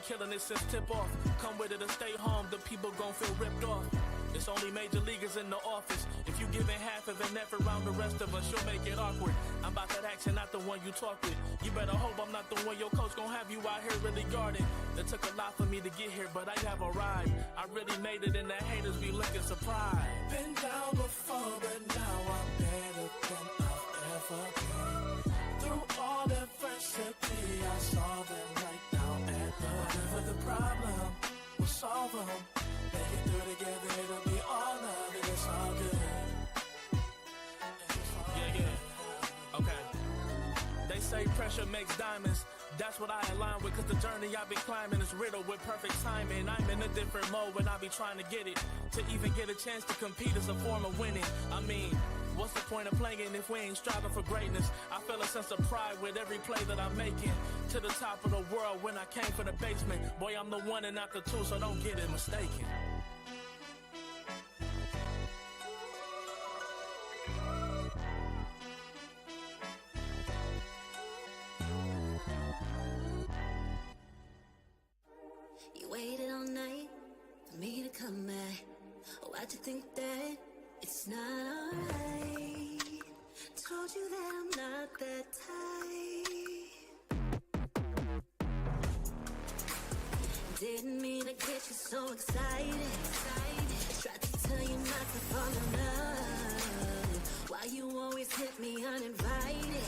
Killing it since tip off. Come with it or stay home, the people gon' feel ripped off. It's only major leaguers in the office. If you giving half of an effort around the rest of us, you'll make it awkward. I'm about that action, not the one you talk with. You better hope I'm not the one your coach gon' have you out here really guarding. It took a lot for me to get here, but I have arrived. I really made it and the haters be looking surprised. Been down before, but now I'm better than I've ever been. Through all adversity, I saw that right now at the whatever the problem, we'll solve them. Make it through together, it'll be all love, and it's all good. Yeah. Okay. They say pressure makes diamonds. That's what I align with, cause the journey I've been climbing is riddled with perfect timing. I'm in a different mode when I be trying to get it. To even get a chance to compete is a form of winning. I mean, what's the point of playing if we ain't striving for greatness? I feel a sense of pride with every play that I'm making. To the top of the world when I came from the basement. Boy, I'm the one and not the two, so don't get it mistaken. You waited all night for me to come back. Why'd you think that it's not alright? Told you that I'm not that type. Didn't mean to get you so excited. Tried to tell you not to fall in love. Why you always hit me uninvited?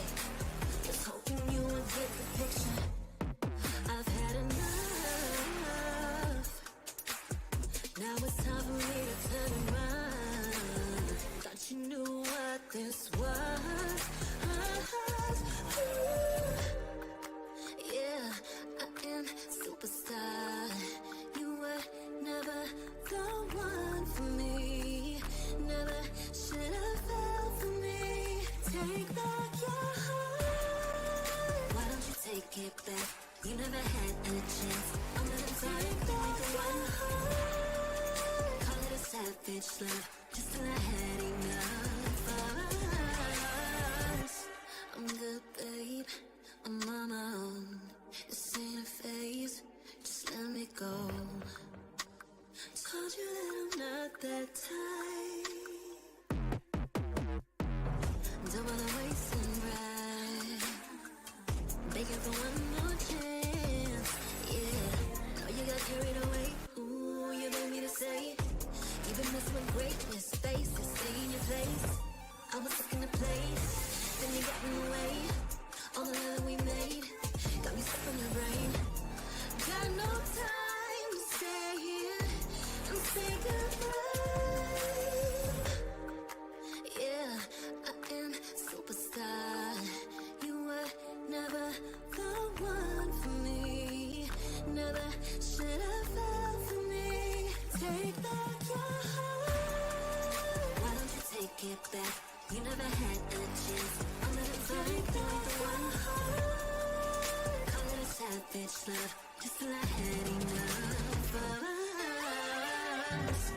Just hoping you would get the picture. I've had enough. Now it's time for me to turn around. Thought you knew what this was. Yeah, I am superstar. You were never the one for me. Never should have fell for me. Take back your heart. Why don't you take it back? You never had a chance. I'm gonna take back your heart. Savage love, just till I had enough of us. I'm good, babe, I'm on my own. This ain't a phase, just let me go. Told you that I'm not that type. Don't wanna waste and ride. I was looking to play, then you got in the way. All the love that we made got me stuck on your brain. Got no time to stay here and say goodbye. Yeah, I am superstar. You were never the one for me. Never should have fell for me. Take back your heart. Why don't you take it back? You never had a chance. I'm gonna take back one heart. Call it a savage love, just till I had enough of us.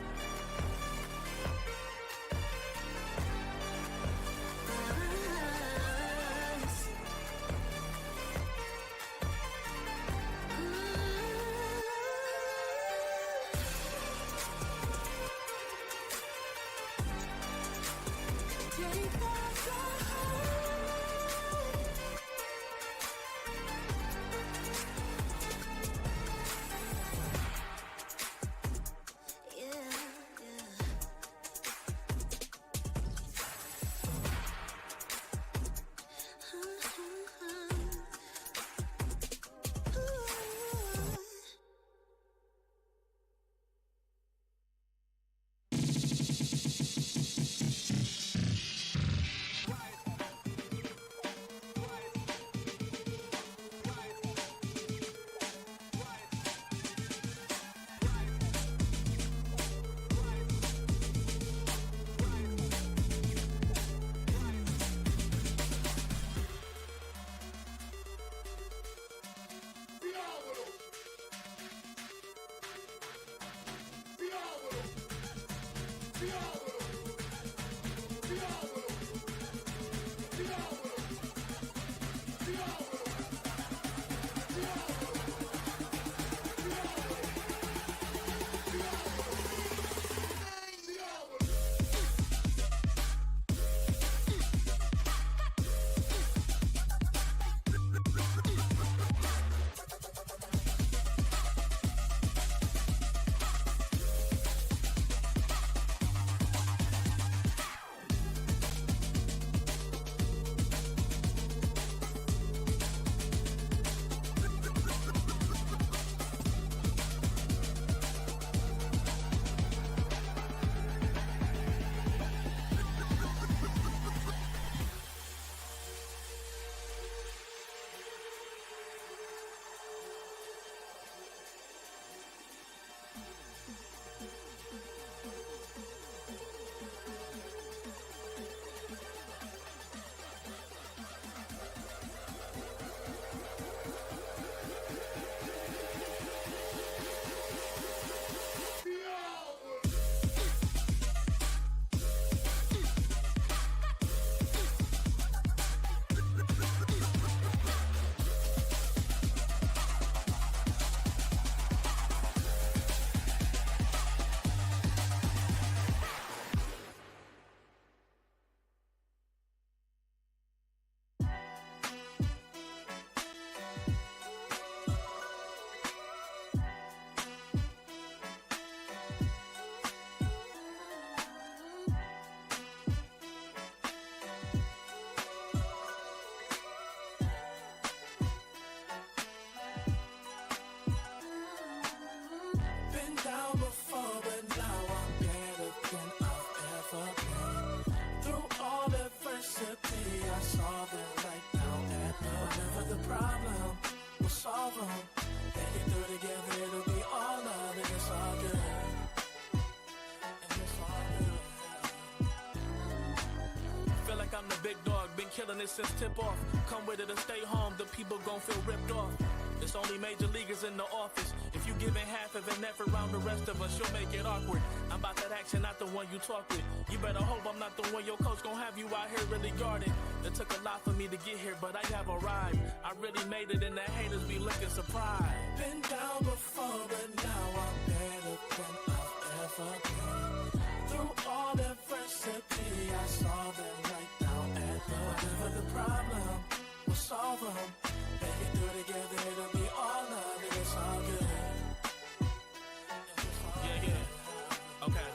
I'm the big dog, been killing it since tip-off. Come with it or stay home, the people gon' feel ripped off. It's only major leaguers in the office. If you giving half of an effort around the rest of us, you'll make it awkward. I'm about that action, not the one you talk with. You better hope I'm not the one your coach gon' have you out here really guarding. It took a lot for me to get here, but I have arrived. I really made it and the haters be looking surprised. Been down before, but now I'm better than I've ever been. Through all adversity, I saw them right down at the whatever the problem, we'll solve them. Make it through together, it'll be all love, and it's all good. Yeah, okay.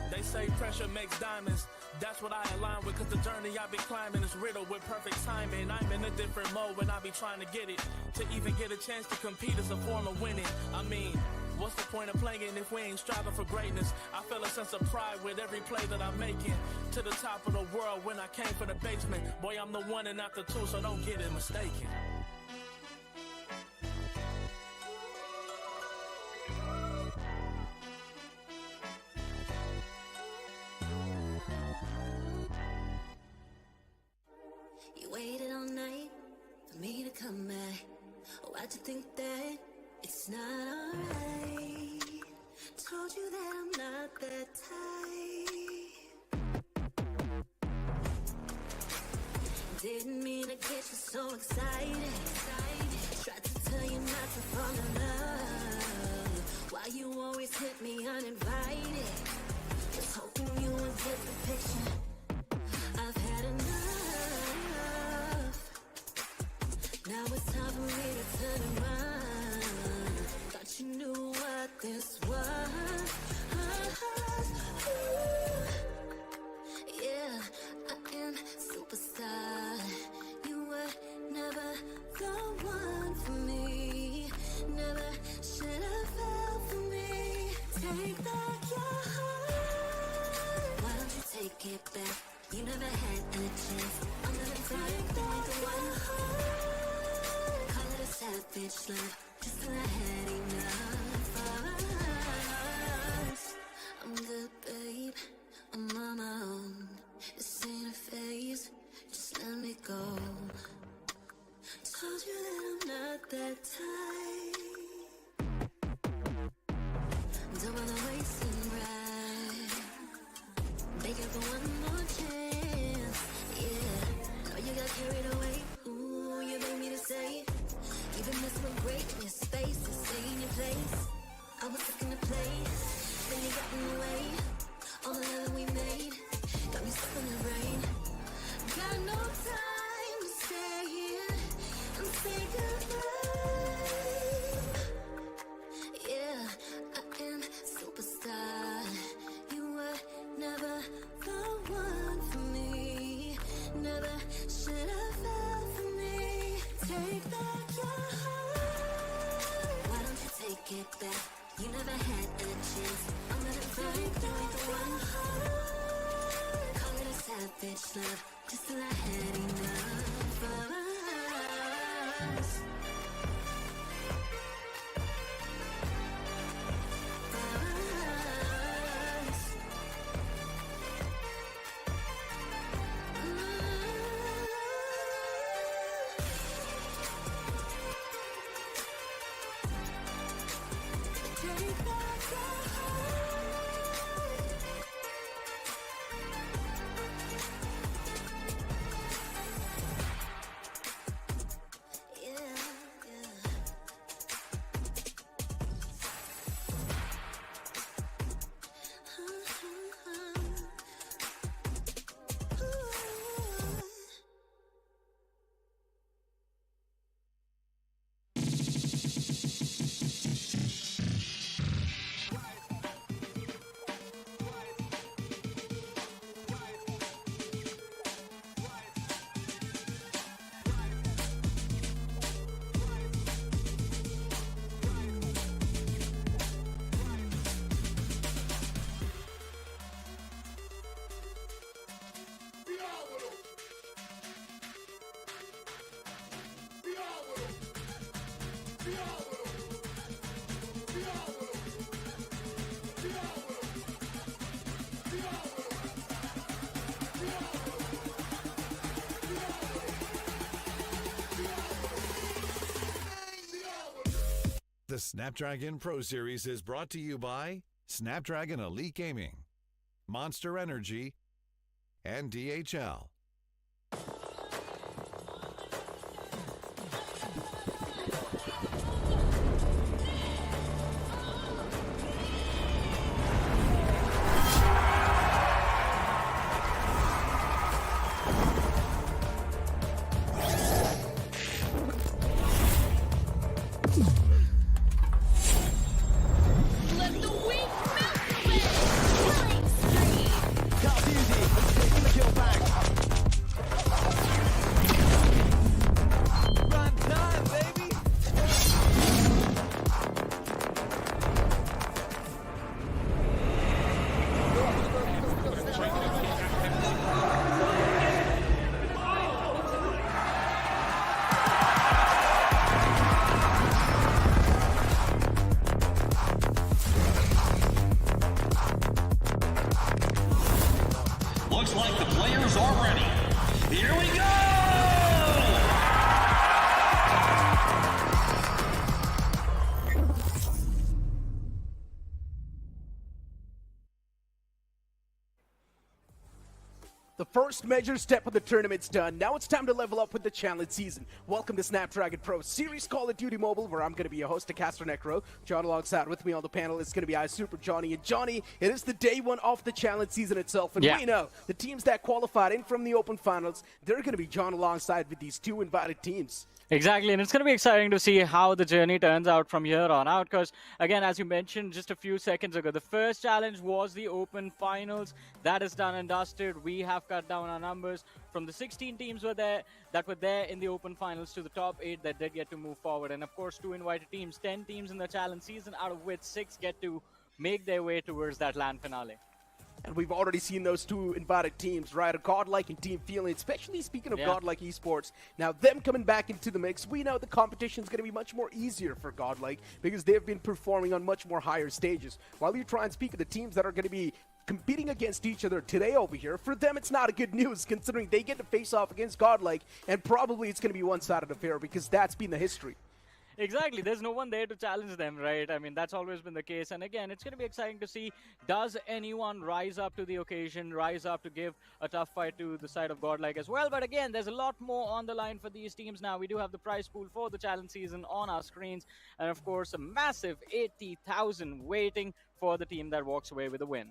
They say pressure pressure makes diamonds. That's what I align with, cause the journey I've been climbing is riddled with perfect timing. I'm in a different mode when I be trying to get it. To even get a chance to compete is a form of winning. I mean, what's the point of playing if we ain't striving for greatness? I feel a sense of pride with every play that I'm making. To the top of the world when I came from the basement. Boy, I'm the one and not the two, so don't get it mistaken. You waited all night for me to come back. Why'd you think that it's not alright? Told you that I'm not that type. Didn't mean to get you so excited. Tried to tell you not to fall in love. Why you always hit me uninvited? Was hoping you would get the picture. I've had enough. Now it's time for me to turn around. Thought you knew what this was. Yeah, I am superstar. You were never the one for me. Never should have fell for me. Take back your heart. Why don't you take it back? You never had a chance. I'm gonna take back the one heart. Call it a savage love, just till I had enough of us. I'm good, babe. I'm on my own. This ain't a phase. Just let me go. Told you that I'm not that type. Don't wanna waste and ride. Begging for one more chance. Yeah, know you got carried away. Ooh, you made me to say. Even this with greatness, space to stay in your place. I was looking to play, then you got in the way. All the love that we made got me stuck in the rain. Got no time to stay here and say goodbye. Yeah, I am superstar. You were never the one for me. Never should have fell for me. Take back your heart. Why don't you take it back? You never had a chance. I'm gonna take back the one heart. Call it a savage love, just till I had enough of us. Take back your heart. Yeah, yeah. The Snapdragon Pro Series is brought to you by Snapdragon Elite Gaming, Monster Energy, and DHL. Let the weak melt away! Killing spree! taking the kill back. Run time, baby. Looks like the players are ready. Here we go! The first major step of the tournament's done. Now it's time to level up with the challenge season. Welcome to Snapdragon Pro Series Call of Duty Mobile, where I'm going to be your host, Caster Necro. John alongside with me on the panel is going to be Super Johnny. And Johnny, it is the day one of the challenge season itself. And we know the teams that qualified in from the open finals, they're going to be John alongside with these two invited teams. Exactly, and it's going to be exciting to see how the journey turns out from here on out, because, again, as you mentioned just a few seconds ago, the first challenge was the open finals. That is done and dusted. We have cut down our numbers from the 16 teams that were there in the open finals to the top 8 that did get to move forward. And, of course, 2 invited teams, 10 teams in the challenge season, out of which 6 get to make their way towards that land finale. And we've already seen those 2 invited teams, right? A Godlike and Team Felines, especially speaking of Godlike Esports. Now, them coming back into the mix, we know the competition is going to be much more easier for Godlike because they've been performing on much more higher stages. While you try and speak of the teams that are going to be competing against each other today over here, for them it's not a good news considering they get to face off against Godlike, and probably it's going to be one-sided affair because that's been the history. Exactly. There's no one there to challenge them, right? I mean, that's always been the case. And again, it's going to be exciting to see, does anyone rise up to the occasion, rise up to give a tough fight to the side of Godlike as well? But again, there's a lot more on the line for these teams now. We do have the prize pool for the challenge season on our screens. And of course, a massive 80,000 waiting for the team that walks away with a win.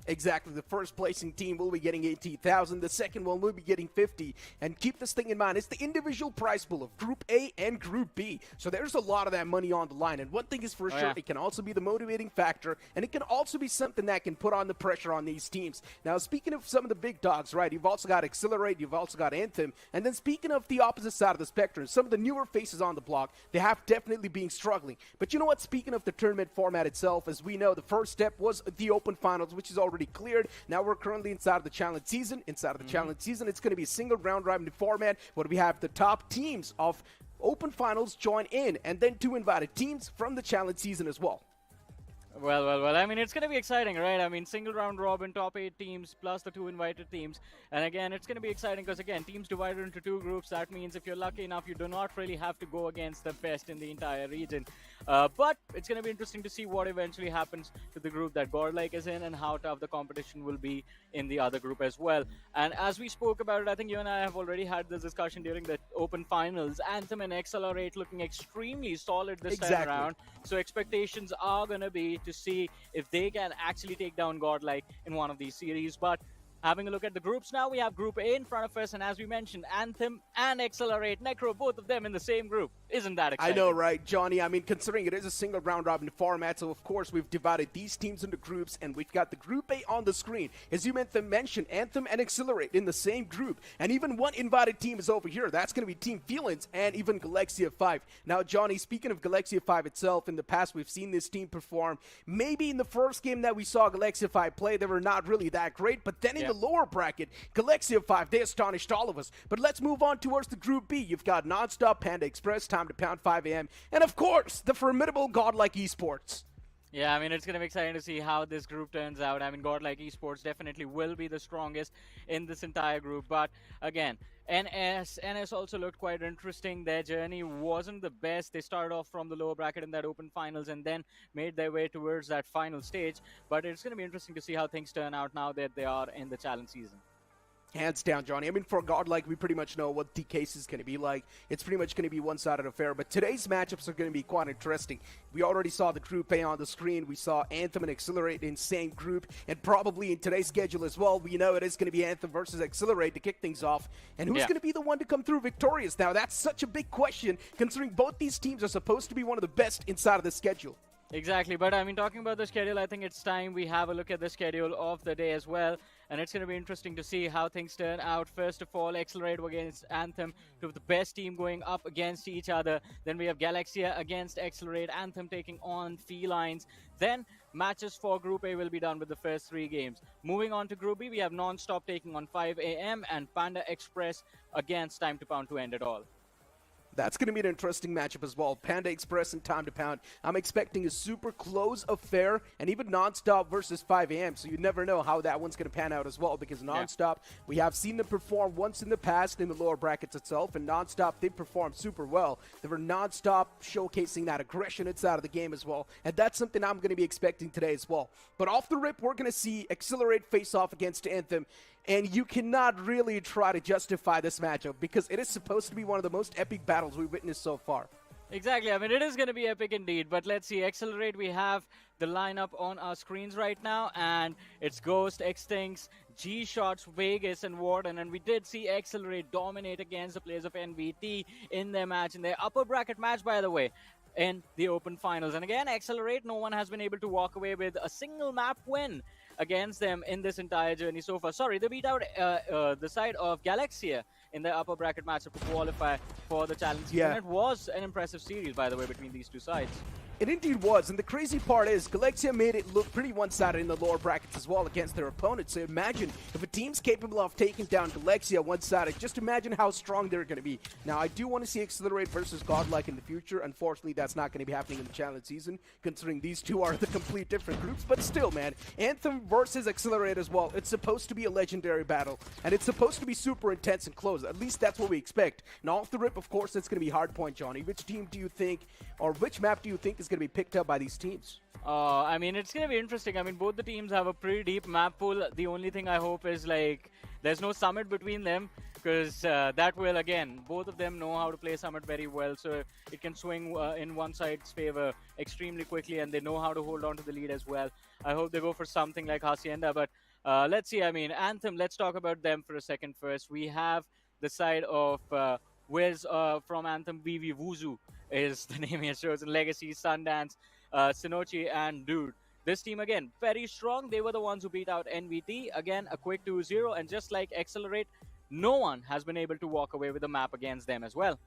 Exactly. The first placing team will be getting 18,000. The second one will be getting 50. And keep this thing in mind. It's the individual prize pool of Group A and Group B. So there's a lot of that money on the line. And one thing is for sure, it can also be the motivating factor. And it can also be something that can put on the pressure on these teams. Now, speaking of some of the big dogs, right, you've also got Accelerate. You've also got Anthem. And then speaking of the opposite side of the spectrum, some of the newer faces on the block, they have definitely been struggling. But you know what? Speaking of the tournament format itself, as we know, the first step was the open finals, which is already cleared. Now we're currently inside of the challenge season. Inside of the challenge season, it's going to be a single round robin format where we have the top teams of open finals join in, and then 2 invited teams from the challenge season as well. Well. I mean, it's going to be exciting, right? I mean, single round robin, top 8 teams, plus the 2 invited teams. And again, it's going to be exciting because, again, teams divided into 2 groups. That means if you're lucky enough, you do not really have to go against the best in the entire region. But it's going to be interesting to see what eventually happens to the group that Godlike is in and how tough the competition will be in the other group as well. And as we spoke about it, I think you and I have already had this discussion during the open finals. Anthem and Accelerate looking extremely solid this time around. So expectations are going to be to see if they can actually take down Godlike in one of these series. But having a look at the groups now, we have Group A in front of us, and as we mentioned, Anthem and Accelerate, Necro, both of them in the same group. Isn't that exciting? I know, right, Johnny? I mean, considering it is a single round robin format, so of course we've divided these teams into groups, and we've got the Group A on the screen. As you mentioned, Anthem and Accelerate in the same group, and even one invited team is over here. That's going to be Team Felines and even Galaxia 5. Now, Johnny, speaking of Galaxia 5 itself, in the past we've seen this team perform. Maybe in the first game that we saw Galaxia 5 play, they were not really that great, but then in the lower bracket, Galaxia 5, they astonished all of us. But let's move on towards the Group B. You've got NonStop, Panda Express, Time to Pound 5 a.m., and of course, the formidable Godlike Esports. Yeah, I mean, it's going to be exciting to see how this group turns out. I mean, Godlike Esports definitely will be the strongest in this entire group. But again, NS also looked quite interesting. Their journey wasn't the best. They started off from the lower bracket in that open finals and then made their way towards that final stage. But it's going to be interesting to see how things turn out now that they are in the challenge season. Hands down, Johnny. I mean, for Godlike, we pretty much know what the case is going to be like. It's pretty much going to be one-sided affair, but today's matchups are going to be quite interesting. We already saw the Group A on the screen. We saw Anthem and Accelerate in same group, and probably in today's schedule as well, we know it is going to be Anthem versus Accelerate to kick things off. And who's going to be the one to come through victorious? Now, that's such a big question, considering both these teams are supposed to be one of the best inside of the schedule. Exactly, but I mean, talking about the schedule, I think it's time we have a look at the schedule of the day as well. and it's going to be interesting to see how things turn out. First of all, Accelerate against Anthem, two of the best team going up against each other. Then we have Galaxia against Accelerate, Anthem taking on Felines. Then matches for Group A will be done with the first 3 games. Moving on to Group B, we have NonStop taking on 5 AM and Panda Express against Time to Pound to end it all. That's going to be an interesting matchup as well. Panda Express and Time to Pound. I'm expecting a super close affair, and even NonStop versus 5 AM, so you never know how that one's going to pan out as well, because NonStop, we have seen them perform once in the past in the lower brackets itself, and NonStop, they performed super well. They were NonStop showcasing that aggression inside of the game as well, and that's something I'm going to be expecting today as well. But off the rip, we're going to see Accelerate face off against Anthem, and you cannot really try to justify this matchup because it is supposed to be one of the most epic battles we've witnessed so far. Exactly. I mean, it is going to be epic indeed. But let's see. Accelerate, we have the lineup on our screens right now. And it's Ghost, Extincts, G-Shots, Vegas, and Warden. And we did see Accelerate dominate against the players of NVT in their match, in their upper bracket match, by the way, in the Open Finals. And again, Accelerate, no one has been able to walk away with a single map win against them in this entire journey so far. Sorry, they beat out the side of Galaxia in their upper bracket matchup to qualify for the challenge. Yeah. And it was an impressive series, by the way, between these two sides. It indeed was, and the crazy part is Galaxia made it look pretty one-sided in the lower brackets as well against their opponents. So imagine if a team's capable of taking down Galaxia one-sided, just imagine how strong they're going to be. Now, I do want to see Accelerate versus Godlike in the future. Unfortunately, that's not going to be happening in the challenge season, considering these two are the complete different groups. But still, man, Anthem versus Accelerate as well. It's supposed to be a legendary battle, and it's supposed to be super intense and close. At least that's what we expect. Now, off the rip, of course, it's going to be Hardpoint, Johnny. Which team do you think, or which map do you think is going to be picked up by these teams? I mean, it's going to be interesting. I mean, both the teams have a pretty deep map pool. The only thing I hope is, like, there's no Summit between them, because that will, again, both of them know how to play Summit very well, so it can swing in one side's favor extremely quickly, and they know how to hold on to the lead as well. I hope they go for something like Hacienda, but let's see. I mean, Anthem, let's talk about them for a second first. We have the side of Wiz from Anthem, VV Wuzu is the name he has chosen, Legacy, Sundance, Sinochi, and Dude. This team, again, very strong. They were the ones who beat out NVT. Again, a quick 2-0, and just like Accelerate, no one has been able to walk away with a map against them as well.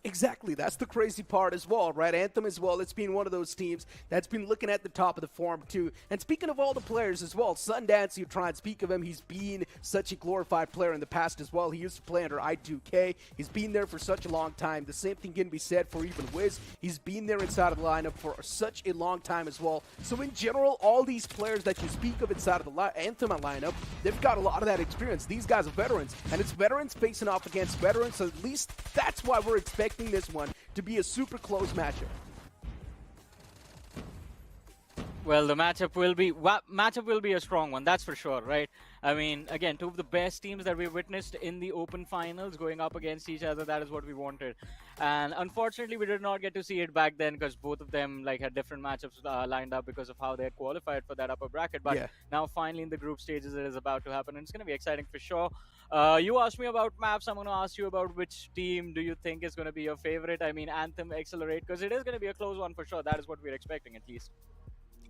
Exactly, that's the crazy part as well, right? Anthem as well, it's been one of those teams that's been looking at the top of the form too. And speaking of all the players as well, Sundance, you try and speak of him, he's been such a glorified player in the past as well. He used to play under I2K, he's been there for such a long time. The same thing can be said for even Wiz, he's been there inside of the lineup for such a long time as well. So in general, all these players that you speak of inside of the Anthem lineup, they've got a lot of that experience. These guys are veterans, and it's veterans facing off against veterans, so at least that's why we're expecting this one to be a super close matchup. Well, the matchup will be a strong one, that's for sure, right? I mean, again, two of the best teams that we witnessed in the Open Finals going up against each other. That is what we wanted, and unfortunately, we did not get to see it back then because both of them had different matchups lined up because of how they had qualified for that upper bracket. But now, finally, in the group stages, it is about to happen, and it's going to be exciting for sure. You asked me about maps. I'm going to ask you about which team do you think is going to be your favorite. I mean, Anthem, Accelerate, because it is going to be a close one for sure. That is what we're expecting, at least.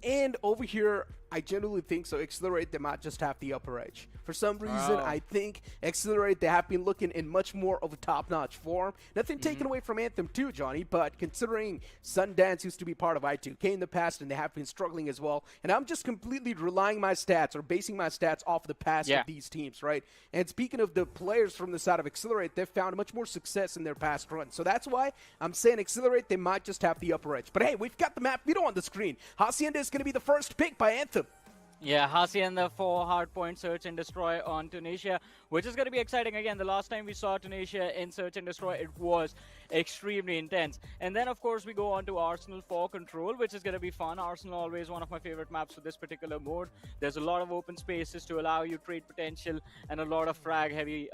And over here, I genuinely think so. Accelerate, they might just have the upper edge. For some reason, I think Accelerate, they have been looking in much more of a top-notch form. Nothing taken away from Anthem too, Johnny, but considering Sundance used to be part of I2K in the past, and they have been struggling as well, and I'm just completely relying my stats or basing my stats off the past of these teams, right? And speaking of the players from the side of Accelerate, they've found much more success in their past runs. So that's why I'm saying Accelerate, they might just have the upper edge. But hey, we've got the map video on the screen. Hacienda is going to be the first pick by Anthem. Yeah, Hacienda for Hardpoint Search and Destroy on Tunisia, which is going to be exciting. Again, the last time we saw Tunisia in Search and Destroy, it was extremely intense. And then, of course, we go on to Arsenal for Control, which is going to be fun. Arsenal always one of my favorite maps for this particular mode. There's a lot of open spaces to allow you trade potential and a lot of frag-heavy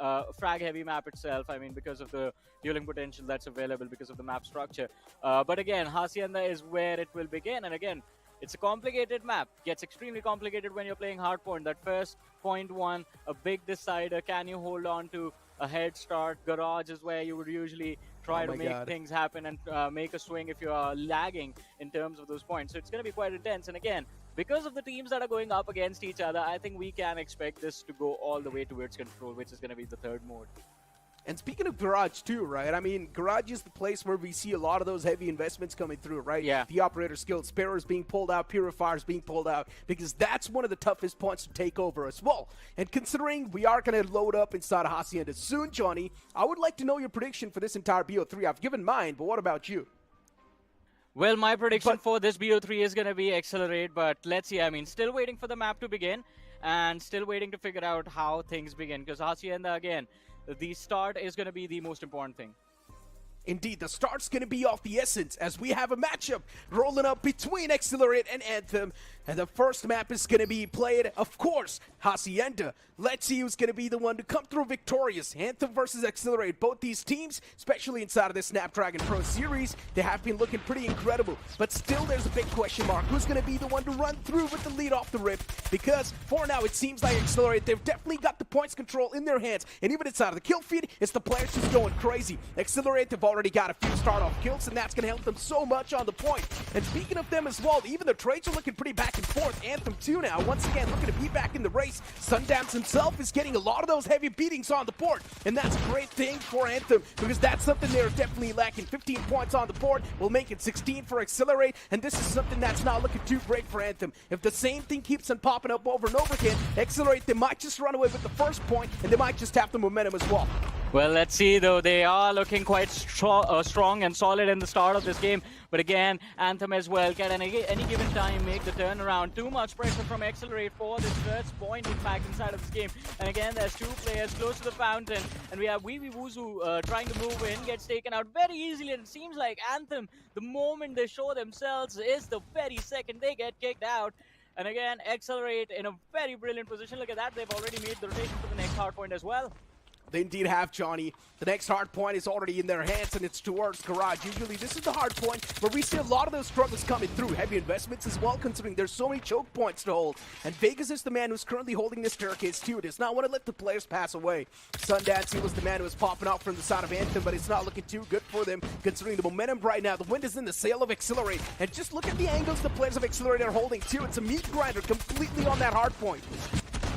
map itself. I mean, because of the dueling potential that's available because of the map structure. But again, Hacienda is where it will begin. And again, it's a complicated map. Gets extremely complicated when you're playing Hardpoint. That first point one, a big decider. Can you hold on to a head start? Garage is where you would usually try to make things happen and make a swing if you are lagging in terms of those points. So it's going to be quite intense. And again, because of the teams that are going up against each other, I think we can expect this to go all the way towards control, which is going to be the third mode. And speaking of Garage too, right? I mean, Garage is the place where we see a lot of those heavy investments coming through, right? Yeah. The operator skills, Sparrows being pulled out, Purifiers being pulled out, because that's one of the toughest points to take over as well. And considering we are going to load up inside of Hacienda soon, Johnny, I would like to know your prediction for this entire BO3. I've given mine, but what about you? Well, my prediction for this BO3 is going to be Accelerate, but let's see. I mean, still waiting for the map to begin and still waiting to figure out how things begin, because Hacienda, again, the start is going to be the most important thing. Indeed, the start's going to be of the essence as we have a matchup rolling up between Accelerate and Anthem. And the first map is going to be played, of course, Hacienda. Let's see who's going to be the one to come through victorious. Anthem versus Accelerate. Both these teams, especially inside of this Snapdragon Pro Series, they have been looking pretty incredible. But still, there's a big question mark. Who's going to be the one to run through with the lead off the rip? Because for now, it seems like Accelerate, they've definitely got the points control in their hands. And even inside of the kill feed, it's the players just going crazy. Accelerate, they've already got a few start-off kills, and that's going to help them so much on the point. And speaking of them as well, even the trades are looking pretty back and forth. Anthem 2 now, once again, looking to be back in the race. Sundance himself is getting a lot of those heavy beatings on the board, and that's a great thing for Anthem, because that's something they're definitely lacking. 15 points on the board will make it 16 for Accelerate, and this is something that's not looking too great for Anthem. If the same thing keeps on popping up over and over again, Accelerate, they might just run away with the first point, and they might just have the momentum as well. Well, let's see, though. They are looking quite strong and solid in the start of this game. But again, Anthem as well can at any given time make the turnaround. Too much pressure from Accelerate for this first point, in fact, inside of this game. And again, there's two players close to the fountain. And we have Wee Wuzu trying to move in, gets taken out very easily. And it seems like Anthem, the moment they show themselves is the very second they get kicked out. And again, Accelerate in a very brilliant position. Look at that. They've already made the rotation for the next hardpoint as well. They indeed have, Johnny. The next hard point is already in their hands, and it's towards Garage. Usually, this is the hard point where we see a lot of those struggles coming through. Heavy investments as well, considering there's so many choke points to hold. And Vegas is the man who's currently holding the staircase, too. Does not want to let the players pass away. Sundance, he was the man who was popping out from the side of Anthem, but it's not looking too good for them, considering the momentum right now. The wind is in the sail of Accelerate. And just look at the angles the players of Accelerate are holding, too. It's a meat grinder completely on that hard point.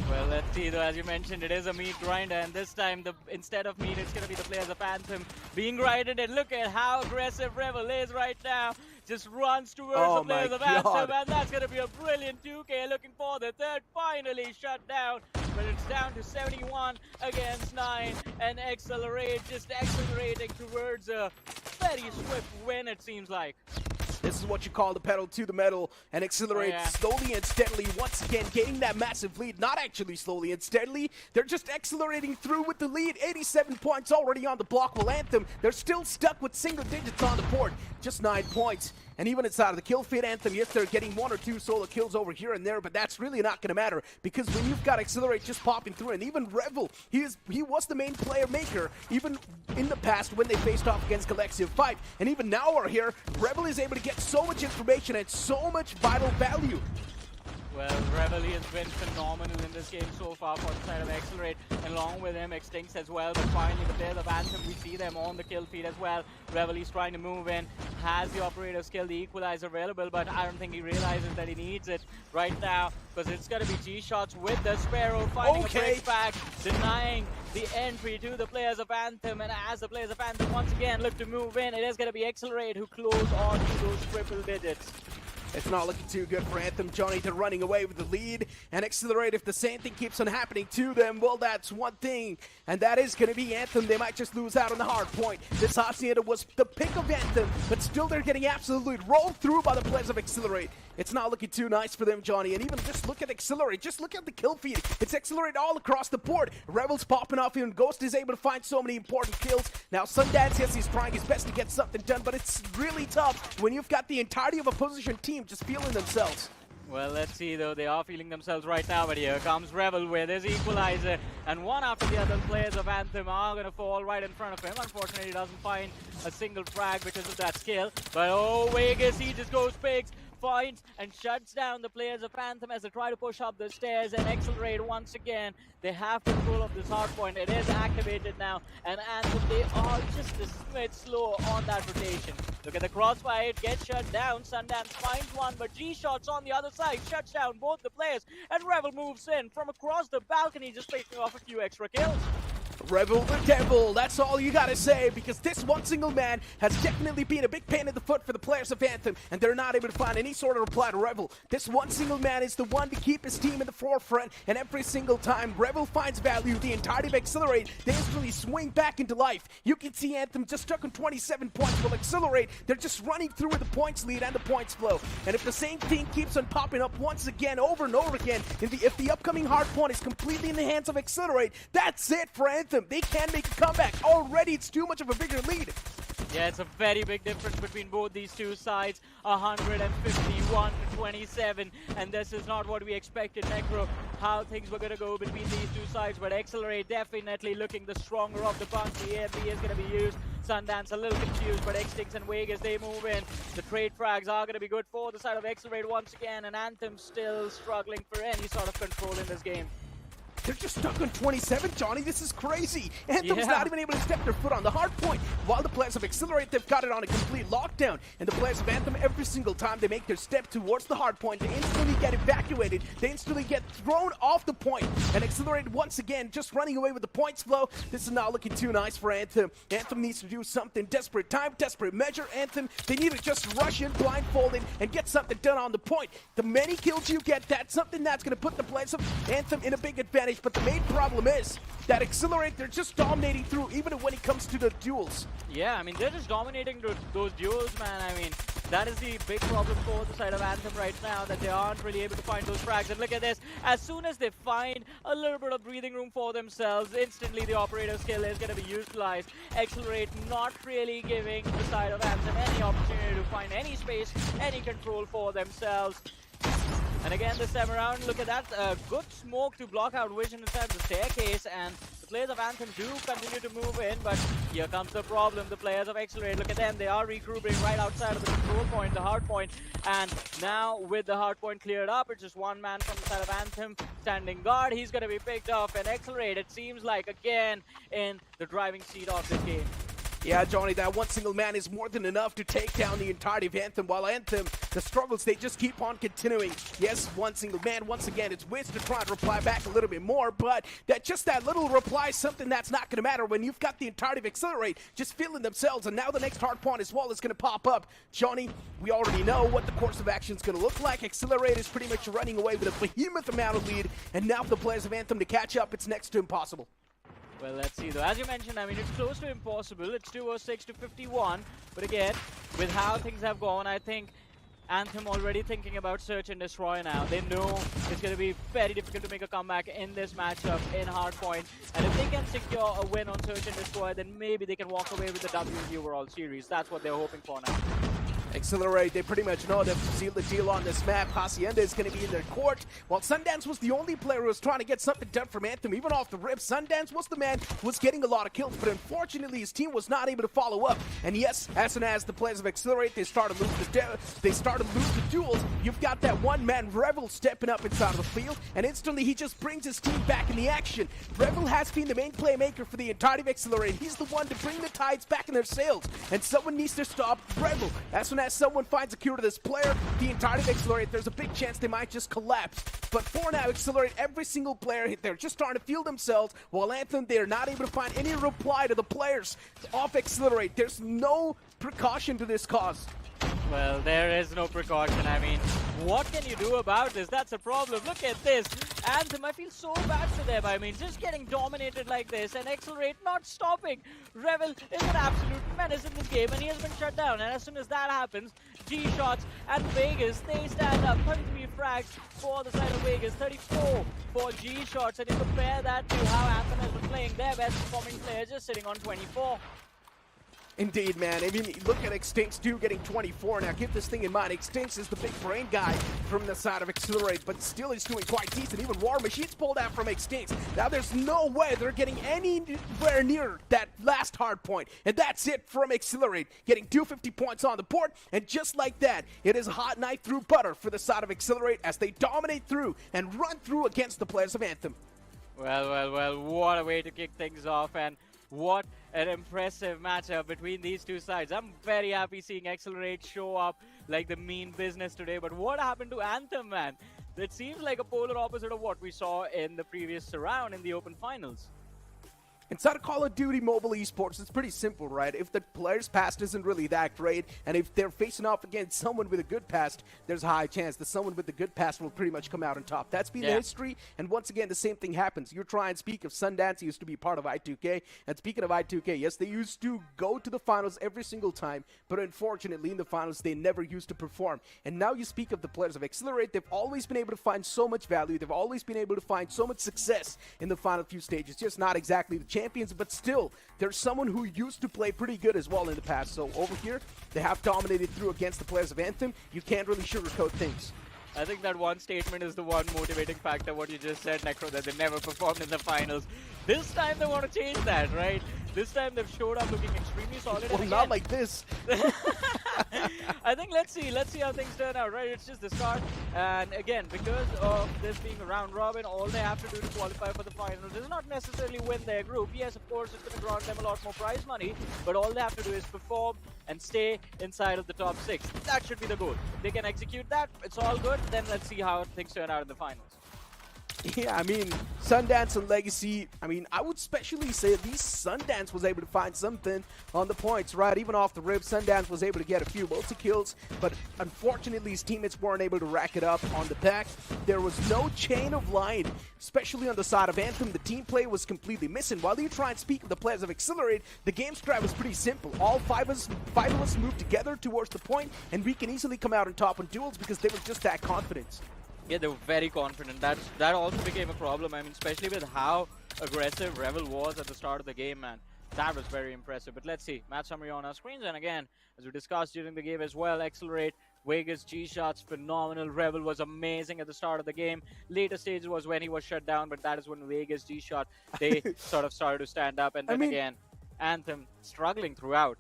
Well, let's see, though, as you mentioned, it is a meat grinder, and this time, instead of meat, it's going to be the players of Anthem being grinded, and look at how aggressive Rebel is right now. Just runs towards the players of Anthem, and that's going to be a brilliant 2K, looking for the third, finally shut down. But it's down to 71 against 9, and Accelerate just accelerating towards a very swift win, it seems like. This is what you call the pedal to the metal, and Accelerate slowly and steadily, once again, getting that massive lead. Not actually slowly and steadily, they're just accelerating through with the lead. 87 points already on the block, while Anthem, they're still stuck with single digits on the board. Just 9 points. And even inside of the kill feed, Anthem, yes, they're getting 1 or 2 solo kills over here and there, but that's really not going to matter, because when you've got Accelerate just popping through, and even Revel, he was the main player maker, even in the past when they faced off against Galaxia 5. And even now we're here, Revel is able to get so much information and so much vital value. Well, Revel has been phenomenal in this game so far for the side of Accelerate, and along with him, Extincts as well. But finally, the players of Anthem, we see them on the kill feed as well. Revel is trying to move in, has the operator skill, the equalizer available, but I don't think he realizes that he needs it right now, because it's going to be G-shots with the Sparrow finding a break back, denying the entry to the players of Anthem. And as the players of Anthem once again look to move in, it is going to be Accelerate who close on to those triple digits. It's not looking too good for Anthem, Johnny. They're running away with the lead, and Accelerate, if the same thing keeps on happening to them, well, that's one thing, and that is going to be Anthem. They might just lose out on the hard point. This Hacienda was the pick of Anthem, but still they're getting absolutely rolled through by the players of Accelerate. It's not looking too nice for them, Johnny, and even just look at Accelerate. Just look at the kill feed. It's Accelerate all across the board. Rebel's popping off, even Ghost is able to find so many important kills. Now, Sundance, yes, he's trying his best to get something done, but it's really tough when you've got the entirety of a opposition team just feeling themselves. Well, let's see, though. They are feeling themselves right now, but here comes Rebel with his equalizer, and one after the other players of Anthem are going to fall right in front of him. Unfortunately, he doesn't find a single frag because of that skill, but oh, Vegas, he just goes pigs, finds and shuts down the players of Anthem as they try to push up the stairs and accelerate once again. They have control of this hardpoint. It is activated now, and Anthem, they are just a smidge slow on that rotation. Look at the crossfire, it gets shut down. Sundance finds one, but G-Shots on the other side shuts down both the players, and Rebel moves in from across the balcony, just picking off a few extra kills. Rebel the Devil, that's all you gotta say, because this one single man has definitely been a big pain in the foot for the players of Anthem, and they're not able to find any sort of reply to Rebel. This one single man is the one to keep his team in the forefront, and every single time Rebel finds value, the entirety of Accelerate, they instantly swing back into life. You can see Anthem just stuck on 27 points, while Accelerate, they're just running through with the points lead and the points flow. And if the same thing keeps on popping up once again, over and over again, if the upcoming hard point is completely in the hands of Accelerate, that's it for Anthem. They can't make a comeback. Already, it's too much of a bigger lead. Yeah, it's a very big difference between both these two sides. 151 to 27, and this is not what we expected, Necro, how things were going to go between these two sides, but Accelerate definitely looking the stronger of the bunch. The AMB is going to be used. Sundance a little confused, but X6 and Vegas, they move in. The trade frags are going to be good for the side of Accelerate once again, and Anthem still struggling for any sort of control in this game. They're just stuck on 27, Johnny. This is crazy. Anthem's not even able to step their foot on the hard point. While the players of Accelerate, they've got it on a complete lockdown. And the players of Anthem, every single time they make their step towards the hard point, they instantly get evacuated. They instantly get thrown off the point. And Accelerate, once again, just running away with the points flow. This is not looking too nice for Anthem. Anthem needs to do something. Desperate time, desperate measure. Anthem, they need to just rush in blindfolded and get something done on the point. The many kills you get, that's something that's going to put the players of Anthem in a big advantage. But the main problem is that Accelerate, they're just dominating through, even when it comes to the duels. Yeah, I mean, they're just dominating those duels, man. I mean, that is the big problem for the side of Anthem right now, that they aren't really able to find those frags. And look at this, as soon as they find a little bit of breathing room for themselves, instantly the operator skill is going to be utilized. Accelerate not really giving the side of Anthem any opportunity to find any space, any control for themselves. And again, this time around, look at that, good smoke to block out vision inside the staircase, and the players of Anthem do continue to move in, but here comes the problem. The players of Accelerate, look at them, they are regrouping right outside of the control point, the hard point, and now with the hard point cleared up, it's just one man from the side of Anthem standing guard. He's going to be picked off, and Accelerate, it seems like, again, in the driving seat of this game. Yeah, Johnny, that one single man is more than enough to take down the entirety of Anthem, while Anthem, the struggles, they just keep on continuing. Yes, one single man, once again, it's Wiz to try and reply back a little bit more, but that little reply is something that's not going to matter when you've got the entirety of Accelerate just feeling themselves, and now the next hard point as well is going to pop up. Johnny, we already know what the course of action is going to look like. Accelerate is pretty much running away with a behemoth amount of lead, and now for the players of Anthem to catch up, it's next to impossible. Well, let's see though. As you mentioned, I mean, it's close to impossible. It's 206 to 51. But again, with how things have gone, I think Anthem already thinking about search and destroy now. They know it's going to be very difficult to make a comeback in this matchup in Hardpoint. And if they can secure a win on search and destroy, then maybe they can walk away with the W in the overall series. That's what they're hoping for now. Accelerate, they pretty much know they've sealed the deal on this map. Hacienda is going to be in their court, while Sundance was the only player who was trying to get something done from Anthem, even off the rip. Sundance was the man who was getting a lot of kills, but unfortunately his team was not able to follow up. And yes, as soon as the players of Accelerate, they start to lose the duels, you've got that one-man Rebel stepping up inside of the field, and instantly he just brings his team back in the action. Rebel has been the main playmaker for the entirety of Accelerate. He's the one to bring the tides back in their sails, and someone needs to stop Rebel. As soon as someone finds a cure to this player, the entirety of Accelerate, there's a big chance they might just collapse. But for now, Accelerate, every single player, they're just starting to feel themselves, while Anthem, they're not able to find any reply to the players off Accelerate. There's no precaution to this cause. Well, there is no precaution. I mean, what can you do about this? That's a problem. Look at this. Anthem, I feel so bad for them. I mean, just getting dominated like this and Accelerate not stopping. Rebel is an absolute menace in this game, and he has been shut down. And as soon as that happens, G-Shots and Vegas, they stand up. 33 frags for the side of Vegas, 34 for G-Shots. And you compare that to how Anthem has been playing, their best performing players just sitting on 24. Indeed, man. I mean, look at Extinct too, getting 24. Now, keep this thing in mind. Extinct is the big brain guy from the side of Accelerate, but still he's doing quite decent. Even War Machine's pulled out from Extinct. Now, there's no way they're getting anywhere near that last hard point. And that's it from Accelerate, getting 250 points on the board. And just like that, it is a hot knife through butter for the side of Accelerate as they dominate through and run through against the players of Anthem. Well, what a way to kick things off, and what an impressive matchup between these two sides. I'm very happy seeing Accelerate show up like the mean business today, but what happened to Anthem, man? It seems like a polar opposite of what we saw in the previous round in the Open Finals. Inside of Call of Duty Mobile Esports, it's pretty simple, right? If the player's past isn't really that great, and if they're facing off against someone with a good past, there's a high chance that someone with the good past will pretty much come out on top. That's been the history, and once again, the same thing happens. You try and speak of Sundance, used to be part of I2K, and speaking of I2K, yes, they used to go to the finals every single time, but unfortunately, in the finals, they never used to perform. And now you speak of the players of Accelerate, they've always been able to find so much value, they've always been able to find so much success in the final few stages, just not exactly the champions, but still, there's someone who used to play pretty good as well in the past. So over here, they have dominated through against the players of Anthem. You can't really sugarcoat things. I think that one statement is the one motivating factor, what you just said, Necro, that they never performed in the finals. This time they want to change that, right? This time they've showed up looking extremely solid. Well, not like this. I think let's see how things turn out, right? It's just the start, and again, because of this being a round robin, all they have to do to qualify for the finals is not necessarily win their group. Yes, of course, it's going to grant them a lot more prize money, but all they have to do is perform and stay inside of the top 6. That should be the goal. If they can execute that, it's all good. Then let's see how things turn out in the finals. Yeah, I mean, Sundance and Legacy, I mean, I would especially say at least Sundance was able to find something on the points, right? Even off the rib, Sundance was able to get a few multi-kills, but unfortunately his teammates weren't able to rack it up on the back. There was no chain of line, especially on the side of Anthem. The team play was completely missing. While you try and speak of the players of Accelerate, the game strat was pretty simple. All five of us moved together towards the point, and we can easily come out on top on duels because they were just that confident. Yeah, they were very confident. That also became a problem. I mean, especially with how aggressive Rebel was at the start of the game, man. That was very impressive. But let's see. Match summary on our screens. And again, as we discussed during the game as well, Accelerate, Vegas, G-Shots, phenomenal. Rebel was amazing at the start of the game. Later stages was when he was shut down, but that is when Vegas, G-Shot, they sort of started to stand up. And then again, Anthem struggling throughout.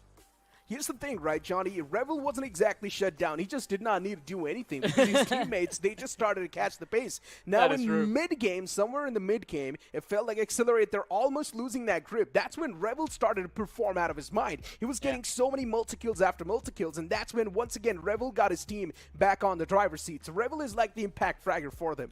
Here's the thing, right, Johnny? Rebel wasn't exactly shut down. He just did not need to do anything because his teammates, they just started to catch the pace. Now, in mid-game, somewhere in the mid-game, it felt like Accelerate, they're almost losing that grip. That's when Rebel started to perform out of his mind. He was getting so many multi-kills after multi-kills, and that's when, once again, Rebel got his team back on the driver's seat. So Rebel is like the impact fragger for them.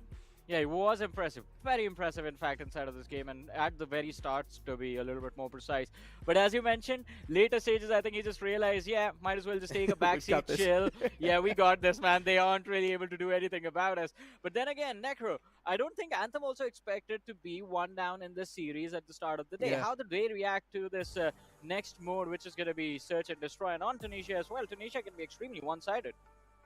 Yeah, it was impressive. Very impressive, in fact, inside of this game. And at the very start, to be a little bit more precise. But as you mentioned, later stages, I think he just realized, yeah, might as well just take a backseat, chill. Yeah, we got this, man. They aren't really able to do anything about us. But then again, Necro, I don't think Anthem also expected to be one down in this series at the start of the day. How did they react to this next mode, which is going to be search and destroy? And on Tunisia as well. Tunisia can be extremely one-sided.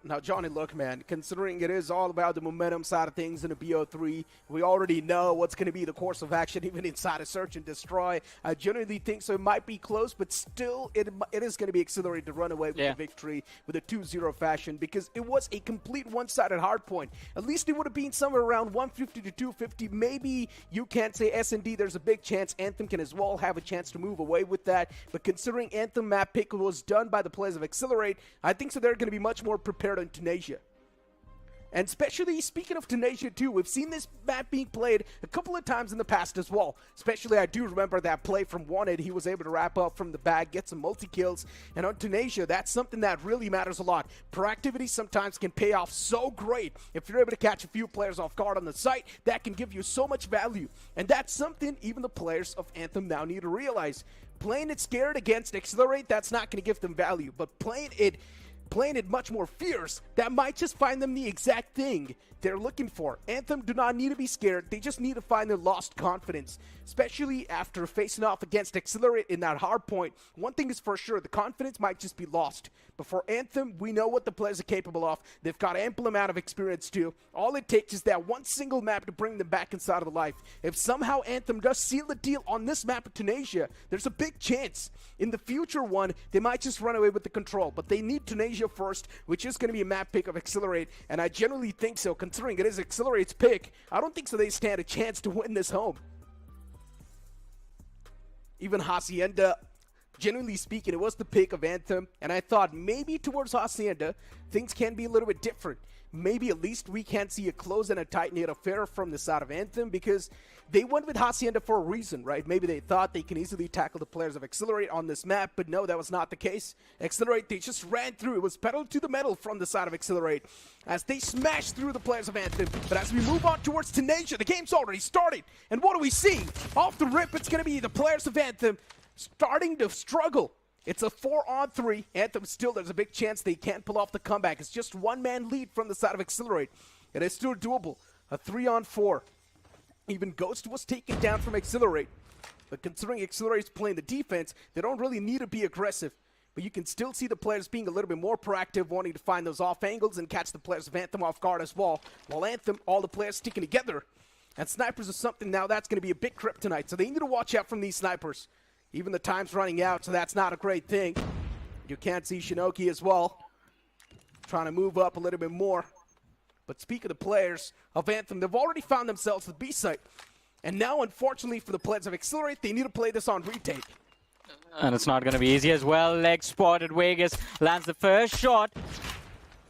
Now, Johnny, look, man, considering it is all about the momentum side of things in the BO3, we already know what's going to be the course of action even inside of Search and Destroy. I genuinely think so. It might be close, but still it is going to be Accelerated to run away with the victory with a 2-0 fashion because it was a complete one-sided hardpoint. At least it would have been somewhere around 150 to 250. Maybe you can't say S&D. There's a big chance Anthem can as well have a chance to move away with that. But considering Anthem map pick was done by the players of Accelerate, I think so they're going to be much more prepared on Tunisia. And especially, speaking of Tunisia too, we've seen this map being played a couple of times in the past as well. Especially, I do remember that play from Wanted. He was able to wrap up from the back, get some multi-kills. And on Tunisia, that's something that really matters a lot. Proactivity sometimes can pay off so great. If you're able to catch a few players off guard on the site, that can give you so much value. And that's something even the players of Anthem now need to realize. Playing it scared against Accelerate, that's not going to give them value. But playing it playing it much more fierce, that might just find them the exact thing they're looking for. Anthem do not need to be scared. They just need to find their lost confidence, especially after facing off against Accelerate in that hard point. One thing is for sure, the confidence might just be lost. But for Anthem, we know what the players are capable of. They've got ample amount of experience too. All it takes is that one single map to bring them back inside of the life. If somehow Anthem does seal the deal on this map of Tunisia, there's a big chance in the future one, they might just run away with the control. But they need Tunisia first, which is going to be a map pick of Accelerate. And I generally think so, considering it is Accelerate's pick. I don't think so they stand a chance to win this home. Even Hacienda, generally speaking, it was the pick of Anthem, and I thought maybe towards Hacienda, things can be a little bit different. Maybe at least we can see a close and a tight-knit affair from the side of Anthem, because they went with Hacienda for a reason, right? Maybe they thought they can easily tackle the players of Accelerate on this map, but no, that was not the case. Accelerate, they just ran through. It was pedal to the metal from the side of Accelerate as they smashed through the players of Anthem. But as we move on towards Tunisia, the game's already started. And what do we see? Off the rip, it's going to be the players of Anthem starting to struggle. It's a 4-on-3. Anthem still, there's a big chance they can't pull off the comeback. It's just one-man lead from the side of Accelerate. It is still doable. A 3-on-4. Even Ghost was taken down from Accelerate. But considering Accelerate's playing the defense, they don't really need to be aggressive. But you can still see the players being a little bit more proactive, wanting to find those off angles and catch the players of Anthem off guard as well. While Anthem, all the players sticking together. And snipers are something now that's going to be a big kryptonite. So they need to watch out from these snipers. Even the time's running out, so that's not a great thing. You can't see Shinoki as well. Trying to move up a little bit more. But speak of the players of Anthem, they've already found themselves the B site. And now, unfortunately, for the players of Accelerate, they need to play this on retake. And it's not going to be easy as well. Leg spotted. Vegas lands the first shot.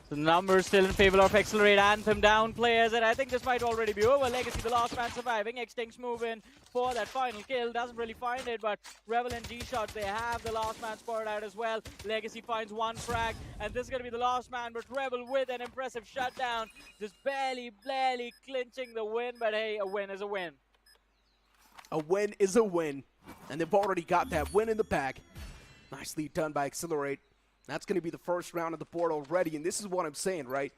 The numbers still in favor of Accelerate. Anthem down players, and I think this might already be over. Legacy, the last man surviving. Extinct's moving for that final kill. Doesn't really find it, but Rebel and G-Shots, they have the last man spotted out as well. Legacy finds one frag, and this is going to be the last man, but Rebel with an impressive shutdown. Just barely clinching the win, but hey, a win is a win. A win is a win, and they've already got that win in the bag. Nicely done by Accelerate. That's going to be the first round of the board already, and this is what I'm saying, right?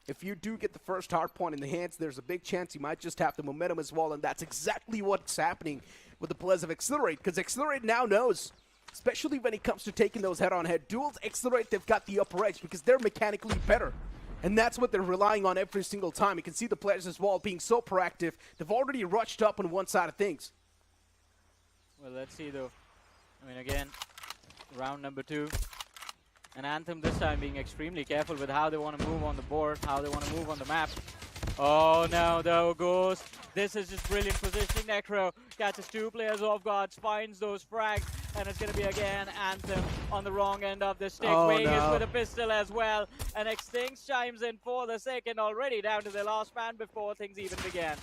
If you do get the first hard point in the hands, there's a big chance you might just have the momentum as well, and that's exactly what's happening with the players of Accelerate, because Accelerate now knows, especially when it comes to taking those head-on-head duels, Accelerate, they've got the upper edge because they're mechanically better. And that's what they're relying on every single time. You can see the players as well being so proactive. They've already rushed up on one side of things. Well, let's see, though. I mean, again, round number 2. And Anthem this time being extremely careful with how they want to move on the board, how they want to move on the map. Oh no, though, Ghost. This is just brilliant positioning. Necro catches 2 players off guard, finds those frags, and it's going to be again Anthem on the wrong end of the stick. Oh, Vegas no. with a pistol as well. And Extinct chimes in for the second, already down to the last man before things even began.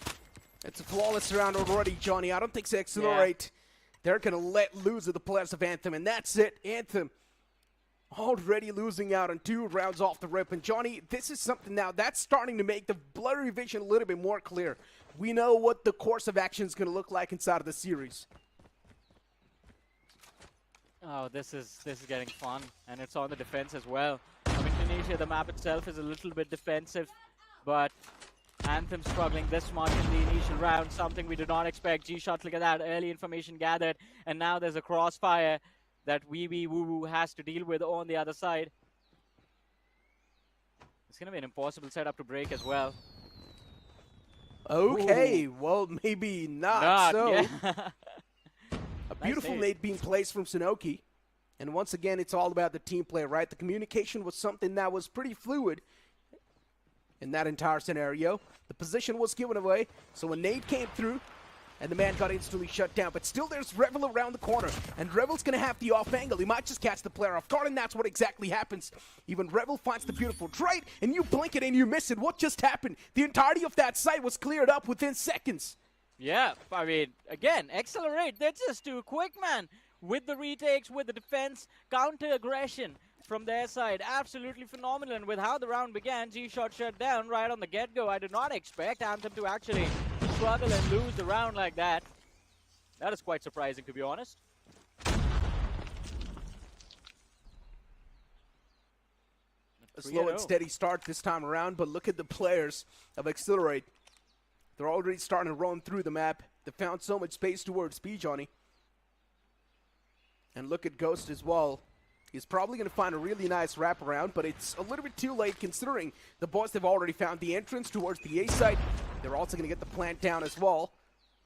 It's a flawless round already, Johnny. I don't think so Accelerate. Yeah. They're going to let loose of the players of Anthem, and that's it. Anthem already losing out on 2 rounds off the rip. And Johnny, this is something now that's starting to make the blurry vision a little bit more clear. We know what the course of action is going to look like inside of the series. Oh, this is getting fun, and it's on the defense as well. I mean, Tunisia, the map itself is a little bit defensive, but Anthem struggling this much in the initial round, something we did not expect. G-Shot, look at that, early information gathered, and now there's a crossfire that Wee Woo Woo has to deal with on the other side. It's going to be an impossible setup to break as well. Okay, well, maybe not so. Yeah. A beautiful nade being placed from Sunoki. And once again, it's all about the team play, right? The communication was something that was pretty fluid in that entire scenario. The position was given away, so a nade came through, and the man got instantly shut down. But still, there's Revel around the corner, and Revel's going to have the off angle. He might just catch the player off guard, and that's what exactly happens. Even Revel finds the beautiful trade, and you blink it and you miss it. What just happened? The entirety of that site was cleared up within seconds. Yeah, I mean, again, Accelerate, they're just too quick, man. With the retakes, with the defense, counter-aggression from their side. Absolutely phenomenal. And with how the round began, G-Shot shut down right on the get-go. I did not expect Anthem to actually struggle and lose the round like that. That is quite surprising, to be honest. A slow and 3-0. steady start this time around, but look at the players of Accelerate. They're already starting to roam through the map. They found so much space towards B, Johnny. And look at Ghost as well. He's probably going to find a really nice wraparound, but it's a little bit too late considering the boys have already found the entrance towards the A site. They're also going to get the plant down as well.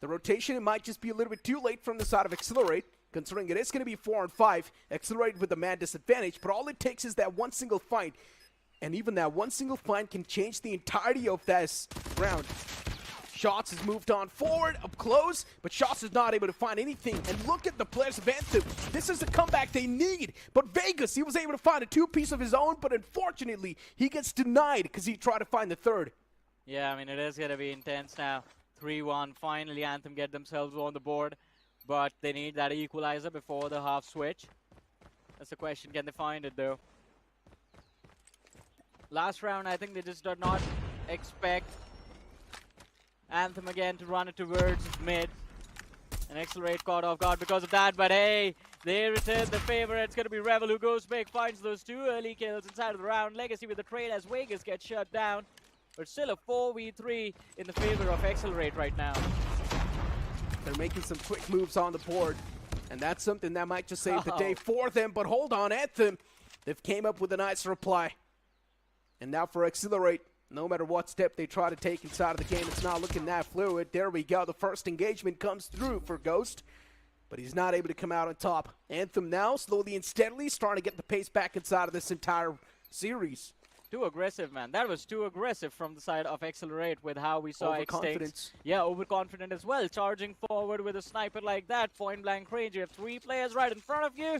The rotation, it might just be a little bit too late from the side of Accelerate, considering it is going to be 4 on 5. Accelerate with the man disadvantage, but all it takes is that one single fight. And even that one single fight can change the entirety of this round. Shots has moved on forward, up close, but Shots is not able to find anything. And look at the players of Anthem. This is the comeback they need. But Vegas, he was able to find a two-piece of his own, but unfortunately, he gets denied because he tried to find the third. Yeah, I mean, it is going to be intense now. 3-1. Finally, Anthem get themselves on the board, but they need that equalizer before the half switch. That's the question. Can they find it, though? Last round, I think they just did not expect Anthem again to run it towards mid. And Accelerate caught off guard because of that, but hey, they return the favor. It's going to be Rebel who goes big, finds those 2 early kills inside of the round. Legacy with the trade as Vegas gets shut down. But still a 4v3 in the favor of Accelerate right now. They're making some quick moves on the board, and that's something that might just save the day for them. But hold on, Anthem, they've came up with a nice reply. And now for Accelerate, no matter what step they try to take inside of the game, it's not looking that fluid. There we go. The first engagement comes through for Ghost, but he's not able to come out on top. Anthem now slowly and steadily starting to get the pace back inside of this entire series. Too aggressive, man. That was too aggressive from the side of Accelerate with how we saw Overconfidence. Yeah, overconfident as well. Charging forward with a sniper like that. Point blank range. You have 3 players right in front of you.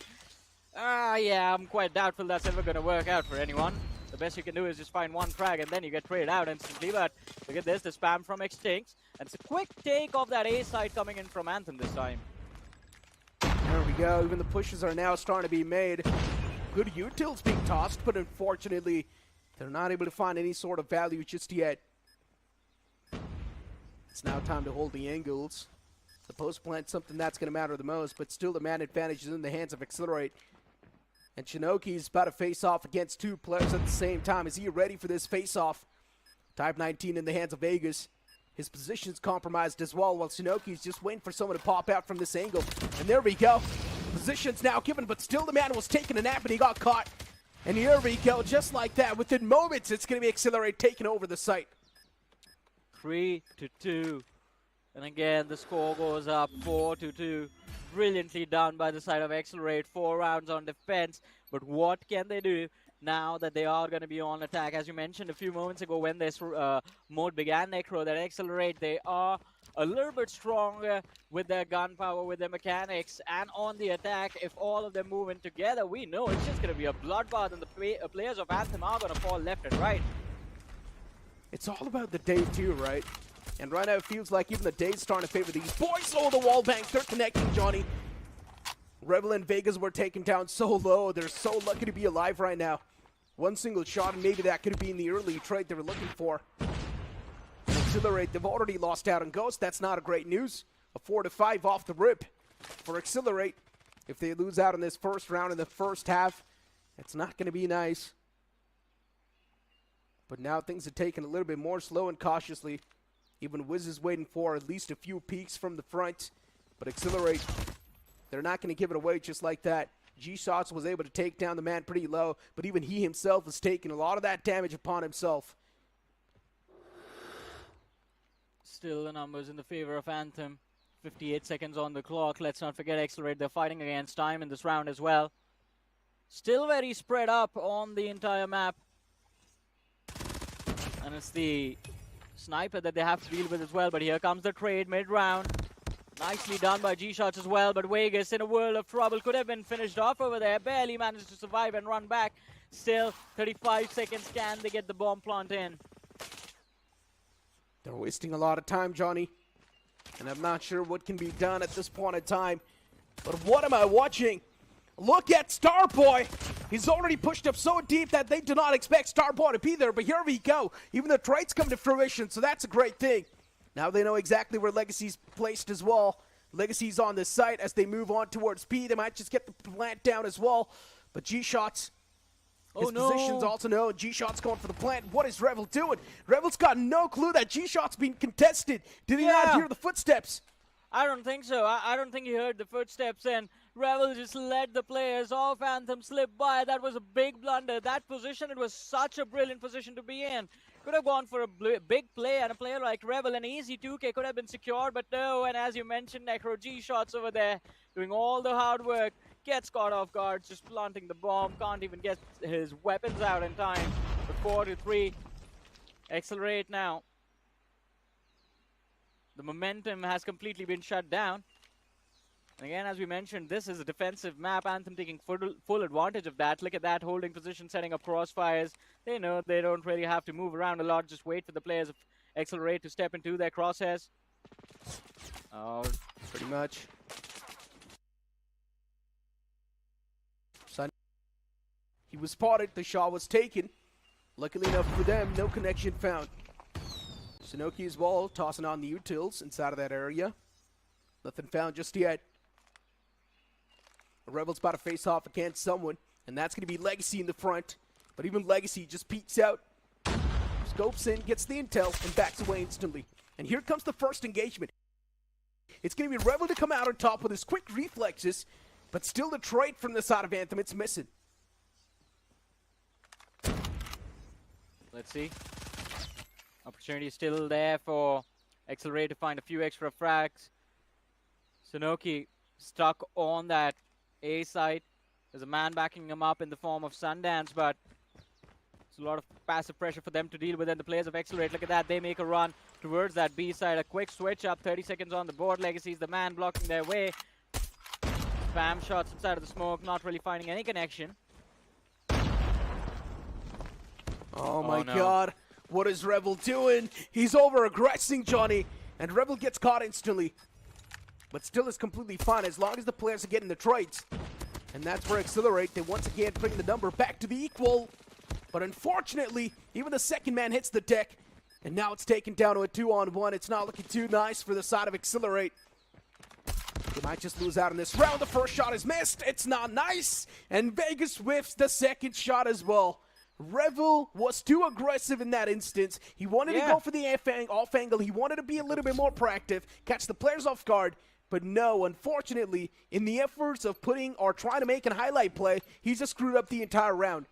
Yeah, I'm quite doubtful that's ever going to work out for anyone. The best you can do is just find one frag and then you get traded out instantly. But look at this, the spam from Extinct. And it's a quick take of that A side coming in from Anthem this time. There we go. Even the pushes are now starting to be made. Good utils being tossed, but unfortunately, they're not able to find any sort of value just yet. It's now time to hold the angles. The post plant, something that's going to matter the most, but still the man advantage is in the hands of Accelerate. And Shinoki's about to face off against 2 players at the same time. Is he ready for this face-off? Type 19 in the hands of Vegas. His position's compromised as well, while Shinoki's just waiting for someone to pop out from this angle. And there we go. Position's now given, but still the man was taking a nap and he got caught. And here we go, just like that. Within moments, it's going to be Accelerate taking over the site. 3-2. And again, the score goes up 4-2. Brilliantly done by the side of Accelerate. 4 rounds on defense. But what can they do now that they are going to be on attack? As you mentioned a few moments ago when this mode began, Necro, that Accelerate, they are a little bit stronger with their gunpowder, with their mechanics, and on the attack. If all of them move in together, we know it's just going to be a bloodbath, and the players of Anthem are going to fall left and right. It's all about the day too, right? And right now it feels like even the day's starting to favor these boys. Oh, the wall bank, they're connecting, Johnny. Rebel and Vegas were taken down so low. They're so lucky to be alive right now. One single shot, and maybe that could have been the early trade they were looking for. Accelerate, they've already lost out on Ghost. That's not a great news. A 4-5 off the rip for Accelerate. If they lose out in this first round in the first half, it's not going to be nice. But now things are taking a little bit more slow and cautiously. Even Wiz is waiting for at least a few peeks from the front. But Accelerate, they're not going to give it away just like that. G-Shots was able to take down the man pretty low, but even he himself is taking a lot of that damage upon himself. Still the numbers in the favor of Anthem. 58 seconds on the clock. Let's not forget Accelerate. They're fighting against time in this round as well. Still very spread up on the entire map. And it's the sniper that they have to deal with as well. But here comes the trade mid-round. Nicely done by G-Shots as well. But Vegas in a world of trouble. Could have been finished off over there. Barely managed to survive and run back. Still 35 seconds. Can they get the bomb plant in? They're wasting a lot of time, Johnny. And I'm not sure what can be done at this point in time. But what am I watching? Look at Starboy. He's already pushed up so deep that they do not expect Starboy to be there. But here we go. Even the trades come to fruition, so that's a great thing. Now they know exactly where Legacy's placed as well. Legacy's on this site as they move on towards P. They might just get the plant down as well. But G-Shots His Oh, no. position's also known. G-Shot's going for the plant. What is Revel doing? Revel's got no clue that G-Shot's being contested. Did he not Yeah. hear the footsteps? I don't think so. I don't think he heard the footsteps, and Revel just let the players off. Anthem slip by. That was a big blunder. That position, it was such a brilliant position to be in. Could have gone for a big play, and a player like Revel, an easy 2K could have been secured, but no. And as you mentioned, Necro G-Shots over there doing all the hard work. Gets caught off guard, just planting the bomb. Can't even get his weapons out in time. The 4-3. Accelerate now. The momentum has completely been shut down. And again, as we mentioned, this is a defensive map. Anthem taking full advantage of that. Look at that, holding position, setting up crossfires. They know they don't really have to move around a lot. Just wait for the players of Accelerate to step into their crosshairs. Oh, Pretty much. He was spotted. The shot was taken. Luckily enough for them, no connection found. Sunoki as well, tossing on the utils inside of that area. Nothing found just yet. Rebel's about to face off against someone, and that's going to be Legacy in the front. But even Legacy just peeks out, scopes in, gets the intel, and backs away instantly. And here comes the first engagement. It's going to be Rebel to come out on top with his quick reflexes, but still the trade from the side of Anthem, it's missing. let's see. Opportunity still there for Accelerate to find a few extra frags. Sunoki stuck on that A site. There's a man backing him up in the form of Sundance, but it's a lot of passive pressure for them to deal with. And the players of Accelerate, look at that, they make a run towards that B side. A quick switch up, 30 seconds on the board. Legacy's the man blocking their way. Spam shots inside of the smoke, not really finding any connection. Oh my no. god, what is Rebel doing? He's over-aggressing Johnny, and Rebel gets caught instantly. But still is completely fine as long as the players are getting the trades. And that's where Accelerate, they once again bring the number back to the equal. But unfortunately, even the second man hits the deck, and now it's taken down to a 2-on-1. It's not looking too nice for the side of Accelerate. They might just lose out in this round. The first shot is missed. It's not nice. And Vegas whiffs the second shot as well. Revel was too aggressive in that instance. He wanted to go for the off angle. He wanted to be a little bit more proactive, catch the players off guard. But no, unfortunately, in the efforts of putting or trying to make a highlight play, he just screwed up the entire round.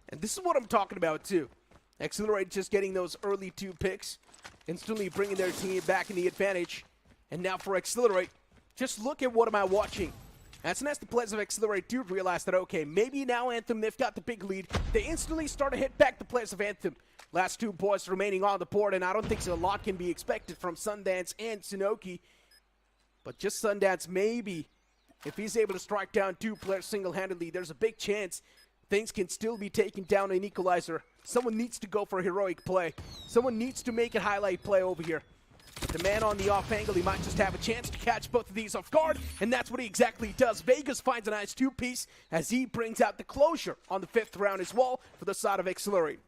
And this is what I'm talking about, too. Accelerate just getting those early 2 picks, instantly bringing their team back in the advantage. And now for Accelerate, just look at what am I watching. As soon as the players of Accelerate do realize that, okay, maybe now Anthem, they've got the big lead, they instantly start to hit back the players of Anthem. Last 2 boys remaining on the board, and I don't think a lot can be expected from Sundance and Sunoki. But just Sundance, maybe, if he's able to strike down 2 players single-handedly, there's a big chance things can still be taken down an equalizer. Someone needs to go for a heroic play. Someone needs to make a highlight play over here. But the man on the off angle, he might just have a chance to catch both of these off guard, and that's what he exactly does. Vegas finds a nice 2-piece as he brings out the closure on the 5th round as well for the side of Accelerate.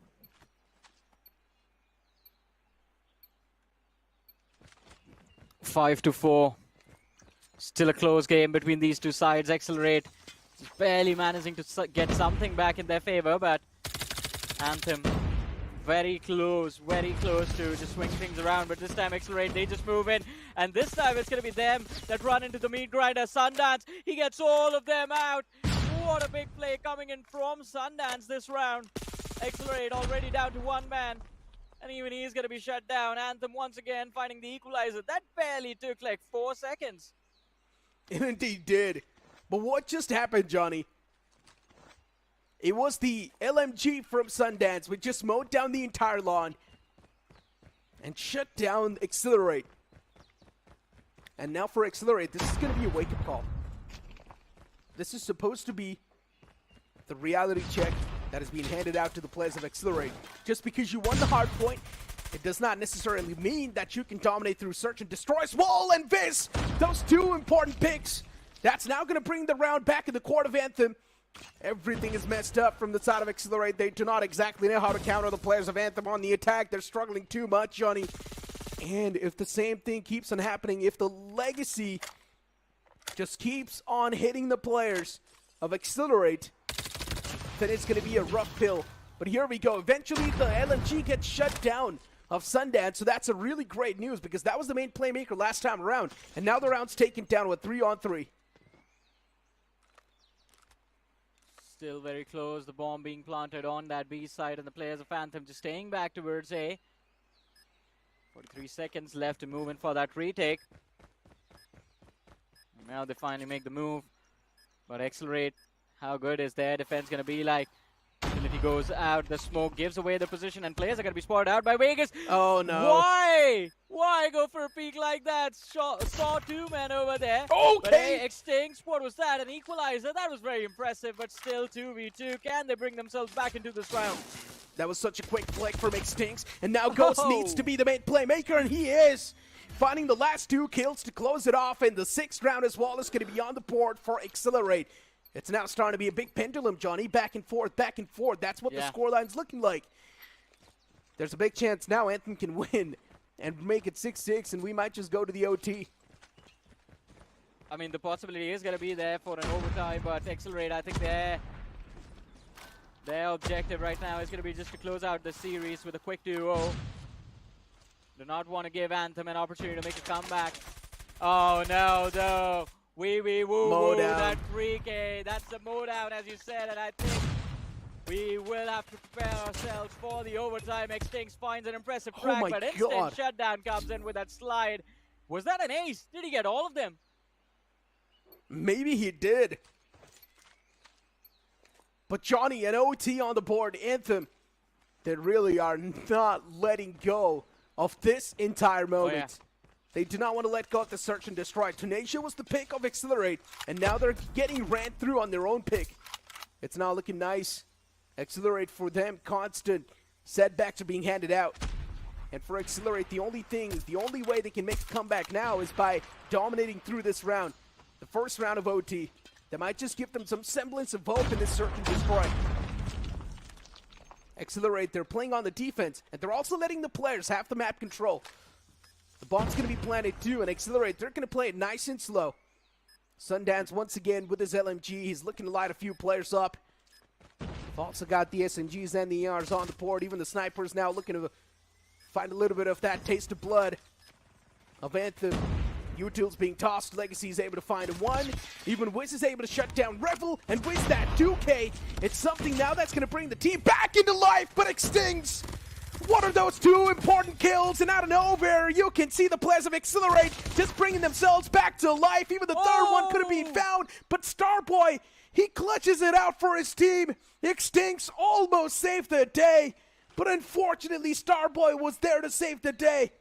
Five to 4. Still a close game between these two sides. Accelerate just barely managing to get something back in their favor, but Anthem very close to just swing things around. But this time Accelerate, they just move in, and this time it's going to be them that run into the meat grinder. Sundance, he gets all of them out. What a big play coming in from Sundance this round. Accelerate already down to 1 man, and even he's going to be shut down. Anthem once again finding the equalizer. That barely took like 4 seconds. It indeed did. But what just happened, Johnny? It was the LMG from Sundance, which just mowed down the entire lawn and shut down Accelerate. And now for Accelerate, this is going to be a wake-up call. This is supposed to be the reality check that is being handed out to the players of Accelerate. Just because you won the Hardpoint, it does not necessarily mean that you can dominate through search and destroy. Wall and Viz, those 2 important picks. That's now going to bring the round back in the court of Anthem. Everything is messed up from the side of Accelerate. They do not exactly know how to counter the players of Anthem on the attack. They're struggling too much, Johnny. And if the same thing keeps on happening, if the Legacy just keeps on hitting the players of Accelerate, then it's going to be a rough pill. But here we go. Eventually, the LMG gets shut down of Sundance, so that's a really great news because that was the main playmaker last time around. And now the round's taken down with 3-on-3. Still very close. The bomb being planted on that B side, and the players of Anthem just staying back towards A. 43 seconds left to move in for that retake. And now they finally make the move. But Accelerate, how good is their defense going to be like? Utility goes out, the smoke gives away the position, and players are going to be spotted out by Vegas. Oh, no. Why? Why go for a peek like that? Saw two men over there. Okay. But hey, Extinct, what was that? An equalizer? That was very impressive, but still 2v2. Can they bring themselves back into this round? That was such a quick flick from Extincts, and now Ghost needs to be the main playmaker, and he is. Finding the last 2 kills to close it off, and the 6th round as well is going to be on the board for Accelerate. It's now starting to be a big pendulum, Johnny. Back and forth, back and forth. That's what the scoreline's looking like. There's a big chance now Anthem can win and make it 6-6, and we might just go to the OT. I mean, the possibility is going to be there for an overtime, but Accelerate, I think their objective right now is going to be just to close out the series with a quick 2-0. Do not want to give Anthem an opportunity to make a comeback. Oh, no, though. Woo, that 3K, that's the mowdown, as you said, and I think we will have to prepare ourselves for the overtime. Extinct finds an impressive crack, but instant shutdown comes in with that slide. Was that an ace? Did he get all of them? Maybe he did. But Johnny, an OT on the board, Anthem, they really are not letting go of this entire moment. Oh, yeah. They do not want to let go of the search and destroy. Tenacia was the pick of Accelerate, and now they're getting ran through on their own pick. It's now looking nice. Accelerate for them, constant setbacks are being handed out. And for Accelerate, the only way they can make a comeback now is by dominating through this round. The first round of OT. That might just give them some semblance of hope in this search and destroy. Accelerate, they're playing on the defense, and they're also letting the players have the map control. The bomb's going to be planted too, and Accelerate, they're going to play it nice and slow. Sundance, once again, with his LMG, he's looking to light a few players up. We've also got the SMGs and the ERs on the board. Even the snipers now looking to find a little bit of that taste of blood of Anthem. Utils being tossed, Legacy's able to find a 1. Even Wiz is able to shut down Revel, and Wiz that 2K. It's something now that's going to bring the team back into life, but Extincts. What are those 2 important kills? And out of nowhere, you can see the players of Accelerate just bringing themselves back to life. Even the third one could have been found, but Starboy, he clutches it out for his team. Extincts almost saved the day, but unfortunately, Starboy was there to save the day.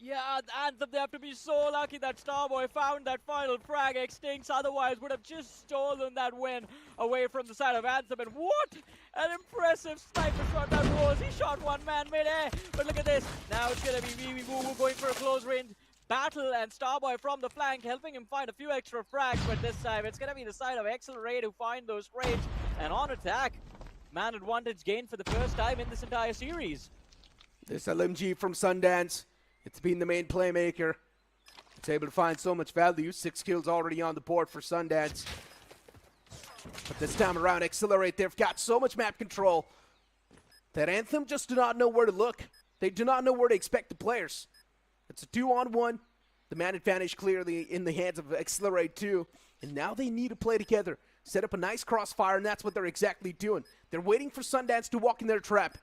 Yeah, Anthem, they have to be so lucky that Starboy found that final frag. Extincts otherwise would have just stolen that win away from the side of Anthem. And what an impressive sniper shot that was. He shot one man mid-air. But look at this. Now it's going to be Wee Woo going for a close range battle, and Starboy from the flank helping him find a few extra frags. But this time it's going to be the side of Accelerate who find those frags. And on attack, man advantage gained for the first time in this entire series. This LMG from Sundance. It's been the main playmaker. It's able to find so much value. 6 kills already on the board for Sundance. But this time around, Accelerate, they've got so much map control that Anthem just do not know where to look. They do not know where to expect the players. It's a 2-on-1. The man advantage clearly in the hands of Accelerate too. And now they need to play together. Set up a nice crossfire, and that's what they're exactly doing. They're waiting for Sundance to walk in their trap.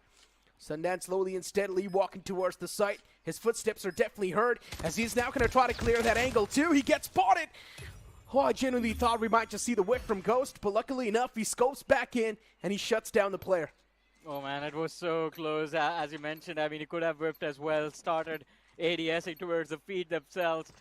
Sundance slowly and steadily walking towards the site. His footsteps are definitely heard as he's now going to try to clear that angle too. He gets spotted. Oh, I genuinely thought we might just see the whip from Ghost, but luckily enough, he scopes back in and he shuts down the player. Oh man, it was so close. As you mentioned, I mean, he could have whipped as well. Started ADSing towards the feet themselves.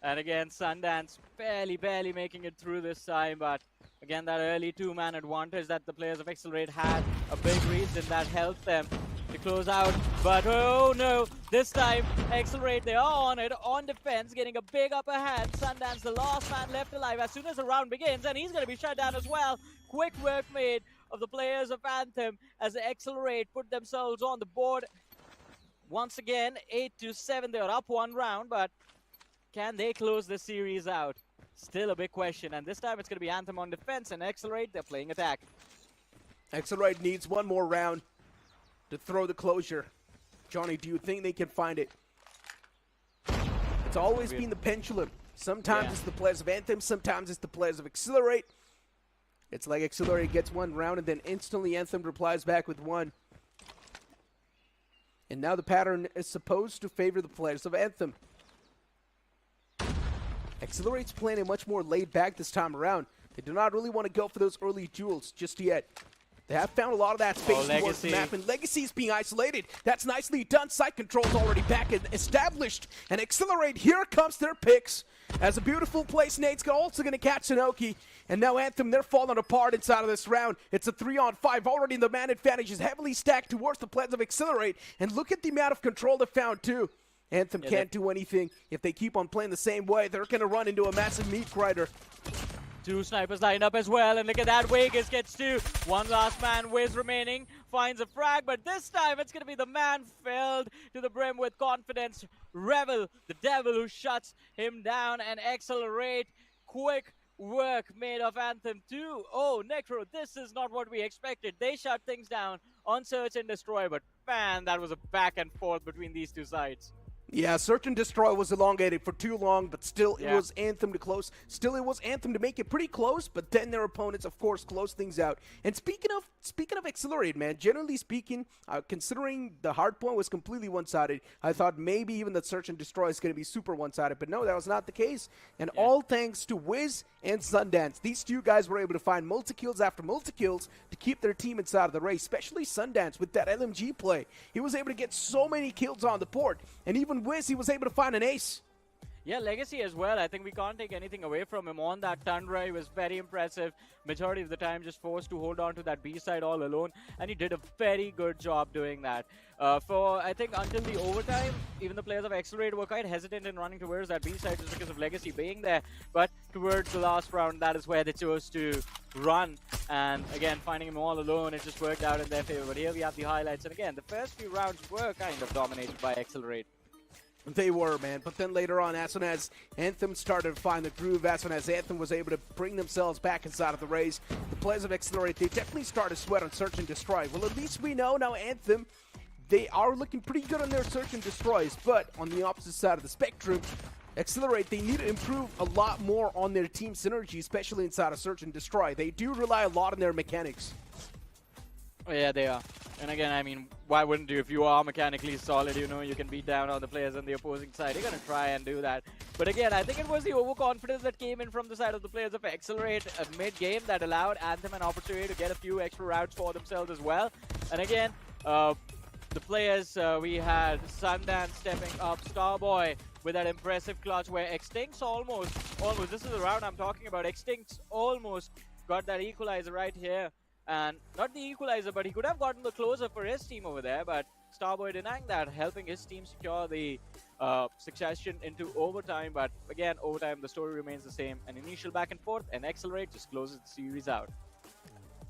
And again, Sundance barely making it through this time, but again, that early 2-man advantage that the players of Accelerate had, a big reason that helped them to to close out. But oh no, this time Accelerate, they are on it, on defense, getting a big upper hand. Sundance, the last man left alive as soon as the round begins, and he's going to be shut down as well. Quick work made of the players of Anthem as they Accelerate, put themselves on the board. Once again, 8-7, they are up one round, but can they close this series out? Still a big question, and this time it's going to be Anthem on defense and Accelerate, they're playing attack. Accelerate needs one more round to throw the closure. Johnny, do you think they can find it? It's always been the pendulum. Sometimes it's the players of Anthem, sometimes it's the players of Accelerate. It's like Accelerate gets one round and then instantly Anthem replies back with one. And now the pattern is supposed to favor the players of Anthem. Accelerate's playing it much more laid back this time around. They do not really want to go for those early duels just yet. They have found a lot of that space towards the map, and Legacy is being isolated. That's nicely done. Site control's already back and established. And Accelerate, here comes their picks. As a beautiful place, Nate's also going to catch Sanoki. And now Anthem, they're falling apart inside of this round. It's a 3-on-5. Already the man advantage is heavily stacked towards the players of Accelerate. And look at the amount of control they found, too. Anthem can't do anything. If they keep on playing the same way, they're going to run into a massive meat grinder. Two snipers lined up as well, and look at that, Vegas gets two. One last man, Wiz remaining, finds a frag, but this time it's going to be the man filled to the brim with confidence. Rebel, the devil who shuts him down, and Accelerate. Quick work made of Anthem too. Oh, Necro, this is not what we expected. They shut things down on Search and Destroy, but man, that was a back and forth between these two sides. Yeah, Search and Destroy was elongated for too long, but still it was Anthem to close. Still it was Anthem to make it pretty close, but then their opponents, of course, closed things out. And speaking of Accelerate, man, generally speaking, considering the Hardpoint was completely one-sided, I thought maybe even the Search and Destroy is going to be super one-sided, but no, that was not the case. And all thanks to Wiz and Sundance. These two guys were able to find multi-kills after multi-kills to keep their team inside of the race, especially Sundance with that LMG play. He was able to get so many kills on the board, and even Wiz, he was able to find an ace. Yeah, Legacy as well. I think we can't take anything away from him on that Tundra. He was very impressive. Majority of the time just forced to hold on to that B side all alone, and he did a very good job doing that. For, I think, until the overtime, even the players of Accelerate were quite hesitant in running towards that B side just because of Legacy being there. But towards the last round, that is where they chose to run. And again, finding him all alone, it just worked out in their favor. But here we have the highlights. And again, the first few rounds were kind of dominated by Accelerate. They were, man. But then later on, as soon as Anthem started to find the groove, as soon as Anthem was able to bring themselves back inside of the race, the players of Accelerate, they definitely started to sweat on Search and Destroy. Well, at least we know now Anthem, they are looking pretty good on their Search and Destroys. But on the opposite side of the spectrum, Accelerate, they need to improve a lot more on their team synergy, especially inside of Search and Destroy. They do rely a lot on their mechanics. Oh, yeah, they are. And again, I mean, why wouldn't you? If you are mechanically solid, you know, you can beat down all the players on the opposing side. You're going to try and do that. But again, I think it was the overconfidence that came in from the side of the players of Accelerate mid-game that allowed Anthem an opportunity to get a few extra rounds for themselves as well. And again, the players, we had Sundance stepping up, Starboy with that impressive clutch where Extinct's almost, this is the round I'm talking about, Extinct's almost got that equalizer right here. And not the equalizer, but he could have gotten the closer for his team over there, but Starboy denying that, helping his team secure the succession into overtime. But again, overtime, the story remains the same. An initial back and forth, and Accelerate just closes the series out.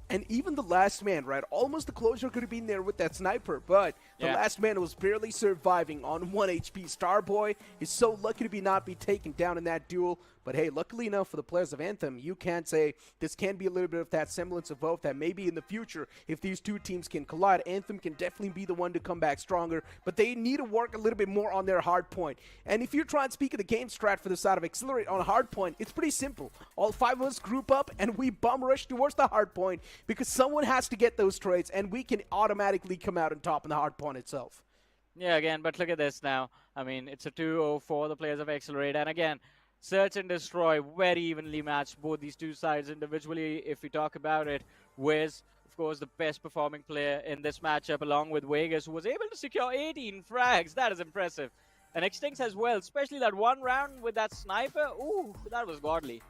And even the last man, right? Almost the closure could have been there with that sniper, but the last man was barely surviving on 1 HP. Starboy is so lucky to not be taken down in that duel. But hey, luckily enough for the players of Anthem, you can say this can be a little bit of that semblance of hope that maybe in the future, if these two teams can collide, Anthem can definitely be the one to come back stronger. But they need to work a little bit more on their hard point. And if you try and speak of the game strat for the side of Accelerate on hard point, it's pretty simple. All 5 of us group up and we bum rush towards the hard point because someone has to get those trades and we can automatically come out on top in the hard point itself. Yeah, again, but look at this now. I mean, it's a 2-0 for the players of Accelerate. And again, Search and Destroy, very evenly matched, both these two sides individually. If we talk about it, Wiz, of course, the best performing player in this matchup, along with Vegas, who was able to secure 18 frags. That is impressive. And Extincts as well, especially that one round with that sniper. Ooh, that was godly.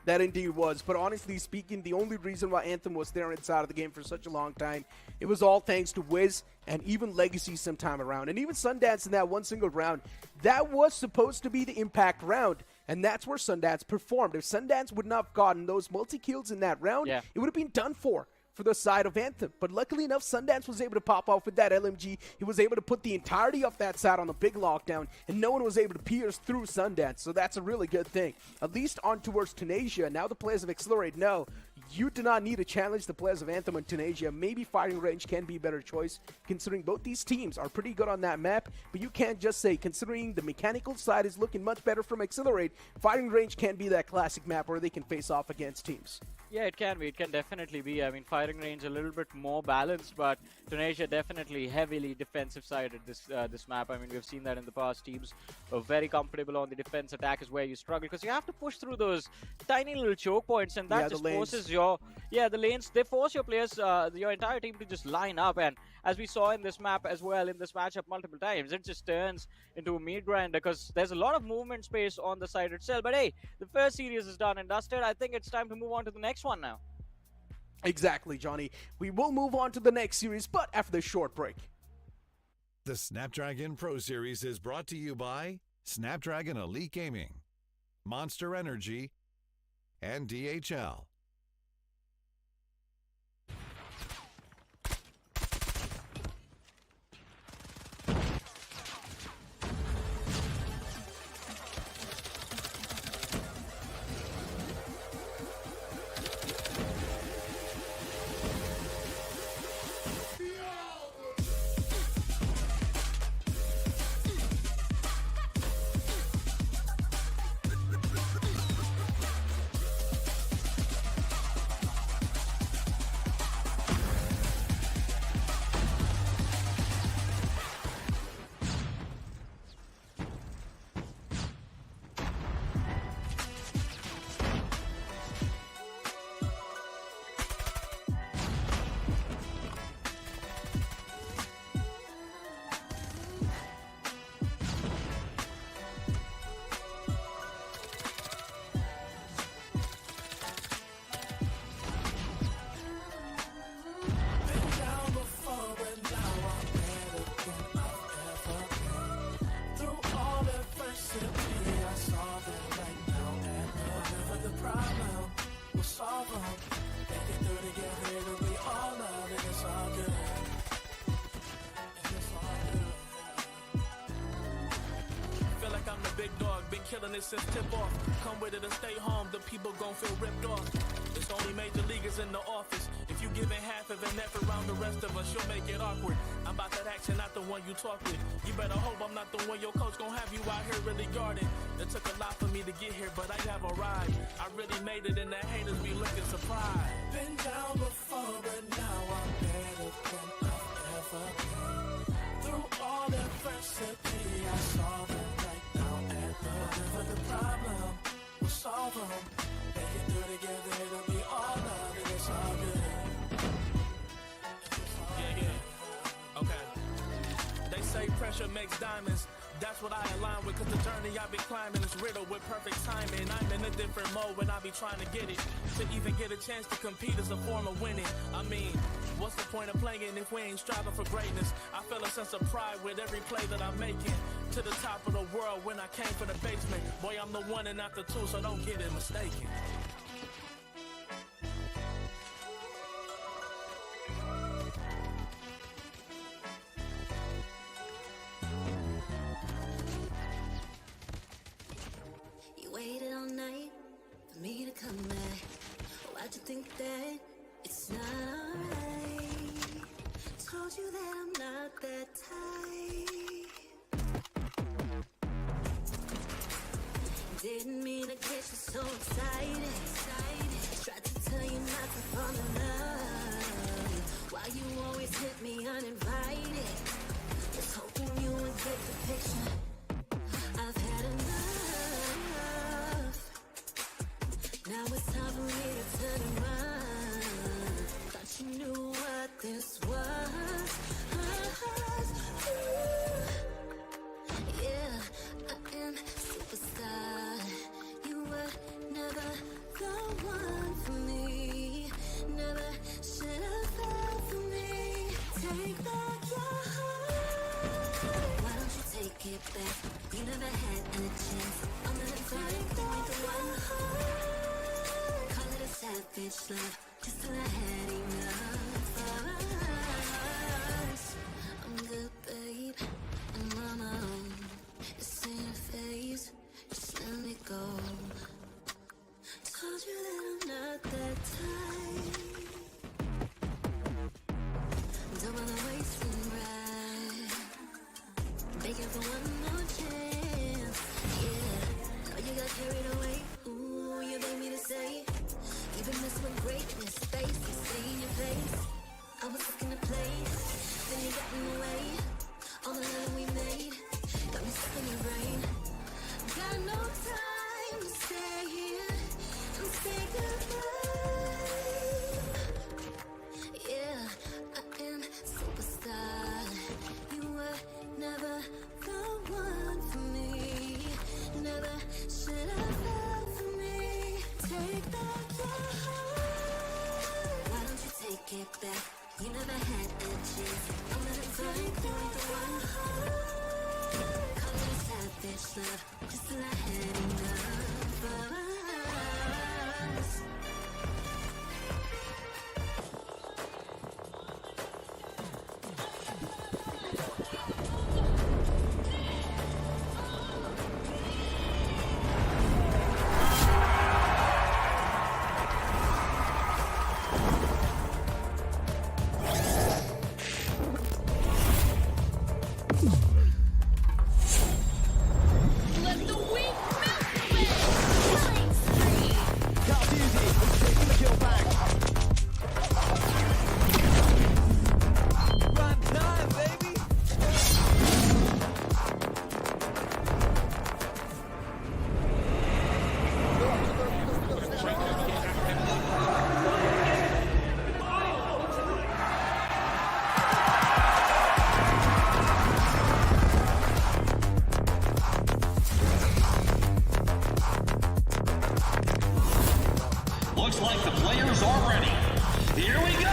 That indeed was. But honestly speaking, the only reason why Anthem was there inside of the game for such a long time, it was all thanks to Wiz and even Legacy sometime around. And even Sundance in that one single round, that was supposed to be the impact round. And that's where Sundance performed. If Sundance would not have gotten those multi-kills in that round, it would have been done for the side of Anthem. But luckily enough, Sundance was able to pop off with that LMG. He was able to put the entirety of that side on a big lockdown, and no one was able to pierce through Sundance. So that's a really good thing. At least on towards Tunisia. Now the players of Accelerate know you do not need to challenge the players of Anthem and Tunisia. Maybe firing range can be a better choice, considering both these teams are pretty good on that map. But you can't just say, considering the mechanical side is looking much better from Accelerate, firing range can be that classic map where they can face off against teams. Yeah, it can be. It can definitely be. I mean, firing range a little bit more balanced, but Tunisia definitely heavily defensive-sided this map. I mean, we've seen that in the past. Teams are very comfortable on the defense. Attack is where you struggle because you have to push through those tiny little choke points, and that just forces the lanes. They force your players, your entire team to just line up. And as we saw in this map as well, in this matchup multiple times, it just turns into a meat grinder because there's a lot of movement space on the side itself. But hey, the first series is done and dusted. I think it's time to move on to the next one now. Exactly, Johnny. We will move on to the next series, but after this short break. The Snapdragon Pro Series is brought to you by Snapdragon Elite Gaming, Monster Energy, and DHL. Killing it since tip off. Come with it or stay home, the people gon' feel ripped off. It's only major leaguers in the office. If you giving half of an effort around the rest of us, you'll make it awkward. I'm about that action, not the one you talk with. You better hope I'm not the one your coach gon' have you out here really guarding. It took a lot for me to get here, but I have arrived. I really made it, and the haters be looking surprised. Been down before, but now I'm better than I've ever been. Through all adversity, I saw the light now and whatever the problem, we'll solve them. Make it through together, it'll be all love, and it's all good. Yeah. Okay. They say pressure makes diamonds. That's what I align with, cause the journey I've been climbing is riddled with perfect timing. I'm in a different mode when I be trying to get it. To even get a chance to compete is a form of winning. I mean, what's the point of playing if we ain't striving for greatness? I feel a sense of pride with every play that I'm making. To the top of the world when I came from the basement. Boy, I'm the one and not the two, so don't get it mistaken. Waited all night for me to come back. Why'd you think that it's not alright? Told you that I'm not that type. Didn't mean to get you so excited. Tried to tell you not to fall in love. Why you always hit me uninvited? Was hoping you would get the picture. I've had enough. Now it's time for me to turn around. Thought you knew what this was. Yeah, I am superstar. You were never the energies. I'm gonna fight the one heart. Call it a savage love, just till I had enough of us. I'm good, babe, and I'm on. This ain't a phase, just let me go. Told you that I'm not that type. Don't wanna waste and ride. Begging for one more chance. Yeah, oh, you got carried away. Ooh, you made me to say. Even messing with greatness, face, you see in your face. I was looking to play, then you got in the way. All the love we made got me stuck in your brain. Got no time to stay here and say goodbye. Yeah, I am superstar. You were never the one for me. Never should have felt for me. Take back your heart. Why don't you take it back? You never had a chance. I'm gonna fight the one heart. Call it a savage love, just till I had enough of us. Let the weak melt away! Killing spree! Car's easy. I'm taking the kill back. Run time, baby. Looks like the players are ready. Here we go!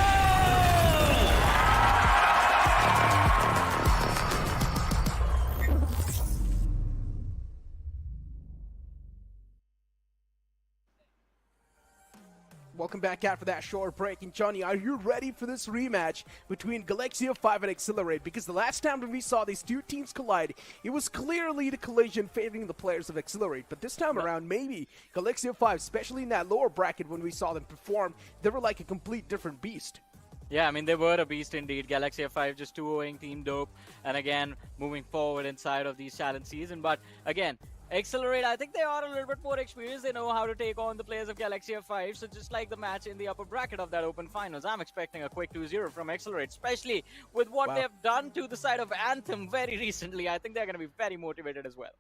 Welcome back after that short break. And Johnny, are you ready for this rematch between Galaxia 5 and Accelerate? Because the last time that we saw these two teams collide, it was clearly the collision favoring the players of Accelerate. But this time around, maybe Galaxia 5, especially in that lower bracket when we saw them perform, they were like a complete different beast. Yeah, I mean, they were a beast indeed. Galaxia 5 just 2-0ing Team Dope. And again, moving forward inside of these challenge season. But again, Accelerate, I think they are a little bit more experienced. They know how to take on the players of Galaxia 5. So just like the match in the upper bracket of that open finals, I'm expecting a quick 2-0 from Accelerate, especially with what they have done to the side of Anthem very recently. I think they're going to be very motivated as well.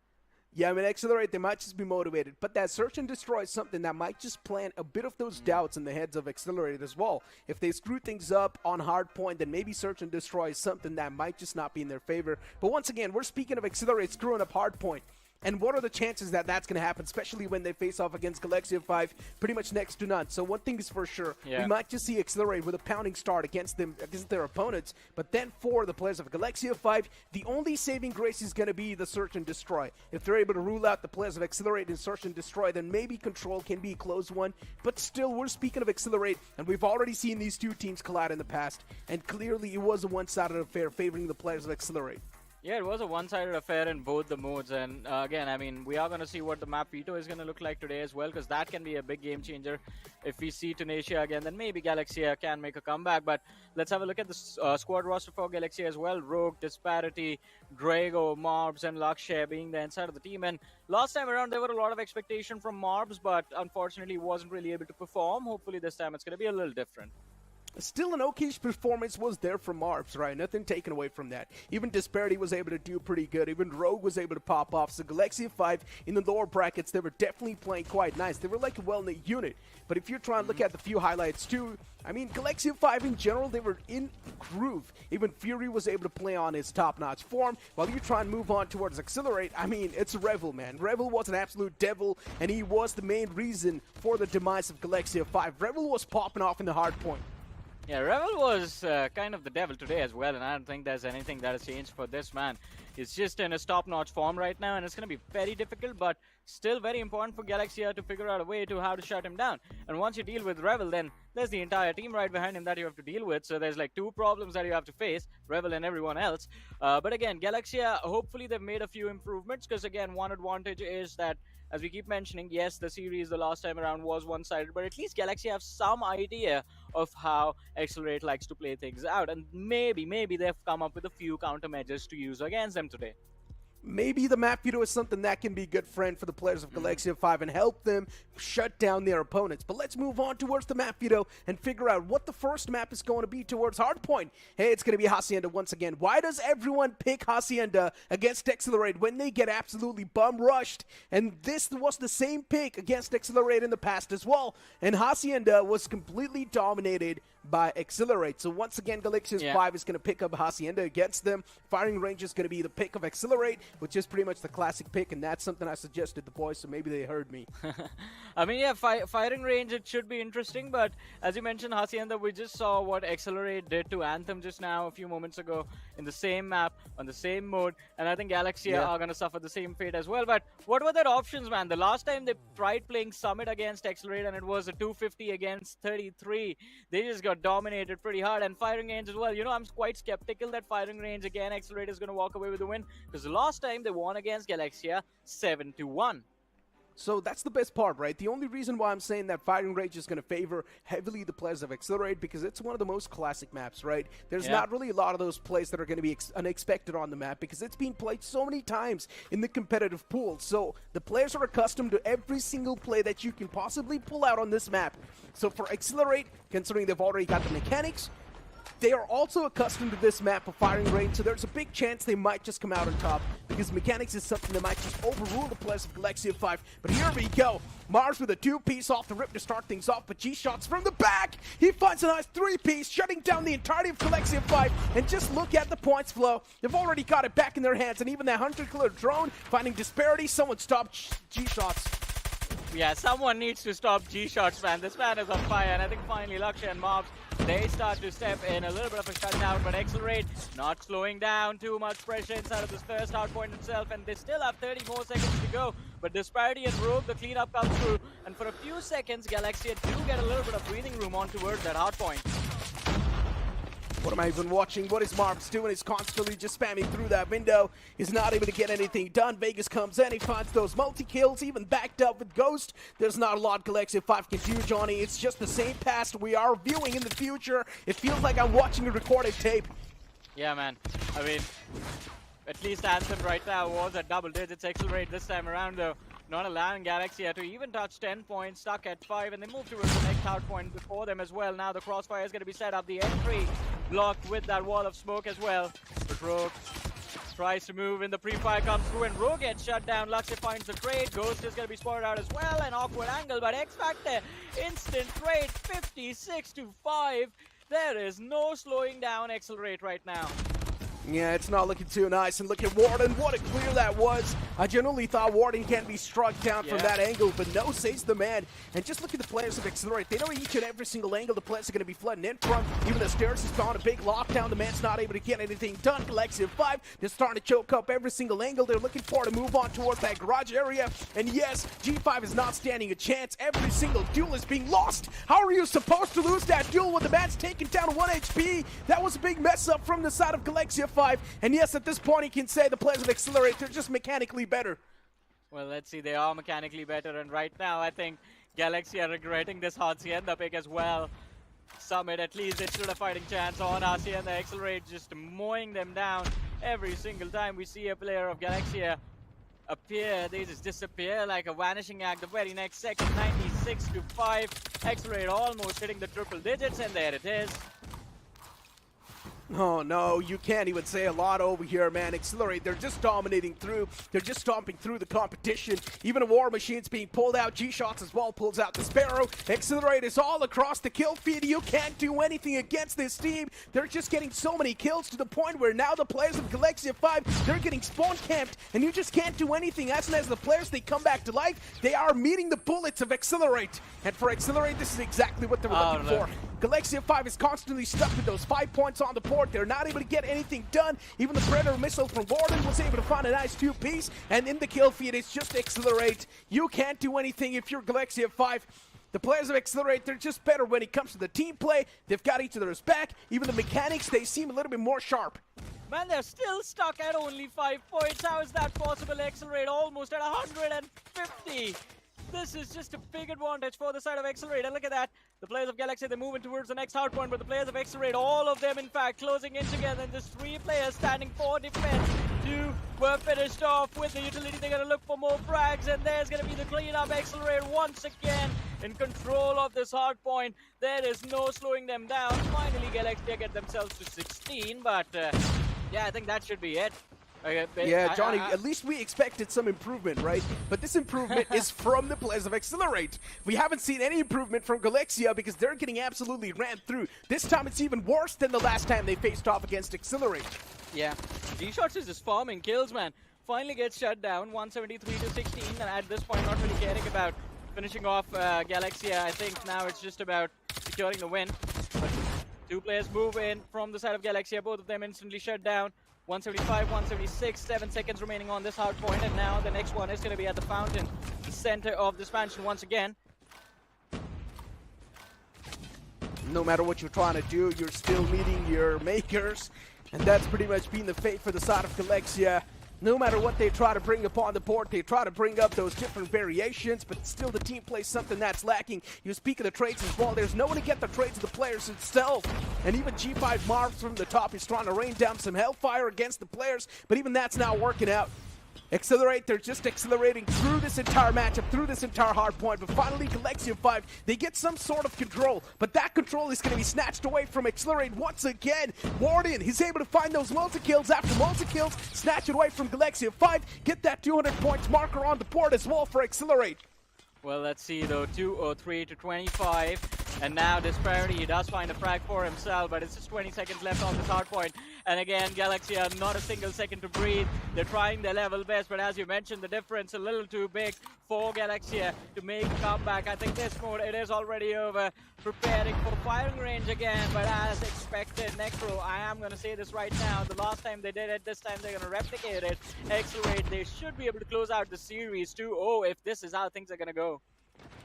Yeah, I mean, Accelerate, they might just be motivated, but that search and destroy is something that might just plant a bit of those doubts in the heads of Accelerate as well. If they screw things up on Hardpoint, then maybe search and destroy is something that might just not be in their favor. But once again, we're speaking of Accelerate screwing up Hardpoint. And what are the chances that that's going to happen, especially when they face off against Galaxia 5? Pretty much next to none. So one thing is for sure, we might just see Accelerate with a pounding start against their opponents. But then for the players of Galaxia 5, the only saving grace is going to be the search and destroy. If they're able to rule out the players of Accelerate and search and destroy, then maybe Control can be a close one. But still, we're speaking of Accelerate, and we've already seen these two teams collide in the past. And clearly, it was a one-sided affair favoring the players of Accelerate. Yeah, it was a one-sided affair in both the modes, and again, I mean, we are going to see what the map veto is going to look like today as well, because that can be a big game changer. If we see Tunisia again, then maybe Galaxia can make a comeback, but let's have a look at the squad roster for Galaxia as well. Rogue, Disparity, Drago, Marbs, and Lakshya being the inside of the team, and last time around there were a lot of expectation from Marbs, but unfortunately wasn't really able to perform. Hopefully this time it's going to be a little different. Still, an okay performance was there from Marbs, right? Nothing taken away from that. Even Disparity was able to do pretty good. Even Rogue was able to pop off. So Galaxia 5 in the lower brackets, they were definitely playing quite nice. They were like a well-knit unit. But if you're trying to look at the few highlights too, I mean, Galaxia 5 in general, they were in groove. Even Fury was able to play on his top-notch form. While you try and move on towards Accelerate, I mean, it's Revel, man. Revel was an absolute devil, and he was the main reason for the demise of Galaxia 5. Revel was popping off in the hard point. Yeah, Revel was kind of the devil today as well, and I don't think there's anything that has changed for this man. is just in a top-notch form right now, and it's going to be very difficult, but still very important for Galaxia to figure out a way to how to shut him down. And once you deal with Revel, then there's the entire team right behind him that you have to deal with. So there's like two problems that you have to face, Revel and everyone else. But again, Galaxia, hopefully they've made a few improvements, because again, one advantage is that, as we keep mentioning, yes, the series the last time around was one-sided, but at least Galaxy have some idea of how Accelerate likes to play things out, and maybe they've come up with a few countermeasures to use against them today. Maybe the map veto is something that can be a good friend for the players of Galaxia 5 and help them shut down their opponents. But let's move on towards the map veto and figure out what the first map is going to be towards Hardpoint. Hey, it's going to be Hacienda once again. Why does everyone pick Hacienda against Accelerate when they get absolutely bum-rushed? And this was the same pick against Accelerate in the past as well. And Hacienda was completely dominated by Accelerate. So once again, Galaxia 5 is going to pick up Hacienda against them. Firing range is going to be the pick of Accelerate, which is pretty much the classic pick, and that's something I suggested the boys, so maybe they heard me. I mean, yeah, firing range, it should be interesting, but as you mentioned, Hacienda, we just saw what Accelerate did to Anthem just now, a few moments ago, in the same map, on the same mode, and I think Galaxia are going to suffer the same fate as well. But what were their options, man? The last time they tried playing Summit against Accelerate, and it was a 250 against 33, they just got dominated pretty hard. And firing range as well, you know, I'm quite skeptical that firing range, again, Accelerate is going to walk away with the win, because the last time they won against Galaxia 7-1. So that's the best part, right? The only reason why I'm saying that firing range is going to favor heavily the players of Accelerate, because it's one of the most classic maps, right? There's not really a lot of those plays that are going to be unexpected on the map, because it's been played so many times in the competitive pool. So the players are accustomed to every single play that you can possibly pull out on this map. So for Accelerate, considering they've already got the mechanics, they are also accustomed to this map of firing range, so there's a big chance they might just come out on top, because mechanics is something that might just overrule the players of Galaxia 5. But here we go. Mars with a 2-piece off the rip to start things off, but G-Shots from the back! He finds a nice 3-piece, shutting down the entirety of Galaxia 5, and just look at the points flow. They've already got it back in their hands, and even that hunter-killer drone finding disparity. Someone stopped G-Shots. Yeah, someone needs to stop G-Shots, man. This man is on fire, and I think finally Lakshya and Mobs, they start to step in, a little bit of a shutdown, but Accelerate not slowing down, too much pressure inside of this first hardpoint itself, and they still have 30 more seconds to go. But Disparity and Rogue, the cleanup comes through, and for a few seconds, Galaxia do get a little bit of breathing room on towards that hardpoint. What am I even watching? What is Marv's doing? He's constantly just spamming through that window. He's not able to get anything done. Vegas comes in. He finds those multi-kills, even backed up with Ghost. There's not a lot Galaxia 5 can do, Johnny. It's just the same past we are viewing in the future. It feels like I'm watching a recorded tape. Yeah, man. I mean, at least Anthem right now was at double digits. Accelerate this time around, though, not allowing Galaxia to even touch 10 points, stuck at 5, and they move towards the next hardpoint before them as well. Now the crossfire is going to be set up. The entry blocked with that wall of smoke as well. But Rogue tries to move in, the pre-fire comes through, and Rogue gets shut down. Lakshya finds the trade. Ghost is going to be spotted out as well. An awkward angle, but X-Factor, instant trade, 56-5. There is no slowing down Accelerate right now. Yeah, it's not looking too nice. And look at Warden. What a clear that was. I genuinely thought Warden can't be struck down from that angle, but no, saves the man. And just look at the players of Accelerate. They know each and every single angle the players are going to be flooding in from. Even the stairs has gone a big lockdown. The man's not able to get anything done. Galaxia 5, they're starting to choke up every single angle they're looking for to move on towards that garage area. And yes, G5 is not standing a chance. Every single duel is being lost. How are you supposed to lose that duel when the man's taken down 1 HP? That was a big mess up from the side of Galaxia 5. And yes, at this point, you can say the players of Accelerate, they're just mechanically better. Well, let's see, they are mechanically better, and right now, I think Galaxy are regretting this Hacienda pick as well. Summit, at least, they stood a fighting chance on Hacienda. Accelerate just mowing them down every single time we see a player of Galaxia appear. They just disappear like a vanishing act the very next second. 96-5. Accelerate almost hitting the triple digits, and there it is. Oh no, you can't even say a lot over here, man. Accelerate, they're just dominating through. They're just stomping through the competition. Even a War Machine's being pulled out. G-Shots as well pulls out the Sparrow. Accelerate is all across the kill feed. You can't do anything against this team. They're just getting so many kills to the point where now the players of Galaxia 5, they're getting spawn camped, and you just can't do anything. As soon as the players, they come back to life, they are meeting the bullets of Accelerate. And for Accelerate, this is exactly what they were looking for. Galaxia 5 is constantly stuck with those 5 points on the board. They're not able to get anything done. Even the Predator missile from Warden was able to find a nice 2-piece. And in the kill feed, it's just Accelerate. You can't do anything if you're Galaxia 5. The players of Accelerate, they're just better when it comes to the team play. They've got each other's back. Even the mechanics, they seem a little bit more sharp. Man, they're still stuck at only 5 points. How is that possible? Accelerate almost at 150. This is just a big advantage for the side of Accelerate. And look at that. The players of Galaxy, they're moving towards the next hardpoint, but the players of Accelerate, all of them, in fact, closing in together. And just 3 players standing for defense. 2 were finished off with the utility. They're going to look for more frags, and there's going to be the cleanup. Accelerate once again in control of this hardpoint. There is no slowing them down. Finally, Galaxy get themselves to 16, but yeah, I think that should be it. Okay, yeah, Johnny, at least we expected some improvement, right? But this improvement is from the players of Accelerate. We haven't seen any improvement from Galaxia because they're getting absolutely rammed through. This time it's even worse than the last time they faced off against Accelerate. Yeah, G-Shots is just farming kills, man. Finally gets shut down, 173 to 16, and at this point not really caring about finishing off Galaxia. I think now it's just about securing the win. But 2 players move in from the side of Galaxia, both of them instantly shut down. 175, 176, 7 seconds remaining on this hard point, and now the next one is going to be at the fountain, the center of this mansion once again. No matter what you're trying to do, you're still meeting your makers, and that's pretty much been the fate for the side of Galaxia. No matter what they try to bring upon the board, they try to bring up those different variations, but still the team plays something that's lacking. You speak of the trades as well. There's no one to get the trades of the players itself. And even G5 Marv from the top is trying to rain down some hellfire against the players, but even that's not working out. Accelerate, they're just accelerating through this entire matchup, through this entire hard point, but finally Galaxia 5, they get some sort of control, but that control is going to be snatched away from Accelerate once again. Warden, he's able to find those multi-kills after multi-kills, snatch it away from Galaxia 5, get that 200 points marker on the board as well for Accelerate. Well, let's see though, 203 to 25, and now Disparity, he does find a frag for himself, but it's just 20 seconds left on this hard point. And again, Galaxia, not a single second to breathe. They're trying their level best, but as you mentioned, the difference a little too big for Galaxia to make a comeback. I think this mode, it is already over. Preparing for firing range again, but as expected, Necro, I am going to say this right now, the last time they did it, this time they're going to replicate it. Accelerate, they should be able to close out the series 2-0 if this is how things are going to go.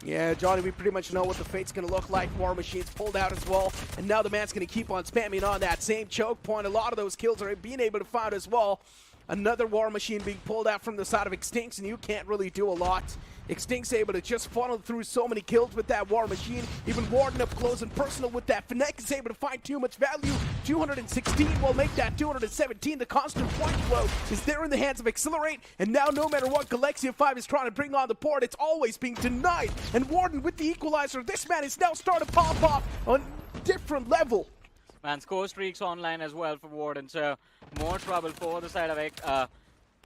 Yeah, Johnny, we pretty much know what the fate's going to look like. War Machine's pulled out as well, and now the man's going to keep on spamming on that same choke point. A lot of those kills are being able to find as well. Another War Machine being pulled out from the side of Extincts, and you can't really do a lot. Extinct's able to just funnel through so many kills with that War Machine. Even Warden up close and personal with that. Fnac is able to find too much value. 216 will make that 217. The constant point flow is there in the hands of Accelerate. And now no matter what Galaxia 5 is trying to bring on the board, it's always being denied. And Warden with the equalizer, this man is now starting to pop off on a different level. Man, score streaks online as well for Warden, so more trouble for the side of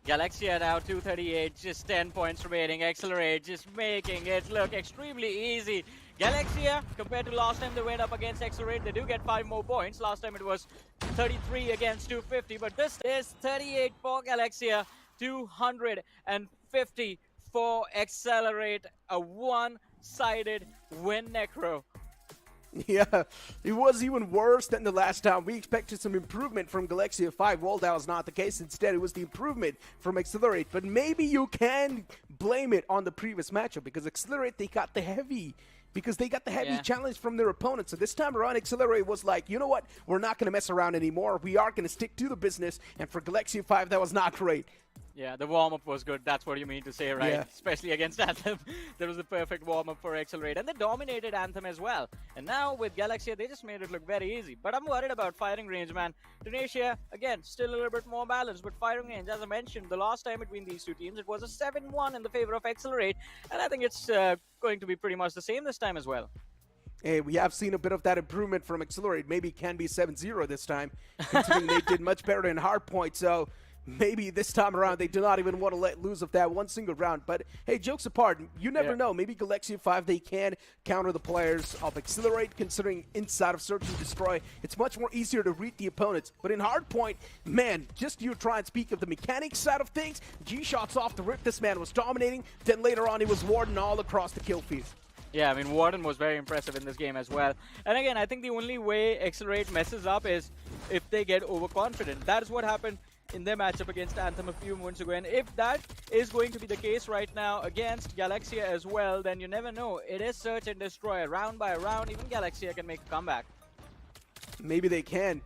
Galaxia now, 238, just 10 points remaining. Accelerate, just making it look extremely easy. Galaxia, compared to last time they went up against Accelerate, they do get 5 more points. Last time it was 33 against 250, but this is 38 for Galaxia, 250 for Accelerate. A one-sided win, Necro. Yeah, it was even worse than the last time. We expected some improvement from Galaxia 5. Well, that was not the case. Instead, it was the improvement from Accelerate. But maybe you can blame it on the previous matchup because Accelerate, they got the heavy challenge from their opponent. So this time around, Accelerate was like, you know what? We're not going to mess around anymore. We are going to stick to the business. And for Galaxia 5, that was not great. Yeah, the warm-up was good. That's what you mean to say, right? Yeah. Especially against Anthem. That was the perfect warm-up for Accelerate. And they dominated Anthem as well. And now with Galaxia, they just made it look very easy. But I'm worried about firing range, man. Tunisia, again, still a little bit more balanced. But firing range, as I mentioned, the last time between these two teams, it was a 7-1 in the favor of Accelerate. And I think it's going to be pretty much the same this time as well. Hey, we have seen a bit of that improvement from Accelerate. Maybe it can be 7-0 this time, considering they did much better in Hardpoint. So maybe this time around they do not even want to let loose of that one single round. But hey, jokes apart, you never know. Maybe Galaxia 5, they can counter the players of Accelerate, considering inside of Search and Destroy, it's much more easier to read the opponents. But in Hardpoint, man, just you try and speak of the mechanics side of things, G-shots off the rip, this man was dominating. Then later on, he was Warden all across the kill feed. Yeah, I mean, Warden was very impressive in this game as well. And again, I think the only way Accelerate messes up is if they get overconfident. That is what happened in their matchup against Anthem a few months ago. And if that is going to be the case right now against Galaxia as well, then you never know. It is search and destroy. Round by round, even Galaxia can make a comeback. Maybe they can.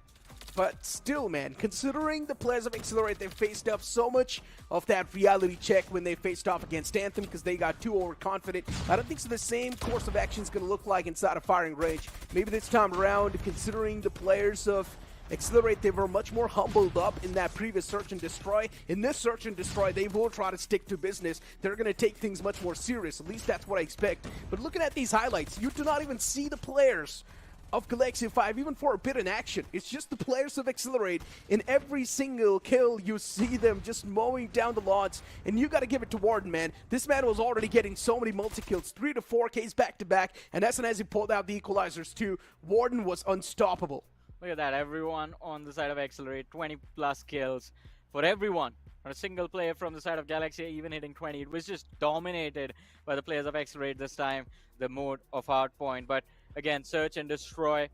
But still, man, considering the players of Accelerate, they've faced up so much of that reality check when they faced off against Anthem because they got too overconfident. I don't think so the same course of action is going to look like inside of firing range. Maybe this time around, considering the players of Accelerate, they were much more humbled up in that previous search and destroy. In this search and destroy, they will try to stick to business. They're going to take things much more serious. At least that's what I expect. But looking at these highlights, you do not even see the players of Galaxia 5 even for a bit in action. It's just the players of Accelerate. In every single kill, you see them just mowing down the lawns, and you got to give it to Warden, man. This man was already getting so many multi-kills, 3 to 4 Ks back-to-back, and as soon as he pulled out the equalizers too, Warden was unstoppable. Look at that, everyone on the side of Accelerate, 20 plus kills for everyone. Not a single player from the side of Galaxia even hitting 20. It was just dominated by the players of Accelerate this time, the mode of Hardpoint. But again, search and destroy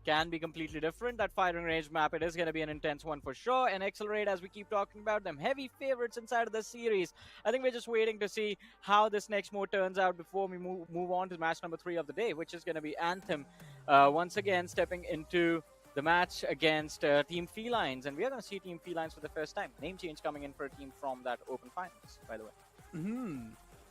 can be completely different. That firing range map, it is going to be an intense one for sure. And Accelerate, as we keep talking about them, heavy favorites inside of the series. I think we're just waiting to see how this next mode turns out before we move on to match number 3 of the day, which is going to be Anthem. Once again, stepping into the match against Team Felines. And we are going to see Team Felines for the first time. Name change coming in for a team from that open finals, by the way.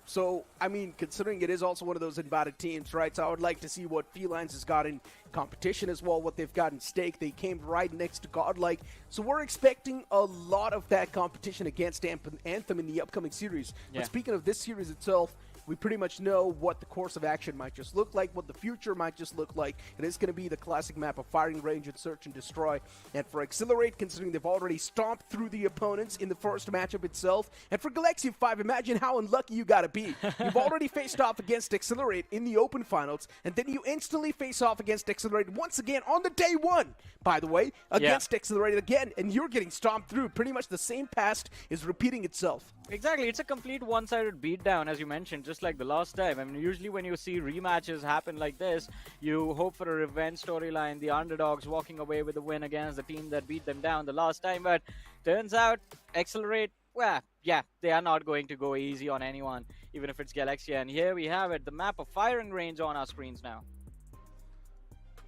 So, I mean, considering it is also one of those invited teams, right? So I would like to see what Felines has got in competition as well, what they've got in stake. They came right next to Godlike. So we're expecting a lot of that competition against Anthem in the upcoming series. Yeah. But speaking of this series itself, we pretty much know what the course of action might just look like, what the future might just look like. It is going to be the classic map of firing range and search and destroy. And for Accelerate, considering they've already stomped through the opponents in the first matchup itself, and for Galaxia 5, imagine how unlucky you got to be. You've already faced off against Accelerate in the open finals, and then you instantly face off against Accelerate once again on the day one, by the way, against Accelerate again, and you're getting stomped through. Pretty much the same past is repeating itself. Exactly, it's a complete one-sided beatdown, as you mentioned, just like the last time. I mean, usually when you see rematches happen like this, you hope for a revenge storyline, the underdogs walking away with a win against the team that beat them down the last time. But turns out, Accelerate, well, yeah, they are not going to go easy on anyone, even if it's Galaxia. And here we have it, the map of firing range on our screens now.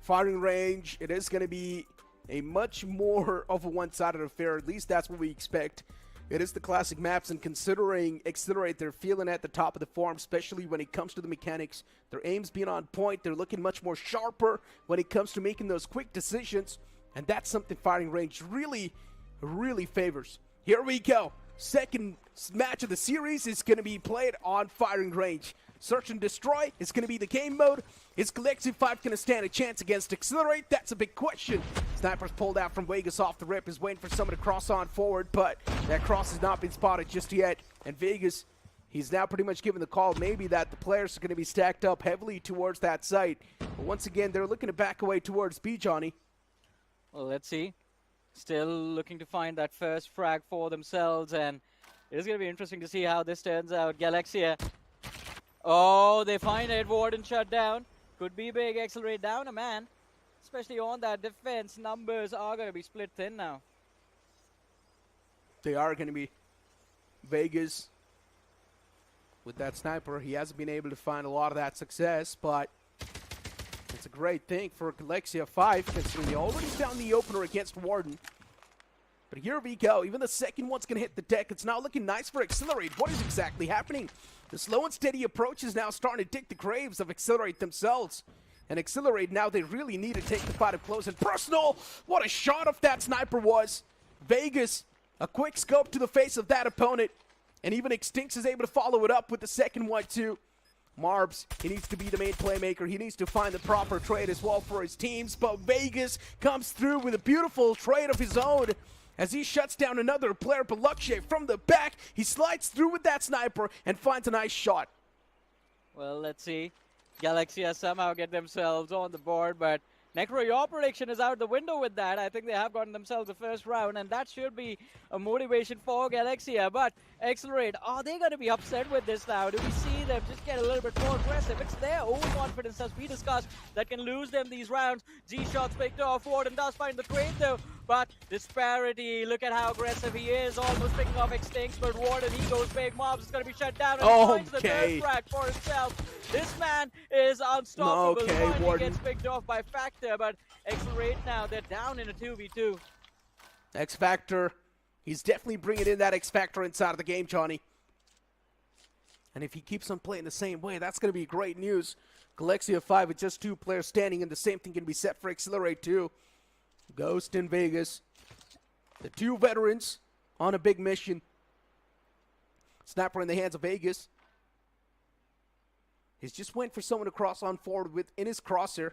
Firing range, it is going to be a much more of a one-sided affair. At least that's what we expect. It is the classic maps, and considering Accelerate, they're feeling at the top of the form, especially when it comes to the mechanics. Their aim's being on point. They're looking much more sharper when it comes to making those quick decisions, and that's something firing range really, really favors. Here we go. Second match of the series is going to be played on firing range. Search and destroy is going to be the game mode. Is Galaxia 5 going to stand a chance against Accelerate? That's a big question. Sniper's pulled out from Vegas off the rip, is waiting for someone to cross on forward, but that cross has not been spotted just yet. And Vegas, he's now pretty much given the call maybe that the players are going to be stacked up heavily towards that site. But once again, they're looking to back away towards B, Johnny. Well, let's see. Still looking to find that first frag for themselves, and it is going to be interesting to see how this turns out. Galaxia, oh, they find it. Warden shut down. Could be big. Accelerate down a man, especially on that defense. Numbers are going to be split thin now. They are going to be. Vegas, with that sniper, he hasn't been able to find a lot of that success, but it's a great thing for Galaxia 5, considering they already found the opener against Warden. But here we go. Even the second one's going to hit the deck. It's now looking nice for Accelerate. What is exactly happening? The slow and steady approach is now starting to dig the graves of Accelerate themselves. And Accelerate, now they really need to take the fight up close and personal. What a shot of that sniper was. Vegas, a quick scope to the face of that opponent. And even Extinct is able to follow it up with the second one too. Marbs, he needs to be the main playmaker. He needs to find the proper trade as well for his teams. But Vegas comes through with a beautiful trade of his own as he shuts down another player, Galaxia, from the back. He slides through with that sniper and finds a nice shot. Well, let's see. Galaxia somehow get themselves on the board, but Necro, your prediction is out the window with that. I think they have gotten themselves the first round, and that should be a motivation for Galaxia. But Accelerate, are they going to be upset with this now? Do we see them just get a little bit more aggressive? It's their overconfidence, as we discussed, that can lose them these rounds. G-Shots picked off. Warden does find the trade, though. But disparity, look at how aggressive he is, almost picking off Extincts, but Warden, he goes big. Mobs is going to be shut down, and he finds the third frag for himself. This man is unstoppable. Okay, Finally Warden gets picked off by Factor, but Accelerate now, they're down in a 2v2. X Factor, he's definitely bringing in that X Factor inside of the game, Johnny. And if he keeps on playing the same way, that's going to be great news. Galaxia 5 with just 2 players standing, and the same thing can be set for Accelerate too. Ghost in Vegas. The 2 veterans on a big mission. Snapper in the hands of Vegas. He's just went for someone to cross on forward with in his crosshair.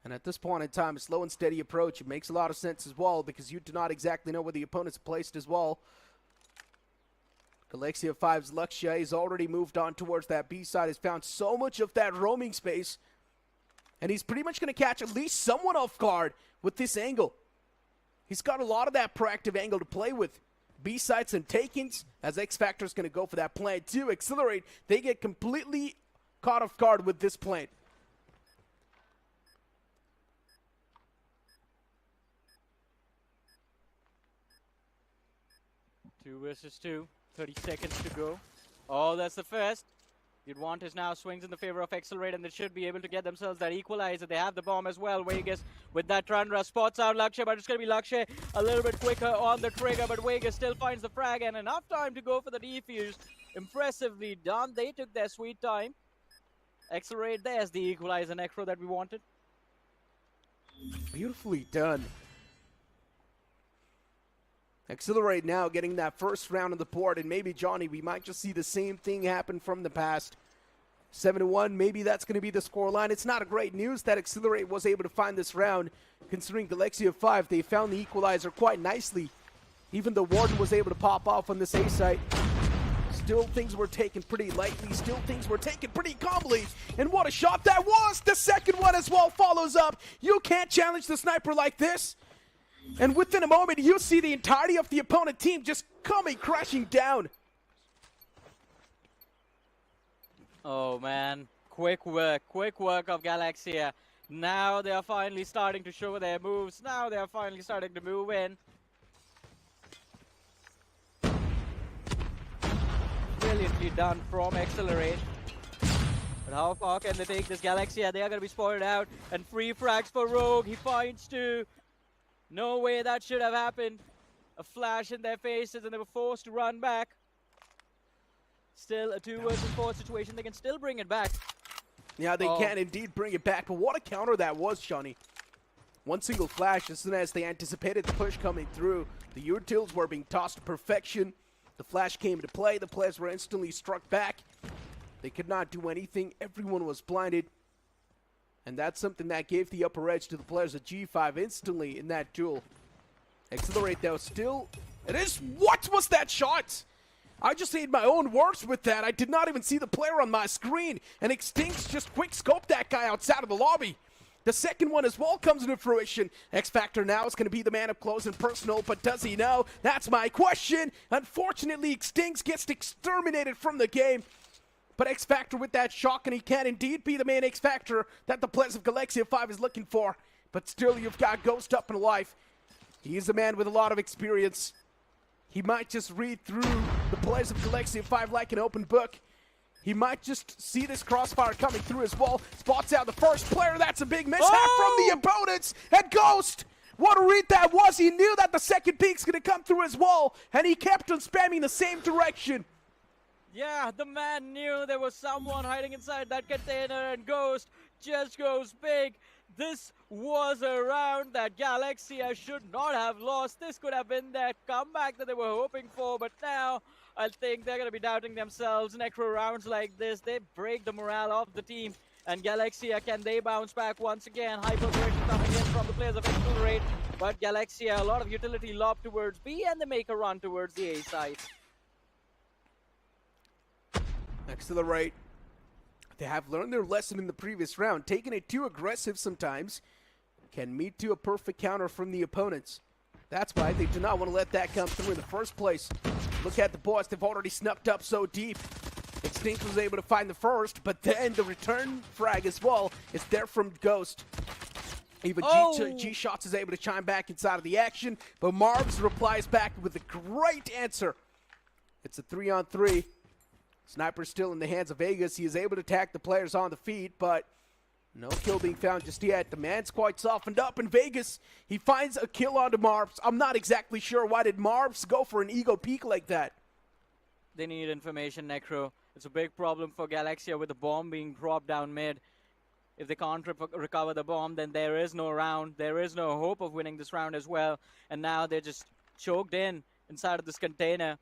And at this point in time, a slow and steady approach. It makes a lot of sense as well, because you do not exactly know where the opponent's placed as well. Galaxia 5's Luxia has already moved on towards that B side, has found so much of that roaming space. And he's pretty much going to catch at least someone off guard with this angle. He's got a lot of that proactive angle to play with. B-sides and takings, as X-Factor's going to go for that plant too. Accelerate, they get completely caught off guard with this plant. Two versus 2, 30 seconds to go. Oh, that's the first. You'd want is now swings in the favor of Accelerate, and they should be able to get themselves that equalizer. They have the bomb as well. Vegas with that Trundra spots out Luxia, but it's going to be Luxia a little bit quicker on the trigger, but Vegas still finds the frag and enough time to go for the defuse. Impressively done. They took their sweet time. Accelerate, there's the equalizer Necro that we wanted. Beautifully done. Accelerate now getting that first round on the board, and maybe, Johnny, we might just see the same thing happen from the past. 7-1, maybe that's going to be the scoreline. It's not a great news that Accelerate was able to find this round, considering Galaxia 5, they found the equalizer quite nicely. Even though Warden was able to pop off on this A site, still things were taken pretty lightly, still things were taken pretty calmly. And what a shot that was! The second one as well follows up. You can't challenge the sniper like this. And within a moment, you see the entirety of the opponent team just coming crashing down. Oh man, quick work of Galaxia. Now they are finally starting to show their moves. Now they are finally starting to move in. Brilliantly done from Accelerate. But how far can they take this Galaxia? They are going to be spotted out. And free frags for Rogue. He finds 2. No way that should have happened. A flash in their faces and they were forced to run back. Still a 2 versus 4 situation. They can still bring it back. Yeah, they can indeed bring it back. But what a counter that was, Shawnee. One single flash as soon as they anticipated the push coming through. The utils were being tossed to perfection. The flash came into play. The players were instantly struck back. They could not do anything. Everyone was blinded. And that's something that gave the upper edge to the players of G5 instantly in that duel. Accelerate, though, still... It is... What was that shot? I just made my own words with that. I did not even see the player on my screen. And Extincts just quick scoped that guy outside of the lobby. The second one as well comes into fruition. X-Factor now is going to be the man up close and personal, but does he know? That's my question. Unfortunately, Extincts gets exterminated from the game. But X-Factor with that shock, and he can indeed be the main X-Factor that the players of Galaxia 5 is looking for. But still, you've got Ghost up and alive. He is a man with a lot of experience. He might just read through the players of Galaxia 5 like an open book. He might just see this crossfire coming through as well. Spots out the first player. That's a big mishap from the opponents. And Ghost, what a read that was. He knew that the second peek's going to come through as well. And he kept on spamming the same direction. Yeah, the man knew there was someone hiding inside that container, and Ghost just goes big. This was a round that Galaxia should not have lost. This could have been that comeback that they were hoping for, but now I think they're going to be doubting themselves. Necro rounds like this, they break the morale of the team. And Galaxia, can they bounce back once again? Hyper-aggression coming in from the players of Accelerate, but Galaxia, a lot of utility lobbed towards B, and they make a run towards the A side. Accelerate They have learned their lesson in the previous round. Taking it too aggressive sometimes can lead to a perfect counter from the opponents. That's why they do not want to let that come through in the first place. Look at the boys. They've already snuffed up so deep. Extinct was able to find the first, but then the return frag as well is there from Ghost. Even G-Shots is able to chime back inside of the action, but Marvs replies back with a great answer. It's a 3-on-3. Sniper still in the hands of Vegas. He is able to attack the players on the feet, but no kill being found just yet. The man's quite softened up in Vegas. He finds a kill onto Marvs. I'm not exactly sure why did Marvs go for an ego peek like that. They need information, Necro. It's a big problem for Galaxia with the bomb being dropped down mid. If they can't recover the bomb, then there is no round. There is no hope of winning this round as well. And now they're just choked inside of this container.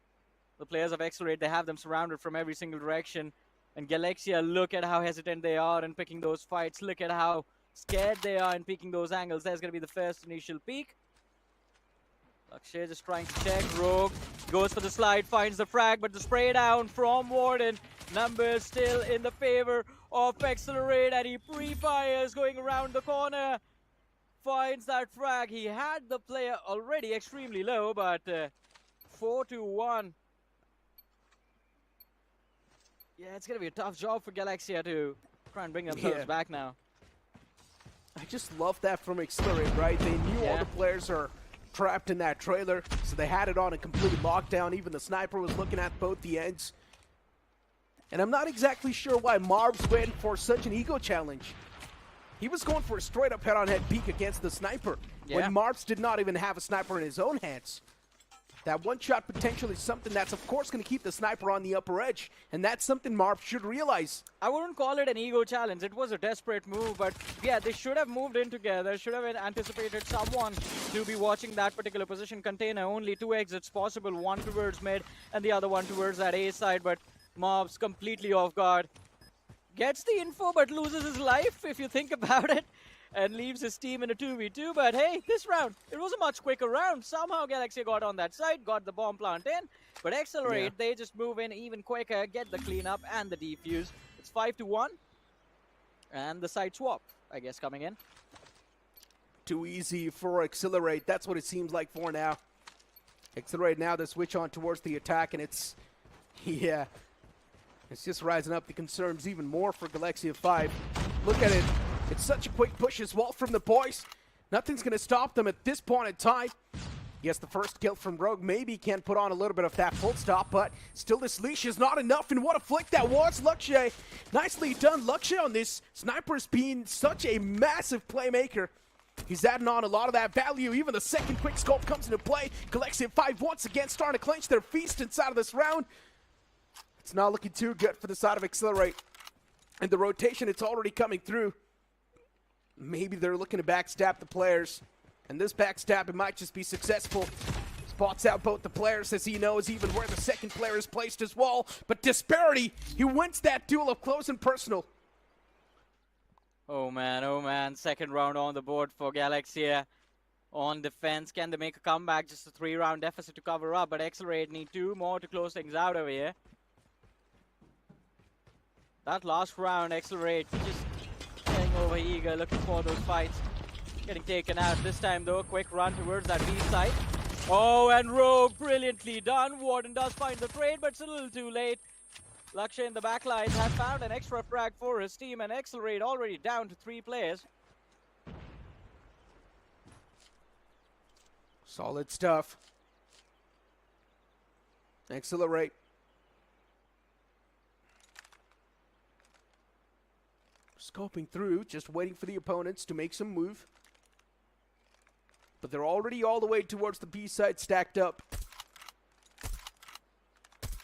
The players of Accelerate, they have them surrounded from every single direction. And Galaxia, look at how hesitant they are in picking those fights. Look at how scared they are in picking those angles. There's going to be the first initial peek. Lakshay just trying to check. Rogue goes for the slide, finds the frag, but the spray down from Warden. Numbers still in the favor of Accelerate, and he pre-fires going around the corner. Finds that frag. He had the player already extremely low, but 4-1. Yeah, it's going to be a tough job for Galaxia to try and bring themselves back now. I just love that from Accelerate, right? They knew all the players are trapped in that trailer, so they had it on a complete lockdown. Even the sniper was looking at both the ends. And I'm not exactly sure why Marvs went for such an ego challenge. He was going for a straight-up head-on-head peek against the sniper, when Marvs did not even have a sniper in his own hands. That one-shot potential is something that's, of course, going to keep the sniper on the upper edge, and that's something Marv should realize. I wouldn't call it an ego challenge. It was a desperate move, but yeah, they should have moved in together, should have anticipated someone to be watching that particular position container. Only two exits possible, one towards mid and the other one towards that A side, but Marv's completely off guard. Gets the info, but loses his life, if you think about it. And leaves his team in a 2v2, but hey, this round, it was a much quicker round. Somehow Galaxia got on that side, got the bomb plant in, but Accelerate, they just move in even quicker, get the cleanup and the defuse. It's 5-1, and the side swap, I guess, coming in. Too easy for Accelerate, that's what it seems like for now. Accelerate now, they switch on towards the attack, and it's just rising up the concerns even more for Galaxia 5. Look at it. It's such a quick push as well from the boys. Nothing's going to stop them at this point in time. Yes, the first kill from Rogue maybe can put on a little bit of that full stop, but still this leash is not enough, and what a flick that was. Lakshay, nicely done. Lakshay on this. Sniper's been such a massive playmaker. He's adding on a lot of that value. Even the second quick scope comes into play. Galaxia 5 once again starting to clench their feast inside of this round. It's not looking too good for the side of Accelerate. And the rotation, it's already coming through. Maybe they're looking to backstab the players. And this backstab, it might just be successful. Spots out both the players as he knows even where the second player is placed as well. But Disparity, he wins that duel up close and personal. Oh man, second round on the board for Galaxia. On defense, can they make a comeback? Just a 3-round deficit to cover up, but Accelerate need 2 more to close things out over here. That last round, Accelerate just getting over eager, looking for those fights. Getting taken out this time though, quick run towards that B side. Oh, and Rogue, brilliantly done. Warden does find the trade, but it's a little too late. Lakshay in the back line has found an extra frag for his team, and Accelerate already down to 3 players. Solid stuff. Accelerate. Scoping through, just waiting for the opponents to make some move. But they're already all the way towards the B side stacked up.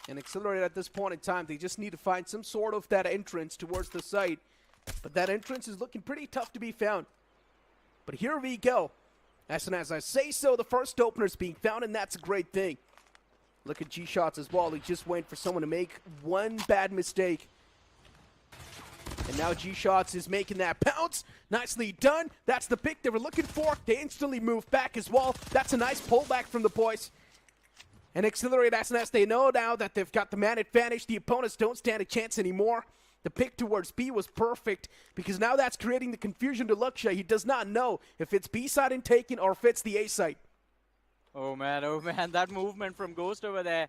And Accelerate at this point in time, they just need to find some sort of that entrance towards the site. But that entrance is looking pretty tough to be found. But here we go. As soon as I say so, the first opener is being found, and that's a great thing. Look at G-Shots as well. He just waiting for someone to make one bad mistake. And now G-Shots is making that pounce. Nicely done. That's the pick they were looking for. They instantly move back as well. That's a nice pullback from the boys. And Accelerate, as they know now that they've got the man advantage, the opponents don't stand a chance anymore. The pick towards B was perfect because now that's creating the confusion to Galaxia. He does not know if it's B side and taken or if it's the A side. Oh man, that movement from Ghost over there,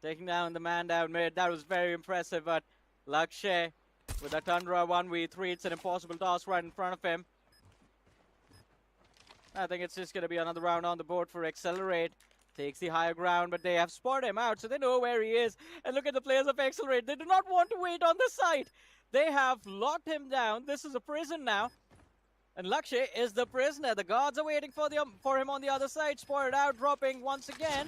taking down the man down mid, that was very impressive, but Galaxia with a Tundra 1v3, it's an impossible task right in front of him. I think it's just going to be another round on the board for Accelerate. Takes the higher ground, but they have spotted him out, so they know where he is. And look at the players of Accelerate. They do not want to wait on the site. They have locked him down. This is a prison now. And Galaxia is the prisoner. The guards are waiting for him on the other side. Spotted out, dropping once again.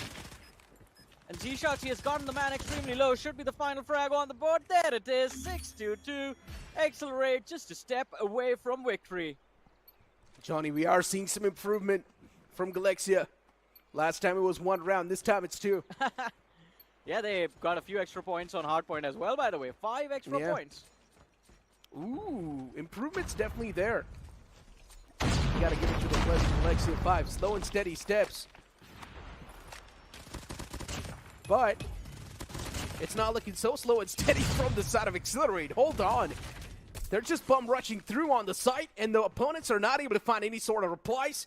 And G-Shots, he has gotten the man extremely low. Should be the final frag on the board. There it is, 6-2-2. Accelerate just a step away from victory. Johnny, we are seeing some improvement from Galaxia. Last time it was 1 round, this time it's 2. Yeah, they got a few extra points on Hardpoint as well, by the way. 5 extra points. Ooh, improvements definitely there. You gotta give it to the players of Galaxia 5. Slow and steady steps. But it's not looking so slow and steady from the side of Accelerate. Hold on. They're just bum rushing through on the site, and the opponents are not able to find any sort of replies.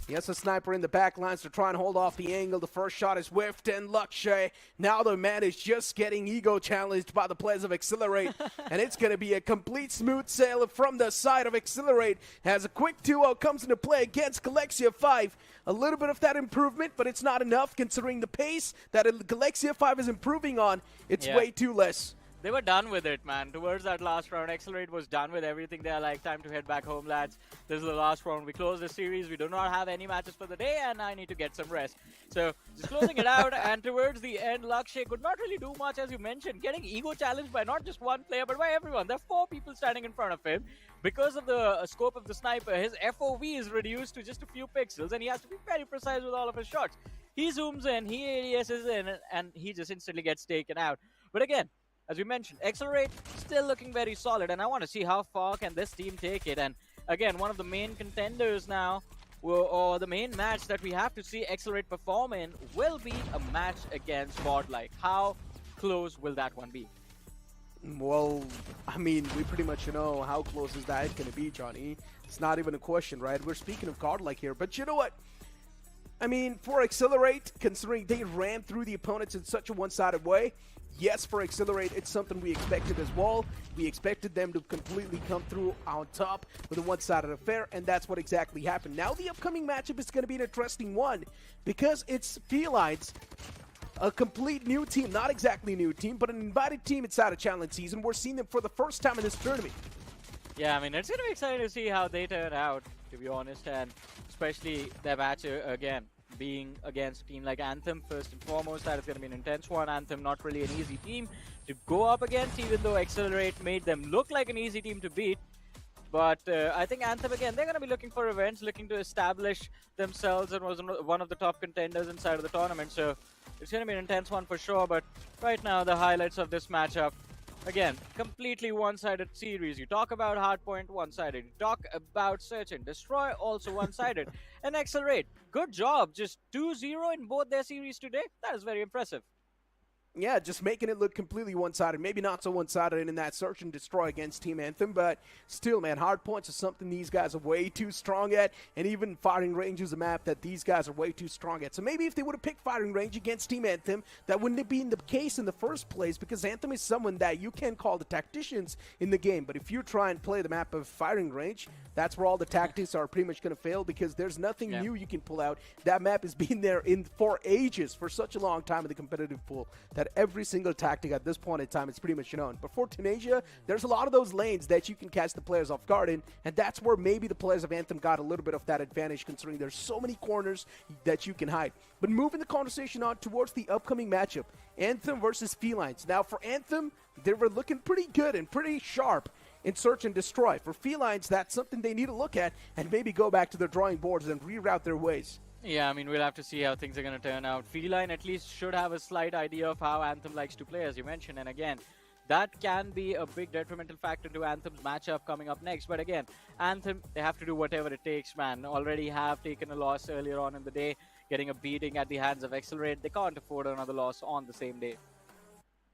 He has a sniper in the back lines to try and hold off the angle. The first shot is whiffed, and Galaxia, now the man is just getting ego challenged by the players of Accelerate. And it's going to be a complete smooth sail from the side of Accelerate as a quick 2-0 comes into play against Galaxia 5. A little bit of that improvement, but it's not enough considering the pace that Galaxia 5 is improving on. It's way too less. They were done with it, man. Towards that last round, Accelerate was done with everything. They're like, time to head back home, lads. This is the last round. We close the series. We do not have any matches for the day, and I need to get some rest. So, just closing it out, and towards the end, Galaxia could not really do much, as you mentioned. Getting ego challenged by not just one player, but by everyone. There are 4 people standing in front of him. Because of the scope of the sniper, his FOV is reduced to just a few pixels, and he has to be very precise with all of his shots. He zooms in, he ADSs in, and he just instantly gets taken out. But again, as we mentioned, Accelerate still looking very solid, and I want to see how far can this team take it. And again, one of the main contenders now, or the main match that we have to see Accelerate perform in, will be a match against Godlike. How close will that one be? Well, I mean, we pretty much know how close is that going to be, Johnny. It's not even a question, right? We're speaking of Godlike here, but you know what? I mean, for Accelerate, considering they ran through the opponents in such a one-sided way, yes, for Accelerate, it's something we expected as well. We expected them to completely come through on top with a one-sided affair, and that's what exactly happened. Now the upcoming matchup is going to be an interesting one because it's Felines, a complete new team, not exactly a new team, but an invited team inside a challenge season. We're seeing them for the first time in this tournament. Yeah, I mean, it's going to be exciting to see how they turn out, to be honest, and especially their match again being against a team like Anthem. First and foremost, that is going to be an intense one. Anthem not really an easy team to go up against, even though Accelerate made them look like an easy team to beat. But I think Anthem, again, they're going to be looking for revenge, looking to establish themselves, and was one of the top contenders inside of the tournament. So it's going to be an intense one for sure. But right now, the highlights of this matchup, again, completely one-sided series. You talk about Hardpoint, one-sided. You talk about Search and Destroy, also one-sided. And Accelerate, good job. Just 2-0 in both their series today. That is very impressive. Yeah, just making it look completely one-sided. Maybe not so one-sided in that Search and Destroy against Team Anthem, but still, man, Hardpoints is something these guys are way too strong at, and even Firing Range is a map that these guys are way too strong at. So maybe if they would have picked Firing Range against Team Anthem, that wouldn't have been the case in the first place, because Anthem is someone that you can call the tacticians in the game. But if you try and play the map of Firing Range, that's where all the tactics are pretty much going to fail, because there's nothing new you can pull out. That map has been there for ages, for such a long time in the competitive pool, that every single tactic at this point in time is pretty much known. But for Tunisia, there's a lot of those lanes that you can catch the players off guard in, and that's where maybe the players of Anthem got a little bit of that advantage, considering there's so many corners that you can hide. But moving the conversation on towards the upcoming matchup, Anthem versus Felines. Now for Anthem, they were looking pretty good and pretty sharp in Search and Destroy. For Felines, that's something they need to look at and maybe go back to their drawing boards and reroute their ways. Yeah, I mean, we'll have to see how things are going to turn out. Feline at least should have a slight idea of how Anthem likes to play, as you mentioned. And again, that can be a big detrimental factor to Anthem's matchup coming up next. But again, Anthem, they have to do whatever it takes, man. Already have taken a loss earlier on in the day, getting a beating at the hands of Accelerate. They can't afford another loss on the same day.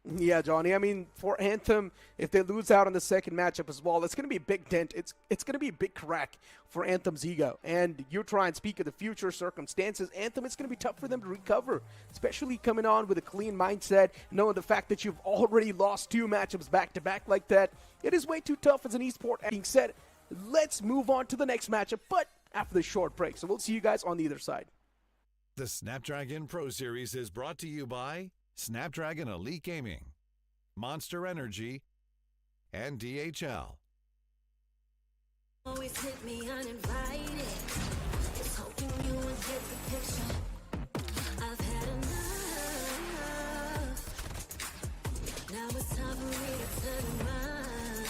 Yeah, Johnny. I mean, for Anthem, if they lose out on the second matchup as well, it's going to be a big dent. It's going to be a big crack for Anthem's ego. And you try and speak of the future circumstances, Anthem, it's going to be tough for them to recover, especially coming on with a clean mindset, knowing the fact that you've already lost 2 matchups back-to-back like that. It is way too tough as an esport. That being said, let's move on to the next matchup, but after this short break. So we'll see you guys on the other side. The Snapdragon Pro Series is brought to you by Snapdragon Elite Gaming, Monster Energy, and DHL. Always hit me uninvited. Just hoping you would get the picture. I've had enough. Now it's time for me to turn around.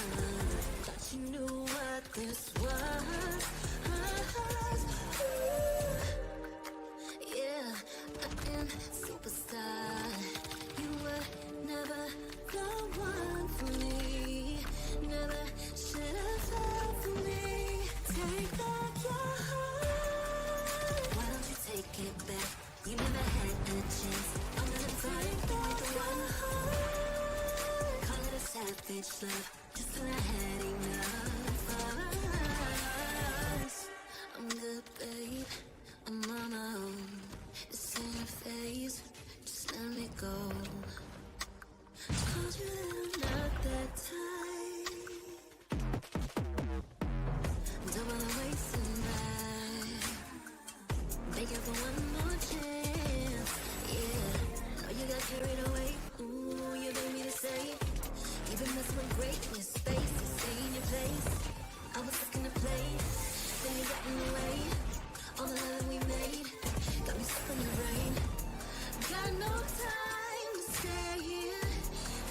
Thought you knew what this was. Yeah, I am superstar. You were never the one for me. Never should have felt for me. Take back your heart. Why don't you take it back? You never had a chance. I'm gonna take back your heart. Call it a savage love. Just when I had enough of us. I'm good, babe. I'm on my own. It's in your face. Just let me go. Told you that I'm not that type. Don't wanna waste some time. Beg you for one more chance. Yeah, know you got carried away. Ooh, you made me to say. Even messing with greatness, space is stay in your place. I was looking to play, then you got in the way. All the love we made got me stuck in the rain. Got no time to stay here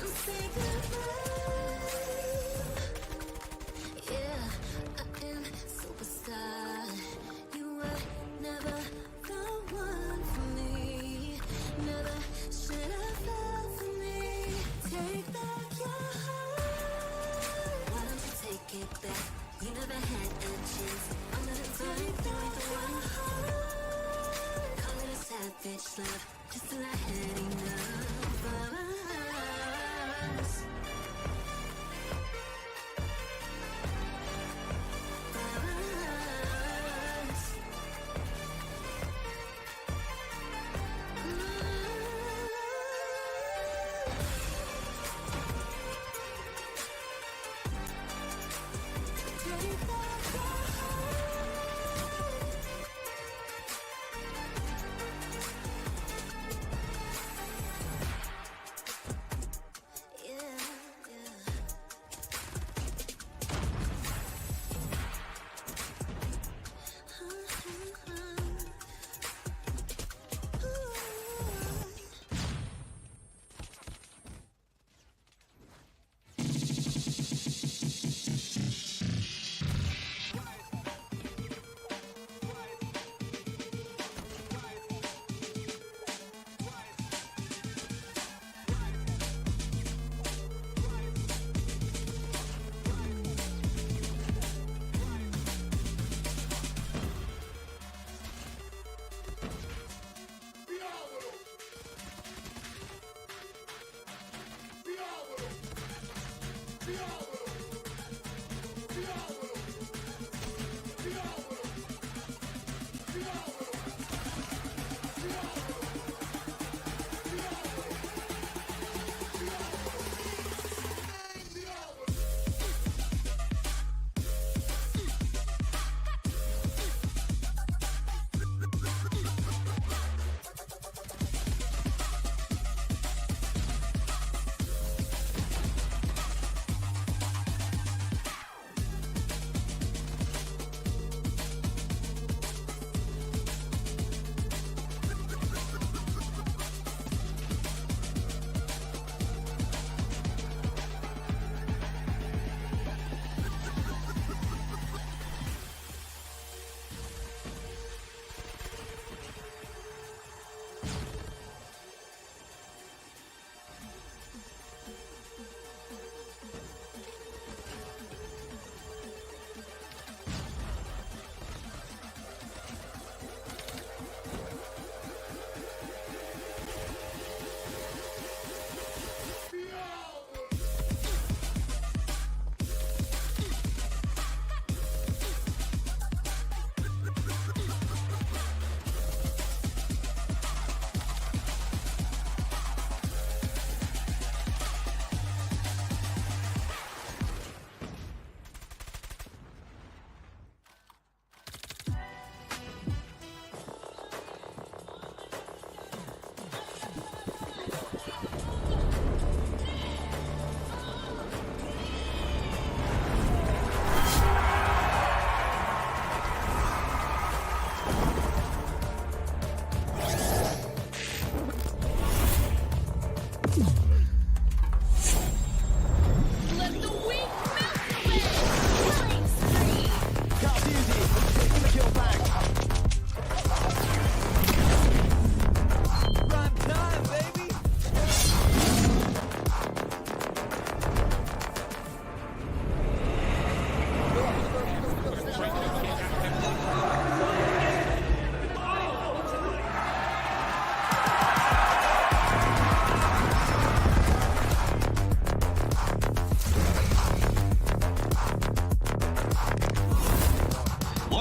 and say goodbye. Yeah, I am superstar. You were never the one for me. Never should have felt for me. Take back your heart. Why don't you take it back? You never had a chance. I'm gonna take back the one heart. Call it a savage love. Just till I had enough of us.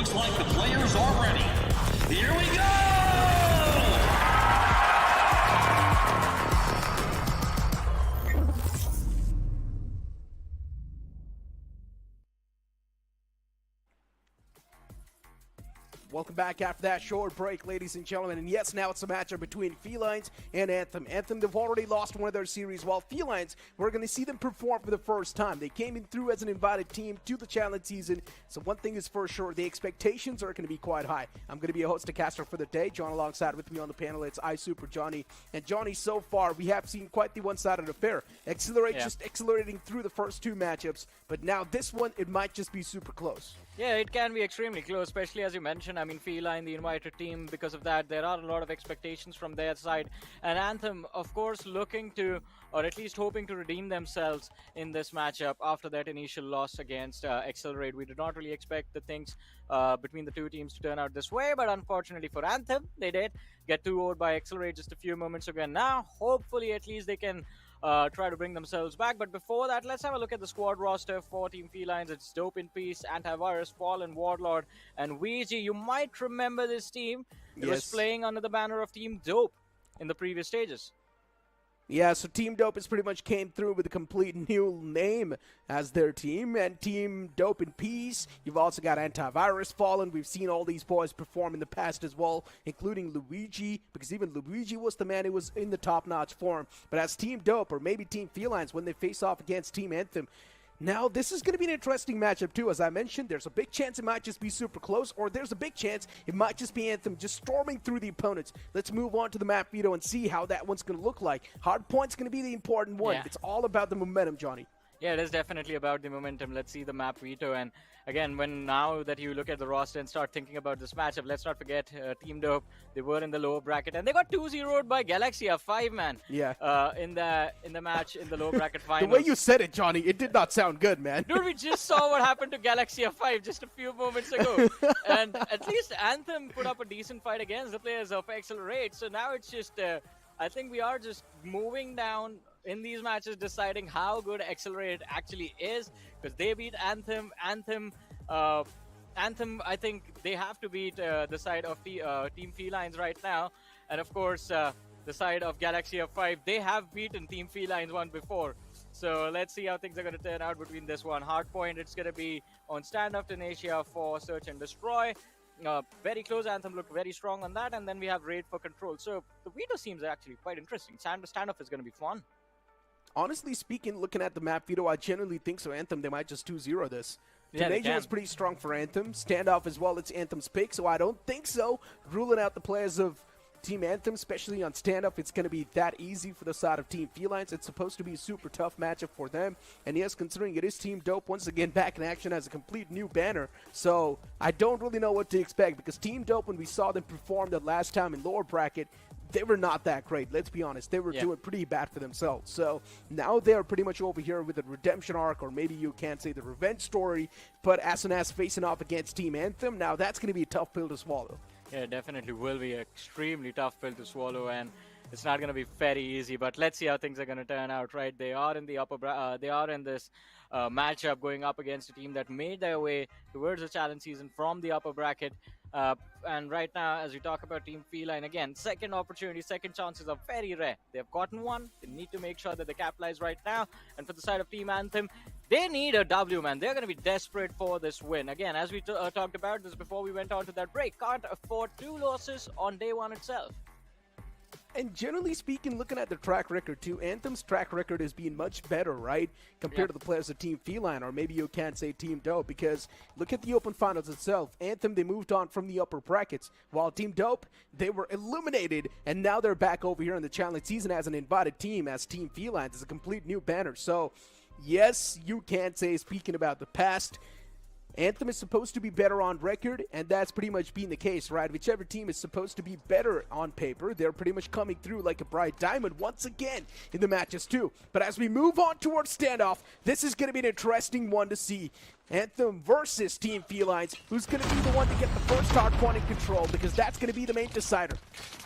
Looks like the players are ready. Here we go! Welcome back after that short break, ladies and gentlemen. And yes, now it's a matchup between Felines and Anthem. Anthem, they've already lost one of their series, while Felines, we're going to see them perform for the first time. They came in through as an invited team to the challenge season. So one thing is for sure, the expectations are going to be quite high. I'm going to be a host to caster for the day. John alongside with me on the panel, it's iSuper Johnny. And Johnny, so far, we have seen quite the one-sided affair. Accelerate just accelerating through the first two matchups. But now this one, it might just be super close. Yeah, it can be extremely close, especially as you mentioned. I mean, Feline, the invited team, because of that, there are a lot of expectations from their side. And Anthem, of course, looking to, or at least hoping to redeem themselves in this matchup after that initial loss against Accelerate. We did not really expect the things between the two teams to turn out this way, but unfortunately for Anthem, they did get 2-0 by Accelerate just a few moments ago. Now, hopefully, at least they can try to bring themselves back. But before that, let's have a look at the squad roster for Team Felines. It's Dope in Peace, Antivirus, Fallen, Warlord, and Ouija. You might remember this team. It was playing under the banner of Team Dope in the previous stages. Yeah, so Team Dope has pretty much came through with a complete new name as their team. And Team Dope in Peace, you've also got Antivirus, Fallen. We've seen all these boys perform in the past as well, including Luigi, because even Luigi was the man who was in the top-notch form. But as Team Dope, or maybe Team Felines, when they face off against Team Anthem, now, this is going to be an interesting matchup, too. As I mentioned, there's a big chance it might just be super close, or there's a big chance it might just be Anthem just storming through the opponents. Let's move on to the map veto and see how that one's going to look like. Hardpoint's going to be the important one. Yeah. It's all about the momentum, Johnny. Yeah, it is definitely about the momentum. Let's see the map veto. And again, now that you look at the roster and start thinking about this matchup, let's not forget Team Dope. They were in the lower bracket, and they got 2-0'd by Galaxia, 5-man. Yeah. In the match in the lower bracket final. The way you said it, Johnny, it did not sound good, man. Dude, we just saw what happened to Galaxia 5 just a few moments ago. And at least Anthem put up a decent fight against the players of Accelerate. So now it's just, I think we are just moving down in these matches, deciding how good Accelerate actually is, because they beat Anthem. Anthem, I think they have to beat the side of Team Felines right now. And of course, the side of Galaxia 5, they have beaten Team Felines one before. So let's see how things are going to turn out between this one. Hardpoint, it's going to be on standoff Tenacia for Search and Destroy. Very close. Anthem looked very strong on that. And then we have Raid for Control. So the veto seems actually quite interesting. Standoff is going to be fun. Honestly speaking, looking at the map veto, I genuinely think so. Anthem, they might just 2-0 this. Yeah, Tenacia was pretty strong for Anthem. Standoff as well, it's Anthem's pick, so I don't think so. Ruling out the players of Team Anthem, especially on standoff, it's going to be that easy for the side of Team Felines. It's supposed to be a super tough matchup for them. And yes, considering it is Team Dope, once again back in action as a complete new banner. So I don't really know what to expect, because Team Dope, when we saw them perform the last time in lower bracket, they were not that great. Let's be honest. They were doing pretty bad for themselves. So now they're pretty much over here with a redemption arc, or maybe you can't say the revenge story, but as soon as facing off against Team Anthem, now that's going to be a tough pill to swallow. Yeah, definitely will be an extremely tough pill to swallow, and it's not going to be very easy. But let's see how things are going to turn out. Right, they are in the they are in this matchup going up against a team that made their way towards the challenge season from the upper bracket. And right now, as we talk about Team Feline, again, second opportunity, second chances are very rare. They've gotten one. They need to make sure that they capitalize right now. And for the side of Team Anthem, they need a W, man. They're going to be desperate for this win. Again, as we talked about this before we went on to that break, can't afford 2 losses on day one itself. And generally speaking, looking at the track record too, Anthem's track record has been much better, right, compared to the players of Team Feline, or maybe you can't say Team Dope, because look at the Open Finals itself. Anthem, they moved on from the upper brackets, while Team Dope, they were eliminated, and now they're back over here in the challenge season as an invited team, as Team Feline. It's a complete new banner. So, yes, you can't say, speaking about the past, Anthem is supposed to be better on record, and that's pretty much been the case, right? Whichever team is supposed to be better on paper, they're pretty much coming through like a bright diamond once again in the matches too. But as we move on towards standoff, this is going to be an interesting one to see. Anthem versus Team Felines. Who's going to be the one to get the first hard point in control? Because that's going to be the main decider.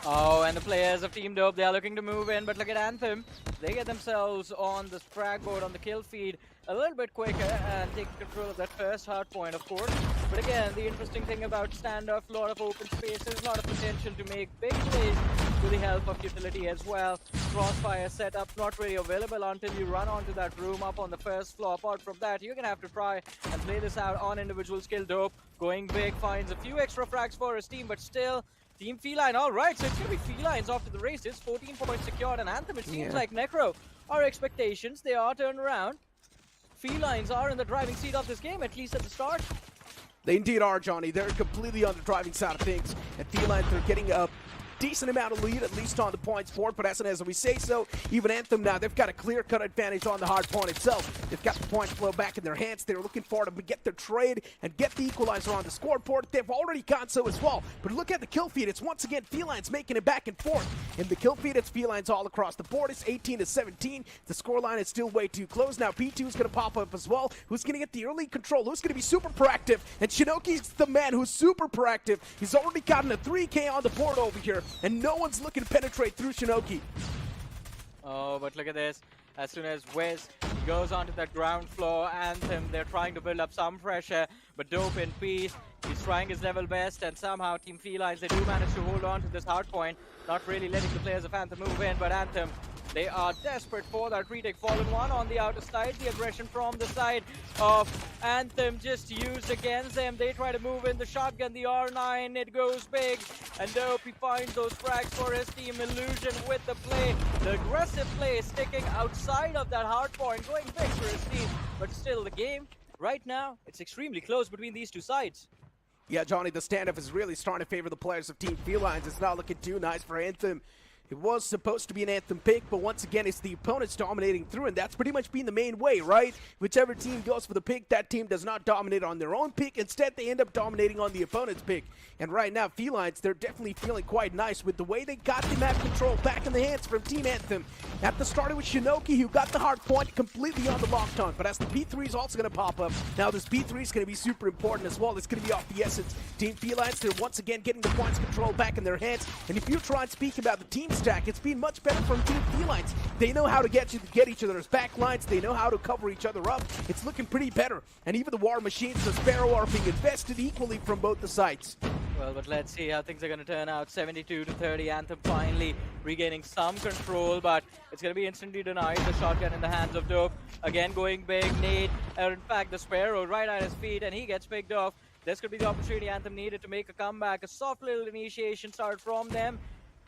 Oh, and the players of Team Dope, they are looking to move in, but look at Anthem. They get themselves on the frag board, on the kill feed, a little bit quicker and take control of that first hard point, of course. But again, the interesting thing about standoff, a lot of open spaces, a lot of potential to make big plays with the help of utility as well. Crossfire setup not really available until you run onto that room up on the first floor. Apart from that, you're gonna have to try and play this out on individual skill. Dope going big, finds a few extra frags for his team, but still Team Feline, alright, so it's gonna be Felines after the races. 14 points secured, and Anthem, it seems like Necro, our expectations, they are turned around. Felines are in the driving seat of this game, at least at the start. They indeed are, Johnny. They're completely on the driving side of things. And Felines, they're getting a decent amount of lead, at least on the points board. But as we say so, even Anthem now, they've got a clear-cut advantage on the hard point itself. They've got the points flow back in their hands. They're looking forward to get their trade and get the equalizer on the scoreboard. They've already gone so as well. But look at the kill feed. It's once again Felines making it back and forth. In the kill feed, it's Felines all across the board. It's 18-17. The scoreline is still way too close. Now P2 is going to pop up as well. Who's going to get the early control? Who's going to be super proactive? And Shinoki's the man who's super proactive. He's already gotten a 3K on the board over here, and no one's looking to penetrate through Shinoki. Oh, but look at this. As soon as Wiz goes onto that ground floor, Anthem, they're trying to build up some pressure, but Dope in peace. He's trying his level best, and somehow Team Felines, they do manage to hold on to this hard point, not really letting the players of Anthem move in, but Anthem, they are desperate for that retake. Fallen one on the outer side. The aggression from the side of Anthem just used against them. They try to move in the shotgun, the R9. It goes big. And Dope, he finds those frags for his team. Illusion with the play. The aggressive play sticking outside of that hard point. Going big for his team. But still, the game, right now, it's extremely close between these two sides. Yeah, Johnny, the standoff is really starting to favor the players of Team Felines. It's not looking too nice for Anthem. It was supposed to be an Anthem pick, but once again, it's the opponents dominating through, and that's pretty much been the main way, right? Whichever team goes for the pick, that team does not dominate on their own pick. Instead, they end up dominating on the opponent's pick. And right now, Felines, they're definitely feeling quite nice with the way they got the map control back in the hands from Team Anthem. At the start, it was Shinoki who got the hard point completely on the lockdown, but as the P3 is also going to pop up, now this P3 is going to be super important as well. It's going to be off the essence. Team Felines, they're once again getting the points control back in their hands. And if you try and speak about the team stack, it's been much better from Team Felines. They know how to get each other's back lines. They know how to cover each other up. It's looking pretty better. And even the War Machines, the Sparrow, are being invested equally from both the sides. Well, but let's see how things are going to turn out. 72-30, Anthem finally regaining some control, but it's going to be instantly denied. The shotgun in the hands of Dope. Again, going big. Nade, or in fact, the Sparrow right at his feet, and he gets picked off. This could be the opportunity Anthem needed to make a comeback. A soft little initiation start from them.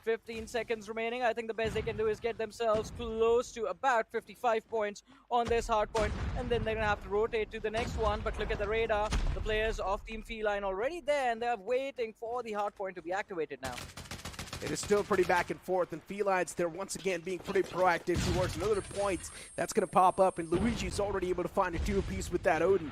15 seconds remaining. I think the best they can do is get themselves close to about 55 points on this hard point, and then they're gonna have to rotate to the next one. But look at the radar. The players of Team Feline already there, and they're waiting for the hard point to be activated now. It is still pretty back and forth, and Felines, they're once again being pretty proactive towards another point that's going to pop up, and Luigi's already able to find a two-piece with that Odin.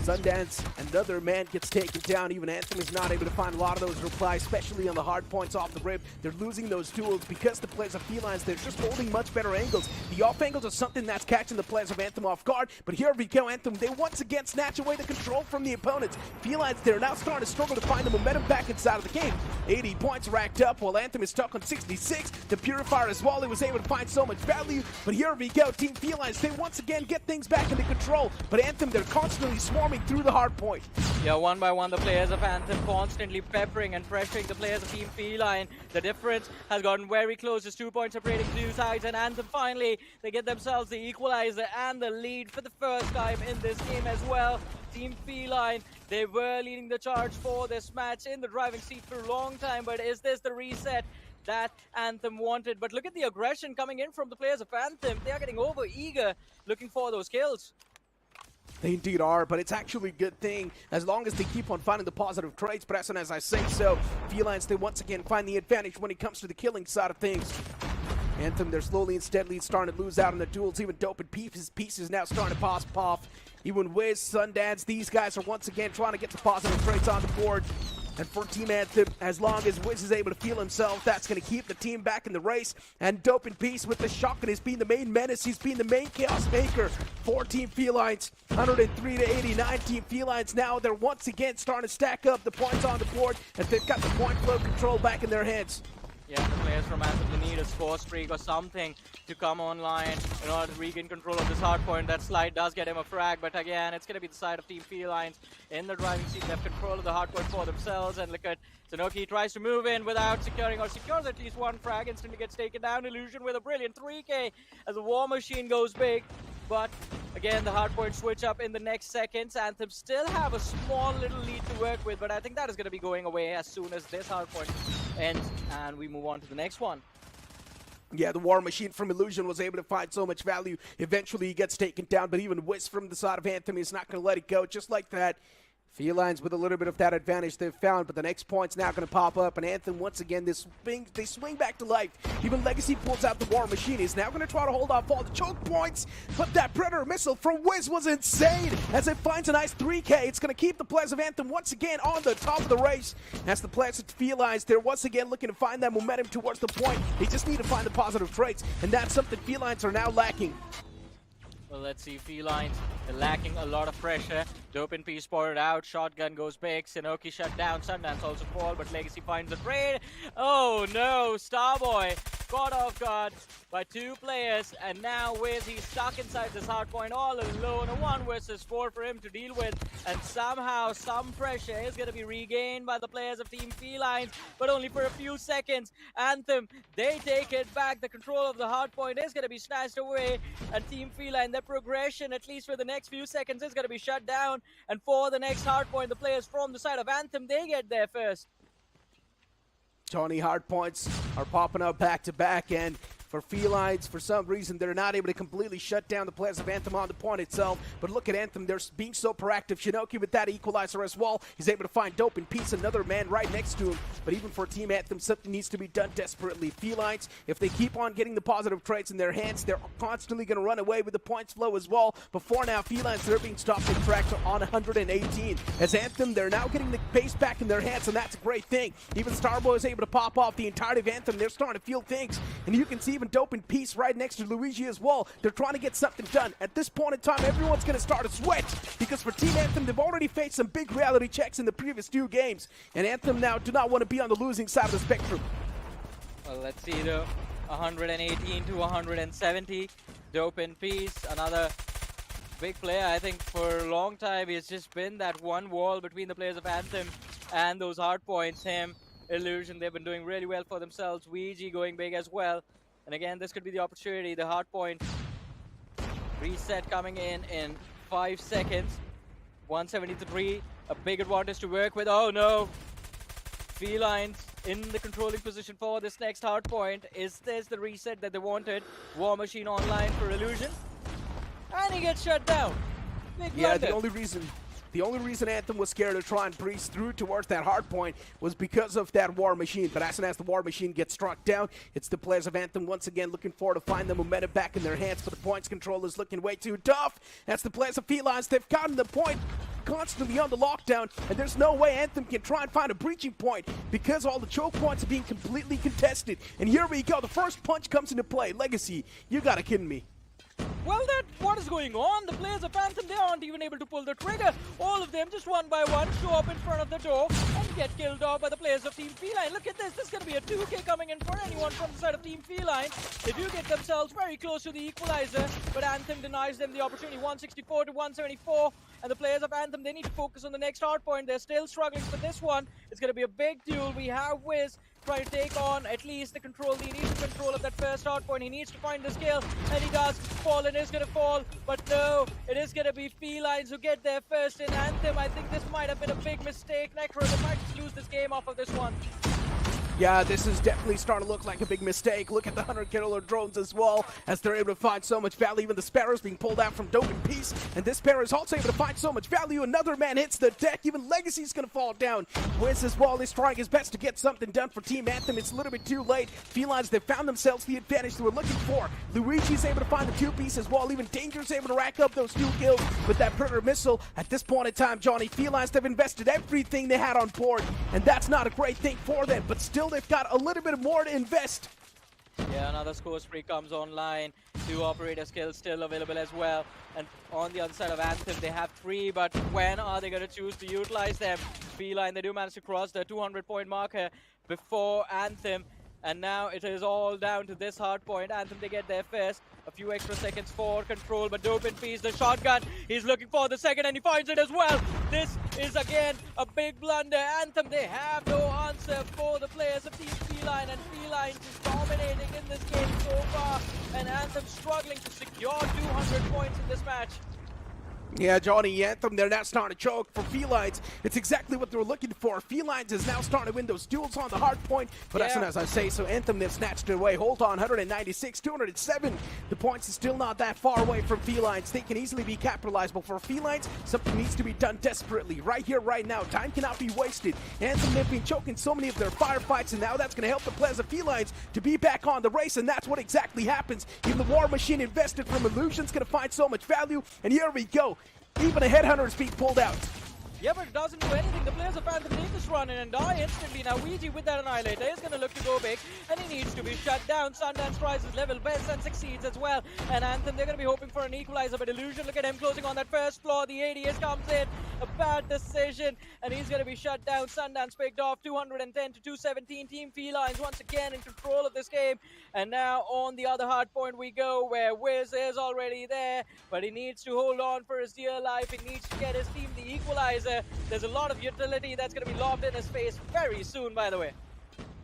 Sundance, another man gets taken down. Even Anthem is not able to find a lot of those replies, especially on the hard points off the rip. They're losing those duels because the players of Felines, they're just holding much better angles. The off angles are something that's catching the players of Anthem off guard, but here we go, Anthem, they once again snatch away the control from the opponents. Felines, they're now starting to struggle to find the momentum back inside of the game. 80 points racked up while Anthem is stuck on 66. The Purifier as well, he was able to find so much value, but here we go, Team Felines, they once again get things back into control, but Anthem, they're constantly swarming through the hard point. Yeah, one by one, the players of Anthem constantly peppering and pressuring the players of Team Feline. The difference has gotten very close. Just 2 points separating two sides, and Anthem finally, they get themselves the equalizer and the lead for the first time in this game as well. Team Feline, they were leading the charge for this match in the driving seat for a long time, but is this the reset that Anthem wanted? But look at the aggression coming in from the players of Anthem. They are getting over eager, looking for those kills. They indeed are, but it's actually a good thing as long as they keep on finding the positive traits. But as soon as I say so, Felines, they once again find the advantage when it comes to the killing side of things. Anthem, they're slowly and steadily starting to lose out on the duels. Even Dope and pieces now starting to pop off. Even Wiz, Sundance, these guys are once again trying to get the positive traits on the board. And for Team Anthem, as long as Wiz is able to feel himself, that's going to keep the team back in the race. And Dope in Peace with the shotgun has been the main menace. He's been the main chaos maker for Team Felines. 103 to 89. Team Felines now, they're once again starting to stack up the points on the board, and they've got the point flow control back in their hands. Yeah, the players from Anthem need a score streak or something to come online in order to regain control of this hard point. That slide does get him a frag, but again, it's going to be the side of Team Felines in the driving seat. They have control of the hard point for themselves, and look at Sanoki tries to move in without securing, or secures at least one frag, instantly gets taken down. Illusion with a brilliant 3K as the War Machine goes big. But again, the hardpoint switch up in the next seconds. Anthem still have a small little lead to work with, but I think that is going to be going away as soon as this hardpoint ends and we move on to the next one. Yeah, the War Machine from Illusion was able to find so much value. Eventually, he gets taken down, but even Wiz from the side of Anthem is not going to let it go just like that. Felines with a little bit of that advantage they've found, but the next point's now going to pop up, and Anthem, once again, they swing back to life. Even Legacy pulls out the War Machine. He's now going to try to hold off all the choke points, but that Predator missile from Wiz was insane as it finds a nice 3K. It's going to keep the players of Anthem once again on the top of the race. As the players of Felines, they're once again looking to find that momentum towards the point. They just need to find the positive traits, and that's something Felines are now lacking. Well, let's see, Felines lacking a lot of pressure. Dope in Peace spotted out, shotgun goes big, Sanoki shut down, Sundance also fall, but Legacy finds a trade. Oh no, Starboy caught off guard by two players, and now Wiz, he's stuck inside this hardpoint all alone. A 1 versus 4 for him to deal with, and somehow some pressure is going to be regained by the players of Team Felines, but only for a few seconds. Anthem, they take it back. The control of the hardpoint is going to be snatched away, and Team Feline, their progression, at least for the next few seconds, is going to be shut down. And for the next hardpoint, the players from the side of Anthem, they get there first. Tony, hardpoints are popping up back to back, and for Felines, for some reason, they're not able to completely shut down the players of Anthem on the point itself. But look at Anthem, they're being so proactive. Shinoki with that equalizer as well. He's able to find Dope in Peace, another man right next to him. But even for Team Anthem, something needs to be done desperately. Felines, if they keep on getting the positive traits in their hands, they're constantly going to run away with the points flow as well. Before now, Felines, they're being stopped in track on 118. As Anthem, they're now getting the pace back in their hands, and that's a great thing. Even Starboy is able to pop off the entirety of Anthem. They're starting to feel things, and you can see even Dope in Peace right next to Luigi as well. They're trying to get something done. At this point in time, everyone's going to start to sweat, because for Team Anthem, they've already faced some big reality checks in the previous 2 games, and Anthem now do not want to be on the losing side of the spectrum. Well, let's see though. 118 to 170. Dope in Peace, another big player. I think for a long time, it's just been that one wall between the players of Anthem and those hard points. Him, Illusion, they've been doing really well for themselves. Ouija going big as well. And again, this could be the opportunity. The hard point reset coming in 5 seconds. 173, a big advantage to work with. Oh no! Felines in the controlling position for this next hard point. Is this the reset that they wanted? War Machine online for Illusion. And he gets shut down. Big Yeah, blunder. the only reason Anthem was scared to try and breeze through towards that hard point was because of that War Machine. But as soon as the War Machine gets struck down, it's the players of Anthem once again looking forward to find the momentum back in their hands. But the points control is looking way too tough. That's the players of Felines. They've gotten the point constantly on the lockdown, and there's no way Anthem can try and find a breaching point because all the choke points are being completely contested. And here we go. The first punch comes into play. Legacy, you gotta kidding me. Well, what is going on? The players of Anthem, they aren't even able to pull the trigger. All of them, just one by one, show up in front of the door and get killed off by the players of Team Feline. Look at this. This is going to be a 2K coming in for anyone from the side of Team Feline. They do get themselves very close to the equalizer, but Anthem denies them the opportunity. 164 to 174. And the players of Anthem, they need to focus on the next hard point. They're still struggling for this one. It's going to be a big duel. We have Wiz trying to take on at least the control. He needs the control of that first hard point. He needs to find the skill, and he does. Fallen is going to fall, but no, it is going to be Felines who get there first in Anthem. I think this might have been a big mistake. Necro, they might just lose this game off of this one. Yeah, this is definitely starting to look like a big mistake. Look at the 100-killer drones as well, as they're able to find so much value. Even the Sparrows being pulled out from Dope and Peace, and this Sparrow is also able to find so much value. Another man hits the deck. Even Legacy's going to fall down. Wiz as well is trying his best to get something done for Team Anthem. It's a little bit too late. Felines, they found themselves the advantage they were looking for. Luigi's able to find the 2-piece as well. Even Danger's able to rack up those 2 kills with that Predator missile. At this point in time, Johnny, Felines, they've invested everything they had on board, and that's not a great thing for them, but still they've got a little bit more to invest. Yeah, another score spree comes online. 2 operator skills still available as well. And on the other side of Anthem, they have 3, but when are they going to choose to utilize them? Feline, they do manage to cross the 200-point marker before Anthem. And now it is all down to this hard point. Anthem, they get there first. A few extra seconds for control, but Dope in Peace, the shotgun, he's looking for the second, and he finds it as well. This is, again, a big blunder. Anthem, they have no answer for the players of Team Feline, and Feline is dominating in this game so far, and Anthem struggling to secure 200 points in this match. Yeah, Johnny, Anthem, they're now starting to choke for Felines. It's exactly what they were looking for. Felines is now starting to win those duels on the hard point. But as soon as I say so, Anthem, they've snatched it away. Hold on, 196, 207. The points is still not that far away from Felines. They can easily be capitalized. But for Felines, something needs to be done desperately. Right here, right now. Time cannot be wasted. Anthem, they've been choking so many of their firefights, and now that's going to help the players of Felines to be back on the race, and that's what exactly happens. Even the War Machine invested from Illusion's going to find so much value, and here we go. Even a Headhunter is being pulled out. Yeah, but it doesn't do anything. The players of Anthem need this run in and die instantly. Now, Ouija with that Annihilator is going to look to go big, and he needs to be shut down. Sundance tries his level best and succeeds as well. And Anthem, they're going to be hoping for an equalizer, but Illusion, look at him closing on that first floor. The ADS comes in. A bad decision, and he's going to be shut down. Sundance picked off 210 to 217. Team Felines once again in control of this game. And now on the other hard point we go, where Wiz is already there, but he needs to hold on for his dear life. He needs to get his team the equalizer. There's a lot of utility that's going to be lobbed in his face very soon, by the way.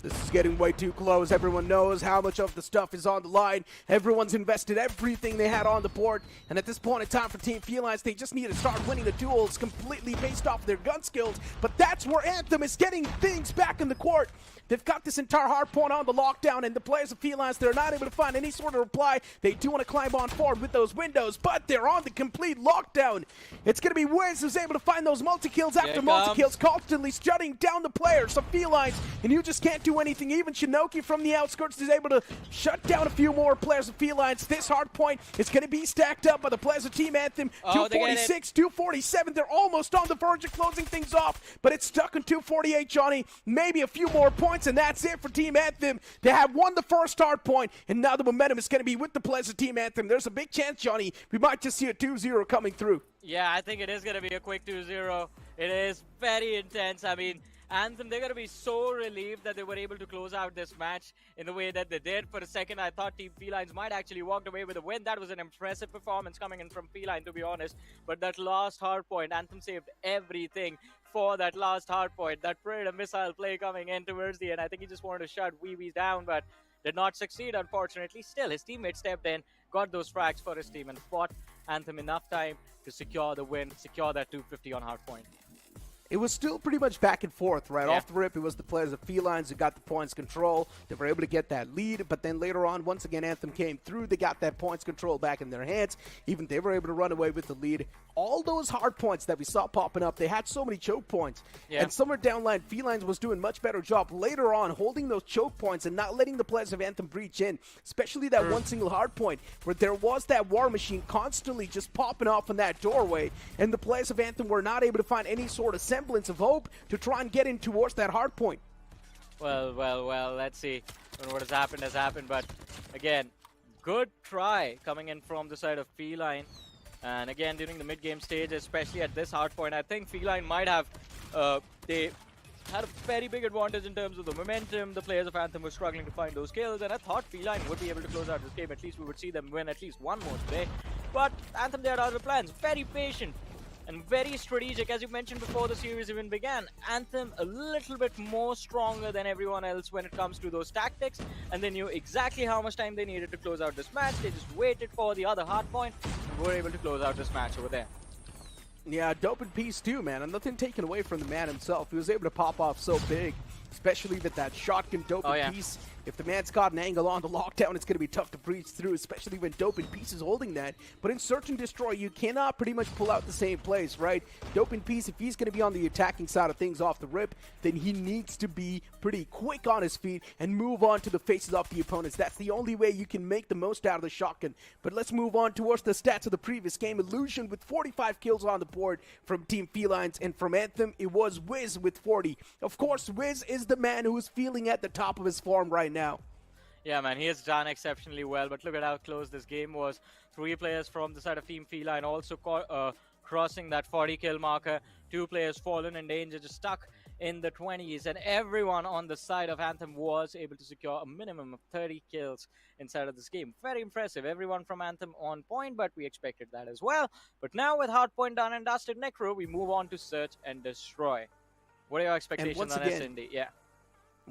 This is getting way too close. Everyone knows how much of the stuff is on the line. Everyone's invested everything they had on the board. And at this point in time for Team Felines, they just need to start winning the duels completely based off their gun skills. But that's where Anthem is getting things back in the court. They've got this entire hard point on the lockdown, and the players of Felines, they're not able to find any sort of reply. They do want to climb on forward with those windows, but they're on the complete lockdown. It's going to be Wiz who's able to find those multi-kills after multi-kills, constantly shutting down the players of Felines, and you just can't do anything. Even Shinoki from the outskirts is able to shut down a few more players of Felines. This hard point is going to be stacked up by the players of Team Anthem. 246, 247. They're almost on the verge of closing things off, but it's stuck on 248, Johnny. Maybe a few more points, and that's it for Team Anthem. They have won the first hard point, and now the momentum is going to be with the players of Team Anthem. There's a big chance, Johnny, we might just see a 2-0 coming through. Yeah, I think it is going to be a quick 2-0. It is very intense. I mean, Anthem, they're going to be so relieved that they were able to close out this match in the way that they did. For a second, I thought Team Felines might actually walk away with a win. That was an impressive performance coming in from Feline, to be honest. But that last hard point, Anthem saved everything for that last hard point. That Predator missile play coming in towards the end. I think he just wanted to shut Wee down, but did not succeed, unfortunately. Still, his teammate stepped in, got those frags for his team, and bought Anthem enough time to secure the win, secure that 250 on hard point. It was still pretty much back and forth, right? Off the rip, it was the players of Felines who got the points control. They were able to get that lead, but then later on, once again, Anthem came through. They got that points control back in their hands. Even they were able to run away with the lead. All those hard points that we saw popping up, they had so many choke points. And somewhere down line, Felines was doing much better job later on holding those choke points and not letting the players of Anthem breach in, especially that one single hard point where there was that War Machine constantly just popping off in that doorway, and the players of Anthem were not able to find any sort of semblance of hope to try and get in towards that hard point. Well, let's see. What has happened, but again, good try coming in from the side of Feline. And again, during the mid-game stage, especially at this hard point, I think Feline might have, they had a very big advantage in terms of the momentum. The players of Anthem were struggling to find those kills, and I thought Feline would be able to close out this game. At least we would see them win at least one more today. But Anthem, they had other plans. Very patient and very strategic, as you mentioned before the series even began. Anthem a little bit more stronger than everyone else when it comes to those tactics, and they knew exactly how much time they needed to close out this match. They just waited for the other hard point and were able to close out this match over there. Yeah, Dope in Peace too, man, and nothing taken away from the man himself. He was able to pop off so big. especially with that shotgun dope Oh, yeah. piece. If the man's got an angle on the lockdown, it's going to be tough to breach through, especially when Dope in Peace is holding that. But in Search and Destroy, you cannot pretty much pull out the same plays, right? Dope in Peace, if he's going to be on the attacking side of things off the rip, then he needs to be pretty quick on his feet and move on to the faces of the opponents. That's the only way you can make the most out of the shotgun. But let's move on towards the stats of the previous game. Illusion with 45 kills on the board from Team Felines, and from Anthem, it was Wiz with 40. Of course, Wiz is the man who is feeling at the top of his form right now. Yeah, man, he has done exceptionally well, but look at how close this game was. 3 players from the side of Team Feline also crossing that 40 kill marker. 2 players fallen in danger, just stuck in the 20s, and everyone on the side of Anthem was able to secure a minimum of 30 kills inside of this game. Very impressive. Everyone from Anthem on point, but we expected that as well. But now with Hardpoint done and dusted, Necro, we move on to Search and Destroy. What are your expectations on SND? Yeah.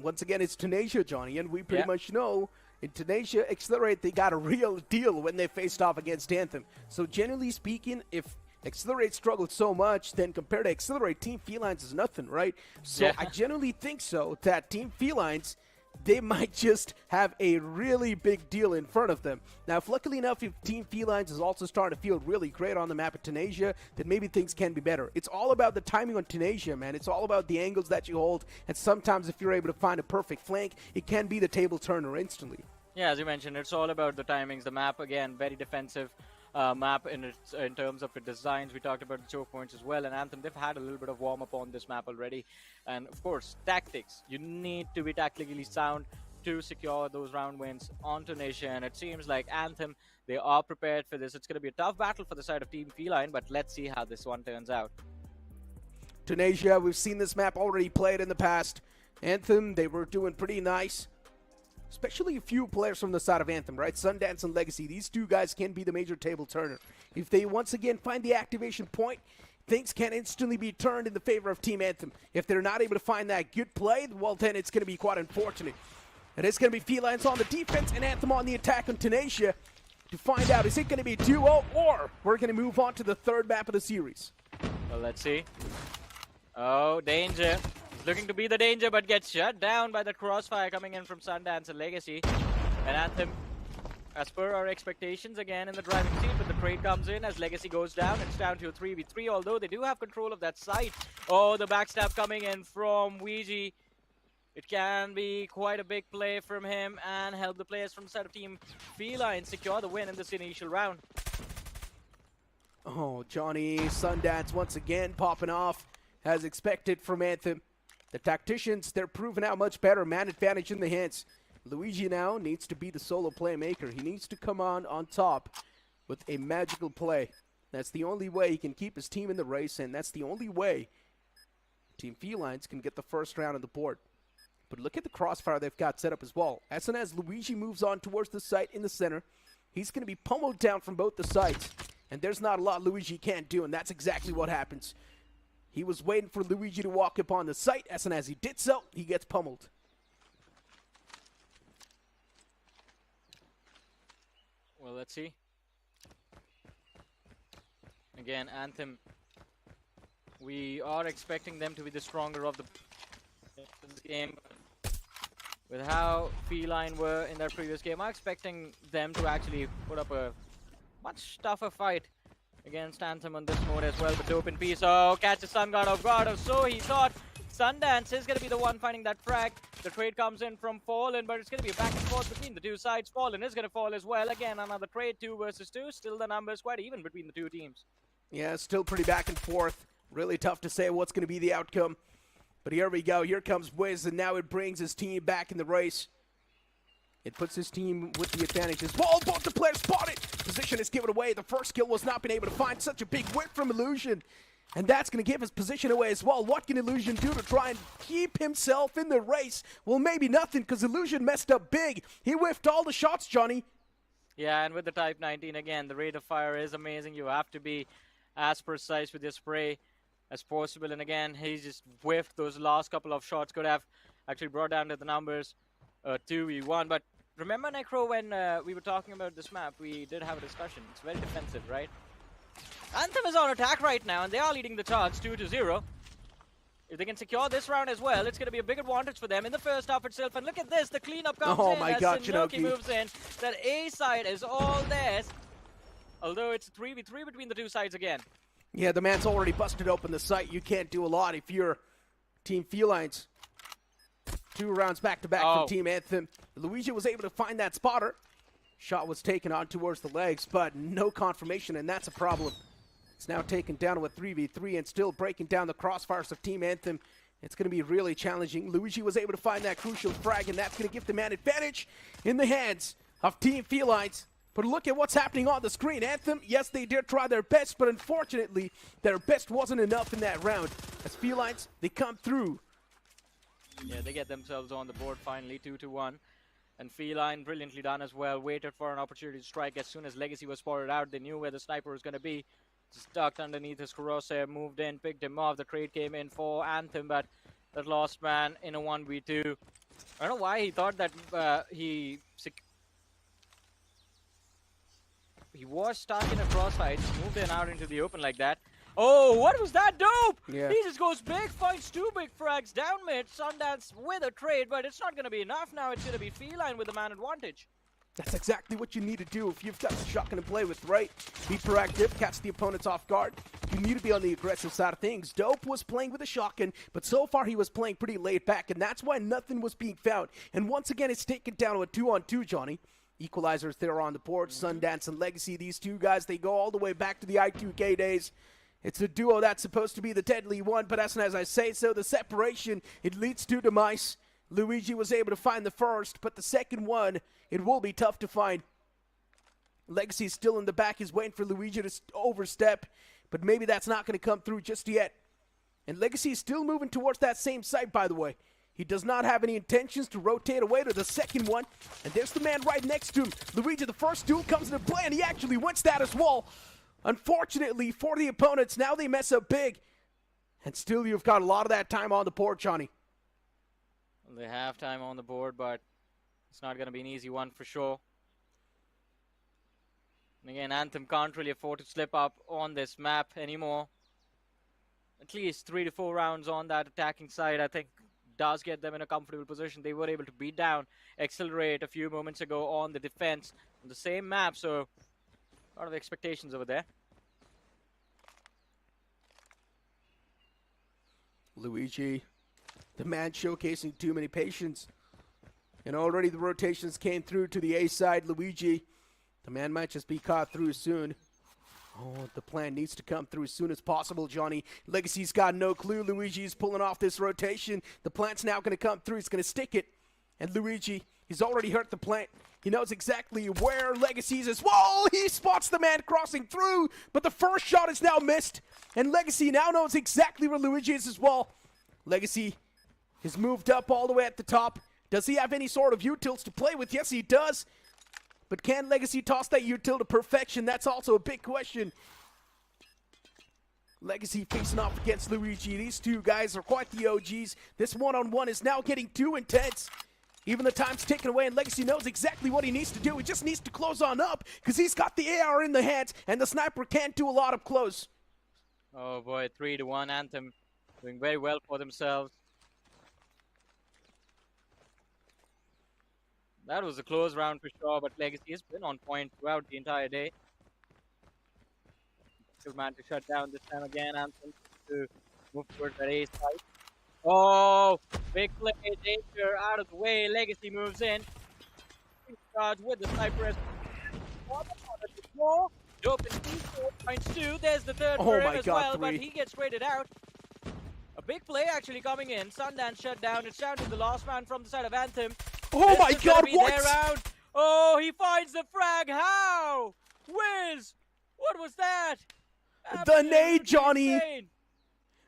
Once again, it's Tenacia, Johnny, and we pretty much know in Tenacia, Accelerate, they got a real deal when they faced off against Anthem. So generally speaking, if Accelerate struggled so much, then compared to Accelerate, Team Felines is nothing, right? So I generally think so that Team Felines, they might just have a really big deal in front of them. Now, if luckily enough, if Team Felines is also starting to feel really great on the map at Tenacia, then maybe things can be better. It's all about the timing on Tenacia, man. It's all about the angles that you hold, and sometimes if you're able to find a perfect flank, it can be the table turner instantly. Yeah, as you mentioned, it's all about the timings. The map, again, very defensive map in terms of the designs. We talked about the choke points as well, and Anthem, they've had a little bit of warm-up on this map already. And, of course, tactics. You need to be tactically sound to secure those round wins on Tenacia, and it seems like Anthem, they are prepared for this. It's going to be a tough battle for the side of Team Feline, but let's see how this one turns out. Tenacia, we've seen this map already played in the past. Anthem, they were doing pretty nice. Especially a few players from the side of Anthem, right? Sundance and Legacy, these 2 guys can be the major table turner. If they once again find the activation point, things can instantly be turned in the favor of Team Anthem. If they're not able to find that good play, well then it's going to be quite unfortunate. And it's going to be Felines on the defense and Anthem on the attack on Tenacia to find out, is it going to be a duo, or we're going to move on to the 3rd map of the series. Well, let's see. Oh, danger. Looking to be the danger, but gets shut down by the crossfire coming in from Sundance and Legacy. And Anthem, as per our expectations, again in the driving seat, but the trade comes in as Legacy goes down. It's down to a 3v3, although they do have control of that site. Oh, the backstab coming in from Ouija. It can be quite a big play from him and help the players from the side of Team Feline secure the win in this initial round. Oh, Johnny, Sundance once again popping off as expected from Anthem. The tacticians, they're proving out much better. Man advantage in the hands. Luigi now needs to be the solo playmaker. He needs to come on top with a magical play. That's the only way he can keep his team in the race, and that's the only way Team Felines can get the first round on the board. But look at the crossfire they've got set up as well. As soon as Luigi moves on towards the site in the center, he's going to be pummeled down from both the sides. And there's not a lot Luigi can't do, and that's exactly what happens. He was waiting for Luigi to walk up on the site. As soon as he did so, he gets pummeled. Well, let's see. Again, Anthem, we are expecting them to be the stronger of the game. With how Feline were in their previous game, I'm expecting them to actually put up a much tougher fight against Anthem on this mode as well. But Dope in Peace, oh, catches Sun God off guard, or so he thought. Sundance is going to be the one finding that frag. The trade comes in from Fallen, but it's going to be a back and forth between the 2 sides. Fallen is going to fall as well. Again, another trade, 2 versus 2. Still the numbers quite even between the 2 teams. Yeah, still pretty back and forth. Really tough to say what's going to be the outcome. But here we go. Here comes Wiz, and now it brings his team back in the race. It puts his team with the advantage as well. Both the players spotted. Position is given away. The first kill was not been able to find such a big whip from Illusion. And that's going to give his position away as well. What can Illusion do to try and keep himself in the race? Well, maybe nothing, because Illusion messed up big. He whiffed all the shots, Johnny. Yeah, and with the Type 19, again, the rate of fire is amazing. You have to be as precise with your spray as possible. And again, he just whiffed those last couple of shots. Could have actually brought down to the numbers 2v1. But remember, Necro, when we were talking about this map, we did have a discussion. It's very defensive, right? Anthem is on attack right now, and they are leading the charge 2-0. If they can secure this round as well, it's going to be a big advantage for them in the first half itself. And look at this, the cleanup comes Oh in my as God, Shinoki Shinoki. moves in. That A side is all theirs. Although it's 3v3 between the two sides again. Yeah, the man's already busted open the site. You can't do a lot if you're Team Felines. 2 rounds back-to-back from Team Anthem. Luigi was able to find that spotter. Shot was taken on towards the legs, but no confirmation, and that's a problem. It's now taken down to a 3v3 and still breaking down the crossfires of Team Anthem. It's going to be really challenging. Luigi was able to find that crucial frag, and that's going to give the man advantage in the hands of Team Felines. But look at what's happening on the screen. Anthem, yes, they did try their best, but unfortunately, their best wasn't enough in that round. As Felines, they come through. Yeah, they get themselves on the board finally, 2-1. And Feline, brilliantly done as well, waited for an opportunity to strike as soon as Legacy was spotted out. They knew where the sniper was going to be. Stuck underneath his crosshair, moved in, picked him off. The trade came in for Anthem, but that lost man in a 1v2. I don't know why he thought that he was stuck in a crossfire, moved in out into the open like that. Oh, what was that dope? Yeah. He just goes big, finds 2 big frags down mid. Sundance with a trade, but it's not going to be enough now. It's going to be Feline with the man advantage. That's exactly what you need to do if you've got the shotgun to play with, right? Be proactive, catch the opponents off guard. You need to be on the aggressive side of things. Dope was playing with a shotgun, but so far he was playing pretty laid back, and that's why nothing was being found. And once again, it's taken down to a 2-on-2, Johnny. Equalizers there on the board. Sundance and Legacy, these two guys, they go all the way back to the I2K days. It's a duo that's supposed to be the deadly one, but as I say so, the separation, it leads to demise. Luigi was able to find the first, but the second one, it will be tough to find. Legacy's still in the back. He's waiting for Luigi to overstep, but maybe that's not going to come through just yet. And Legacy is still moving towards that same site, by the way. He does not have any intentions to rotate away to the second one. And there's the man right next to him. Luigi, the first duel comes into play, and he actually wins that as well. Unfortunately for the opponents, now they mess up big. And still you've got a lot of that time on the board, Johnny. They have time on the board, but it's not going to be an easy one for sure. And again, Anthem can't really afford to slip up on this map anymore. At least 3 to 4 rounds on that attacking side, I think, does get them in a comfortable position. They were able to beat down Accelerate a few moments ago on the defense on the same map, so a lot of expectations over there. Luigi, the man showcasing too many patience. And already the rotations came through to the A side. Luigi, the man might just be caught through soon. Oh, the plan needs to come through as soon as possible, Johnny. Legacy's got no clue. Luigi's pulling off this rotation. The plant's now going to come through. He's going to stick it. And Luigi, he's already hurt the plant. He knows exactly where Legacy's is. Whoa! He spots the man crossing through, but the first shot is now missed. And Legacy now knows exactly where Luigi is as well. Legacy has moved up all the way at the top. Does he have any sort of utils to play with? Yes, he does. But can Legacy toss that util to perfection? That's also a big question. Legacy facing off against Luigi. These two guys are quite the OGs. This one-on-one is now getting too intense. Even the time's ticking away, and Legacy knows exactly what he needs to do. He just needs to close on up, because he's got the AR in the hands, and the sniper can't do a lot up close. Oh boy, 3-1. Anthem doing very well for themselves. That was a close round for sure, but Legacy has been on point throughout the entire day. Good man to shut down this time again. Anthem to move towards that A side. Oh, big play, danger out of the way. Legacy moves in. Charge with the sniper. Dope and 4.2. There's the third for him as well, but he gets traded out. A big play actually coming in. Sundance shut down. It's down to the last man from the side of Anthem. Oh my God, what? Oh, he finds the frag. How? Wiz! What was that? The nade, Johnny. Insane.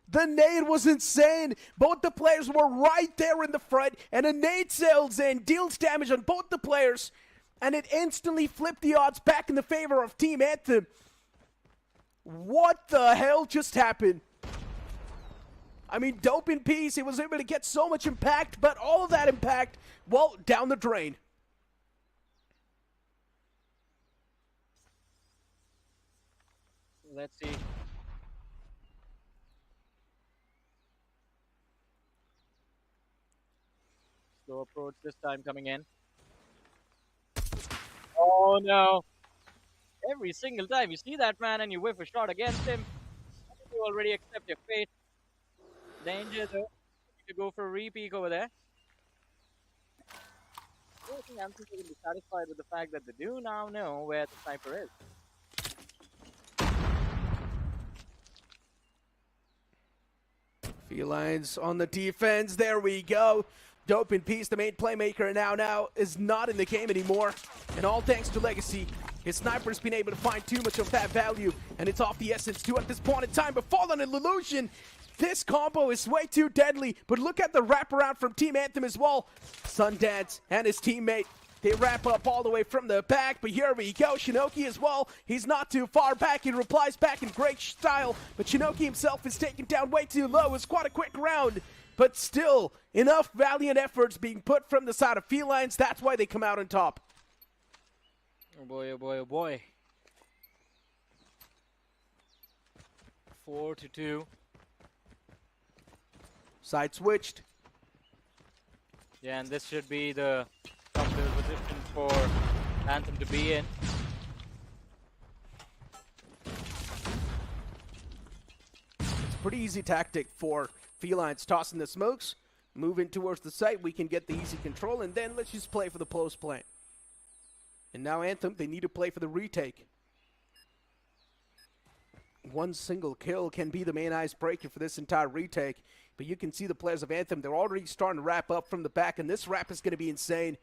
The nade was insane. Both the players were right there in the front, and a nade sails in, deals damage on both the players, and it instantly flipped the odds back in the favor of Team Anthem. What the hell just happened? I mean, Dope in peace, he was able to get so much impact, but all of that impact, well, down the drain. Let's see. Slow approach this time coming in. Oh no. Every single time you see that man and you whiff a shot against him, I think you already accept your fate. Danger though. You could go for a re-peek over there. I don't think Anthem will be satisfied with the fact that they do now know where the sniper is. Felines on the defense. There we go. Dope in Peace, the main playmaker, now is not in the game anymore. And all thanks to Legacy. His sniper's been able to find too much of that value, and it's off the essence too at this point in time. But Fallen and Illusion, this combo is way too deadly. But look at the wraparound from Team Anthem as well. Sundance and his teammate, they wrap up all the way from the back. But here we go, Shinoki as well. He's not too far back. He replies back in great style. But Shinoki himself is taken down way too low. It's quite a quick round. But still, enough valiant efforts being put from the side of Felines. That's why they come out on top. Oh boy, oh boy, oh boy. 4-2. Side switched. Yeah, and this should be the comfortable position for Anthem to be in. It's a pretty easy tactic for Felines, tossing the smokes, moving towards the site. We can get the easy control, and then let's just play for the post plant. And now Anthem, they need to play for the retake. One single kill can be the main icebreaker for this entire retake. But you can see the players of Anthem, they're already starting to wrap up from the back, and this wrap is going to be insane.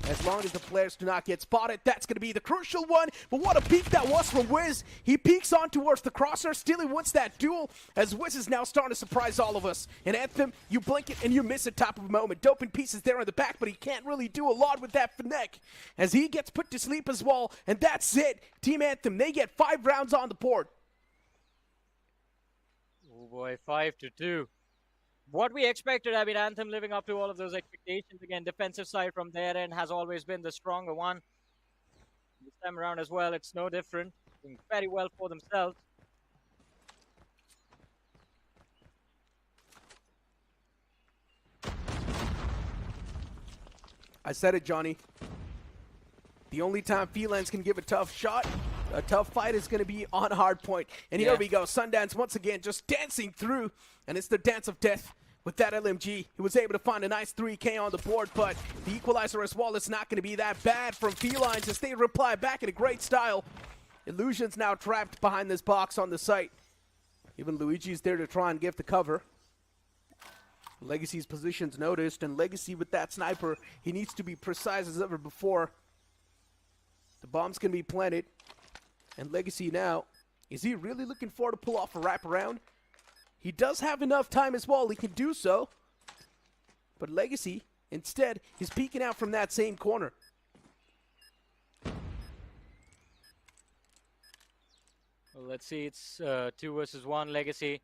As long as the players do not get spotted, that's going to be the crucial one. But what a peek that was from Wiz. He peeks on towards the crosshair, still he wants that duel, as Wiz is now starting to surprise all of us. And Anthem, you blink it and you miss it top of a moment. Dope in Pieces there in the back, but he can't really do a lot with that Fennec, as he gets put to sleep as well. And that's it. Team Anthem, they get 5 rounds on the board. Oh boy, 5-2. What we expected, I mean, Anthem living up to all of those expectations. Again, defensive side from their end has always been the stronger one. This time around as well, it's no different. Doing very well for themselves. I said it, Johnny. The only time Felines can give a tough shot, a tough fight, is going to be on Hardpoint. And here we go. Sundance once again just dancing through, and it's the dance of death with that LMG. He was able to find a nice 3K on the board, but the equalizer as well is not going to be that bad from Felines as they reply back in a great style. Illusion's now trapped behind this box on the site. Even Luigi's there to try and give the cover. Legacy's position's noticed, and Legacy with that sniper, he needs to be precise as ever before. The bomb's going to be planted. And Legacy now, is he really looking for to pull off a wraparound? He does have enough time as well. He can do so. But Legacy, instead, is peeking out from that same corner. Well, let's see. It's 2 versus 1 Legacy.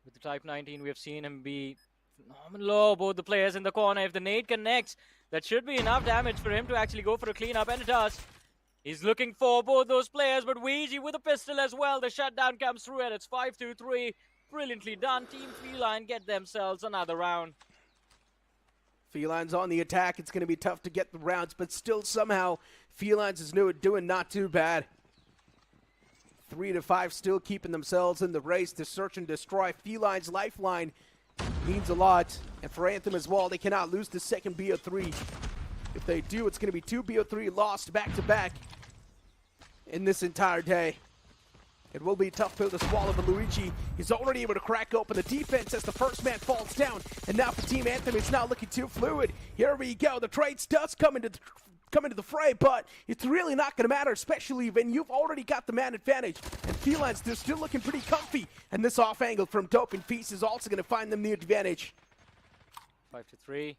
With the Type 19, we have seen him be phenomenal low. Both the players in the corner. If the nade connects, that should be enough damage for him to actually go for a cleanup, and it does. He's looking for both those players, but Ouija with a pistol as well. The shutdown comes through, and it's 5-3. Brilliantly done. Team Feline get themselves another round. Felines on the attack. It's going to be tough to get the rounds, but still somehow Felines is doing not too bad. 3-5 still keeping themselves in the race to search and destroy. Felines' lifeline means a lot. And for Anthem as well, they cannot lose the second BO3. If they do, it's going to be 2 BO3 lost back-to-back in this entire day. It will be a tough pill to swallow, but Luigi is already able to crack open the defense as the first man falls down. And now for Team Anthem, it's not looking too fluid. Here we go. The trades does come into the fray, but it's really not going to matter, especially when you've already got the man advantage. And Felines, they're still looking pretty comfy. And this off angle from Dope and Peace is also going to find them the advantage. 5-3.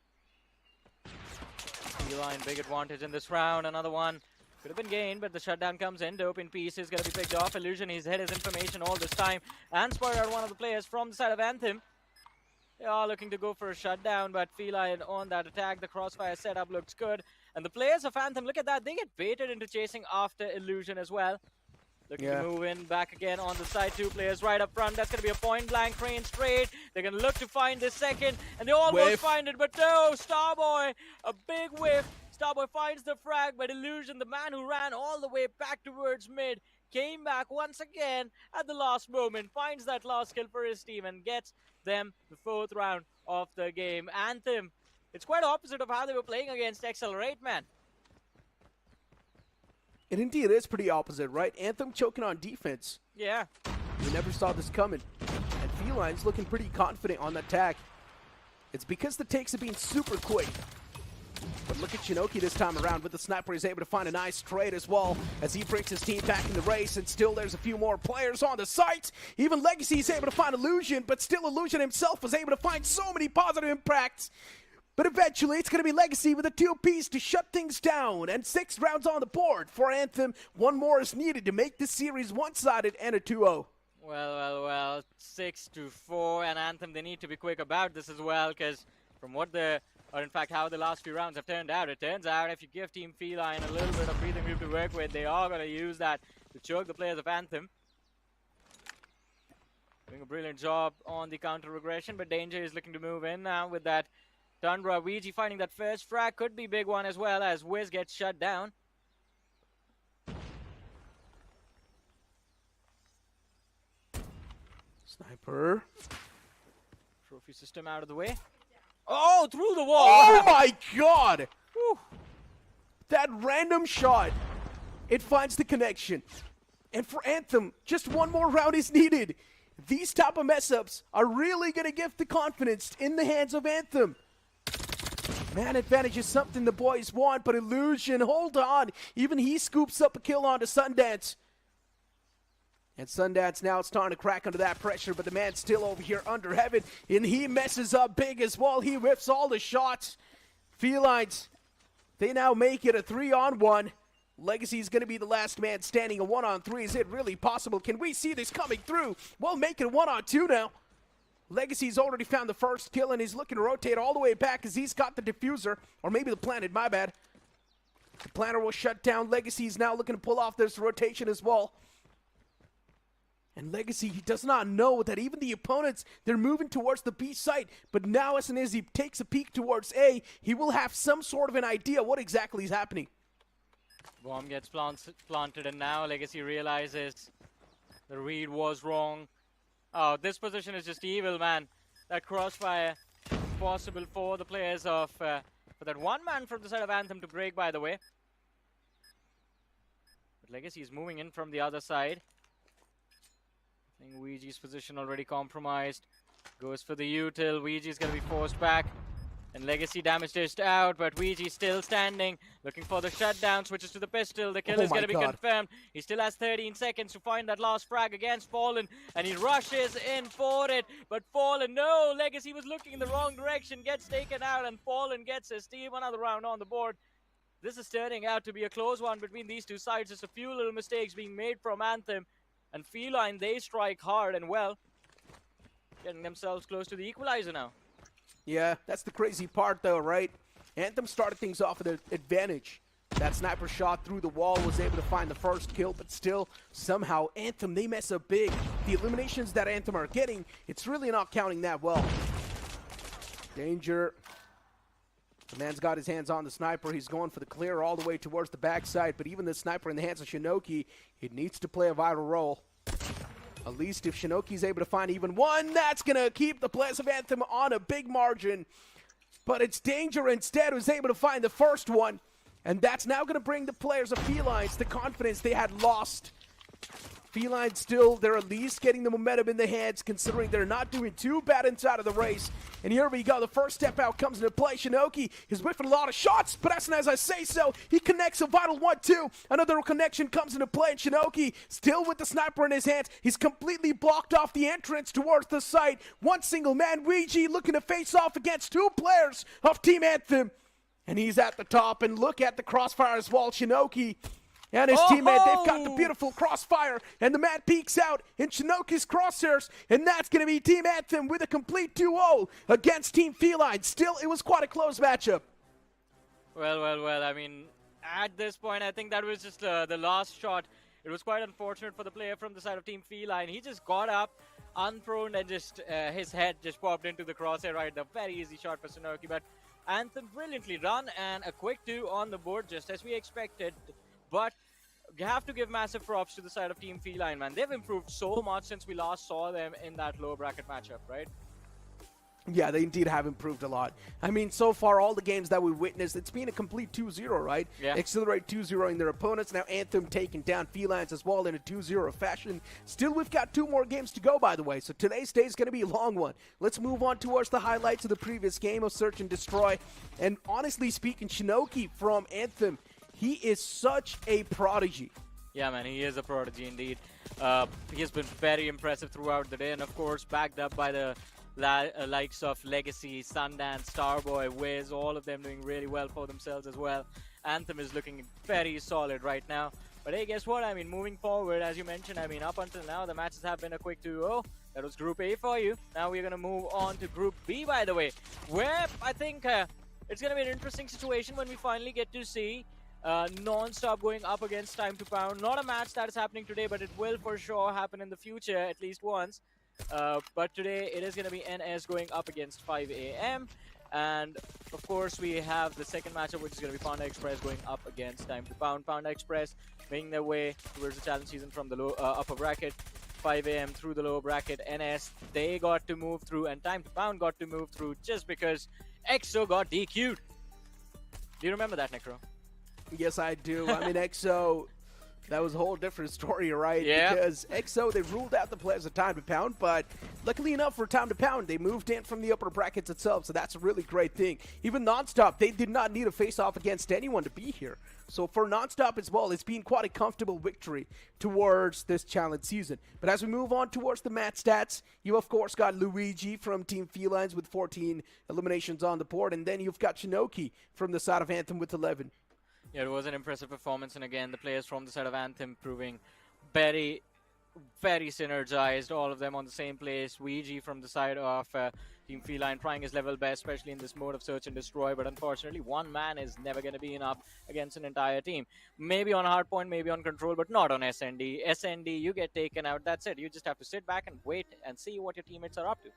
Feline, big advantage in this round. Another one could have been gained, but the shutdown comes in. Dope in Peace is going to be picked off. Illusion, he's hid his information all this time. And spotted out one of the players from the side of Anthem. They are looking to go for a shutdown, but Feline on that attack. The crossfire setup looks good. And the players of Anthem, look at that. They get baited into chasing after Illusion as well. Looking to move in back again on the side. 2 players right up front. That's going to be a point-blank range straight. They're going to look to find the second, and they almost find it, but no, Starboy, a big whiff. Starboy finds the frag, but Illusion, the man who ran all the way back towards mid, came back once again at the last moment, finds that last kill for his team, and gets them the 4th round of the game. Anthem, it's quite opposite of how they were playing against Accelerate, man. And indeed, it is pretty opposite, right? Anthem choking on defense. Yeah. We never saw this coming. And Felines looking pretty confident on the attack. It's because the takes have been super quick. But look at Shinoki this time around with the sniper. He's able to find a nice trade as well as he brings his team back in the race. And still there's a few more players on the site. Even Legacy is able to find Illusion, but still Illusion himself was able to find so many positive impacts. But eventually, it's going to be Legacy with a 2-piece to shut things down. And 6 rounds on the board for Anthem. 1 more is needed to make this series one-sided and a 2-0. Well. 6-4. And Anthem, they need to be quick about this as well, because from what in fact, how the last few rounds have turned out, it turns out if you give Team Feline a little bit of breathing room to work with, they are going to use that to choke the players of Anthem. Doing a brilliant job on the counter regression, but Danger is looking to move in now with that Tundra. Ouija finding that first frag could be big one as well as Wiz gets shut down. Sniper. Trophy system out of the way. Oh, through the wall! Oh my god! Whew. That random shot. It finds the connection. And for Anthem, just 1 more round is needed. These type of mess-ups are really going to give the confidence in the hands of Anthem. Man advantage is something the boys want, but Illusion, hold on. Even he scoops up a kill onto Sundance. And Sundance now starting to crack under that pressure, but the man's still over here under heaven, and he messes up big as well. He whiffs all the shots. Felines, they now make it a 3-on-1. Legacy's going to be the last man standing. A 1-on-3. Is it really possible? Can we see this coming through? We'll make it a 1-on-2 now. Legacy's already found the first kill, and he's looking to rotate all the way back as he's got the diffuser. Or maybe the planet, my bad. The planner will shut down. Legacy's now looking to pull off this rotation as well. And Legacy, he does not know that even the opponents, they're moving towards the B site. But now as soon as he takes a peek towards A, he will have some sort of an idea what exactly is happening. Bomb gets planted, and now Legacy realizes the read was wrong. Oh, this position is just evil, man. That crossfire possible for the players of, for that 1 man from the side of Anthem to break, by the way. But Legacy is moving in from the other side. I think Ouija's position already compromised. Goes for the util. Ouija's going to be forced back. And Legacy damage dished out, but Ouija's still standing. Looking for the shutdown. Switches to the pistol. The kill is going to be confirmed. He still has 13 seconds to find that last frag against Fallen. And he rushes in for it. But Fallen, no! Legacy was looking in the wrong direction. Gets taken out, and Fallen gets his team another round on the board. This is turning out to be a close one between these two sides. Just a few little mistakes being made from Anthem. And Feline, they strike hard and well. Getting themselves close to the equalizer now. Yeah, that's the crazy part though, right? Anthem started things off with an advantage. That sniper shot through the wall was able to find the first kill, but still, somehow, Anthem, they mess up big. The eliminations that Anthem are getting, it's really not counting that well. Danger. The man's got his hands on the sniper. He's going for the clear all the way towards the backside, but even the sniper in the hands of Shinoki, it needs to play a vital role. At least if Shinoki's able to find even 1, that's going to keep the players of Anthem on a big margin. But it's Danger instead who's able to find the first one. And that's now going to bring the players of Felines the confidence they had lost. Felines still, they're at least getting the momentum in the hands considering they're not doing too bad inside of the race. And here we go, the first step out comes into play. Shinoki is whiffing a lot of shots, but as I say so, he connects a vital 1-2. Another connection comes into play, and Shinoki still with the sniper in his hands. He's completely blocked off the entrance towards the site. One single man, Ouija, looking to face off against 2 players of Team Anthem. And he's at the top, and look at the crossfire as well. Shinoki and his teammate, they've got the beautiful crossfire, and the man peeks out in Shinoki's crosshairs, and that's going to be Team Anthem with a complete 2-0 against Team Feline. Still, it was quite a close matchup. Well, I mean, at this point, I think that was just the last shot It was quite unfortunate for the player from the side of Team Feline. He just got up, unthrown, and just his head just popped into the crosshair right there. Very easy shot for Sunoki, but Anthem brilliantly run and a quick 2 on the board, just as we expected. But you have to give massive props to the side of Team Feline, man. They've improved so much since we last saw them in that low bracket matchup, right? Yeah, they indeed have improved a lot. I mean, so far, all the games that we witnessed, it's been a complete 2-0, right? Yeah. Accelerate 2-0 their opponents. Now Anthem taking down Felines as well in a 2-0 fashion. Still, we've got 2 more games to go, by the way, so today's day is going to be a long one. Let's move on towards the highlights of the previous game of Search and Destroy. And honestly speaking, Shinoki from Anthem, he is such a prodigy. Yeah, man, he is a prodigy indeed. He has been very impressive throughout the day, and of course, backed up by the likes of Legacy, Sundance, Starboy, Wiz, all of them doing really well for themselves as well. Anthem is looking very solid right now. But hey, guess what? I mean, moving forward, as you mentioned, I mean, up until now, the matches have been a quick 2-0. That was Group A for you. Now we're going to move on to Group B, by the way, where I think it's going to be an interesting situation when we finally get to see NonStop going up against Time to Pound. Not a match that is happening today, but it will for sure happen in the future, at least once. But today it is going to be NS going up against 5 AM, and of course we have the second matchup, which is going to be Panda Express going up against Time to Pound. Panda Express making their way towards the challenge season from the low, upper bracket, 5 AM through the lower bracket. NS, they got to move through, and Time to Pound got to move through just because EXO got DQ'd. Do you remember that, Necro? Yes, I do. I mean, EXO, that was a whole different story, right? Yeah. Because EXO, they ruled out the players of Time to Pound, but luckily enough for Time to Pound, they moved in from the upper brackets itself, so that's a really great thing. Even NonStop, they did not need a face-off against anyone to be here. So for NonStop as well, it's been quite a comfortable victory towards this challenge season. But as we move on towards the match stats, you of course got Luigi from Team Felines with 14 eliminations on the board, and then you've got Shinoki from the side of Anthem with 11. Yeah, it was an impressive performance, and again, the players from the side of Anthem proving very, very synergized, all of them on the same place. Luigi from the side of Team Feline trying his level best, especially in this mode of Search and Destroy, but unfortunately, one man is never going to be enough against an entire team. Maybe on Hardpoint, maybe on Control, but not on SND. SND, you get taken out, that's it. You just have to sit back and wait and see what your teammates are up to.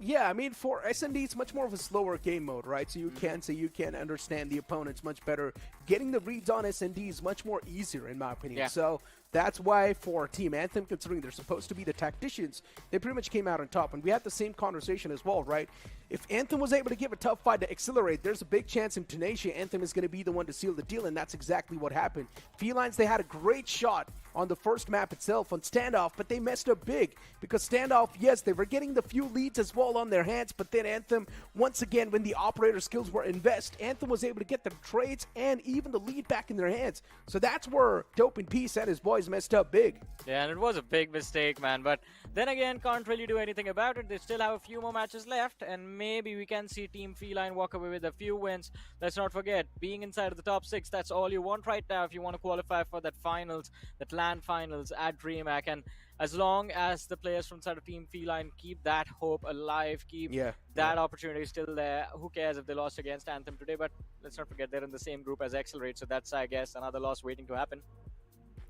Yeah, I mean, for SND, it's much more of a slower game mode, right? So you can understand the opponents much better. Getting the reads on SND is much more easier, in my opinion. Yeah. So that's why for Team Anthem, considering they're supposed to be the tacticians, they pretty much came out on top. And we had the same conversation as well, right? If Anthem was able to give a tough fight to Accelerate, there's a big chance in Tenacia, Anthem is going to be the one to seal the deal, and that's exactly what happened. Felines, they had a great shot on the first map itself on Standoff, but they messed up big because Standoff, yes, they were getting the few leads as well on their hands, but then Anthem, once again, when the operator skills were invest, Anthem was able to get the trades and even the lead back in their hands. So that's where Dope and Peace and his boys messed up big. Yeah, and it was a big mistake, man. But then again, can't really do anything about it. They still have a few more matches left, and maybe we can see Team Feline walk away with a few wins. Let's not forget, being inside of the top 6, that's all you want right now if you want to qualify for that finals, that LAN finals at DreamHack. And as long as the players from side of Team Feline keep that hope alive, keep that opportunity still there, who cares if they lost against Anthem today? But let's not forget, they're in the same group as Accelerate, so that's, I guess, another loss waiting to happen.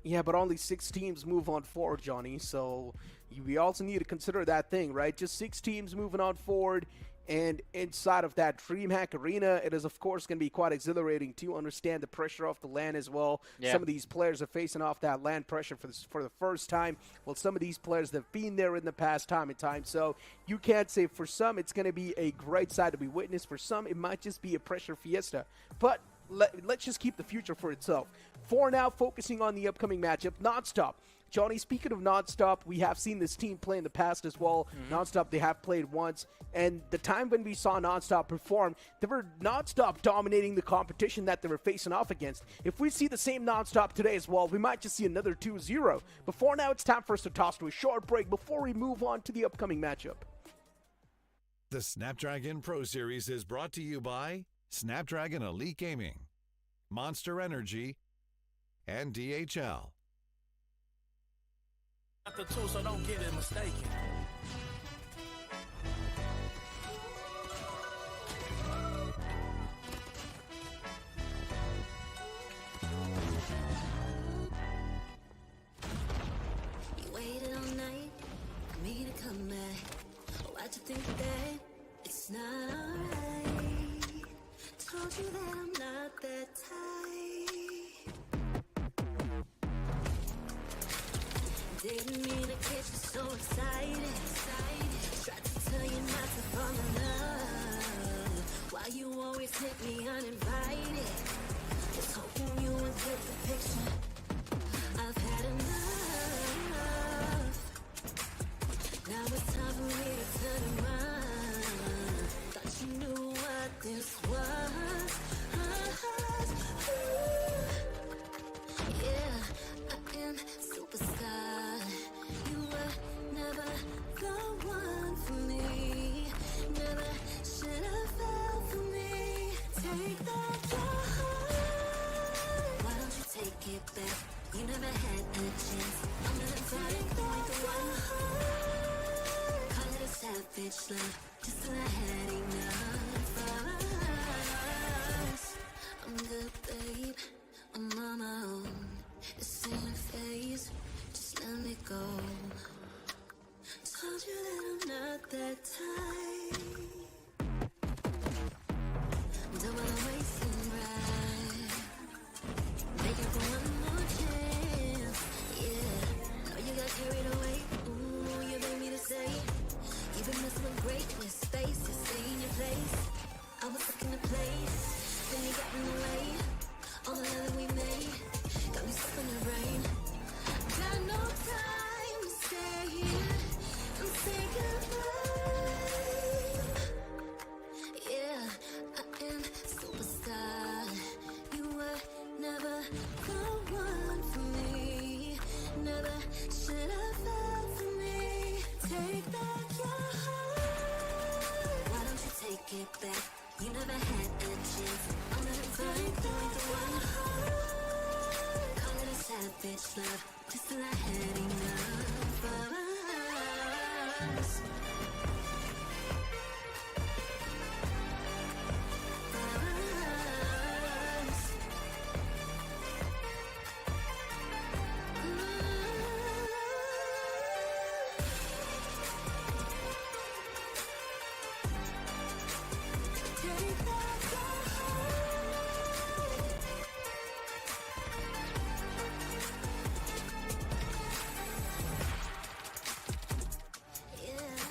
Yeah, but only 6 teams move on forward, Johnny, so we also need to consider that thing, right? Just 6 teams moving on forward, and inside of that DreamHack arena, it is, of course, going to be quite exhilarating to understand the pressure off the LAN as well. Yeah. Some of these players are facing off that LAN pressure for the first time. Well, some of these players have been there in the past time and time, so you can't say for some it's going to be a great side to be witnessed. For some, it might just be a pressure fiesta. But let's just keep the future for itself. For now, focusing on the upcoming matchup, NonStop. Johnny, speaking of NonStop, we have seen this team play in the past as well. NonStop, they have played once. And the time when we saw NonStop perform, they were NonStop dominating the competition that they were facing off against. If we see the same NonStop today as well, we might just see another 2-0. But for now, it's time for us to toss to a short break before we move on to the upcoming matchup. The Snapdragon Pro Series is brought to you by Snapdragon Elite Gaming, Monster Energy, and DHL. The two, so don't get it mistaken. think that it's not alright. Told you that I'm not that type. Didn't mean to get you so excited. Tried to tell you not to fall in love. Why you always hit me uninvited? Was hoping you would get the picture. I've had enough. Now it's time for me to turn around. Thought you knew what this was. Yeah, I am superstar. You were never the one for me. Never should have fell for me. Take that your heart. Why don't you take it back? You never had a chance. I'm gonna take that your heart. Call it a savage love, just till I had enough of us. I'm good, babe. I'm on my own. This ain't a phase. Just let me go. Told you that I'm not that type. Don't wanna waste and ride. Make it for one more chance. Yeah, know you got carried away. Ooh, you made me to say you've been messing with greatness. Space to stay in your place. I was stuck in a place, then you got in the way. All the love that we made got me stuck in the rain. Got no time to stay here and say goodbye. Yeah, I am superstar. You were never the one for me. Never should have fell for me. Take back your heart. Why don't you take it back? You never had a chance. I'm gonna take back one heart. Call it a savage love, just till I had enough of us. Yeah.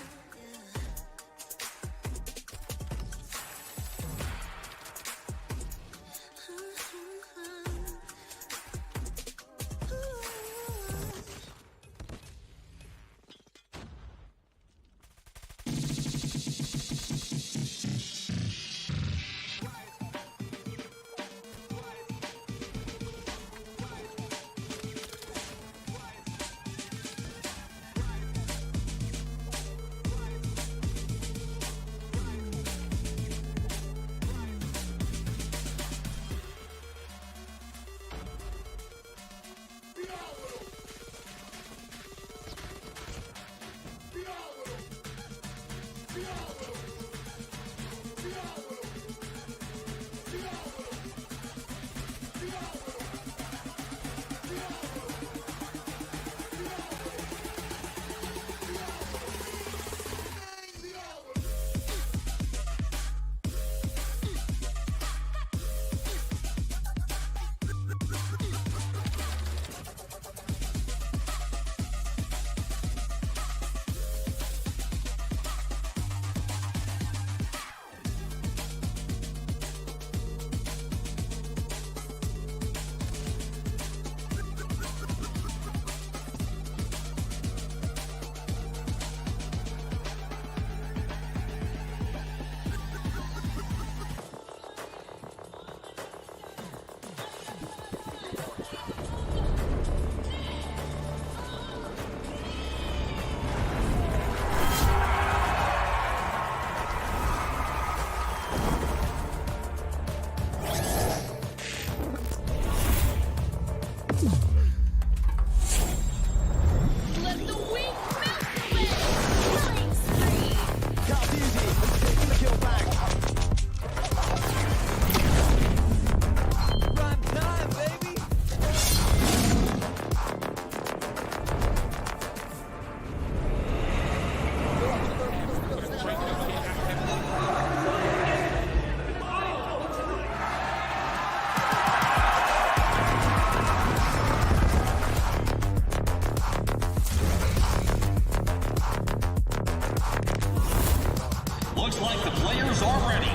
players are ready.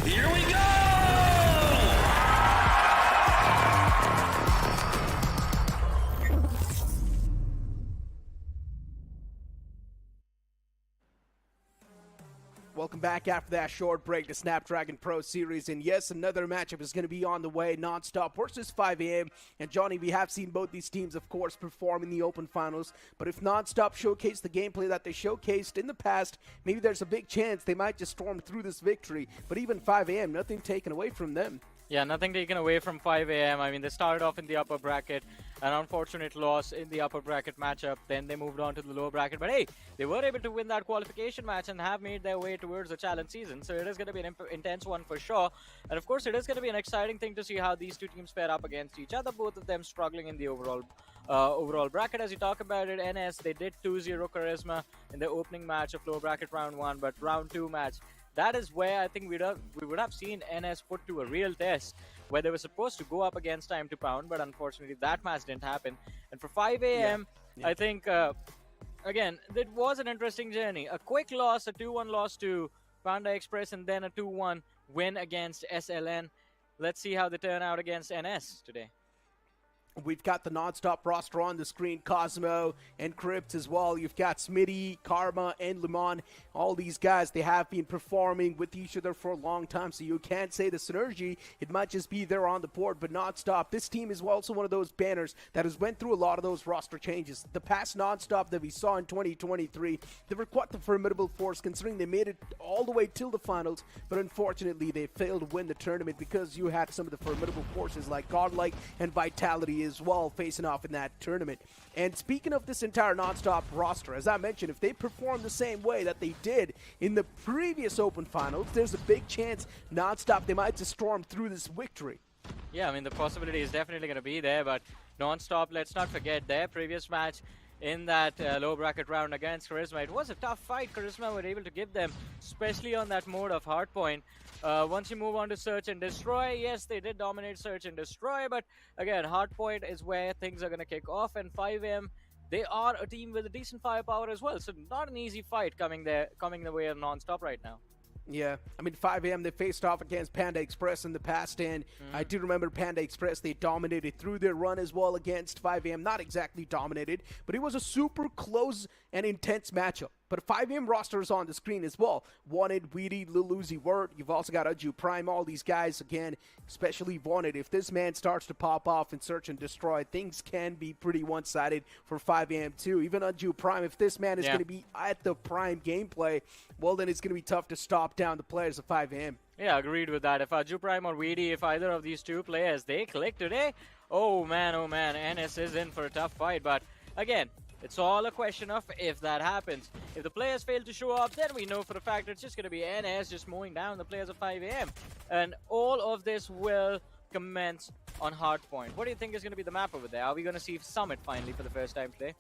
Here we go! Welcome back after that short break to Snapdragon Pro Series. And yes, another matchup is going to be on the way. NonStop versus 5am. And Johnny, we have seen both these teams, of course, perform in the Open Finals. But if NonStop showcase the gameplay that they showcased in the past, maybe there's a big chance they might just storm through this victory. But even 5am, nothing taken away from them. Yeah, nothing taken away from 5am. I mean, they started off in the upper bracket, an unfortunate loss in the upper bracket matchup. Then they moved on to the lower bracket. But hey, they were able to win that qualification match and have made their way towards the challenge season. So it is going to be an intense one for sure. And of course, it is going to be an exciting thing to see how these two teams fare up against each other. Both of them struggling in the overall bracket. As you talk about it, NS, they did 2-0 Charisma in the opening match of lower bracket round 1. But round 2 match, that is where I think we would have seen NS put to a real test, where they were supposed to go up against Time to Pound, but unfortunately that match didn't happen. And for 5am, I think, again, it was an interesting journey. A quick loss, a 2-1 loss to Panda Express, and then a 2-1 win against SLN. Let's see how they turn out against NS today. We've got the NonStop roster on the screen, Cosmo and Crypt as well. You've got Smitty, Karma, and Lemon. All these guys, they have been performing with each other for a long time, so you can't say the synergy. It might just be there on the board, but NonStop, this team is also one of those banners that has went through a lot of those roster changes. The past NonStop that we saw in 2023, they were quite the formidable force, considering they made it all the way till the finals, but unfortunately they failed to win the tournament because you had some of the formidable forces like Godlike and Vitality as well facing off in that tournament. And speaking of this entire NonStop roster, as I mentioned, if they perform the same way that they did in the previous Open Finals, there's a big chance NonStop, they might just storm through this victory. Yeah, I mean, the possibility is definitely going to be there, but NonStop, let's not forget their previous match in that low bracket round against Charisma. It was a tough fight. Charisma were able to give them, especially on that mode of Hardpoint. Once you move on to Search and Destroy, yes, they did dominate Search and Destroy, but again, Hardpoint is where things are going to kick off, and 5am, they are a team with a decent firepower as well, so not an easy fight coming the way of NonStop right now. Yeah, I mean, 5am, they faced off against Panda Express in the past, and I do remember Panda Express, they dominated through their run as well against 5am. Not exactly dominated, but it was a super close and intense matchup. But 5am roster is on the screen as well. Wanted, Weedy, Lil Uzi Vert. You've also got Aju Prime. All these guys, again, especially Wanted. If this man starts to pop off and Search and Destroy, things can be pretty one-sided for 5am too. Even Aju Prime, if this man is going to be at the prime gameplay, well, then it's going to be tough to stop down the players of 5am. Yeah, agreed with that. If Aju Prime or Weedy, if either of these two players, they click today, oh man, NS is in for a tough fight. But again, it's all a question of if that happens. If the players fail to show up, then we know for a fact it's just going to be NS just mowing down the players of 5am. And all of this will commence on Hardpoint. What do you think is going to be the map over there? Are we going to see Summit finally for the first time today?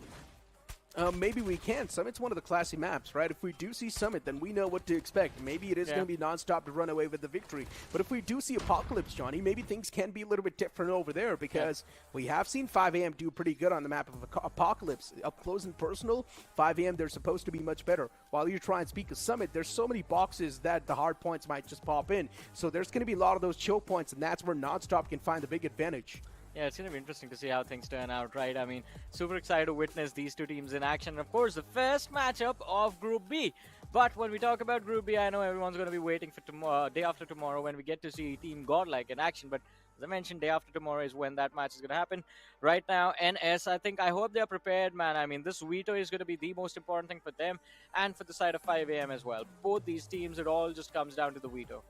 Maybe we can. Summit's one of the classy maps, right? If we do see Summit, then we know what to expect. Maybe it is going to be NonStop to run away with the victory. But if we do see Apocalypse, Johnny, maybe things can be a little bit different over there, because we have seen 5am do pretty good on the map of Apocalypse. Up close and personal, 5am, they're supposed to be much better. While you try and speak of Summit, there's so many boxes that the hard points might just pop in. So there's going to be a lot of those choke points, and that's where NonStop can find the big advantage. Yeah, it's going to be interesting to see how things turn out, right? I mean, super excited to witness these two teams in action. And of course, the first matchup of Group B. But when we talk about Group B, I know everyone's going to be waiting for tomorrow, day after tomorrow, when we get to see Team Godlike in action. But as I mentioned, day after tomorrow is when that match is going to happen. Right now, NS, I hope they're prepared, man. I mean, this veto is going to be the most important thing for them and for the side of 5am as well. Both these teams, it all just comes down to the veto.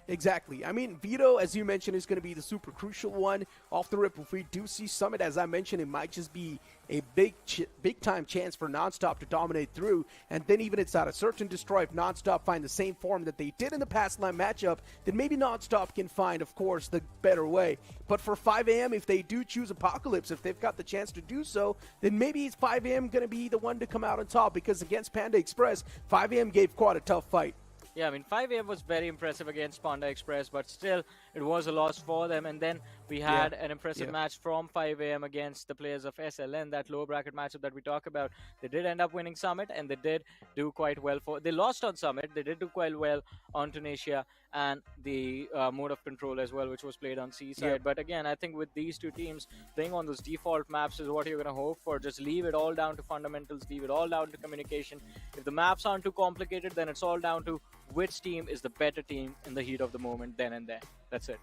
Exactly. I mean, Veto, as you mentioned, is going to be the super crucial one. Off the rip, if we do see Summit, as I mentioned, it might just be a big-time chance for NonStop to dominate through. And then even it's out of Search and Destroy. If NonStop find the same form that they did in the past line matchup, then maybe NonStop can find, of course, the better way. But for 5am, if they do choose Apocalypse, if they've got the chance to do so, then maybe it's 5am going to be the one to come out on top, because against Panda Express, 5am gave quite a tough fight. Yeah, I mean, 5am was very impressive against Panda Express, but still, it was a loss for them. And then We had an impressive match from 5 a.m. against the players of SLN, that low bracket matchup that we talk about. They did end up winning Summit, and they did do quite well they lost on Summit. They did do quite well on Tunisia and the mode of control as well, which was played on Seaside. But again, I think with these two teams playing on those default maps is what you're going to hope for. Just leave it all down to fundamentals, leave it all down to communication. If the maps aren't too complicated, then it's all down to which team is the better team in the heat of the moment then and there. That's it.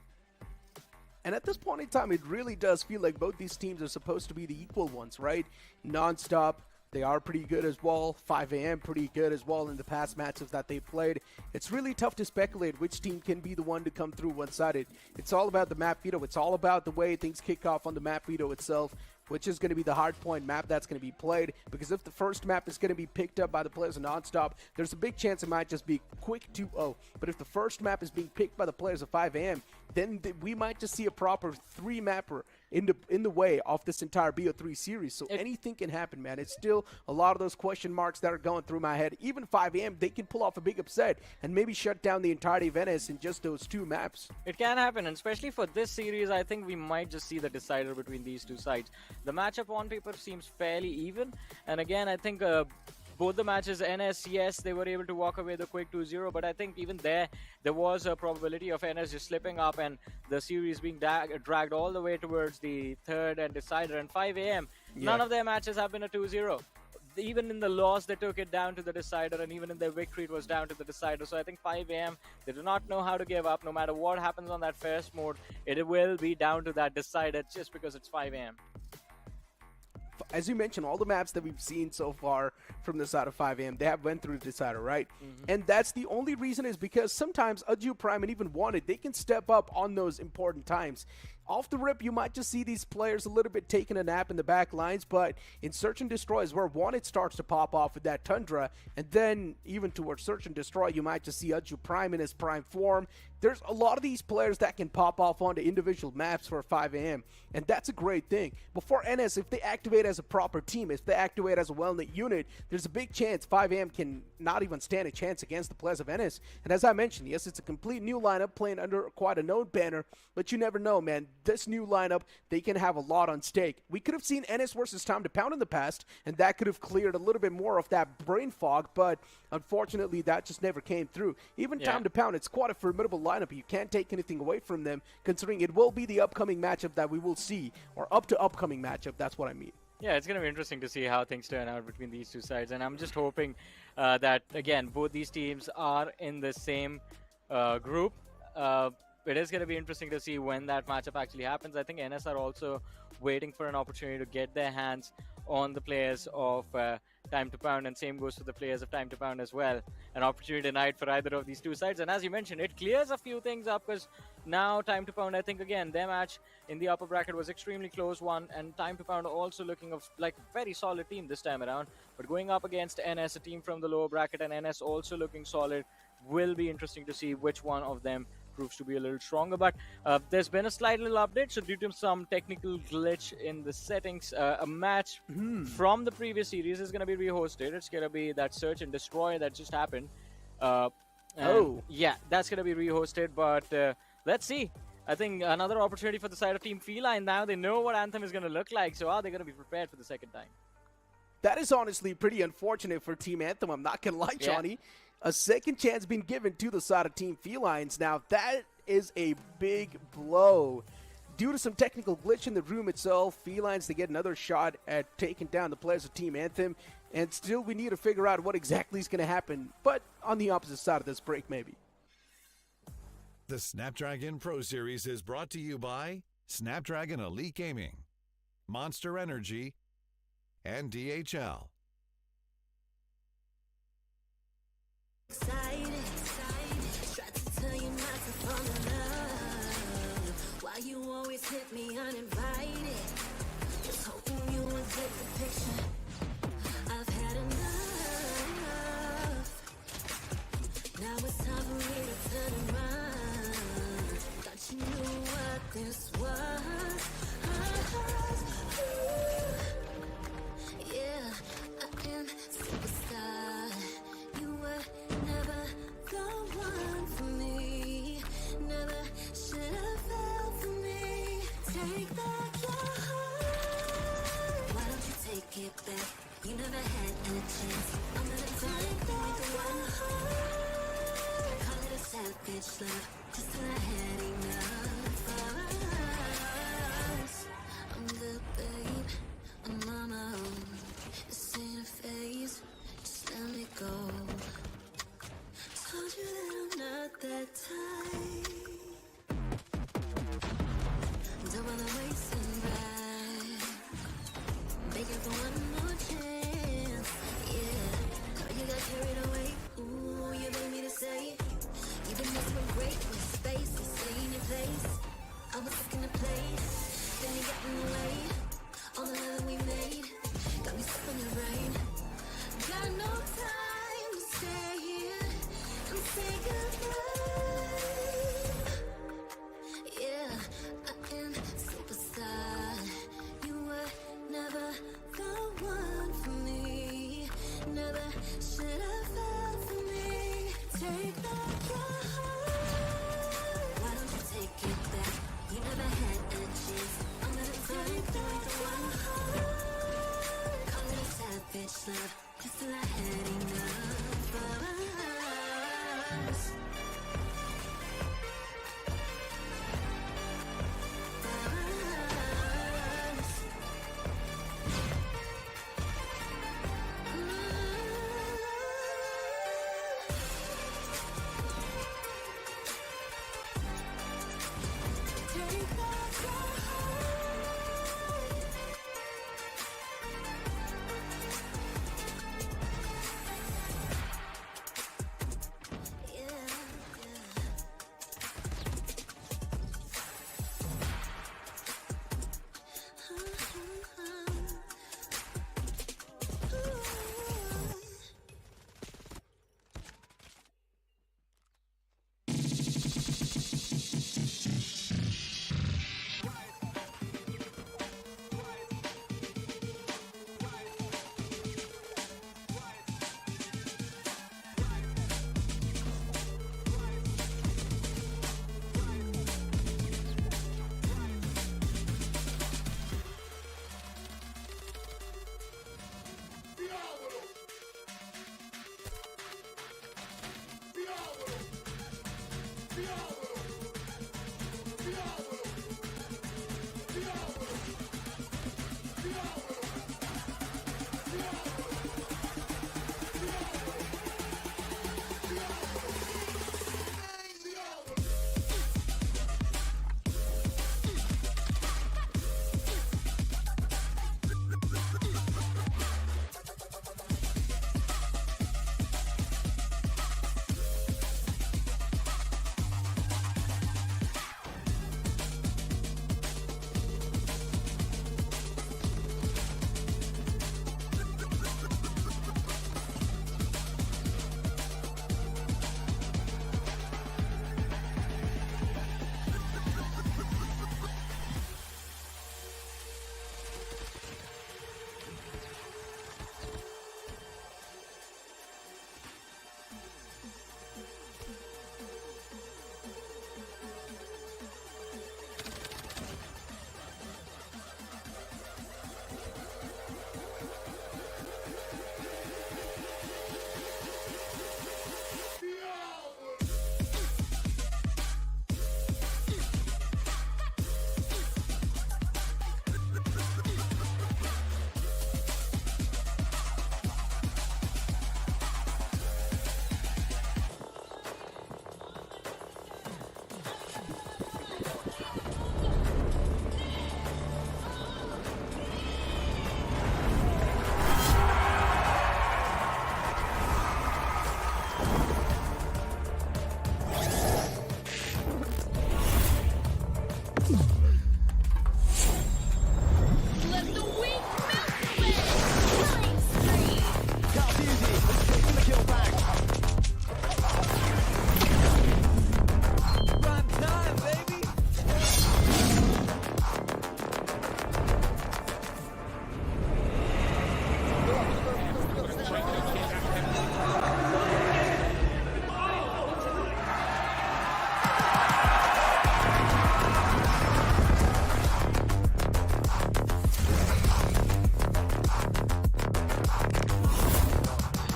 And at this point in time, it really does feel like both these teams are supposed to be the equal ones, right? NonStop, they are pretty good as well. 5 a.m. pretty good as well in the past matches that they played. It's really tough to speculate which team can be the one to come through one-sided. It's all about the map veto. It's all about the way things kick off on the map veto itself, which is going to be the Hardpoint map that's going to be played. Because if the first map is going to be picked up by the players of NonStop, there's a big chance it might just be quick 2-0. But if the first map is being picked by the players of 5 a.m., then we might just see a proper 3-mapper in the way of this entire BO3 series. So anything can happen, man. It's still a lot of those question marks that are going through my head. Even 5 a.m., they can pull off a big upset and maybe shut down the entirety of NS in just those 2 maps. It can happen, and especially for this series, I think we might just see the decider between these two sides. The matchup on paper seems fairly even, and again, I think both the matches, NS, yes, they were able to walk away the quick 2-0, but I think even there was a probability of NS just slipping up and the series being dragged all the way towards the third and decider. And 5 a.m., none of their matches have been a 2-0. Even in the loss, they took it down to the decider, and even in their victory, it was down to the decider. So I think 5 a.m., they do not know how to give up. No matter what happens on that first mode, it will be down to that decider just because it's 5 a.m. As you mentioned, all the maps that we've seen so far from the side of 5 a.m., they have went through the decider, right? And that's the only reason is because sometimes Aju Prime and even Wanted, they can step up on those important times. Off the rip, you might just see these players a little bit taking a nap in the back lines, but in Search and Destroy is where Wanted starts to pop off with that Tundra, and then even towards Search and Destroy, you might just see Aju Prime in his prime form. There's a lot of these players that can pop off onto individual maps for 5 a.m., and that's a great thing. Before NS, if they activate as a proper team, if they activate as a well-knit unit, there's a big chance 5 a.m. can not even stand a chance against the players of NS. And as I mentioned, yes, it's a complete new lineup playing under quite a known banner, but you never know, man. This new lineup, they can have a lot on stake. We could have seen NS versus Time to Pound in the past, and that could have cleared a little bit more of that brain fog, but unfortunately, that just never came through. Even Time to Pound, it's quite a formidable lineup. You can't take anything away from them, considering it will be the upcoming matchup that we will see, or up to upcoming matchup, that's what I mean. Yeah, it's going to be interesting to see how things turn out between these two sides, and I'm just hoping that, again, both these teams are in the same group. It is going to be interesting to see when that matchup actually happens. I think NS are also waiting for an opportunity to get their hands on the players of Time to Pound, and same goes for the players of Time to Pound as well. An opportunity denied for either of these two sides, and as you mentioned, it clears a few things up, because now Time to Pound, I think, again, their match in the upper bracket was extremely close one, and Time to Pound also looking like a very solid team this time around, but going up against NS, a team from the lower bracket, and NS also looking solid, will be interesting to see which one of them proves to be a little stronger. But there's been a slight little update, so due to some technical glitch in the settings, a match from the previous series is going to be rehosted. It's going to be that Search and Destroy that just happened. Yeah, that's going to be rehosted, but let's see. I think another opportunity for the side of Team Feline. Now they know what Anthem is going to look like, so are they going to be prepared for the second time? That is honestly pretty unfortunate for Team Anthem, I'm not going to lie, Johnny. A second chance being given to the side of Team Felines. Now, that is a big blow. Due to some technical glitch in the room itself, Felines, they get another shot at taking down the players of Team Anthem. And still, we need to figure out what exactly is going to happen, but on the opposite side of this break, maybe. The Snapdragon Pro Series is brought to you by Snapdragon Elite Gaming, Monster Energy, and DHL. Excited. Tried to tell you not to fall in love. Why you always hit me uninvited? Just hoping you would get the picture. I've had enough. Now it's time for me to turn around. Thought you knew what this was. Yeah, I am superstar. You were never the one for me. Never should have fell for me. savage love, just till I had enough of us. I'm good, babe. I'm on my own. This ain't a phase. Just let me go. Told you that I'm not that type. Don't wanna waste and ride. Begging for one more chance. Yeah. Girl, you got carried away. Ooh, you made me to say. Even this one great with space. You stay in your place. I was looking to play. Then you got in the way. All the love that we made. Got me stuck in the rain. Got no time to stay here and say goodbye. Yeah, I am superstar. You were never the one for me. Never should have felt for me. Take back your heart. Why don't you take it back? You never had a chance. I'm gonna take back your heart. Call it a savage love, just till I had enough of us.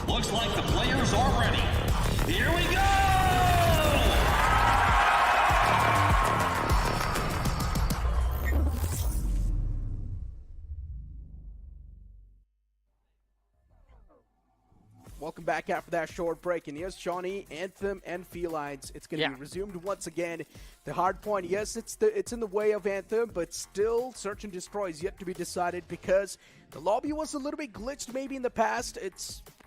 Looks like the players are ready. Here we go! Welcome back after that short break. And yes, Johnny, Anthem and Felines, it's going to be resumed once again. The Hardpoint, yes, it's in the way of Anthem, but still Search and Destroy is yet to be decided because the lobby was a little bit glitched maybe in the past.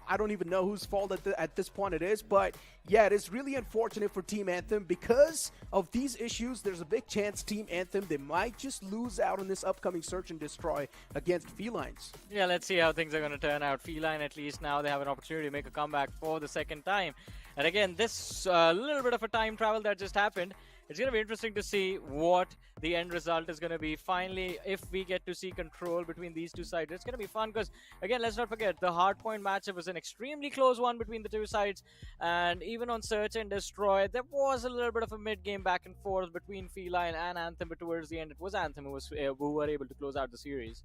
I don't even know whose fault at this point it is, but yeah, it is really unfortunate for Team Anthem. Because of these issues, there's a big chance Team Anthem, they might just lose out on this upcoming Search and Destroy against Felines. Yeah, let's see how things are going to turn out. Feline, at least now they have an opportunity to make a comeback for the second time. And again, this little bit of a time travel that just happened, it's going to be interesting to see what the end result is going to be. Finally, if we get to see control between these two sides, it's going to be fun because, again, let's not forget, the Hardpoint matchup was an extremely close one between the two sides. And even on Search and Destroy, there was a little bit of a mid-game back and forth between Feline and Anthem, but towards the end, it was Anthem who were able to close out the series.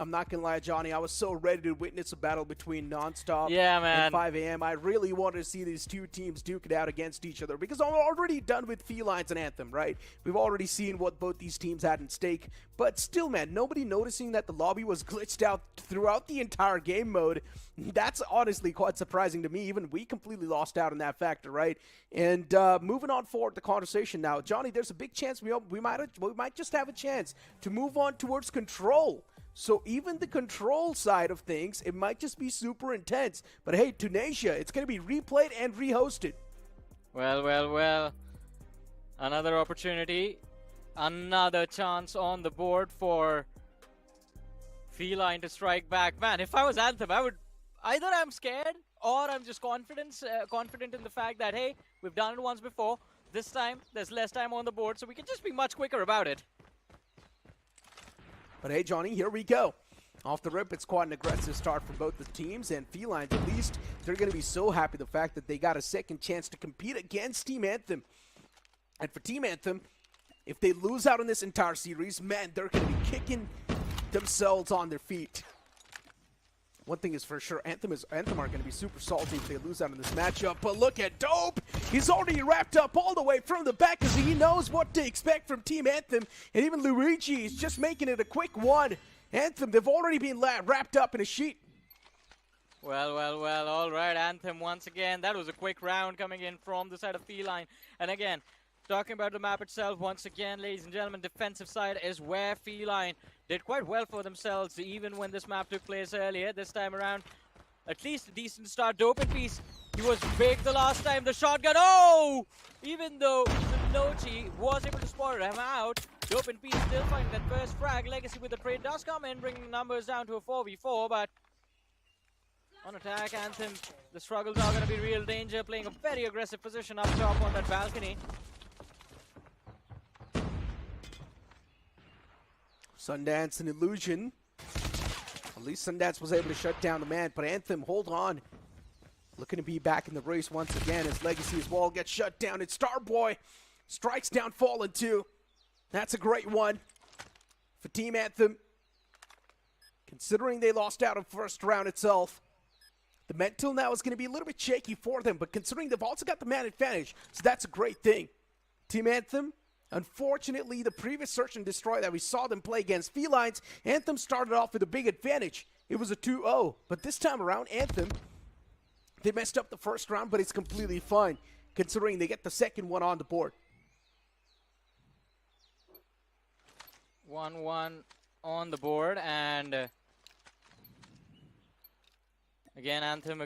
I'm not going to lie, Johnny, I was so ready to witness a battle between NonStop and 5 a.m. I really wanted to see these two teams duke it out against each other because I'm already done with Felines and Anthem, right? We've already seen what both these teams had in stake. But still, man, nobody noticing that the lobby was glitched out throughout the entire game mode. That's honestly quite surprising to me. Even we completely lost out on that factor, right? And moving on forward the conversation now. Johnny, there's a big chance we might just have a chance to move on towards Control. So even the Control side of things, it might just be super intense. But hey, Tunisia, it's going to be replayed and rehosted. Well. Another opportunity. Another chance on the board for Feline to strike back. Man, if I was Anthem, I would... Either I'm scared or I'm just confident in the fact that, hey, we've done it once before. This time, there's less time on the board, so we can just be much quicker about it. But hey, Johnny, here we go. Off the rip, it's quite an aggressive start for both the teams, and Felines, at least, they're going to be so happy the fact that they got a second chance to compete against Team Anthem. And for Team Anthem, if they lose out on this entire series, man, they're going to be kicking themselves on their feet. One thing is for sure, Anthem are going to be super salty if they lose out in this matchup. But look at Dope. He's already wrapped up all the way from the back because he knows what to expect from Team Anthem. And even Luigi is just making it a quick one. Anthem, they've already been wrapped up in a sheet. Well, all right, Anthem once again. That was a quick round coming in from the side of Feline. And again, talking about the map itself, once again, ladies and gentlemen, defensive side is where Feline did quite well for themselves, even when this map took place earlier. This time around, at least a decent start. Dope in piece. He was big the last time. The shotgun. Oh! Even though Nochi was able to spot him out, Dope in piece still finding that first frag. Legacy with the trade does come in, bringing numbers down to a 4v4, but on attack, Anthem, the struggles are going to be real danger, playing a very aggressive position up top on that balcony. Sundance and Illusion. At least Sundance was able to shut down the man, but Anthem, hold on. Looking to be back in the race once again as Legacy's wall gets shut down. And Starboy strikes down Fallen 2. That's a great one for Team Anthem. Considering they lost out in first round itself, the mental now is going to be a little bit shaky for them, but considering they've also got the man advantage, so that's a great thing. Team Anthem, unfortunately, the previous Search and Destroy that we saw them play against Felines, Anthem started off with a big advantage. It was a 2-0, but this time around, Anthem, they messed up the first round, but it's completely fine, considering they get the second one on the board. 1-1 on the board, and again, Anthem,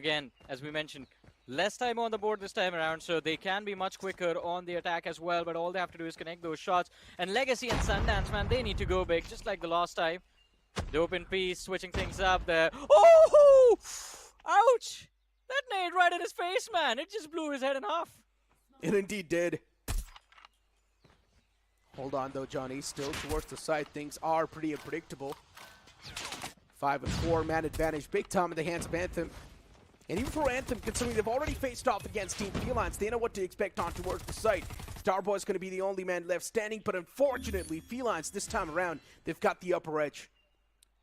as we mentioned, less time on the board this time around, so they can be much quicker on the attack as well, but all they have to do is connect those shots. And Legacy and Sundance, man, they need to go big, just like the last time. Dope in piece, switching things up there. Oh! Ouch! That nade right in his face, man. It just blew his head in half. It indeed did. Hold on, though, Johnny. Still towards the side, things are pretty unpredictable. 5 and 4, man advantage, big time in the hands of Anthem. And even for Anthem, considering they've already faced off against Team Felines, they know what to expect on towards the site. Starboy's going to be the only man left standing, but unfortunately, Felines, this time around, they've got the upper edge.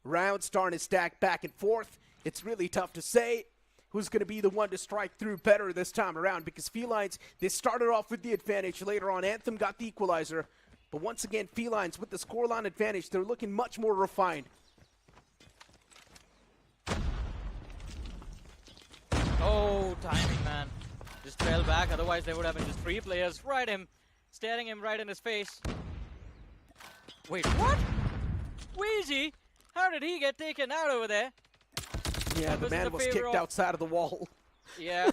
Rounds starting to stack back and forth. It's really tough to say who's going to be the one to strike through better this time around, because Felines, they started off with the advantage. Later on, Anthem got the equalizer. But once again, Felines, with the scoreline advantage, they're looking much more refined. Oh, timing, man. Just fell back, otherwise there would have been just 3 players right him, staring him right in his face. Wait, what? Weezy? How did he get taken out over there? Yeah, the man was kicked outside of the wall. Yeah.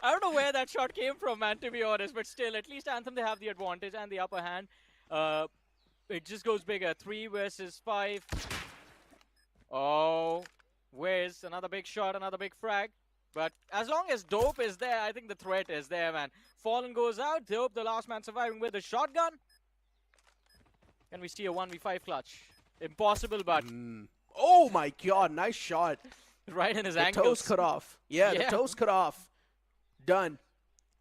I don't know where that shot came from, man, to be honest, but still, at least Anthem, they have the advantage and the upper hand. It just goes bigger. 3 versus 5. Oh, Wiz, another big shot, another big frag. But as long as Dope is there, I think the threat is there, man. Fallen goes out. Dope, the last man surviving with a shotgun. Can we see a 1v5 clutch? Impossible, but... Oh my god, nice shot. Right in his the ankles. Toes cut off. Yeah, the toes cut off. Done.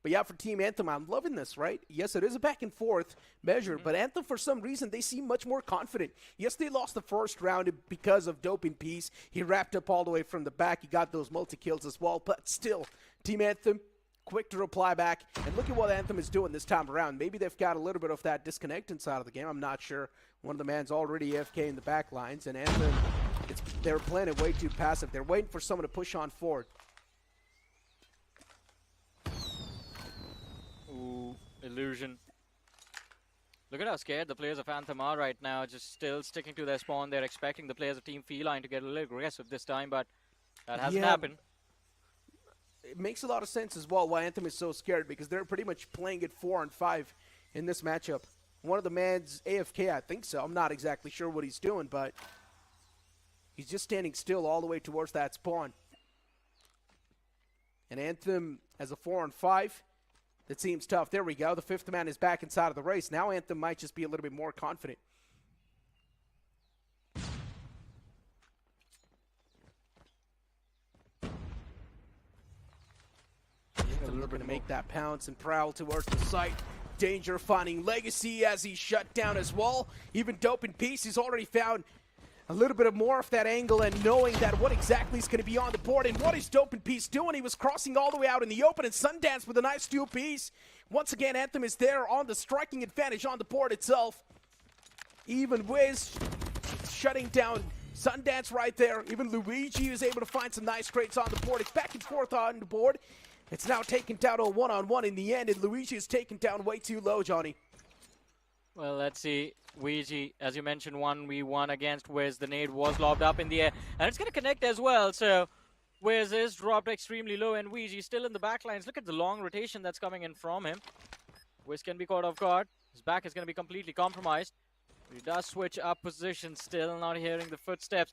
But yeah, for Team Anthem, I'm loving this, right? Yes, it is a back and forth measure, but Anthem, for some reason, they seem much more confident. Yes, they lost the first round because of Dope in Peace. He wrapped up all the way from the back. He got those multi-kills as well, but still, Team Anthem, quick to reply back. And look at what Anthem is doing this time around. Maybe they've got a little bit of that disconnect inside of the game. I'm not sure. One of the man's already AFK in the back lines, and Anthem, they're playing it way too passive. They're waiting for someone to push on forward. Ooh, illusion. Look at how scared the players of Anthem are right now, just still sticking to their spawn. They're expecting the players of Team Feline to get a little aggressive this time, but that hasn't happened. It makes a lot of sense as well why Anthem is so scared, because they're pretty much playing it 4-on-5 in this matchup. One of the man's AFK, I think so. I'm not exactly sure what he's doing, but he's just standing still all the way towards that spawn. And Anthem has a 4-on-5. That seems tough. There we go. The 5th man is back inside of the race. Now Anthem might just be a little bit more confident. Looking to make that pounce and prowl towards the site. Danger finding Legacy as he's shut down as well. Even Dope in Peace, he's already found a little bit of more of that angle, and knowing that what exactly is going to be on the board. And what is Dope in Peace doing? He was crossing all the way out in the open, and Sundance with a nice 2-piece. Once again, Anthem is there on the striking advantage on the board itself. Even Wiz shutting down Sundance right there. Even Luigi is able to find some nice trades on the board. It's back and forth on the board. It's now taken down a 1-on-1 in the end, and Luigi is taken down way too low, Johnny. Well, let's see. Ouija, as you mentioned, 1v1 against Wiz. The nade was lobbed up in the air, and it's going to connect as well. So Wiz is dropped extremely low, and Ouija still in the back lines. Look at the long rotation that's coming in from him. Wiz can be caught off guard. His back is going to be completely compromised. He does switch up position, still not hearing the footsteps.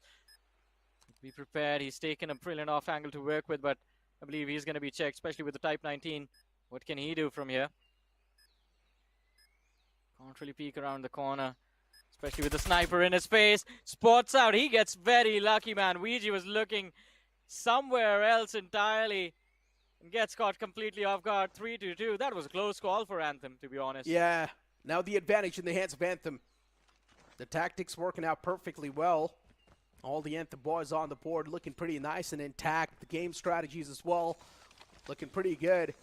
Be prepared. He's taken a brilliant off angle to work with, but I believe he's going to be checked, especially with the Type 19. What can he do from here? Can't really peek around the corner, especially with the sniper in his face. Spots out. He gets very lucky, man. Ouija was looking somewhere else entirely and gets caught completely off guard. 3-2. That was a close call for Anthem, to be honest. Yeah. Now the advantage in the hands of Anthem. The tactics working out perfectly well. All the Anthem boys on the board looking pretty nice and intact. The game strategies as well looking pretty good.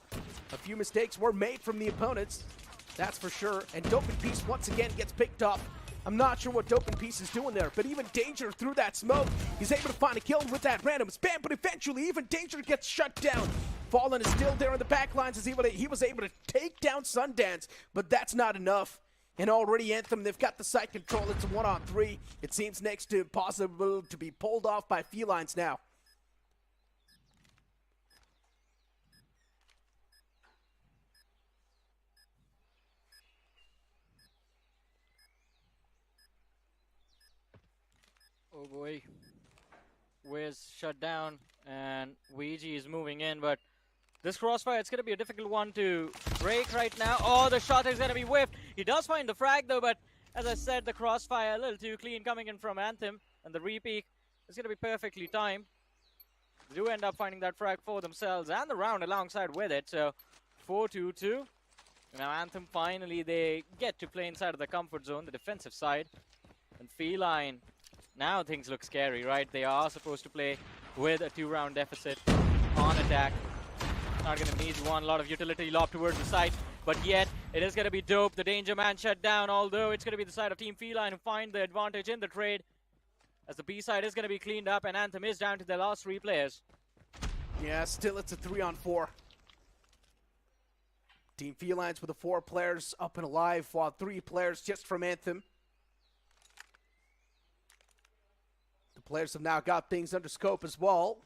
A few mistakes were made from the opponents, that's for sure. And Dope in Peace once again gets picked up. I'm not sure what Dope in Peace is doing there, but even Danger through that smoke, he's able to find a kill with that random spam, but eventually even Danger gets shut down. Fallen is still there in the back lines as he was able to take down Sundance, but that's not enough. And already Anthem, they've got the site control. It's a 1-on-3. It seems next to impossible to be pulled off by Felines now. Oh boy. Wiz shut down, and Ouija is moving in, but this crossfire, it's going to be a difficult one to break right now. Oh, the shot is going to be whiffed. He does find the frag, though, but as I said, the crossfire a little too clean coming in from Anthem. And the repeat is going to be perfectly timed. They do end up finding that frag for themselves and the round alongside with it. So 4-2-2. Now Anthem, finally, they get to play inside of the comfort zone, the defensive side. And Feline, now things look scary, right? They are supposed to play with a 2-round deficit on attack. Not going to need one. A lot of utility lob towards the side, but yet it is going to be Dope. The Danger Man shut down, although it's going to be the side of Team Feline who find the advantage in the trade, as the B side is going to be cleaned up and Anthem is down to their last 3 players. Yeah, still it's a 3-on-4. Team Felines with the 4 players up and alive, while 3 players just from Anthem. The players have now got things under scope as well.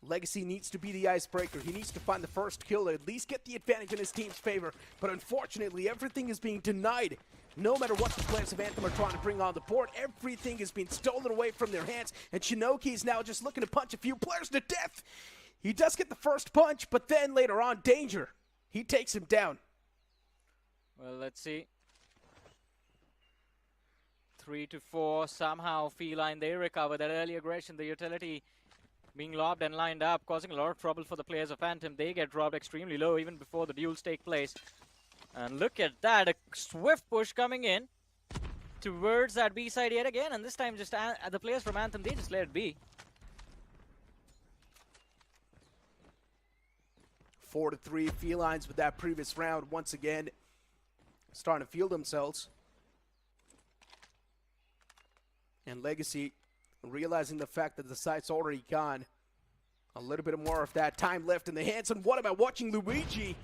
Legacy needs to be the icebreaker. He needs to find the first kill to at least get the advantage in his team's favor. But unfortunately, everything is being denied. No matter what the players of Anthem are trying to bring on the board, everything is being stolen away from their hands. And Shinoki is now just looking to punch a few players to death. He does get the first punch, but then later on, Danger. He takes him down. Well, let's see. 3-4. Somehow Feline, they recover that early aggression, the utility being lobbed and lined up, causing a lot of trouble for the players of Anthem. They get dropped extremely low even before the duels take place. And look at that, a swift push coming in towards that B side yet again. And this time just the players from Anthem, they just let it be. 4-3 Felines with that previous round once again starting to feel themselves. And Legacy realizing the fact that the site's already gone. A little bit more of that time left in the hands. And what about watching Luigi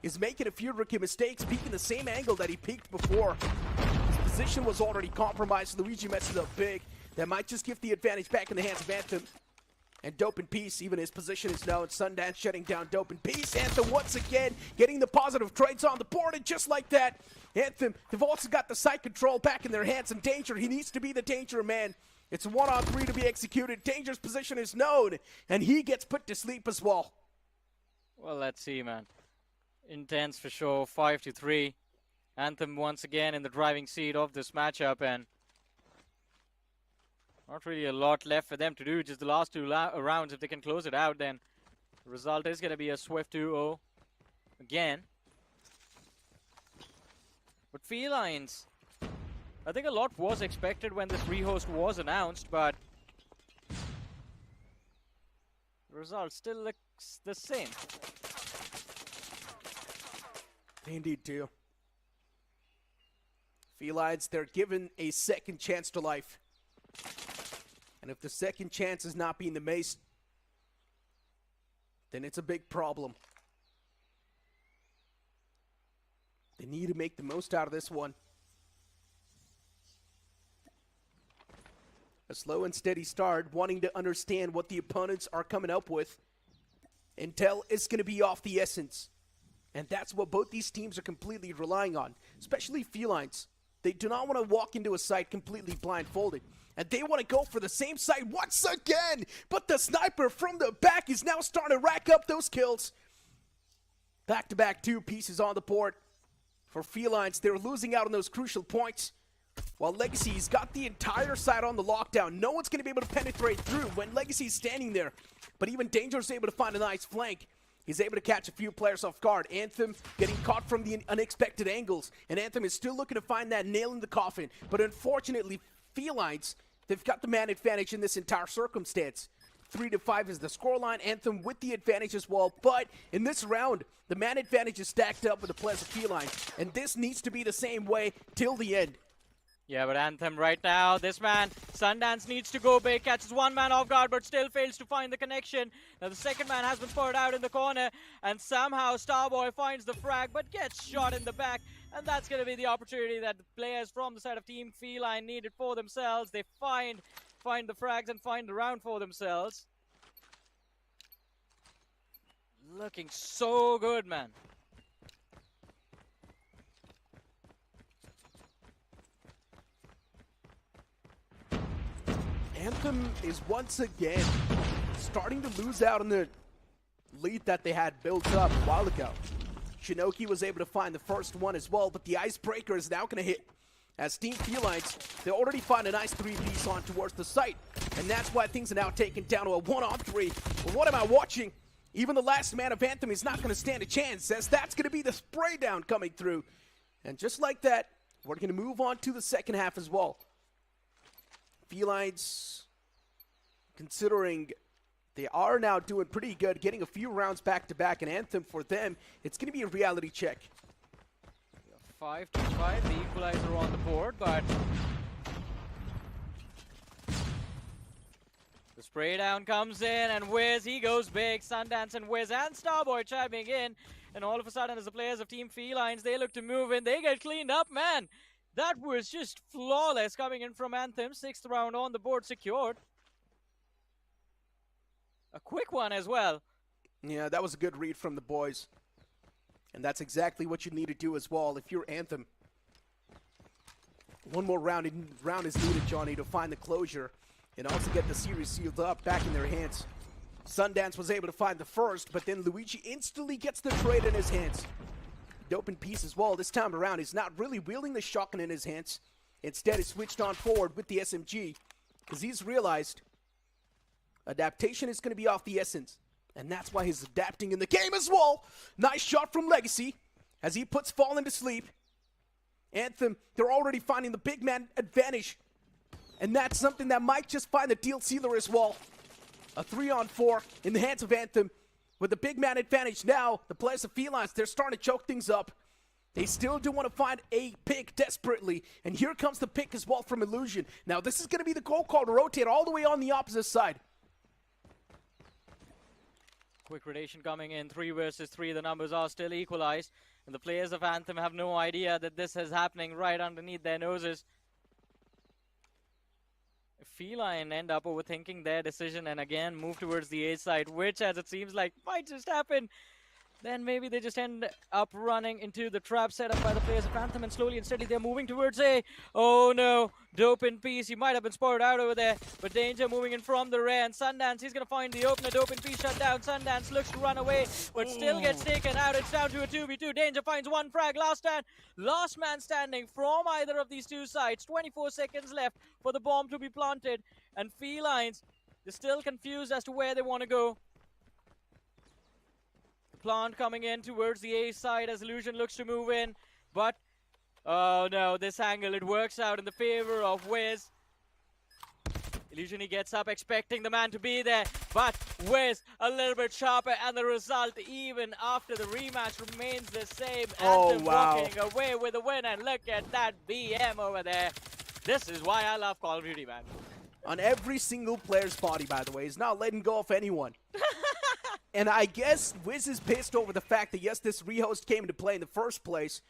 is making a few rookie mistakes, peeking the same angle that he peeked before. His position was already compromised. Luigi messes up big. That might just give the advantage back in the hands of Anthem. And Dope in Peace, even his position is known. Sundance shutting down Dope in Peace. Anthem once again getting the positive trades on the board. And just like that, Anthem, they've also got the site control back in their hands. And Danger, he needs to be the Danger man. It's a 1-on-3 to be executed. Danger's position is known. And he gets put to sleep as well. Well, let's see, man. Intense for sure, 5-3. Anthem once again in the driving seat of this matchup, and not really a lot left for them to do. Just the last 2 rounds. If they can close it out, then the result is going to be a swift 2-0 again. But Felines, I think a lot was expected when this rehost was announced, but the result still looks the same. Indeed, too. Felines, they're given a second chance to life. And if the second chance is not being the mace, then it's a big problem. They need to make the most out of this one. A slow and steady start, wanting to understand what the opponents are coming up with. Intel is going to be off the essence. And that's what both these teams are completely relying on, especially Felines. They do not want to walk into a site completely blindfolded. And they want to go for the same site once again. But the sniper from the back is now starting to rack up those kills. Back-to-back 2 pieces on the board. For Felines, they're losing out on those crucial points. While Legacy's got the entire side on the lockdown. No one's going to be able to penetrate through when Legacy's standing there. But even Danger's able to find a nice flank. He's able to catch a few players off guard. Anthem getting caught from the unexpected angles. And Anthem is still looking to find that nail in the coffin. But unfortunately, Felines, they've got the man advantage in this entire circumstance. 3-5 is the scoreline. Anthem with the advantage as well. But in this round, the man advantage is stacked up with the players of Feline. And this needs to be the same way till the end. Yeah, but Anthem right now, this man, Sundance needs to go big, catches one man off guard, but still fails to find the connection. Now the second man has been spurred out in the corner, and somehow Starboy finds the frag, but gets shot in the back. And that's going to be the opportunity that the players from the side of Team Feline needed for themselves. They find the frags and find the round for themselves. Looking so good, man. Anthem is once again starting to lose out on the lead that they had built up a while ago. Shinoki was able to find the first one as well, but the icebreaker is now going to hit. As Team Felines, they already find a nice 3-piece on towards the site, and that's why things are now taken down to a 1-on-3. But what am I watching? Even the last man of Anthem is not going to stand a chance, as that's going to be the spray down coming through. And just like that, we're going to move on to the second half as well. Felines, considering they are now doing pretty good, getting a few rounds back-to-back, and Anthem for them, it's going to be a reality check. 5-5, the equalizer on the board, but The spray down comes in, and Wiz, he goes big. Sundance and Wiz and Starboy chiming in. And all of a sudden, as the players of Team Felines, they look to move in. They get cleaned up, man. That was just flawless coming in from Anthem. 6th round on the board secured. A quick one as well. Yeah, that was a good read from the boys. And that's exactly what you need to do as well if you're Anthem. One more round is needed, Johnny, to find the closure and also get the series sealed up back in their hands. Sundance was able to find the first, but then Luigi instantly gets the trade in his hands. Dope in piece as well. This time around, he's not really wielding the shotgun in his hands. Instead, he switched on forward with the SMG because he's realized adaptation is going to be off the essence. And that's why he's adapting in the game as well. Nice shot from Legacy as he puts Fallen to sleep. Anthem, they're already finding the big man advantage. And that's something that might just find the deal sealer as well. A 3-on-4 in the hands of Anthem. With the big man advantage now, the players of Felines, they're starting to choke things up. They still do want to find a pick desperately. And here comes the pick as well from Illusion. Now this is going to be the goal call to rotate all the way on the opposite side. Quick rotation coming in, 3 versus 3. The numbers are still equalized. And the players of Anthem have no idea that this is happening right underneath their noses. Feline end up overthinking their decision and again move towards the A side, which as it seems like might just happen. Then maybe they just end up running into the trap set up by the players of Anthem, and slowly and steadily they're moving towards A. Oh no, Dope in Peace, he might have been spotted out over there, but Danger moving in from the rear, and Sundance, he's going to find the opener. Dope in Peace shut down. Sundance looks to run away, but still gets taken out. It's down to a 2v2. Danger finds one frag. Last man standing from either of these two sides. 24 seconds left for the bomb to be planted, and Felines, they're still confused as to where they want to go. Plant coming in towards the A side as Illusion looks to move in, but oh no, this angle, it works out in the favor of Wiz. Illusion, he gets up expecting the man to be there, but Wiz a little bit sharper, and the result even after the rematch remains the same. Anthem walking away with a win, and look at that BM over there. This is why I love Call of Duty, man. On every single player's body, by the way, he's not letting go of anyone. And I guess Wiz is pissed over the fact that, yes, this rehost came into play in the first place.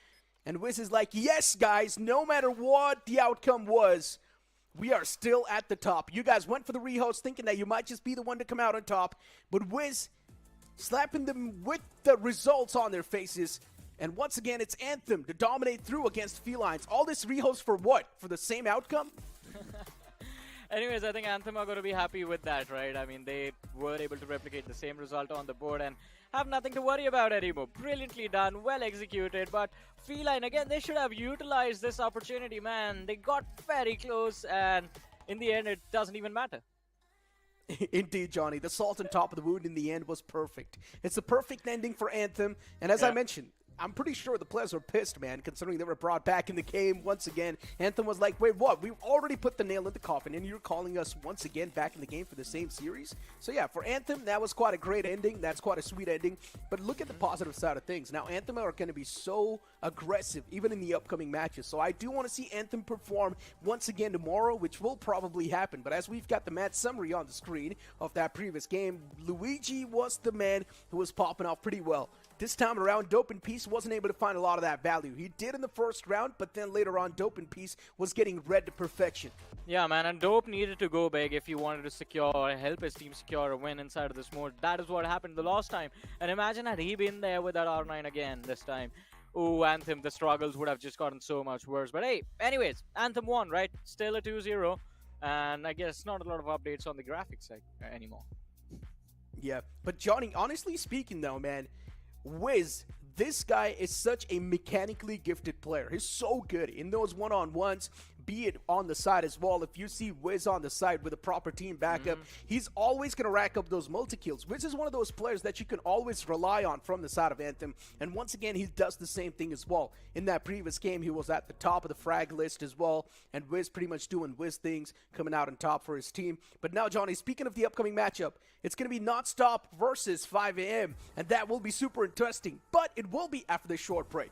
And Wiz is like, yes, guys, no matter what the outcome was, we are still at the top. You guys went for the rehost thinking that you might just be the one to come out on top. But Wiz slapping them with the results on their faces. And once again, it's Anthem to dominate through against Felines. All this rehost for what? For the same outcome? Anyways, I think Anthem are going to be happy with that, right? I mean, they were able to replicate the same result on the board and have nothing to worry about anymore. Brilliantly done, well executed, but Feline, again, they should have utilized this opportunity, man. They got very close, and in the end, it doesn't even matter. Indeed, Johnny. The salt on top of the wound in the end was perfect. It's the perfect ending for Anthem, and as I mentioned, I'm pretty sure the players were pissed, man, considering they were brought back in the game once again. Anthem was like, wait, what? We've already put the nail in the coffin, and you're calling us once again back in the game for the same series? So yeah, for Anthem, that was quite a great ending. That's quite a sweet ending. But look at the positive side of things. Now, Anthem are going to be so aggressive, even in the upcoming matches. So I do want to see Anthem perform once again tomorrow, which will probably happen. But as we've got the match summary on the screen of that previous game, Luigi was the man who was popping off pretty well. This time around, Dope in Peace wasn't able to find a lot of that value. He did in the first round, but then later on, Dope in Peace was getting read to perfection. Yeah, man, and Dope needed to go big if he wanted to secure or help his team secure a win inside of this mode. That is what happened the last time. And imagine had he been there with that R9 again this time. Oh, Anthem, the struggles would have just gotten so much worse. But hey, anyways, Anthem won, right? Still a 2-0. And I guess not a lot of updates on the graphics anymore. Yeah, but Johnny, honestly speaking though, man, Wiz, this guy is such a mechanically gifted player. He's so good in those one-on-ones, be it on the side as well. If you see Wiz on the side with a proper team backup, he's always going to rack up those multi-kills. Wiz is one of those players that you can always rely on from the side of Anthem. And once again, he does the same thing as well. In that previous game, he was at the top of the frag list as well. And Wiz pretty much doing Wiz things, coming out on top for his team. But now, Johnny, speaking of the upcoming matchup, it's going to be NonStop versus 5 a.m. And that will be super interesting. But it will be after this short break.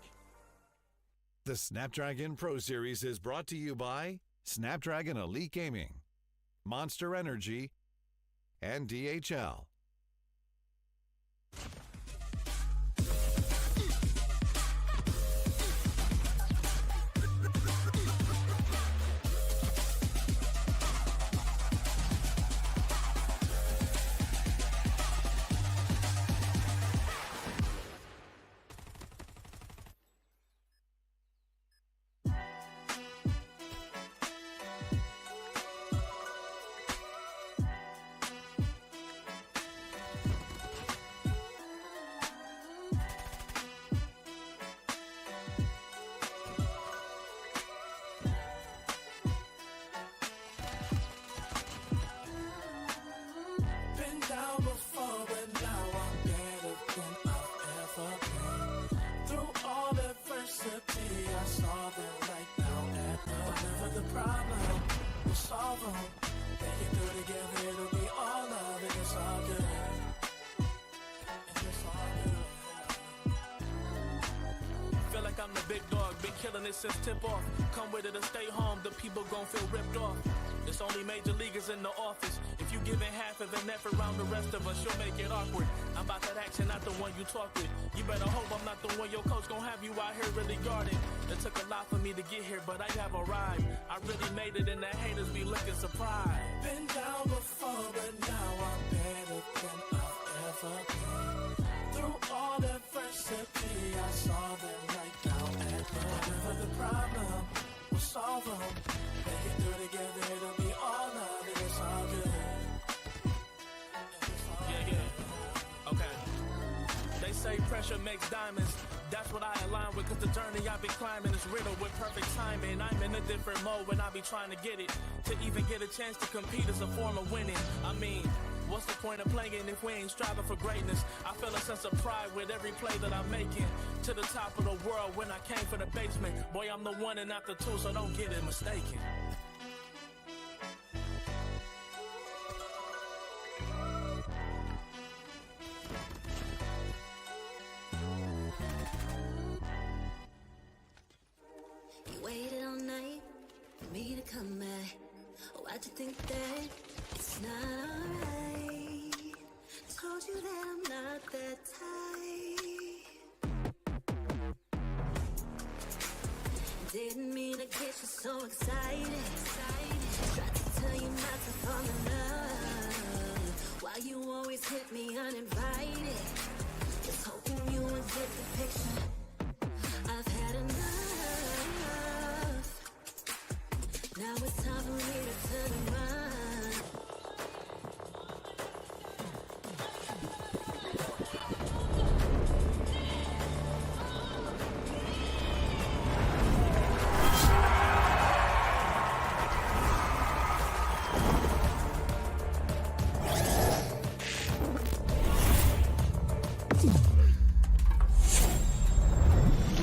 The Snapdragon Pro Series is brought to you by Snapdragon Elite Gaming, Monster Energy, and DHL. Been down before, but now I'm better than I've ever been. Through all adversity, I saw them right now at whatever the problem, we'll solve them. They can do it together, it'll be all love, and it's all good. And it's all good. Feel like I'm the big dog, been killing it since tip off. Come with it or stay home, the people gon' feel ripped off. It's only major leaguers in the office. If you giving half of an effort around the rest of us, you'll make it awkward. I'm about that action, not the one you talk with. You better hope I'm not the one your coach gon' have you out here really guarded. It took a lot for me to get here, but I have arrived. I really made it, and the haters be looking surprised. Been down before, but now I'm better than I've ever been. Through all adversity, I saw them right now at whatever the problem, we'll solve them. They can do it together, it'll be all love, and it's all good. And it's all Yeah. Okay. They say pressure makes diamonds. That's what I align with, cause the journey I be climbing is riddled with perfect timing. I'm in a different mode when I be trying to get it. To even get a chance to compete is a form of winning. I mean, what's the point of playing if we ain't striving for greatness? I feel a sense of pride with every play that I'm making. To the top of the world when I came from the basement. Boy, I'm the one and not the two, so don't get it mistaken. You waited all night for me to come back. Why'd you think that it's not alright? Told you that I'm not that type. Didn't mean to get you so excited. Tried to tell you not to fall in love. Why you always hit me uninvited? Just hoping you would get the picture. I've had enough. Now it's time for me to turn around.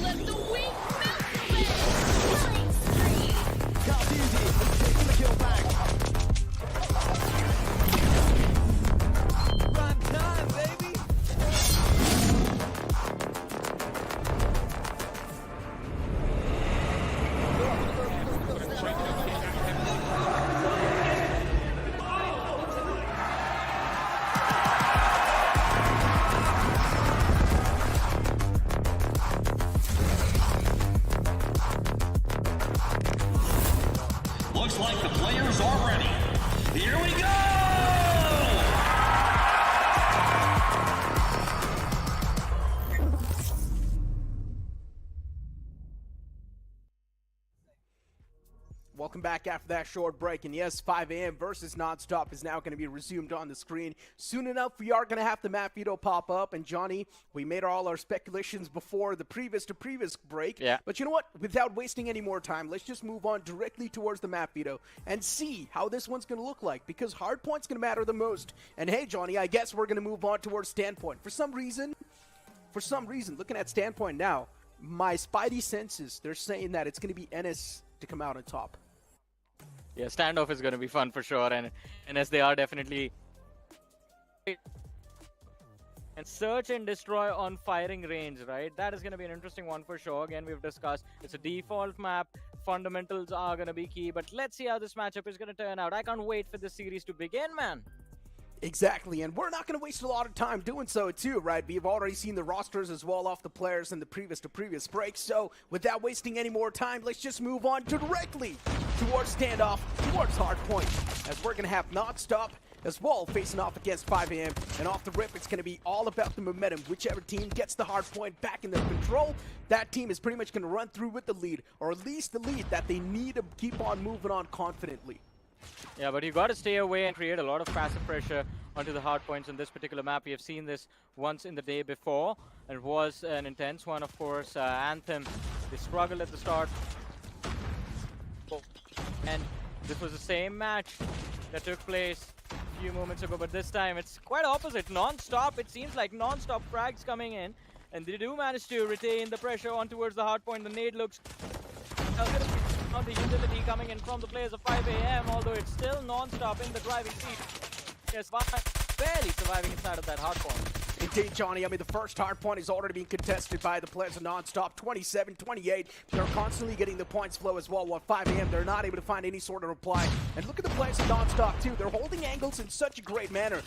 Let the weak melt away! Killing spree! Taking the kill back. Run time, baby. Looks like the players are ready. Here we go! Welcome back after that short break. And yes, 5 a.m. versus NonStop is now going to be resumed on the screen. Soon enough, we are going to have the map veto pop up. And Johnny, we made all our speculations before the previous break. Yeah. But you know what? Without wasting any more time, let's just move on directly towards the map veto and see how this one's going to look like. Because Hardpoint's going to matter the most. And hey, Johnny, I guess we're going to move on towards Standpoint. For some reason, looking at Standpoint now, my spidey senses, they're saying that it's going to be NS to come out on top. Yeah, standoff is going to be fun for sure, and as they are definitely. And search and destroy on firing range, right? That is going to be an interesting one for sure. Again, we've discussed it's a default map. Fundamentals are going to be key, but let's see how this matchup is going to turn out. I can't wait for this series to begin, man. Exactly, and we're not going to waste a lot of time doing so too, right? We've already seen the rosters as well off the players in the previous break, so without wasting any more time, let's just move on directly towards standoff, towards Hardpoint, as we're going to have NonStop as well facing off against 5am, and off the rip, it's going to be all about the momentum. Whichever team gets the Hardpoint back in their control, that team is pretty much going to run through with the lead, or at least the lead that they need to keep on moving on confidently. Yeah, but you got to stay away and create a lot of passive pressure onto the hard points on this particular map. We have seen this once in the day before, and it was an intense one, of course. Anthem, they struggled at the start. And this was the same match that took place a few moments ago, but this time it's quite opposite. NonStop, it seems like NonStop frags coming in, and they do manage to retain the pressure on towards the hard point. The nade looks on the utility coming in from the players of 5am, although it's still NonStop in the driving seat. Yes, barely surviving inside of that hard point. Indeed, Johnny. I mean, the first hard point is already being contested by the players of NonStop, 27-28. They're constantly getting the points flow as well, while 5am, they're not able to find any sort of reply. And look at the players of NonStop, too. They're holding angles in such a great manner.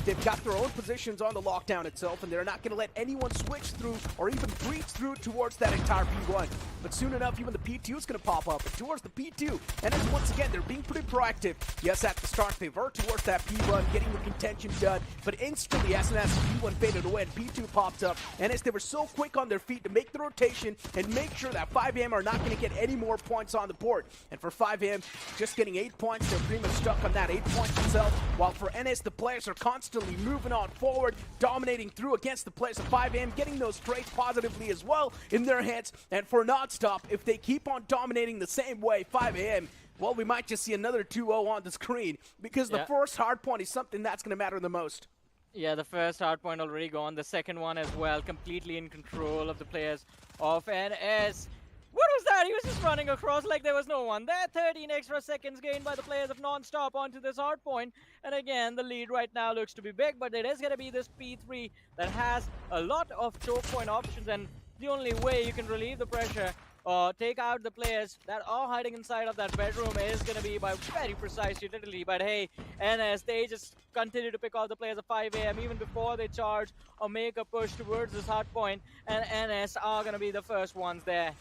They've got their own positions on the lockdown itself, and they're not going to let anyone switch through or even breach through towards that entire P1. But soon enough, even the P2 is going to pop up, and towards the P2. And then once again, they're being pretty proactive. Yes, at the start, they were towards that P1, getting the contention done. But instantly, as soon as the P1 faded away and P2 popped up, and as they were so quick on their feet to make the rotation and make sure that 5am are not going to get any more points on the board. And for 5am, just getting 8 points, they're pretty much stuck on that 8 points itself. While for NS, the players are constantly moving on forward, dominating through against the players of 5am, getting those trades positively as well in their hands. And for NonStop, if they keep on dominating the same way, 5am, well, we might just see another 2-0 on the screen, because the first hard point is something that's going to matter the most. Yeah, the first hard point already gone. The second one as well, completely in control of the players of NS. What was that? He was just running across like there was no one there. 13 extra seconds gained by the players of NonStop onto this hard point. And again, the lead right now looks to be big, but it is going to be this P3 that has a lot of choke point options, and the only way you can relieve the pressure or take out the players that are hiding inside of that bedroom is going to be by very precise utility. But hey, NS, they just continue to pick out the players of 5am even before they charge or make a push towards this hard point, and NS are going to be the first ones there.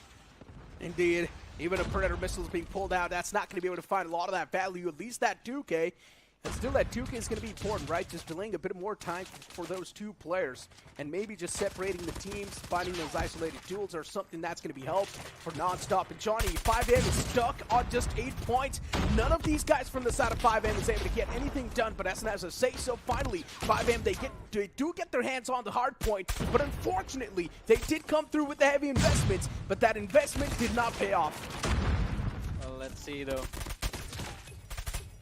Indeed. Even if Predator missiles being pulled out, that's not going to be able to find a lot of that value, at least that 2K. And still, that 2K is going to be important, right? Just delaying a bit more time for those two players. And maybe just separating the teams, finding those isolated duels or something that's going to be helpful for NonStop. And Johnny, 5am is stuck on just 8 points. None of these guys from the side of 5am is able to get anything done. But as I say so, finally, 5am, they do get their hands on the hard point. But unfortunately, they did come through with the heavy investments. But that investment did not pay off. Well, let's see, though.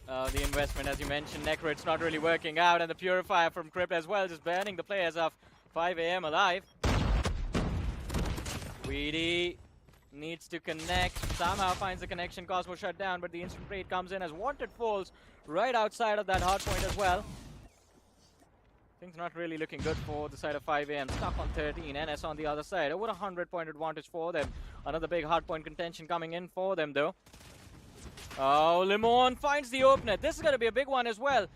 The investment, as you mentioned, Necro, it's not really working out, and the Purifier from Crypt as well, just burning the players of 5am alive. Weedy needs to connect, somehow finds the connection, Cosmo shut down, but the instant raid comes in as Wanted falls right outside of that hard point as well. Things not really looking good for the side of 5am, stuck on 13, NS on the other side, over 100-point advantage for them. Another big hard point contention coming in for them though. Oh, Limon finds the opener. This is going to be a big one as well.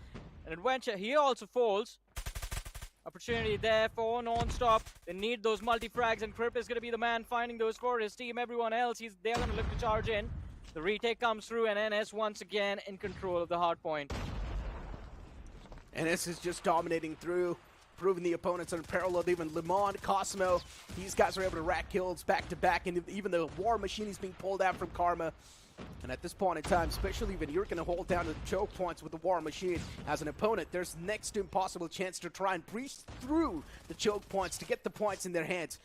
An adventure. He also falls. Opportunity there for NonStop. They need those multi-frags, and Crypt is going to be the man finding those for his team. Everyone else, they're going to look to charge in. The retake comes through, and NS once again in control of the hard point. NS is just dominating through, proving the opponents unparalleled. Even Limon, Cosmo, these guys are able to rack kills back-to-back, and even the War Machine is being pulled out from Karma. And at this point in time, especially when you're going to hold down the choke points with the War Machine as an opponent, there's next to impossible chance to try and breach through the choke points to get the points in their hands.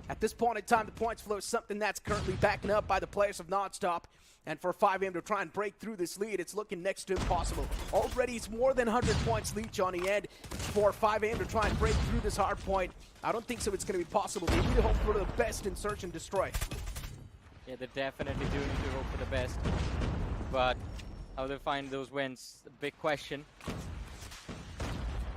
At this point in time, the points flow is something that's currently backing up by the players of NonStop. And for 5am to try and break through this lead, it's looking next to impossible. Already, it's more than 100 points lead, Johnny, and for 5am to try and break through this hard point, I don't think so it's going to be possible. They need to hope for the best in search and destroy. Yeah, they definitely do need to hope for the best. But how they find those wins, a big question.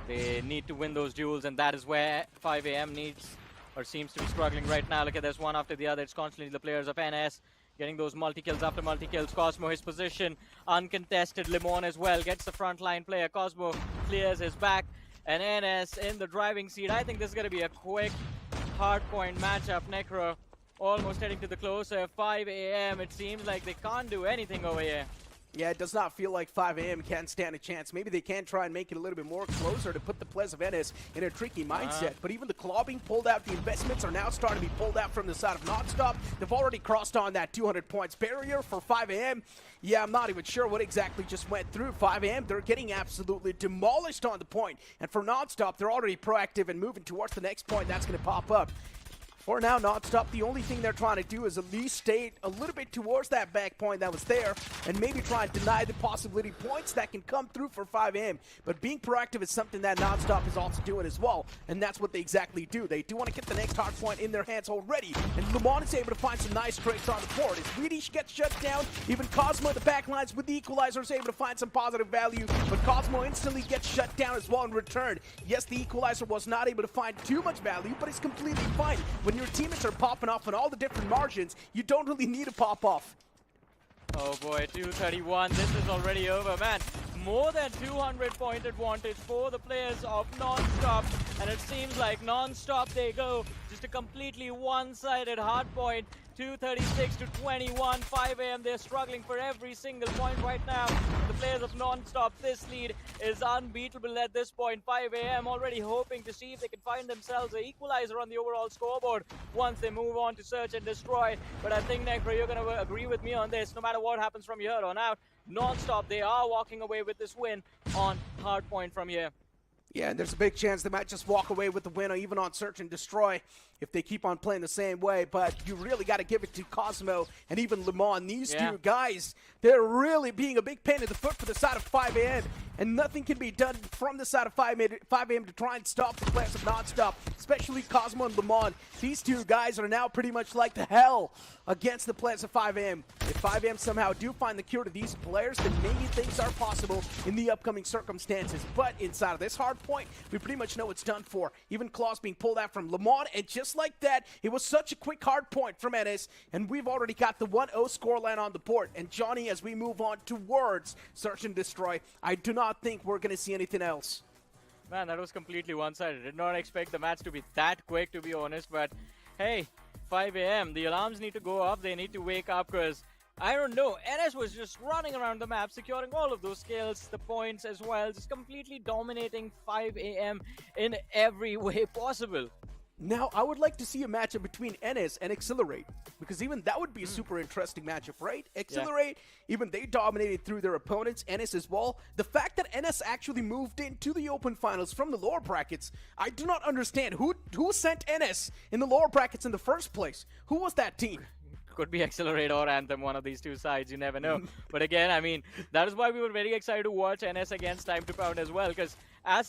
They need to win those duels, and that is where 5am needs or seems to be struggling right now. Look at this, one after the other. It's constantly the players of NS getting those multi-kills after multi-kills. Cosmo, his position uncontested. Limon as well gets the front line player. Cosmo clears his back, and NS in the driving seat. I think this is going to be a quick hardpoint matchup. Necro almost heading to the closer. 5 a.m. It seems like they can't do anything over here. Yeah, it does not feel like 5 a.m. can stand a chance. Maybe they can try and make it a little bit more closer to put the players of NS in a tricky mindset. But even the claw being pulled out, the investments are now starting to be pulled out from the side of NonStop. They've already crossed on that 200 points barrier for 5 a.m. Yeah, I'm not even sure what exactly just went through. 5 a.m., they're getting absolutely demolished on the point. And for NonStop, they're already proactive and moving towards the next point that's going to pop up. For now, NonStop, the only thing they're trying to do is at least stay a little bit towards that back point that was there and maybe try and deny the possibility points that can come through for 5 a.m. But being proactive is something that NonStop is also doing as well, and that's what they exactly do. They do want to get the next hard point in their hands already, and Lemon is able to find some nice trades on the board. As Swedish gets shut down, even Cosmo, the backlines with the equalizer, is able to find some positive value, but Cosmo instantly gets shut down as well in return. Yes, the equalizer was not able to find too much value, but it's completely fine. When your teammates are popping off on all the different margins, you don't really need to pop off. Oh boy, 231. This is already over, man. More than 200 point advantage for the players of NonStop, and it seems like NonStop they go. Just a completely one-sided hard point. 236 to 21. 5 a.m. They're struggling for every single point right now. The players of NonStop, this lead is unbeatable at this point. 5 a.m. already hoping to see if they can find themselves an equalizer on the overall scoreboard once they move on to search and destroy. But I think, Necro, you're going to agree with me on this. No matter what happens from here on out, NonStop, they are walking away with this win on Hardpoint from here. Yeah, and there's a big chance they might just walk away with the win or even on Search and Destroy if they keep on playing the same way. But you really got to give it to Cosmo and even Lemon. These two guys, they're really being a big pain in the foot for the side of 5 a.m. And nothing can be done from the side of 5 a.m. to try and stop the players of NonStop, especially Cosmo and Lemon. These two guys are now pretty much like the hell against the players of 5 a.m. If 5 a.m. somehow do find the cure to these players, then maybe things are possible in the upcoming circumstances. But inside of this hard point, we pretty much know it's done for. Even claws being pulled out from Lemon, and just like that, it was such a quick hard point from Ennis, and we've already got the 1-0 scoreline on the board. And Johnny, as we move on towards Search and Destroy, I do not think we're going to see anything else. Man, that was completely one-sided. Did not expect the match to be that quick, to be honest, but hey, 5 a.m. The alarms need to go off. They need to wake up because, I don't know, NS was just running around the map, securing all of those kills, the points as well, just completely dominating 5 a.m. in every way possible. Now, I would like to see a matchup between NS and Accelerate, because even that would be a super interesting matchup, right? Accelerate, even they dominated through their opponents, NS as well. The fact that NS actually moved into the open finals from the lower brackets, I do not understand. Who sent NS in the lower brackets in the first place? Who was that team? Could be Accelerate or Anthem, one of these two sides, you never know. But again, I mean, that is why we were very excited to watch NS against Time to Pound as well, because I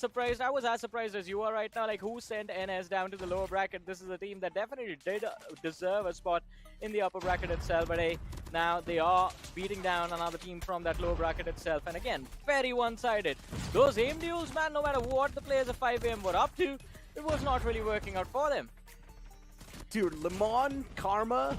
was as surprised as you are right now. Like, who sent NS down to the lower bracket? This is a team that definitely did deserve a spot in the upper bracket itself, but hey, now they are beating down another team from that lower bracket itself, and again, very one-sided. Those aim duels, man, no matter what the players of 5am were up to, it was not really working out for them. Dude, Lemon, Karma,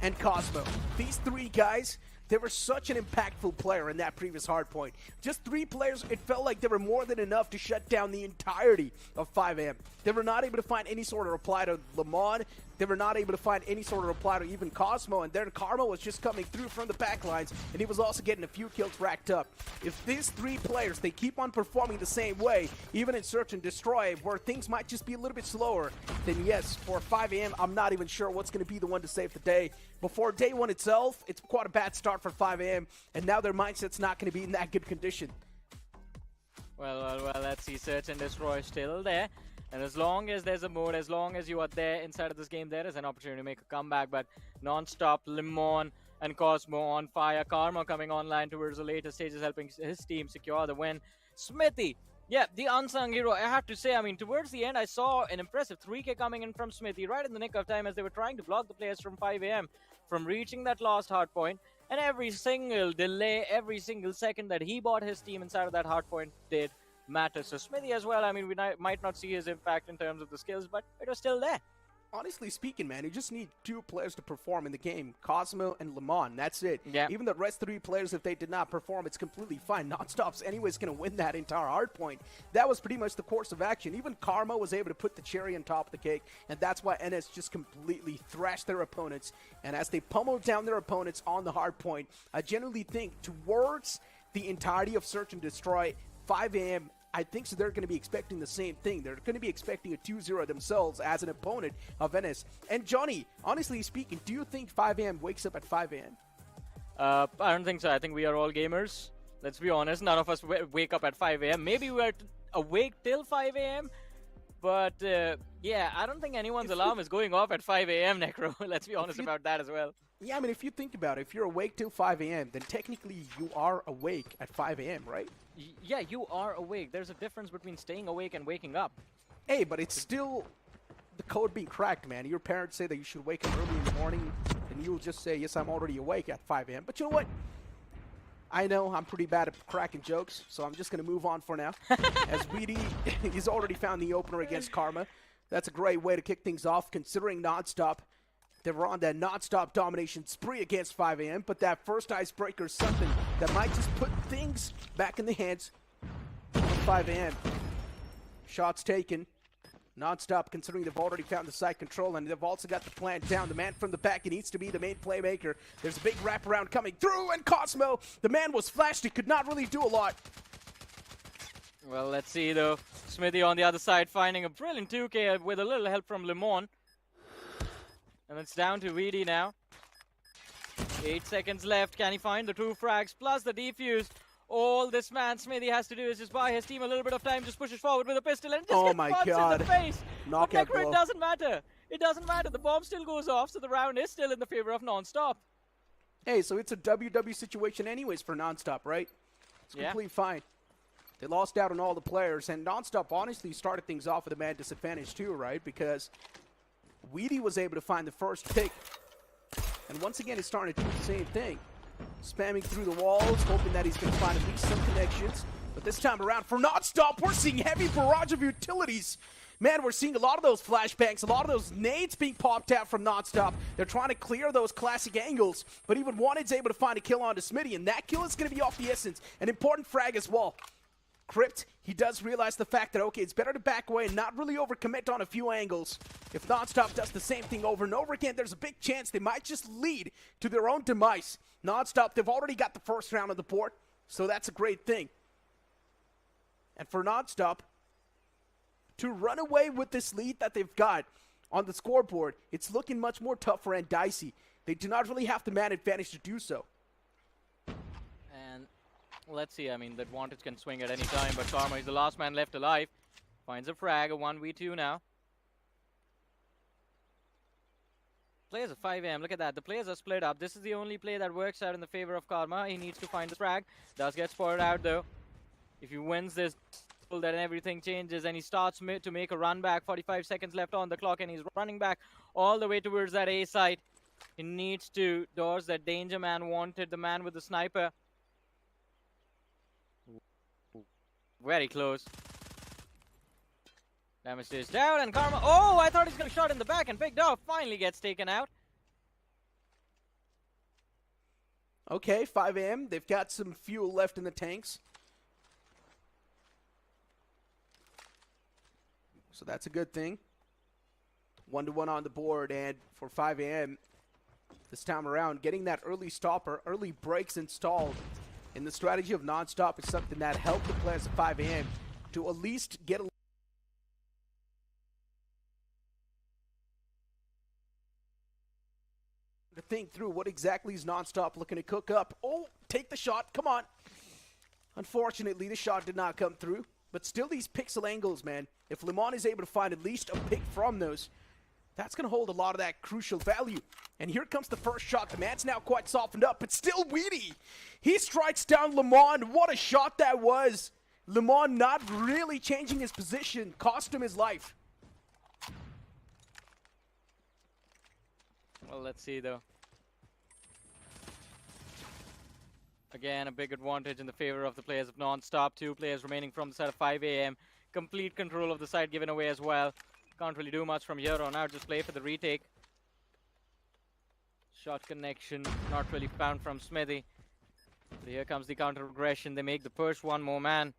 and Cosmo. These three guys, they were such an impactful player in that previous hardpoint. Just three players, it felt like they were more than enough to shut down the entirety of 5 a.m. They were not able to find any sort of reply to Lemon. They were not able to find any sort of reply to even Cosmo, and then Karma was just coming through from the backlines, and he was also getting a few kills racked up. If these three players, they keep on performing the same way, even in Search and Destroy, where things might just be a little bit slower, then yes, for 5 a.m., I'm not even sure what's going to be the one to save the day. Before day one itself, it's quite a bad start for 5 a.m., and now their mindset's not going to be in that good condition. Well, let's see. Search and Destroy still there. And as long as there's a mode, as long as you are there inside of this game, there is an opportunity to make a comeback. But NonStop, Lemon, and Cosmo on fire. Karma coming online towards the later stages, helping his team secure the win. Smithy, yeah, the unsung hero. I have to say, I mean, towards the end, I saw an impressive 3K coming in from Smithy right in the nick of time as they were trying to block the players from 5 a.m. from reaching that last hard point. And every single delay, every single second that he bought his team inside of that hard point did matter. So Smithy as well, I mean, we might not see his impact in terms of the skills, but it was still there. honestly speaking, man, you just need 2 players to perform in the game. Cosmo and Lemon, that's it. Yeah. Even the rest 3 players, if they did not perform, it's completely fine. NonStop's anyways going to win that entire hardpoint. That was pretty much the course of action. Even Karma was able to put the cherry on top of the cake, and that's why NS just completely thrashed their opponents. And as they pummeled down their opponents on the hardpoint, I genuinely think towards the entirety of Search and Destroy, 5 AM, I think so they're going to be expecting the same thing. They're going to be expecting a 2-0 themselves as an opponent of NS. And Johnny, honestly speaking, do you think 5 AM wakes up at 5 AM? I don't think so. I think we are all gamers. Let's be honest. None of us wake up at 5 AM. Maybe we are awake till 5 AM. But, yeah, I don't think anyone's alarm is going off at 5 AM, Necro. Let's be honest about that as well. Yeah, I mean, if you think about it, if you're awake till 5 AM, then technically you are awake at 5 AM, right? Yeah, you are awake. There's a difference between staying awake and waking up. Hey, but it's still the code being cracked, man. Your parents say that you should wake up early in the morning, and you'll just say, yes, I'm already awake at 5 AM. But you know what? I know I'm pretty bad at cracking jokes, so I'm just going to move on for now. As Weedy, he's already found the opener against Karma. That's a great way to kick things off, considering NonStop. They were on that non-stop domination spree against 5 AM, but that first icebreaker is something that might just put things back in the hands of 5 AM. Shots taken. Non-stop, considering they've already found the side control, and they've also got the plan down. The man from the back, he needs to be the main playmaker. There's a big wraparound coming through, and Cosmo, the man was flashed. He could not really do a lot. Well, let's see, though. Smithy on the other side finding a brilliant 2K with a little help from Lemon. And it's down to VD now. 8 seconds left. Can he find the 2 frags plus the defuse? All this man Smithy has to do is just buy his team a little bit of time, just pushes forward with a pistol and just get punched in the face. Knockout but Necro, it doesn't matter. It doesn't matter. The bomb still goes off, so the round is still in the favor of NonStop. Hey, so it's a WW situation anyways for NonStop, right? It's completely fine. They lost out on all the players, and NonStop honestly started things off with a man disadvantage too, right? Because Weedy was able to find the first pick. And once again, he's starting to do the same thing. Spamming through the walls, hoping that he's going to find at least some connections. But this time around, for NonStop, we're seeing heavy barrage of utilities. Man, we're seeing a lot of those flashbangs, a lot of those nades being popped out from NonStop. They're trying to clear those classic angles. But even Wanted's able to find a kill onto Smitty, and that kill is going to be off the essence. An important frag as well. Crypt, he does realize the fact that, okay, it's better to back away and not really overcommit on a few angles. If NonStop does the same thing over and over again, there's a big chance they might just lead to their own demise. NonStop, they've already got the first round on the board, so that's a great thing. And for NonStop, to run away with this lead that they've got on the scoreboard, it's looking much more tougher and dicey. They do not really have the man advantage to do so. And let's see, I mean, that Wanted can swing at any time, but Karma is the last man left alive. Finds a frag, a 1v2 now. Players of 5 AM, look at that. The players are split up. This is the only play that works out in the favor of Karma. He needs to find the frag. Does get spotted out, though. If he wins this, then everything changes, and he starts to make a run back. 45 seconds left on the clock, and he's running back all the way towards that A site. He needs to dodge that danger man Wanted, the man with the sniper. Very close. Damage is down, and Karma. Oh, I thought he's gonna shot in the back and picked off. Finally gets taken out. Okay, 5 AM. They've got some fuel left in the tanks. So that's a good thing. 1-1 on the board, and for 5 AM, this time around, getting that early stopper, early breaks installed in the strategy of NonStop is something that helped the players at 5 AM to at least get a to think through what exactly is NonStop looking to cook up. Oh, take the shot, come on. Unfortunately, the shot did not come through, but still these pixel angles, man. If Lemon is able to find at least a pick from those, that's going to hold a lot of that crucial value. And here comes the first shot. The man's now quite softened up, but still Weedy. He strikes down Lemon. What a shot that was. Lemon not really changing his position. Cost him his life. Well, let's see, though. Again, a big advantage in the favor of the players of NonStop. 2 players remaining from the side of 5 AM. Complete control of the side given away as well. Can't really do much from here on out. Just play for the retake. Shot connection not really found from Smithy. But here comes the counter aggression. They make the push. One more man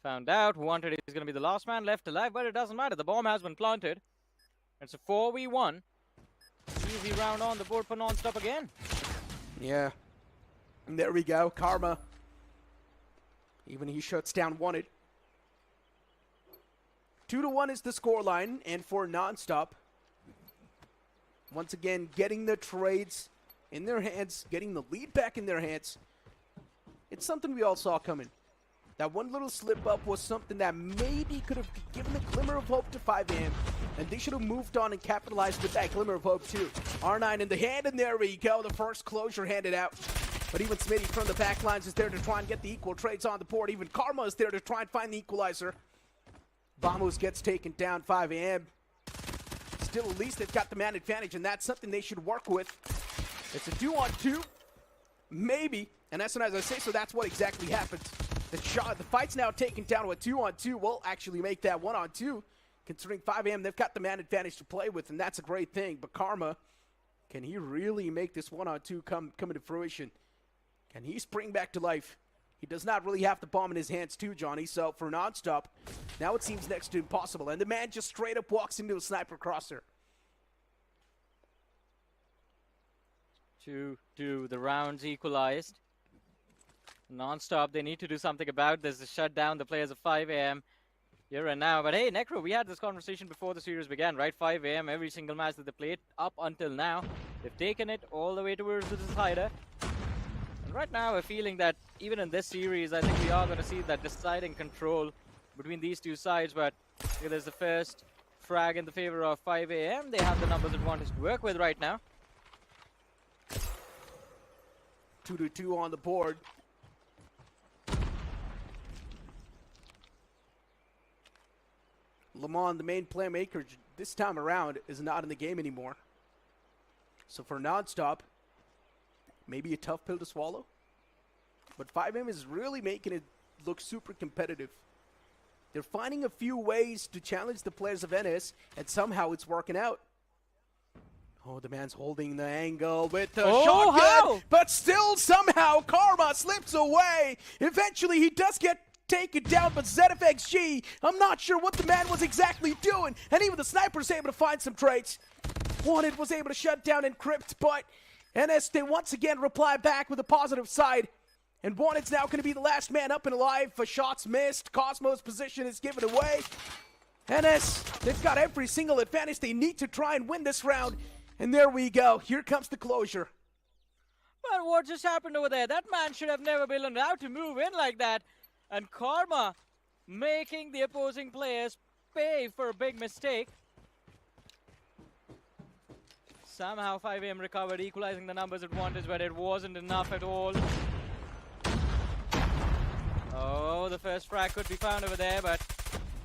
found out. Wanted is going to be the last man left alive, but it doesn't matter. The bomb has been planted. It's a 4v1. Easy round on the board for NonStop again. Yeah. And there we go. Karma. Even he shuts down Wanted. 2-1 is the scoreline, and for NonStop, once again, getting the trades in their hands, getting the lead back in their hands. It's something we all saw coming. That one little slip up was something that maybe could have given a glimmer of hope to 5AM, and they should have moved on and capitalized with that glimmer of hope too. R9 in the hand, and there we go. The first closure handed out. But even Smitty from the back lines is there to try and get the equal trades on the board. Even Karma is there to try and find the equalizer. Vamos gets taken down. 5AM. Still, at least they've got the man advantage, and that's something they should work with. It's a 2-on-2, maybe, and as soon as I say so, that's what exactly happens. The fight's now taken down to a 2-on-2. We'll actually make that 1-on-2, considering 5AM, they've got the man advantage to play with, and that's a great thing. But Karma, can he really make this 1-on-2 come into fruition? Can he spring back to life? He does not really have the bomb in his hands too, Johnny, so for NonStop, now it seems next to impossible, and the man just straight up walks into a sniper crosser. 2-2, the rounds equalized. NonStop, they need to do something about this to shut down the players of 5AM here and now. But hey, Necro, we had this conversation before the series began, right? 5AM, every single match that they played up until now, they've taken it all the way towards the decider. And right now, we're feeling that even in this series, I think we are going to see that deciding control between these two sides. But there's the first frag in the favor of 5AM. They have the numbers advantage to work with right now. 2-2 on the board. Lamont, the main playmaker, this time around is not in the game anymore. So for NonStop, maybe a tough pill to swallow. But 5M is really making it look super competitive. They're finding a few ways to challenge the players of NS, and somehow it's working out. Oh, the man's holding the angle with the shotgun, how? but still somehow Karma slips away. Eventually he does get taken down, but ZFXG, I'm not sure what the man was exactly doing, and even the sniper's able to find some trades. Wanted was able to shut down Encrypt, but NS, they once again reply back with a positive side. And Wanted's now going to be the last man up and alive for shots missed. Cosmo's position is given away. NS, they've got every single advantage they need to try and win this round. And there we go. Here comes the closure. But what just happened over there? That man should have never been allowed to move in like that. And Karma making the opposing players pay for a big mistake. Somehow 5AM recovered, equalizing the numbers advantage, but it wasn't enough at all. Oh, the first frag could be found over there, but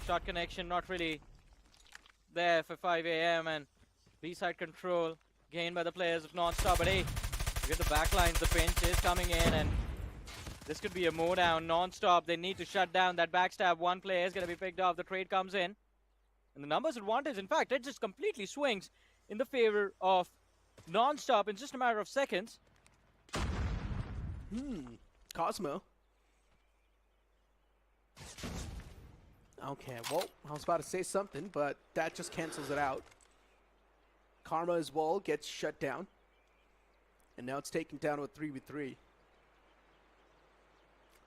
shot connection not really there for 5AM, and B-side control gained by the players of NonStop. But hey, look at the backlines, the pinch is coming in, and this could be a more down. NonStop, they need to shut down that backstab. One player is going to be picked off, the trade comes in. And the numbers advantage, in fact, it just completely swings in the favor of NonStop in just a matter of seconds. Cosmo. Okay, well, I was about to say something, but that just cancels it out. Karma as well gets shut down. And now it's taken down to a 3v3.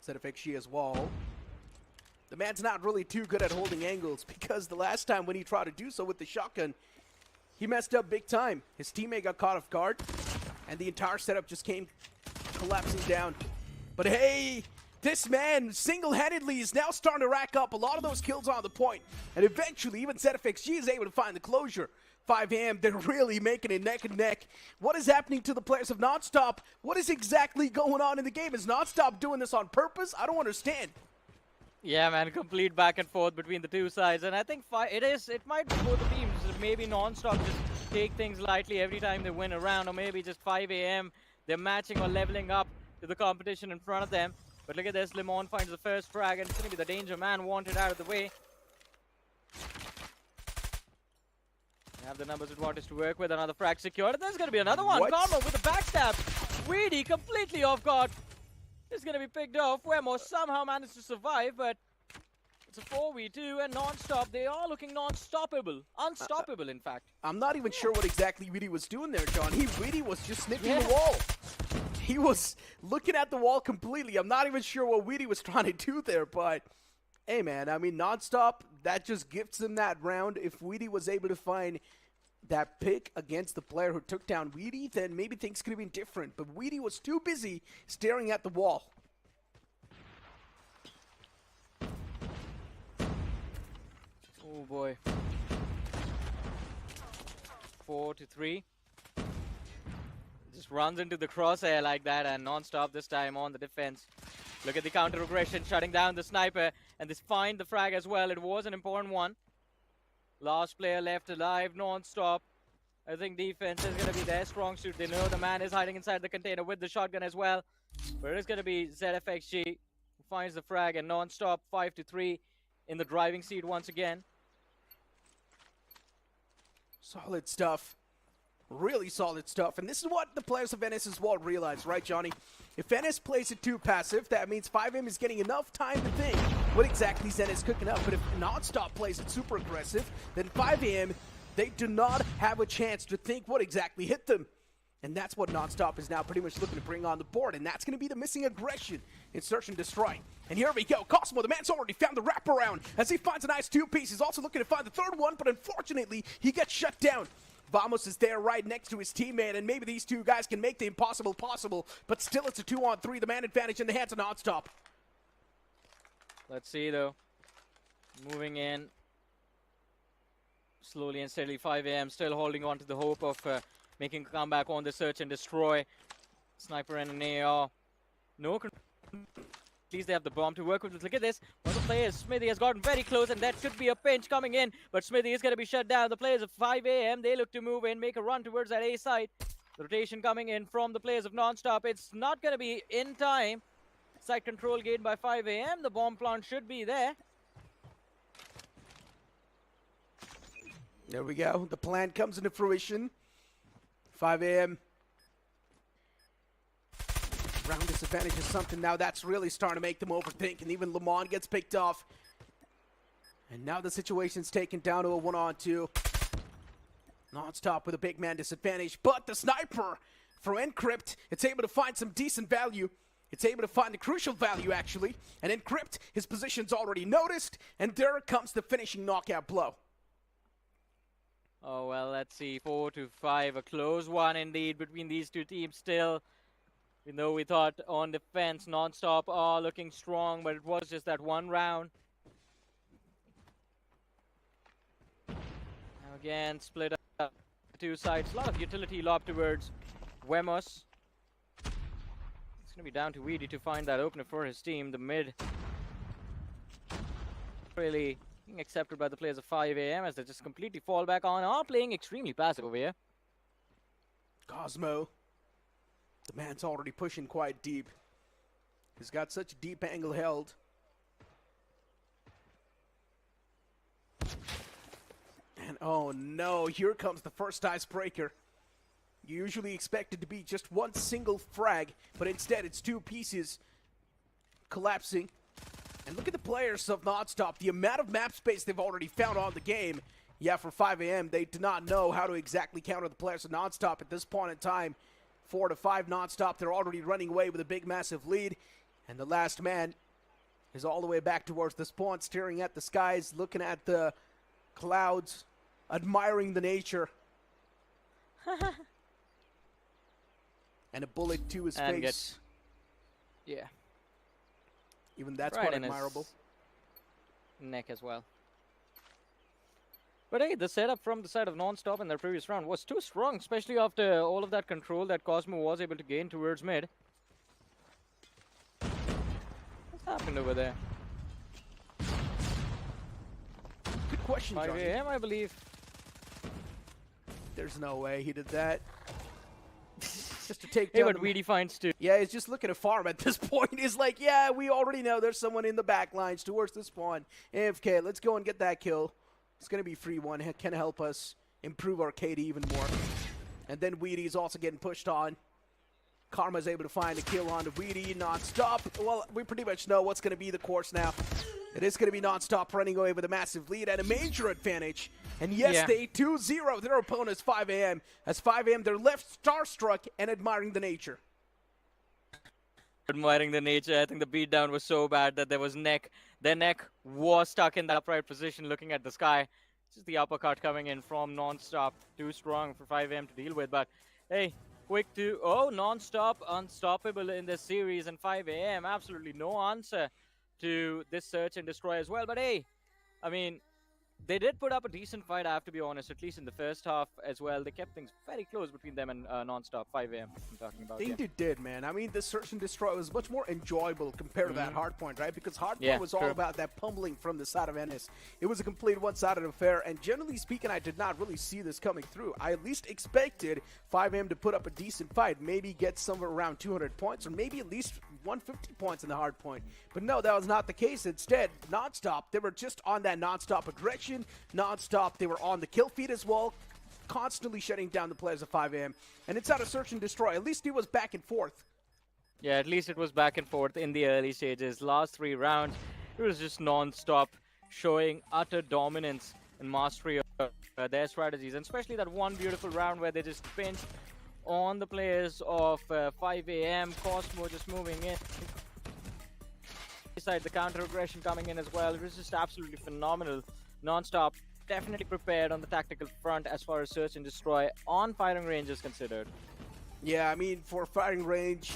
ZFXG as well. The man's not really too good at holding angles, because the last time when he tried to do so with the shotgun, he messed up big time. His teammate got caught off guard, and the entire setup just came collapsing down. But hey, this man single-handedly is now starting to rack up a lot of those kills on the point. And eventually, even ZFXG is able to find the closure. 5AM, they're really making it neck and neck. What is happening to the players of NonStop? What is exactly going on in the game? Is NonStop doing this on purpose? I don't understand. Yeah, man, complete back and forth between the two sides. And I think it might be both the teams. Maybe NonStop just take things lightly every time they win a round, or maybe just 5AM, they're matching or leveling up to the competition in front of them. But look at this, Limon finds the first frag, and it's going to be the danger man Wanted out of the way. have the numbers advantage to work with. Another frag secured. And there's going to be another one. What? Karma with a backstab. Weedy completely off guard. Is going to be picked off. Wemo somehow managed to survive, but it's a 4v2 and NonStop. They are looking non-stoppable. Unstoppable, in fact. I'm not even sure what exactly Weedy was doing there, John. Weedy was just sniffing the wall. He was looking at the wall completely. I'm not even sure what Weedy was trying to do there, but hey, man, I mean, NonStop, that just gifts him that round. If Weedy was able to find that pick against the player who took down Weedy, then maybe things could have been different. But Weedy was too busy staring at the wall. Oh, boy. 4-3. Just runs into the crosshair like that, and NonStop this time on the defense. Look at the counter aggression, shutting down the sniper, and this find the frag as well. It was an important one. Last player left alive, NonStop. I think defense is going to be their strong suit. They know the man is hiding inside the container with the shotgun as well. But it is going to be ZFXG who finds the frag, and NonStop 5-3 in the driving seat once again. Solid stuff. Really solid stuff. And this is what the players of NS as well realize, right, Johnny? If NS plays it too passive, that means 5M is getting enough time to think what exactly is NS cooking up. But if NonStop plays it super aggressive, then 5AM, they do not have a chance to think what exactly hit them. And that's what NonStop is now pretty much looking to bring on the board. And that's going to be the missing aggression in Search and Destroy. And here we go. Cosmo, the man's already found the wraparound as he finds a nice two-piece. He's also looking to find the third one, but unfortunately, he gets shut down. Vamos is there right next to his teammate, and maybe these two guys can make the impossible possible, but still it's a 2-on-3, the man advantage in the hands of NonStop. Let's see, though. Moving in slowly and steadily. 5AM still holding on to the hope of making a comeback on the Search and Destroy. Sniper and an AR. No control. At least they have the bomb to work with. Look at this. One of the players, Smithy, has gotten very close, and that could be a pinch coming in. But Smithy is going to be shut down. The players of 5AM, they look to move in, make a run towards that A side. The rotation coming in from the players of NonStop. It's not going to be in time. Site control gained by 5AM. The bomb plant should be there. There we go. The plan comes into fruition. 5AM. Round disadvantage is something now that's really starting to make them overthink, and even Lamont gets picked off. And now the situation's taken down to a 1-on-2. NonStop with a big man disadvantage, but the sniper for Encrypt, it's able to find some decent value. It's able to find the crucial value, actually. And Encrypt, his position's already noticed, and there comes the finishing knockout blow. Oh, well, let's see. 4-5, a close one indeed between these two teams still. Even though we thought on defense, NonStop are looking strong, but it was just that one round. Now again, split up two sides. A lot of utility lob towards Wemos. It's going to be down to Weedy to find that opener for his team. The mid really being accepted by the players of 5AM as they just completely fall back on. Are playing extremely passive over here. Cosmo. The man's already pushing quite deep. He's got such deep angle held. And oh no, here comes the first icebreaker. You usually expect it to be just one single frag, but instead it's two pieces collapsing. And look at the players of NonStop, the amount of map space they've already found on the game. Yeah, for 5AM, they do not know how to exactly counter the players of NonStop at this point in time. 4-5 NonStop, they're already running away with a big, massive lead. And the last man is all the way back towards the spawn, staring at the skies, looking at the clouds, admiring the nature. And a bullet to his and face. Yeah. Even that's right quite in admirable. His neck as well. But hey, the setup from the side of NonStop in their previous round was too strong, especially after all of that control that Cosmo was able to gain towards mid. What's happened over there? Good question, Johnny. 5AM, I believe. There's no way he did that. Just to take Hey, down but Weedy finds two. Yeah, he's just looking to farm at this point. He's like, yeah, we already know there's someone in the back lines towards the spawn. AFK, let's go and get that kill. It's going to be free one. Can help us improve our KD even more. And then Weedy is also getting pushed on. Karma's able to find a kill on the Weedy, NonStop. Well, we pretty much know what's going to be the course now. It is going to be NonStop running away with a massive lead and a major advantage. And yes, they 2-0 their opponents 5 a.m. As 5 a.m. they're left starstruck and admiring the nature. Admiring the nature. I think the beatdown was so bad that there was neck. Their neck was stuck in that upright position looking at the sky. Just the uppercut coming in from NonStop. Too strong for 5 a.m. to deal with. But hey, quick to... Oh, NonStop unstoppable in this series. And 5 a.m. absolutely no answer to this search and destroy as well. But hey, I mean... They did put up a decent fight, I have to be honest, at least in the first half as well. They kept things very close between them and NonStop, 5 a.m. I'm talking about. They did, man. I mean, the search and destroy was much more enjoyable compared to that Hardpoint, right? Because Hardpoint was all about that pummeling from the side of Ennis. It was a complete one-sided affair, and generally speaking, I did not really see this coming through. I at least expected 5 a.m. to put up a decent fight, maybe get somewhere around 200 points, or maybe at least 150 points in the Hardpoint. But no, that was not the case. Instead, NonStop, they were just on that NonStop aggression. NonStop, they were on the kill feed as well, constantly shutting down the players of 5 a.m. And it's out of search and destroy. At least it was back and forth. Yeah, at least it was back and forth in the early stages. Last 3 rounds, it was just NonStop showing utter dominance and mastery of their strategies. And especially that one beautiful round where they just pinched on the players of 5 a.m. Cosmo just moving in. Beside the counter aggression coming in as well. It was just absolutely phenomenal. NonStop definitely prepared on the tactical front as far as search and destroy on firing range is considered. Yeah, I mean, for firing range,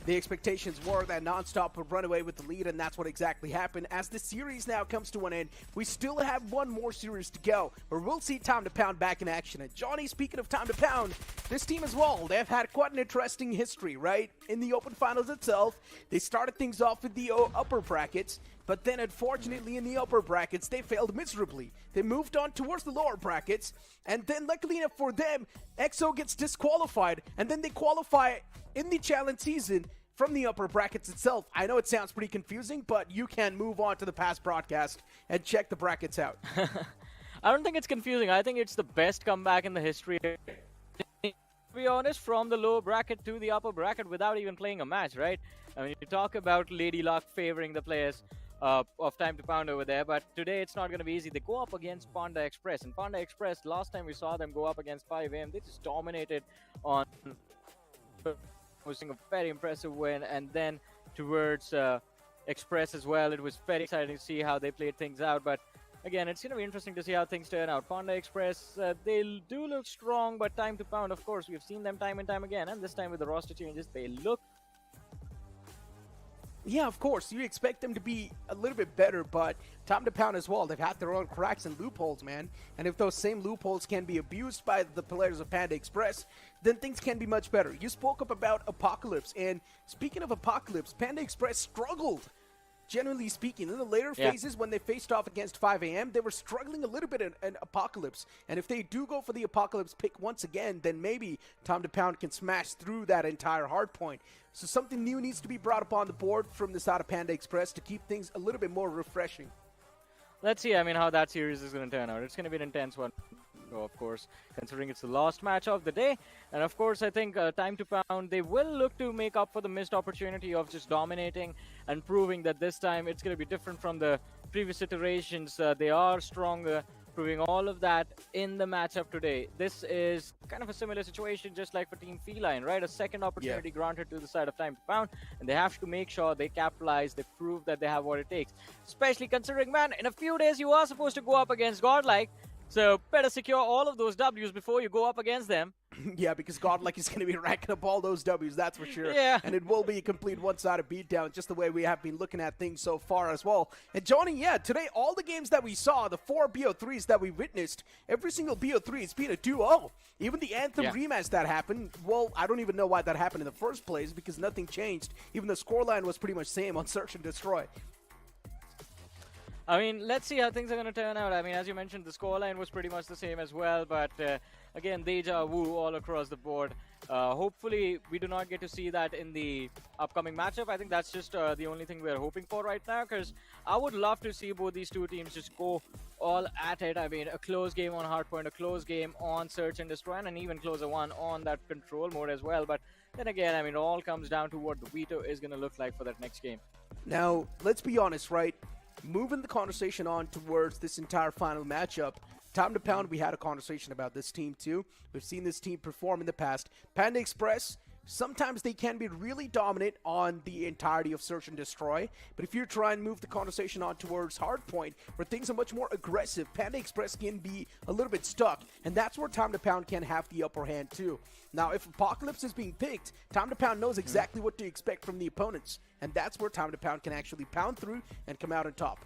the expectations were that NonStop would run away with the lead, and that's what exactly happened. As the series now comes to an end, we still have one more series to go, where we'll see Time to Pound back in action. And Johnny, speaking of Time to Pound, this team as well, they've had quite an interesting history, right? In the Open Finals itself, they started things off with the upper brackets, but then unfortunately in the upper brackets, they failed miserably. They moved on towards the lower brackets, and then luckily enough for them, EXO gets disqualified, and then they qualify in the challenge season from the upper brackets itself. I know it sounds pretty confusing, but you can move on to the past broadcast and check the brackets out. I don't think it's confusing. I think it's the best comeback in the history. To be honest, from the lower bracket to the upper bracket without even playing a match, right? I mean, you talk about Lady Luck favoring the players of Time to Pound over there, but today it's not going to be easy. They go up against Panda Express, and Panda Express, last time we saw them go up against 5 a.m., they just dominated on hosting a very impressive win, and then towards Express as well. It was very exciting to see how they played things out, but again, it's going to be interesting to see how things turn out. Panda Express, they do look strong, but Time to Pound, of course, we've seen them time and time again, and this time with the roster changes, they look... Yeah, of course, you expect them to be a little bit better, but Time to Pound as well, they've had their own cracks and loopholes, man. And if those same loopholes can be abused by the players of Panda Express, then things can be much better. You spoke up about Apocalypse, and speaking of Apocalypse, Panda Express struggled. Generally speaking, in the later phases when they faced off against 5 a.m., they were struggling a little bit in Apocalypse. And if they do go for the Apocalypse pick once again, then maybe Time to Pound can smash through that entire hard point. So something new needs to be brought up on the board from the side of Panda Express to keep things a little bit more refreshing. Let's see, I mean, how that series is going to turn out. It's going to be an intense one, of course, considering it's the last match of the day. And of course, I think Time to Pound, they will look to make up for the missed opportunity of just dominating and proving that this time it's going to be different from the previous iterations. They are stronger, proving all of that in the matchup today. This is kind of a similar situation just like for Team Feline, right? A second opportunity granted to the side of Time to Pound, and they have to make sure they capitalize, they prove that they have what it takes. Especially considering, man, in a few days you are supposed to go up against Godlike, so better secure all of those W's before you go up against them. Yeah, because Godlike is going to be racking up all those W's, that's for sure. Yeah. And it will be a complete one-sided beatdown, just the way we have been looking at things so far as well. And Johnny, yeah, today all the games that we saw, the 4 BO3s that we witnessed, every single BO3 has been a 2-0. Even the Anthem rematch that happened, well, I don't even know why that happened in the first place, because nothing changed. Even the scoreline was pretty much same on Search and Destroy. I mean, let's see how things are going to turn out. I mean, as you mentioned, the scoreline was pretty much the same as well, but again, deja vu all across the board. Hopefully, we do not get to see that in the upcoming matchup. I think that's just the only thing we're hoping for right now, because I would love to see both these two teams just go all at it. I mean, a close game on Hardpoint, a close game on Search and Destroy, and an even closer one on that control mode as well. But then again, I mean, it all comes down to what the veto is going to look like for that next game. Now, let's be honest, right? Moving the conversation on towards this entire final matchup, Time to Pound, we had a conversation about this team too. We've seen this team perform in the past. Panda Express, sometimes they can be really dominant on the entirety of Search and Destroy, but if you try and move the conversation on towards Hardpoint, where things are much more aggressive, Panda Express can be a little bit stuck, and that's where Time to Pound can have the upper hand too. Now, if Apocalypse is being picked, Time to Pound knows exactly what to expect from the opponents, and that's where Time to Pound can actually pound through and come out on top.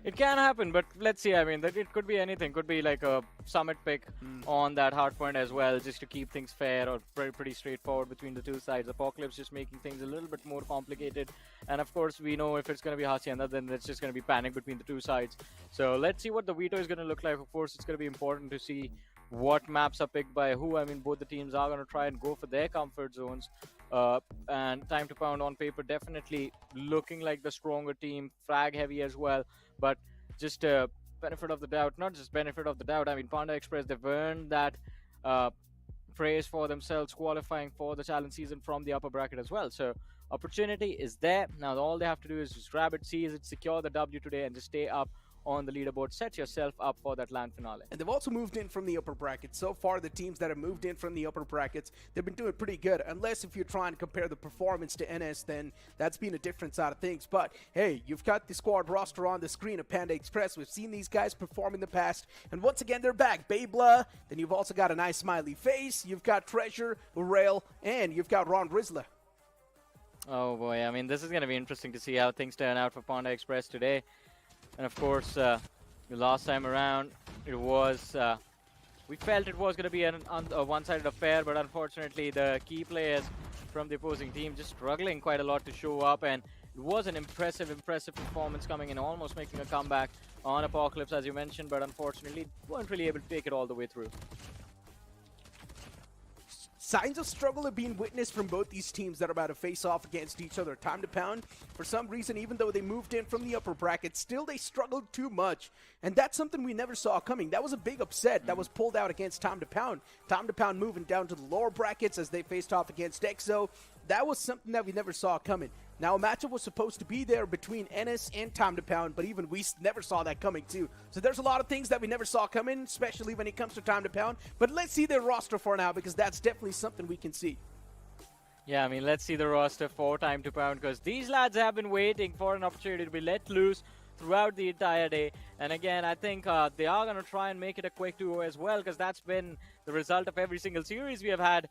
It can happen, but let's see. I mean, that it could be anything. Could be like a summit pick on that Hardpoint as well, just to keep things fair or pretty straightforward between the two sides. Apocalypse just making things a little bit more complicated. And of course, we know if it's going to be Hacienda, then it's just going to be panic between the two sides. So let's see what the veto is going to look like. Of course, it's going to be important to see what maps are picked by who. I mean, both the teams are going to try and go for their comfort zones. And Time to Pound on paper definitely looking like the stronger team, frag heavy as well. But just benefit of the doubt, not just benefit of the doubt. I mean, Panda Express, they've earned that praise for themselves, qualifying for the challenge season from the upper bracket as well. So opportunity is there. Now all they have to do is just grab it, seize it, secure the W today, and just stay up on the leaderboard. Set yourself up for that land finale. And they've also moved in from the upper brackets. So far, the teams that have moved in from the upper brackets, they've been doing pretty good. Unless if you're trying to compare the performance to NS, then that's been a different side of things. But hey, you've got the squad roster on the screen of Panda Express. We've seen these guys perform in the past, and once again, they're back. Baybla, then you've also got a nice smiley face. You've got Treasure, Rail, and you've got Ron Rizla. Oh boy, I mean, this is going to be interesting to see how things turn out for Panda Express today. And of course, the last time around, it was, we felt it was going to be a one-sided affair, but unfortunately, the key players from the opposing team just struggling quite a lot to show up, and it was an impressive performance coming in, almost making a comeback on Apocalypse, as you mentioned, but unfortunately, weren't really able to take it all the way through. Signs of struggle have been witnessed from both these teams that are about to face off against each other. Time to Pound, for some reason, even though they moved in from the upper bracket, still they struggled too much. And that's something we never saw coming. That was a big upset that was pulled out against Time to Pound. Time to Pound moving down to the lower brackets as they faced off against EXO. That was something that we never saw coming. Now, a matchup was supposed to be there between NS and Time to Pound, but even we never saw that coming too. So there's a lot of things that we never saw coming, especially when it comes to Time to Pound. But let's see their roster for now, because that's definitely something we can see. Yeah, I mean, let's see the roster for Time to Pound, because these lads have been waiting for an opportunity to be let loose throughout the entire day. And again, I think they are going to try and make it a quick 2-0 as well, because that's been the result of every single series we have had.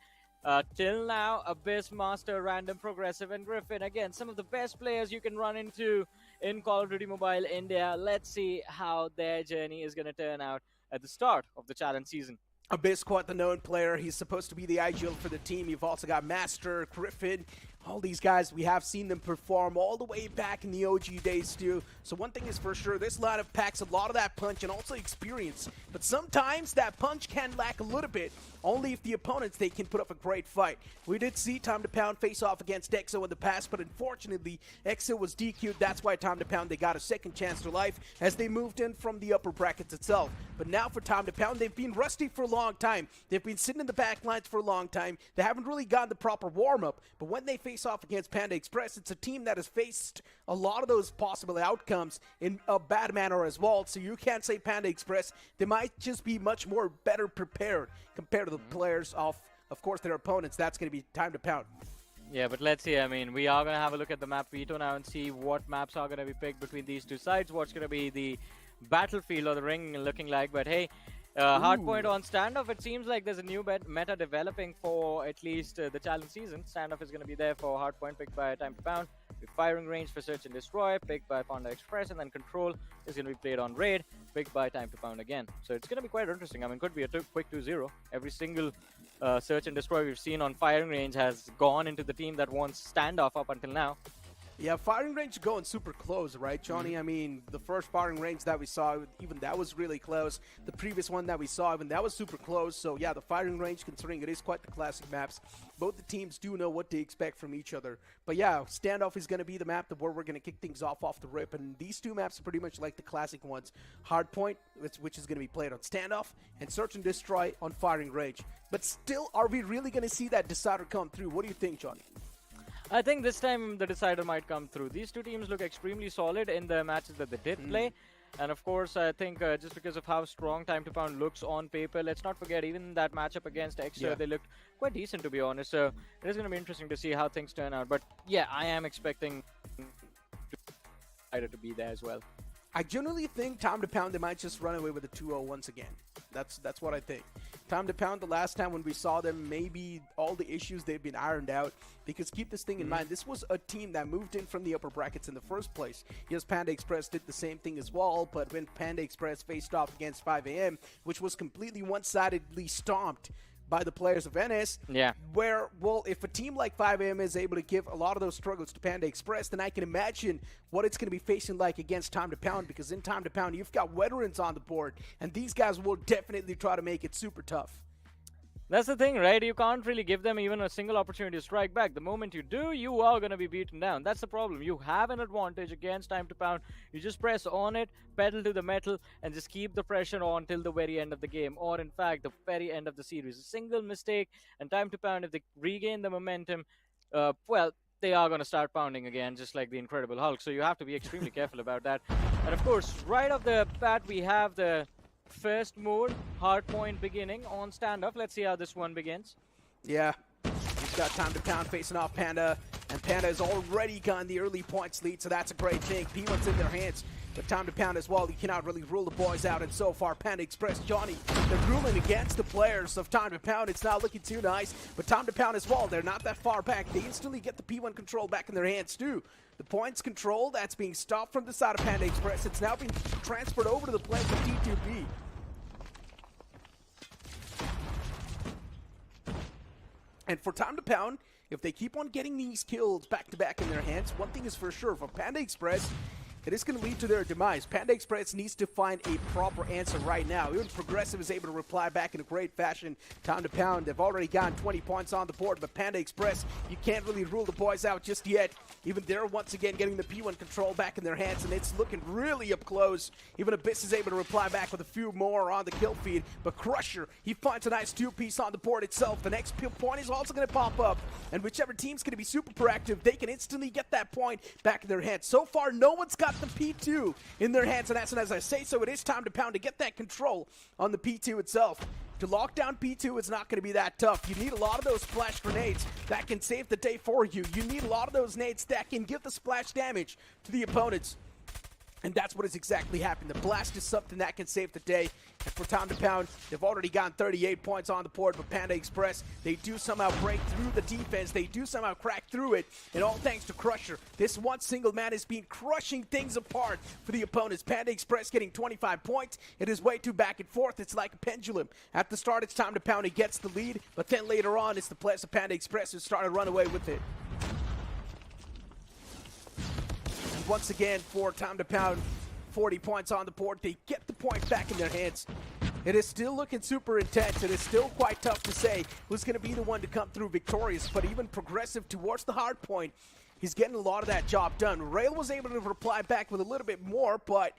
Till now, Abyss, Master, Random, Progressive, and Griffin. Again, some of the best players you can run into in Call of Duty Mobile India. Let's see how their journey is going to turn out at the start of the challenge season. Abyss, quite the known player. He's supposed to be the IGL for the team. You've also got Master, Griffin. All these guys, we have seen them perform all the way back in the OG days too. So one thing is for sure, this lineup packs a lot of that punch and also experience. But sometimes that punch can lack a little bit, only if the opponents, they can put up a great fight. We did see Time to Pound face off against EXO in the past, but unfortunately, EXO was DQ'd. That's why Time to Pound, they got a second chance to life as they moved in from the upper brackets itself. But now for Time to Pound, they've been rusty for a long time. They've been sitting in the back lines for a long time. They haven't really gotten the proper warm-up, but when they face off against Panda Express, it's a team that has faced a lot of those possible outcomes in a bad manner as well. So you can't say Panda Express. They might just be much more better prepared compared to the players of course, their opponents. That's going to be Time to Pound. Yeah, but let's see. I mean, we are going to have a look at the map veto now and see what maps are going to be picked between these two sides. What's going to be the battlefield or the ring looking like. But hey, Hardpoint on standoff, it seems like there's a new meta developing for at least the challenge season. Standoff is going to be there for Hardpoint, picked by Time to Pound. With firing range for Search and Destroy, picked by Panda Express, and then Control is going to be played on Raid, picked by Time to Pound again. So it's going to be quite interesting. I mean, could be a quick 2-0. Every single Search and Destroy we've seen on firing range has gone into the team that wants standoff up until now. Yeah, firing range going super close, right, Johnny? I mean, the first firing range that we saw, even that was really close. The previous one that we saw, even that was super close. So, yeah, the firing range, considering it is quite the classic maps, both the teams do know what to expect from each other. But, yeah, Standoff is going to be the map where we're going to kick things off the rip. And these two maps are pretty much like the classic ones. Hardpoint, which is going to be played on Standoff, and Search and Destroy on firing range. But still, are we really going to see that decider come through? What do you think, Johnny? I think this time the decider might come through. These two teams look extremely solid in the matches that they did play. And of course, I think just because of how strong Time to Pound looks on paper, let's not forget even that matchup against Extra, they looked quite decent, to be honest. So it is going to be interesting to see how things turn out. But yeah, I am expecting to be there as well. I generally think Time to Pound, they might just run away with a 2-0 once again. That's what I think. Time to Pound, the last time when we saw them, maybe all the issues, they've been ironed out. Because keep this thing in mind, this was a team that moved in from the upper brackets in the first place. Yes, Panda Express did the same thing as well, but when Panda Express faced off against 5 AM, which was completely one-sidedly stomped by the players of NS, where, well, if a team like 5 AM is able to give a lot of those struggles to Panda Express, then I can imagine what it's going to be facing like against Time to Pound, because in Time to Pound, you've got veterans on the board, and these guys will definitely try to make it super tough. That's the thing, right? You can't really give them even a single opportunity to strike back. The moment you do, you are going to be beaten down. That's the problem. You have an advantage against Time to Pound. You just press on it, pedal to the metal, and just keep the pressure on till the very end of the game, or in fact, the very end of the series. A single mistake, and Time to Pound, if they regain the momentum, well, they are going to start pounding again, just like the Incredible Hulk. So you have to be extremely careful about that. And of course, right off the bat, we have the first mode, Hardpoint beginning on Standoff. Let's see how this one begins. Yeah, he's got Time to Pound facing off Panda, and Panda has already gotten the early points lead, so that's a great thing. P1's in their hands, but Time to Pound as well. He cannot really rule the boys out, and so far, Panda Express, Johnny, they're ruling against the players of Time to Pound. It's not looking too nice, but Time to Pound as well, they're not that far back. They instantly get the P1 control back in their hands, too. The points control, that's being stopped from the side of Panda Express. It's now being transferred over to the players of T2B. And for Time to Pound, if they keep on getting these kills back-to-back in their hands, one thing is for sure, for Panda Express, it is going to lead to their demise. Panda Express needs to find a proper answer right now. Even Progressive is able to reply back in a great fashion. Time to Pound, they've already gotten 20 points on the board, but Panda Express, you can't really rule the boys out just yet. Even they're once again getting the P1 control back in their hands, and it's looking really up close. Even Abyss is able to reply back with a few more on the kill feed, but Crusher, he finds a nice 2-piece on the board itself. The next point is also going to pop up, and whichever team's going to be super proactive, they can instantly get that point back in their hands. So far, no one's got the P2 in their hands, and as I say so, it is Time to Pound to get that control on the P2 itself. To lock down P2, it's not going to be that tough. You need a lot of those splash grenades that can save the day for you. You need a lot of those nades that can give the splash damage to the opponents. And that's what has exactly happened. The blast is something that can save the day. And for Time to Pound, they've already gotten 38 points on the board, but Panda Express, they do somehow break through the defense. They do somehow crack through it, and all thanks to Crusher. This one single man has been crushing things apart for the opponents. Panda Express getting 25 points. It is way too back and forth. It's like a pendulum. At the start, it's Time to Pound. He gets the lead, but then later on, it's the players of Panda Express who start to run away with it. Once again, for Time to Pound, 40 points on the board. They get the point back in their hands. It is still looking super intense. It is still quite tough to say who's going to be the one to come through victorious, but even Progressive towards the hard point, he's getting a lot of that job done. Rail was able to reply back with a little bit more, but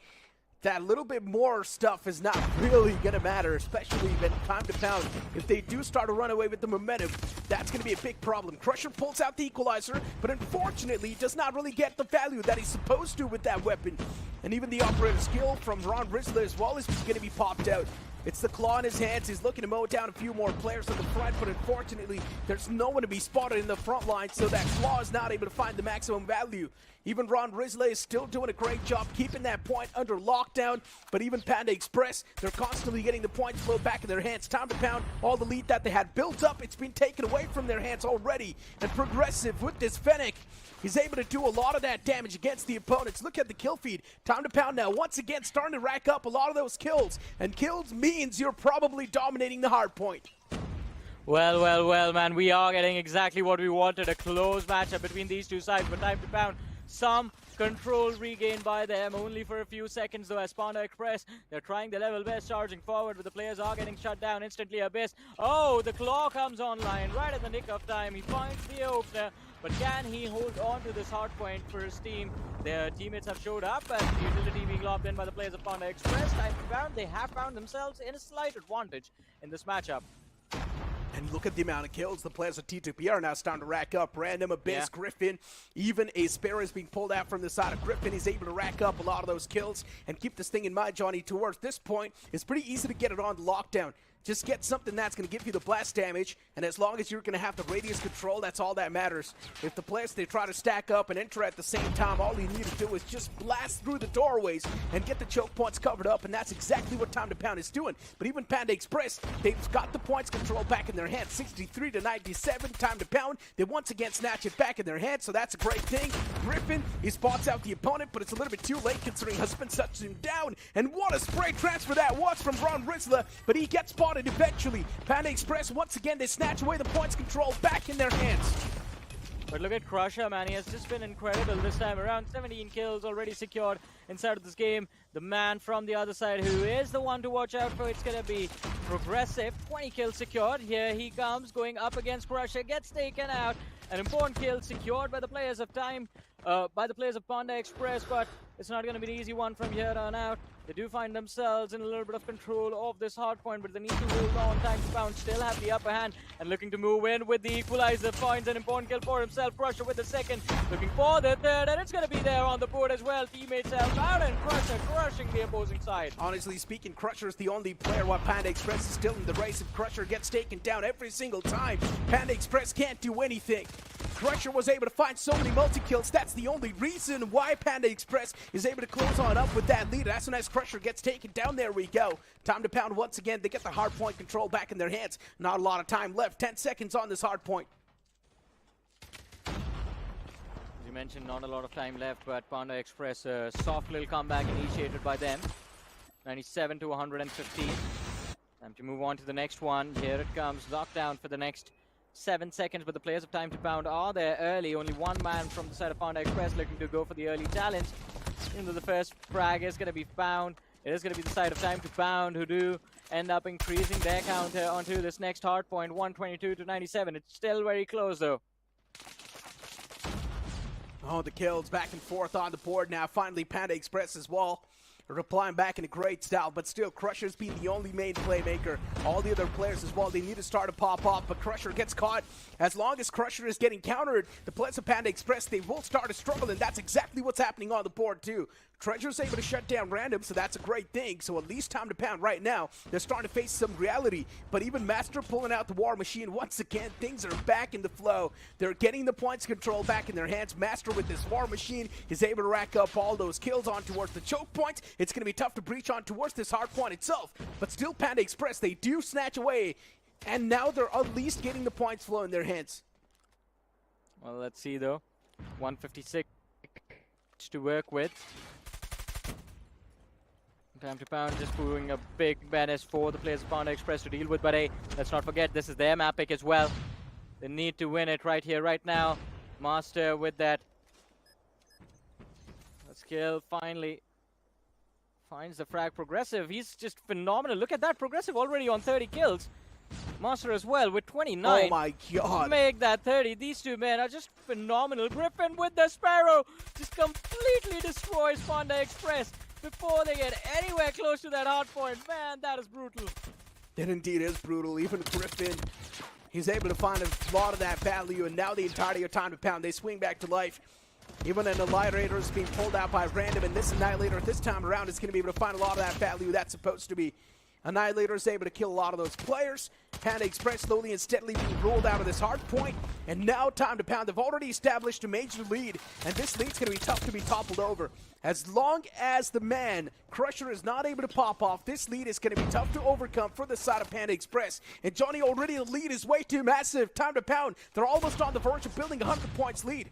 that little bit more stuff is not really going to matter, especially when Time to Pound, if they do start to run away with the momentum, that's going to be a big problem. Crusher pulls out the equalizer, but unfortunately does not really get the value that he's supposed to with that weapon. And even the operator skill from Ron Rizzler as well is going to be popped out. It's the claw in his hands. He's looking to mow down a few more players on the front, but unfortunately, there's no one to be spotted in the front line, so that claw is not able to find the maximum value. Even Ron Rizzler is still doing a great job keeping that point under lockdown, but even Panda Express, they're constantly getting the points flow back in their hands. Time to Pound, all the lead that they had built up, it's been taken away from their hands already. And Progressive with this Fennec, he's able to do a lot of that damage against the opponents. Look at the kill feed. Time to Pound now once again starting to rack up a lot of those kills, and kills means you're probably dominating the hard point. Well, well, well, man, we are getting exactly what we wanted, a close matchup between these two sides, but Time to Pound some control regained by them, only for a few seconds though, as Panda Express, they're trying their level best, charging forward, but the players are getting shut down instantly. Abyss, oh, the claw comes online right at the nick of time. He finds the opener, but can he hold on to this hard point for his team? Their teammates have showed up, and the utility being lobbed in by the players of Panda Express. They have found themselves in a slight advantage in this matchup. And look at the amount of kills the players of T2P are now starting to rack up. Random, Abyss, Griffin, even a Sparrow is being pulled out from the side of Griffin. He's able to rack up a lot of those kills. And keep this thing in mind, Johnny, towards this point, it's pretty easy to get it on the lockdown. Just get something that's going to give you the blast damage, and as long as you're going to have the radius control, that's all that matters. If the players, they try to stack up and enter at the same time, all you need to do is just blast through the doorways and get the choke points covered up, and that's exactly what Time to Pound is doing. But even Panda Express, they've got the points control back in their hands, 63 to 97, Time to Pound. They once again snatch it back in their hands, so that's a great thing. Griffin, he spots out the opponent, but it's a little bit too late considering Husband shuts him down, and what a spray transfer that was from Ron Rizla, but he gets spotted eventually. Panda Express, once again, they snatch away the points control back in their hands. But look at Crusher, man. He has just been incredible this time around. 17 kills already secured inside of this game. The man from the other side who is the one to watch out for, it's going to be Progressive. 20 kills secured. Here he comes, going up against Crusher. Gets taken out. An important kill secured by the players of Panda Express, but it's not going to be an easy one from here on out. They do find themselves in a little bit of control of this hard point, but they need to hold on. Time to Pound still have the upper hand and looking to move in with the equalizer. Finds an important kill for himself. Crusher with the second, looking for the third, and it's going to be there on the board as well. Teammates help out, and Crusher crushing the opposing side. Honestly speaking, Crusher is the only player while Panda Express is still in the race. If Crusher gets taken down every single time, Panda Express can't do anything. Crusher was able to find so many multi-kills. That's the only reason why Panda Express is able to close on up with that lead. As soon as Crusher gets taken down, there we go. Time to Pound once again. They get the hard point control back in their hands. Not a lot of time left. 10 seconds on this hard point. As you mentioned, not a lot of time left, but Panda Express, a soft little comeback initiated by them. 97 to 115. Time to move on to the next one. Here it comes. Lockdown for the next 7 seconds, but the players of Time to Pound are there early. Only one man from the side of Panda Express looking to go for the early challenge. Into the first frag is going to be found. It is going to be the side of Time to Pound who do end up increasing their counter onto this next hard point, 122 to 97. It's still very close though. Oh, the kills back and forth on the board now. Finally, Panda Express as well. Replying back in a great style, but still Crusher's been the only main playmaker. All the other players as well, they need to start to pop off, but Crusher gets caught. As long as Crusher is getting countered, the players of Panda Express, they will start to struggle, and that's exactly what's happening on the board too. Treasure's able to shut down Random, so that's a great thing. So at least Time to Pound right now, they're starting to face some reality. But even Master pulling out the War Machine, once again, things are back in the flow. They're getting the points control back in their hands. Master with this War Machine is able to rack up all those kills on towards the choke points. It's going to be tough to breach on towards this hard point itself. But still Panda Express, they do snatch away. And now they're at least getting the points flow in their hands. Well, let's see though. 156 to work with. Time to Pound just proving a big menace for the players of Panda Express to deal with, but hey, let's not forget this is their map pick as well. They need to win it right here, right now. Master with that skill finally finds the frag. Progressive, he's just phenomenal. Look at that, Progressive already on 30 kills. Master as well with 29. Oh my god. Make that 30. These two men are just phenomenal. Griffin with the Sparrow just completely destroys Panda Express before they get anywhere close to that hard point. Man, that is brutal. It indeed is brutal. Even Griffin, he's able to find a lot of that value, and now the entirety of Time to Pound, they swing back to life. Even an Annihilator is being pulled out by Random, and this Annihilator this time around is going to be able to find a lot of that value that's supposed to be. Annihilator is able to kill a lot of those players. Panda Express slowly and steadily being rolled out of this hard point. And now Time to Pound, they've already established a major lead. And this lead's going to be tough to be toppled over. As long as the man, Crusher, is not able to pop off, this lead is going to be tough to overcome for the side of Panda Express. And Johnny, already the lead is way too massive. Time to Pound, they're almost on the verge of building a 100 points lead.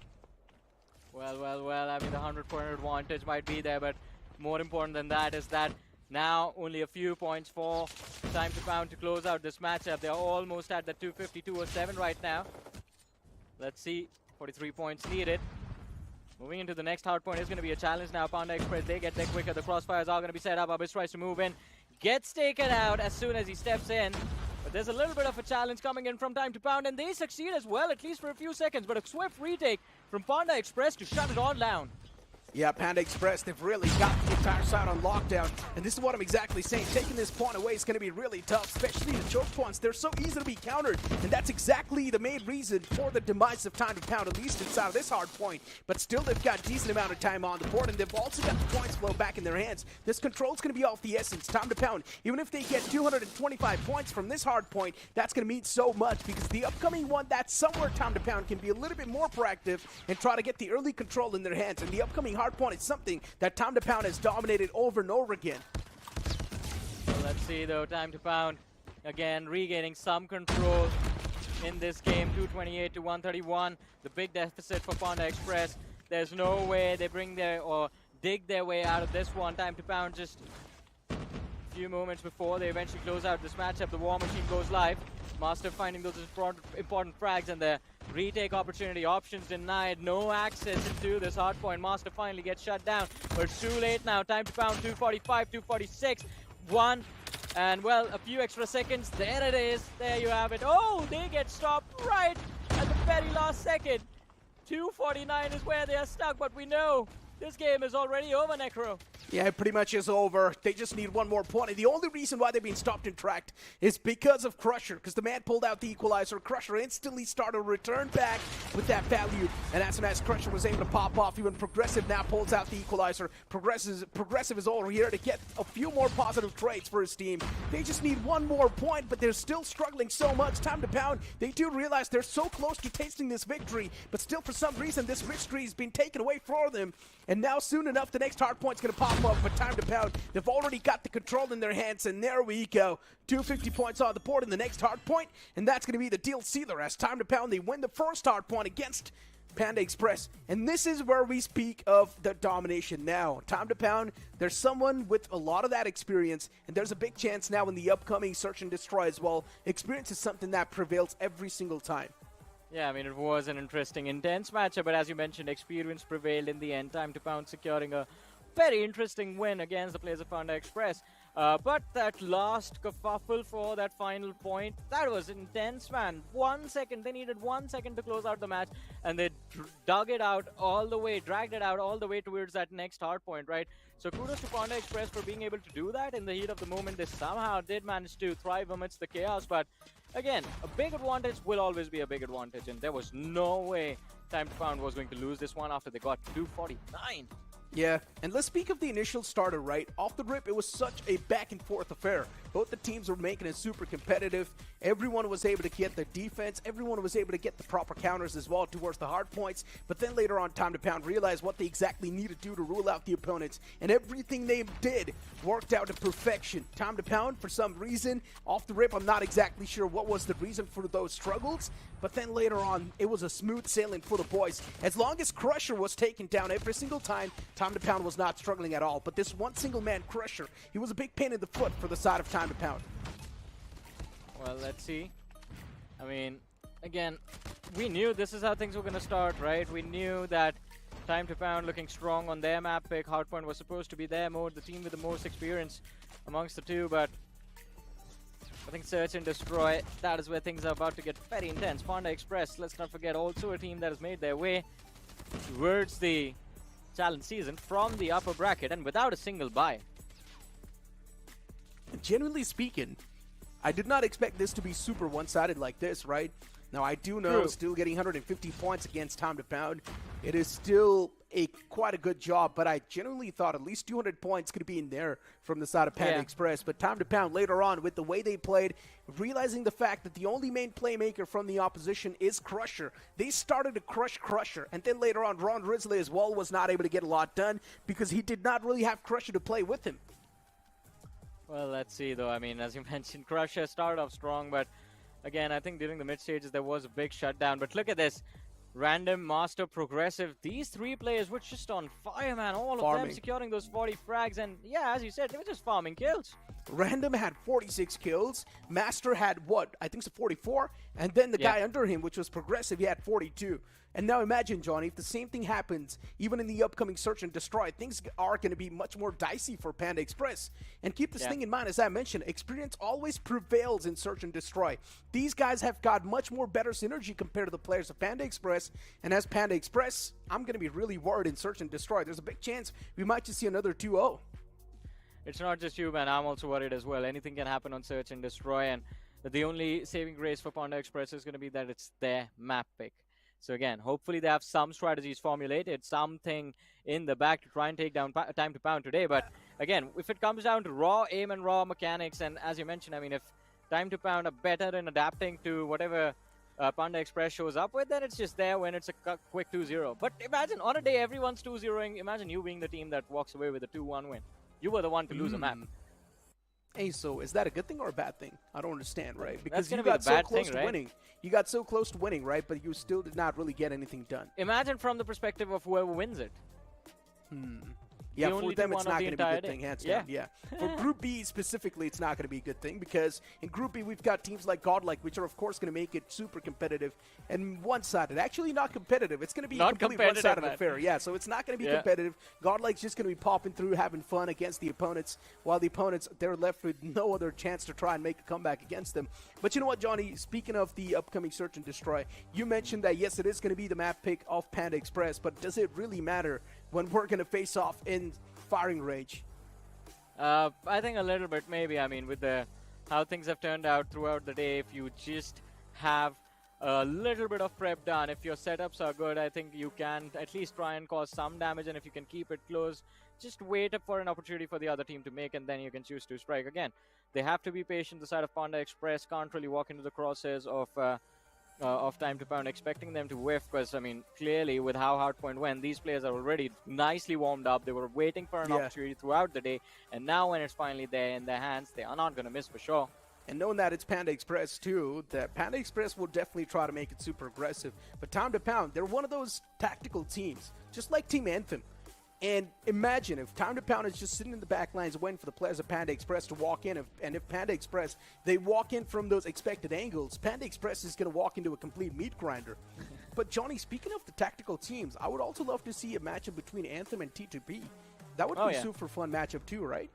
Well, I mean, the 100-point advantage might be there, but more important than that is that now only a few points for Time to Pound to close out this matchup. They're almost at the 250, 207 right now. Let's see, 43 points needed. Moving into the next hardpoint is going to be a challenge now. Panda Express, they get there quicker. The crossfires are going to be set up. Abyss tries to move in. Gets taken out as soon as he steps in. But there's a little bit of a challenge coming in from Time to Pound, and they succeed as well, at least for a few seconds. But a swift retake from Panda Express to shut it all down. Yeah, Panda Express, they've really got the entire side on lockdown. And this is what I'm exactly saying. Taking this point away is going to be really tough, especially the choke points. They're so easy to be countered. And that's exactly the main reason for the demise of Time to Pound, at least inside of this hard point. But still, they've got a decent amount of time on the board, and they've also got the points flow back in their hands. This control's going to be off the essence. Time to Pound, even if they get 225 points from this hard point, that's going to mean so much, because the upcoming one, that's somewhere Time to Pound can be a little bit more proactive and try to get the early control in their hands. And the upcoming hard point is something that Time to Pound has dominated over and over again. Well, let's see though, Time to Pound again regaining some control in this game. 228 to 131, the big deficit for Panda Express. There's no way they bring their or dig their way out of this one. Time to Pound just a few moments before they eventually close out this matchup. The War Machine goes live. Master finding those important frags, and the retake opportunity options denied. No access into this hard point. Master finally gets shut down, but it's too late now. Time to Pound 245, 246, 1, and well, a few extra seconds. There it is. There you have it. Oh, they get stopped right at the very last second. 249 is where they are stuck, but we know this game is already over, Necro. Yeah, it pretty much is over. They just need one more point. And the only reason why they've been stopped and tracked is because of Crusher. Because the man pulled out the equalizer. Crusher instantly started a return back with that value. And as soon as Crusher was able to pop off, even Progressive now pulls out the equalizer. Progressive is all here to get a few more positive trades for his team. They just need one more point, but they're still struggling so much. Time to Pound, they do realize they're so close to tasting this victory, but still for some reason this victory has been taken away from them. And now soon enough, the next hard point's going to pop up, but Time to Pound, they've already got the control in their hands, and there we go. 250 points on the board in the next hard point, and that's going to be the deal sealer. As Time to Pound, they win the first hard point against Panda Express. And this is where we speak of the domination now. Time to Pound, there's someone with a lot of that experience, and there's a big chance now in the upcoming Search and Destroy as well. Experience is something that prevails every single time. Yeah, I mean, it was an interesting, intense matchup, but as you mentioned, experience prevailed in the end. Time to Pound securing a very interesting win against the players of Panda Express. But that last kerfuffle for that final point, that was intense, man. 1 second, they needed 1 second to close out the match, and they dragged it out all the way towards that next hard point, right? So kudos to Panda Express for being able to do that in the heat of the moment. They somehow did manage to thrive amidst the chaos, but again, a big advantage will always be a big advantage, and there was no way Time to Pound was going to lose this one after they got 249. Yeah, and let's speak of the initial starter, right? Off the rip, it was such a back-and-forth affair. Both the teams were making it super competitive. Everyone was able to get the defense. Everyone was able to get the proper counters as well towards the hard points. But then later on, Time to Pound realized what they exactly needed to do to rule out the opponents. And everything they did worked out to perfection. Time to Pound, for some reason, off the rip, I'm not exactly sure what was the reason for those struggles. But then later on, it was a smooth sailing for the boys. As long as Crusher was taken down every single time, Time to Pound was not struggling at all. But this one single man Crusher, he was a big pain in the foot for the side of Time to Pound. Well, let's see. I mean, again, we knew this is how things were going to start, right? We knew that Time to Pound looking strong on their map pick. Hardpoint was supposed to be their mode, the team with the most experience amongst the two, but I think Search and Destroy, that is where things are about to get very intense. Panda Express, let's not forget, also a team that has made their way towards the challenge season from the upper bracket and without a single bye. Genuinely speaking, I did not expect this to be super one-sided like this, right? Now, I do know still getting 150 points against Time to Pound, it is still quite a good job, but I genuinely thought at least 200 points could be in there from the side of Panda Express. But Time to Pound later on, with the way they played, realizing the fact that the only main playmaker from the opposition is Crusher, they started to crush Crusher. And then later on, Ron Risley as well was not able to get a lot done because he did not really have Crusher to play with him. Well, let's see, though. I mean, as you mentioned, Crusher started off strong, but again, I think during the mid stages there was a big shutdown. But look at this. Random, Master, Progressive. These three players were just on fire, man. All of them securing those 40 frags. And yeah, as you said, they were just farming kills. Random had 46 kills. Master had, what, I think it's 44. And then the guy under him, which was Progressive, he had 42. And now imagine, Johnny, if the same thing happens even in the upcoming Search and Destroy, things are going to be much more dicey for Panda Express. And keep this thing in mind, as I mentioned, experience always prevails in Search and Destroy. These guys have got much more better synergy compared to the players of Panda Express. And as Panda Express, I'm going to be really worried in Search and Destroy. There's a big chance we might just see another 2-0. It's not just you, man. I'm also worried as well. Anything can happen on Search and Destroy, and the only saving grace for Panda Express is going to be that it's their map pick. So again, hopefully they have some strategies formulated, something in the back to try and take down Time to Pound today. But again, if it comes down to raw aim and raw mechanics, and as you mentioned, I mean, if Time to Pound are better in adapting to whatever Panda Express shows up with, then it's just there when it's a quick 2-0. But imagine on a day everyone's 2-0ing, imagine you being the team that walks away with a 2-1 win. You were the one to lose a map. Hey, so is that a good thing or a bad thing? I don't understand, right? Because you be got the so bad close thing, to right? winning. You got so close to winning, right? But you still did not really get anything done. Imagine from the perspective of whoever wins it. Yeah, You for only them do it's one of not the going to be a entire good thing, day. hands Yeah. down. Yeah. For Group B specifically, it's not going to be a good thing because in Group B we've got teams like Godlike, which are of course going to make it super competitive and one-sided. Actually, not competitive. It's going to be a Not completely competitive, one-sided man. affair. Yeah, so it's not going to be Yeah. competitive. Godlike's just going to be popping through, having fun against the opponents, while the opponents they're left with no other chance to try and make a comeback against them. But you know what, Johnny? Speaking of the upcoming Search and Destroy, you mentioned that yes, it is going to be the map pick of Panda Express, but does it really matter when we're going to face off in firing range? I think a little bit, maybe. I mean, with how things have turned out throughout the day, if you just have a little bit of prep done, if your setups are good, I think you can at least try and cause some damage, and if you can keep it close, just wait for an opportunity for the other team to make, and then you can choose to strike. Again, they have to be patient. The side of Panda Express can't really walk into the crosshairs of Time to Pound, expecting them to whiff, because, I mean, clearly with how Hardpoint went, these players are already nicely warmed up. They were waiting for an opportunity throughout the day, and now when it's finally there in their hands, they are not going to miss for sure. And knowing that it's Panda Express too, that Panda Express will definitely try to make it super aggressive. But Time to Pound, they're one of those tactical teams, just like Team Anthem. And imagine if Time to Pound is just sitting in the back lines waiting for the players of Panda Express to walk in. And if Panda Express, they walk in from those expected angles, Panda Express is going to walk into a complete meat grinder. But Johnny, speaking of the tactical teams, I would also love to see a matchup between Anthem and T2P. That would be a super fun matchup too, right?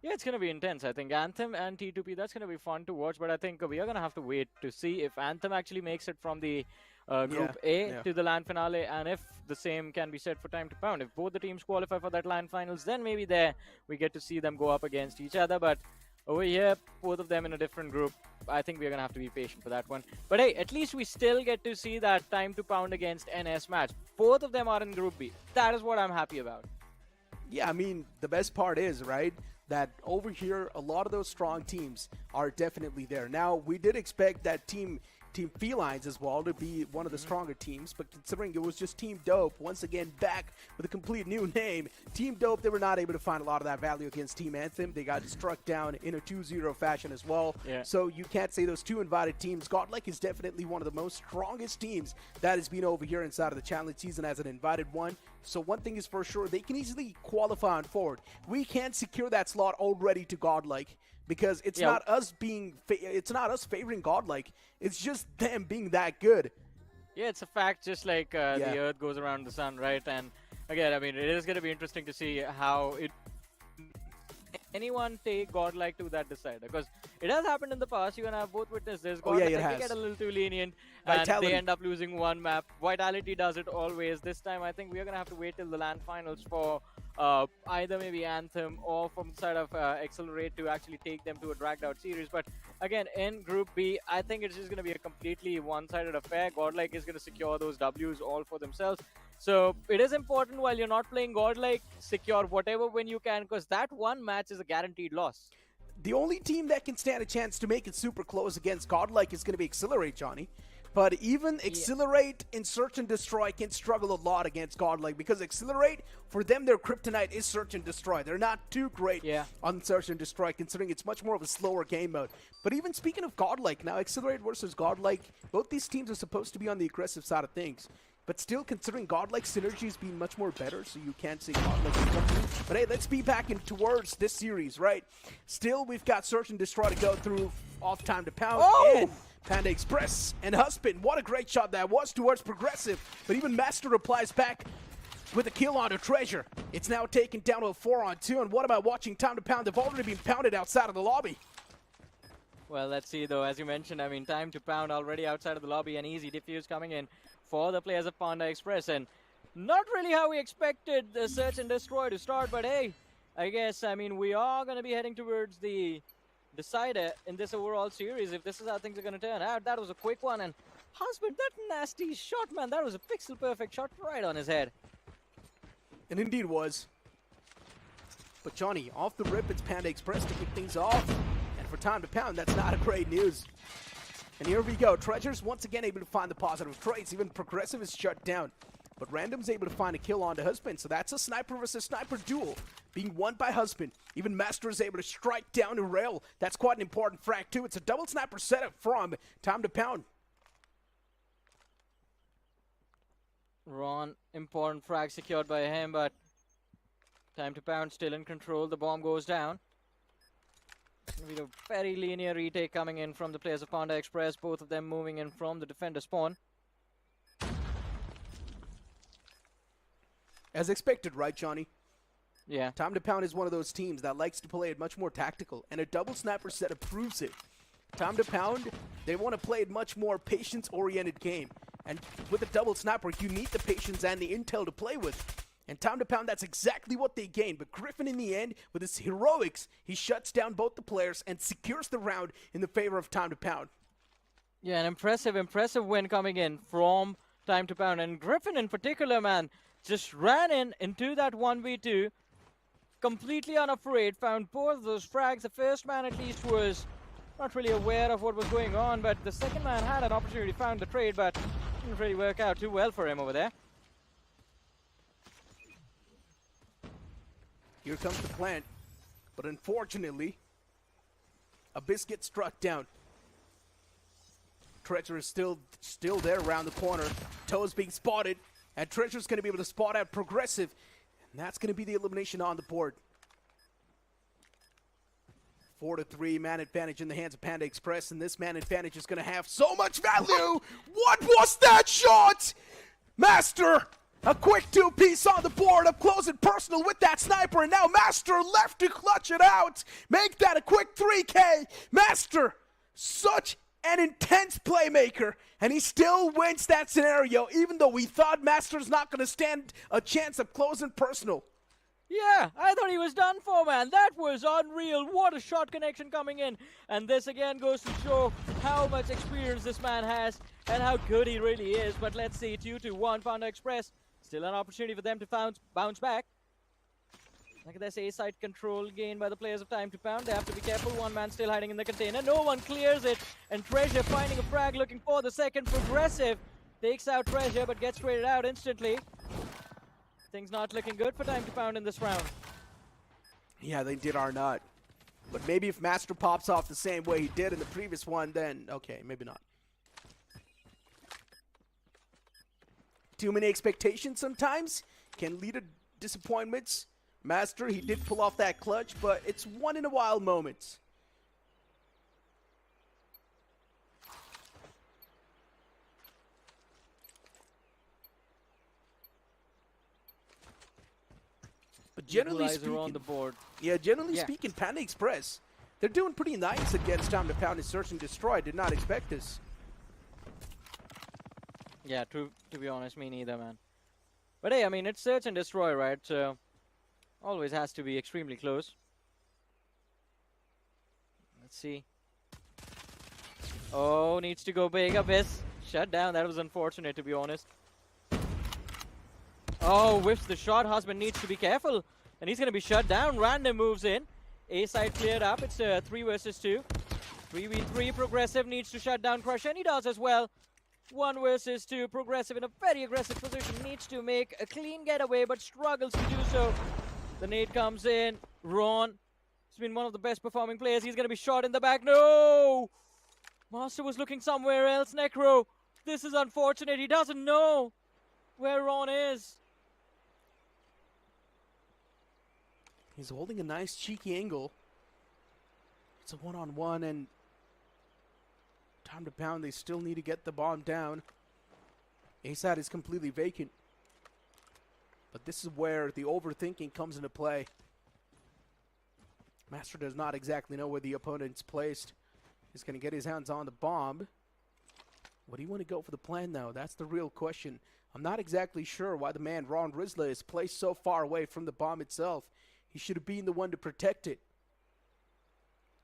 Yeah, it's going to be intense. I think Anthem and T2P, that's going to be fun to watch. But I think we are going to have to wait to see if Anthem actually makes it from the Group A to the LAN finale, and if the same can be said for Time to Pound. If both the teams qualify for that LAN finals, then maybe there we get to see them go up against each other. But over here, both of them in a different group, I think we're going to have to be patient for that one. But hey, at least we still get to see that Time to Pound against NS match. Both of them are in Group B. That is what I'm happy about. Yeah, I mean, the best part is, right, that over here, a lot of those strong teams are definitely there. Now, we did expect that Team Felines as well to be one of the stronger teams, but considering it was just Team Dope, once again back with a complete new name, Team Dope, they were not able to find a lot of that value against Team Anthem. They got struck down in a 2-0 fashion as well. So you can't say those two invited teams. Godlike is definitely one of the most strongest teams that has been over here inside of the challenge season as an invited one. So one thing is for sure, they can easily qualify on forward. We can't secure that slot already to Godlike, because it's not us favoring Godlike. It's just them being that good. Yeah, it's a fact, just like the Earth goes around the sun, right? And again, I mean, it is going to be interesting to see how anyone take Godlike to that decider, because it has happened in the past. You can have both witnesses. Godlike, it has. They get a little too lenient, Vitality. and they end up losing one map. Vitality does it always. This time, I think we are going to have to wait till the LAN finals for either maybe Anthem or from the side of Accelerate to actually take them to a dragged out series. But again, in Group B, I think it's just going to be a completely one-sided affair. Godlike is going to secure those Ws all for themselves. So it is important, while you're not playing Godlike, secure whatever win you can, because that one match is a guaranteed loss. The only team that can stand a chance to make it super close against Godlike is going to be Accelerate, Johnny. But even Accelerate in Search and Destroy can struggle a lot against Godlike, because Accelerate, for them, their kryptonite is Search and Destroy. They're not too great on Search and Destroy, considering it's much more of a slower game mode. But even speaking of Godlike, now Accelerate versus Godlike, both these teams are supposed to be on the aggressive side of things. But still, considering Godlike's synergy has been much more better, so you can't say Godlike is coming. But hey, let's be back in towards this series, right? Still, we've got Search and Destroy to go through off Time to Pound. And Panda Express and Husband. What a great shot that was towards Progressive. But even Master replies back with a kill onto Treasure. It's now taken down to a 4-on-2. And what about watching Time to Pound? They've already been pounded outside of the lobby. Well, let's see though, as you mentioned, I mean, Time to Pound already outside of the lobby, and easy defuse coming in for the players of Panda Express. And not really how we expected the Search and Destroy to start, but hey, I guess, I mean, we are going to be heading towards the decider in this overall series if this is how things are going to turn out. That was a quick one, and Husband, that nasty shot, man, that was a pixel-perfect shot right on his head. And indeed was. But Johnny, off the rip, it's Panda Express to kick things off. For Time to Pound, that's not a great news. And here we go. Treasure's once again able to find the positive traits. Even Progressive is shut down. But Random's able to find a kill onto Husband. So that's a sniper versus sniper duel being won by Husband. Even Master is able to strike down a rail. That's quite an important frag too. It's a double sniper setup from Time to Pound. Ron, important frag secured by him, but Time to Pound still in control. The bomb goes down. With a very linear retake coming in from the players of Panda Express, both of them moving in from the defender spawn. As expected, right, Johnny? Yeah. Time to Pound is one of those teams that likes to play it much more tactical, and a double sniper setup proves it. Time to Pound, they want to play it much more patience-oriented game. And with a double sniper, you need the patience and the intel to play with. And Time to Pound, that's exactly what they gained. But Griffin, in the end, with his heroics, he shuts down both the players and secures the round in the favor of Time to Pound. Yeah, an impressive win coming in from Time to Pound. And Griffin in particular, man, just ran into that 1v2, completely unafraid, found both of those frags. The first man, at least, was not really aware of what was going on, but the second man had an opportunity, found the trade, but didn't really work out too well for him over there. Here comes the plant, but unfortunately, Abyss gets struck down. Treasure is still there around the corner. Toe's being spotted, and Treasure's going to be able to spot out Progressive, and that's going to be the elimination on the board. 4-3 man advantage in the hands of Panda Express, and this man advantage is going to have so much value. What was that shot? Master! A quick two-piece on the board, up close and personal with that sniper, and now Master left to clutch it out. Make that a quick 3K. Master, such an intense playmaker, and he still wins that scenario, even though we thought Master's not going to stand a chance up close and personal. Yeah, I thought he was done for, man. That was unreal. What a shot connection coming in. And this again goes to show how much experience this man has and how good he really is. But let's see, 2-1 Panda Express. Still an opportunity for them to bounce back. Look at this A-side control gained by the players of Time to Pound. They have to be careful. One man still hiding in the container. No one clears it. And Treasure finding a frag, looking for the second. Progressive takes out Treasure, but gets traded out instantly. Things not looking good for Time to Pound in this round. Yeah, they did are not. But maybe if Master pops off the same way he did in the previous one, then okay, maybe not. Too many expectations sometimes can lead to disappointments. Master, he did pull off that clutch, but it's one-in-a-while moments. But generally speaking, on the board. Yeah, generally speaking, Panda Express, they're doing pretty nice against Time to Pound and Search and Destroy. I did not expect this. Yeah, to be honest, me neither, man. But hey, I mean, it's Search and Destroy, right? So, always has to be extremely close. Let's see. Oh, needs to go big. Abyss. Shut down. That was unfortunate, to be honest. Oh, whiffs the shot. Husband needs to be careful. And he's going to be shut down. Random moves in. A side cleared up. It's a 3 versus 2. 3v3. Progressive needs to shut down Crush, and he does as well. 1 versus 2. Progressive in a very aggressive position. Needs to make a clean getaway, but struggles to do so. The nade comes in. Ron. He's been one of the best performing players. He's going to be shot in the back. No! Master was looking somewhere else. Necro. This is unfortunate. He doesn't know where Ron is. He's holding a nice cheeky angle. It's a one-on-one, and Time to pound. They still need to get the bomb down. A side is completely vacant. But this is where the overthinking comes into play. Master does not exactly know where the opponent's placed. He's going to get his hands on the bomb. What do you want to go for the plan, though? That's the real question. I'm not exactly sure why the man, Ron Rizla, is placed so far away from the bomb itself. He should have been the one to protect it.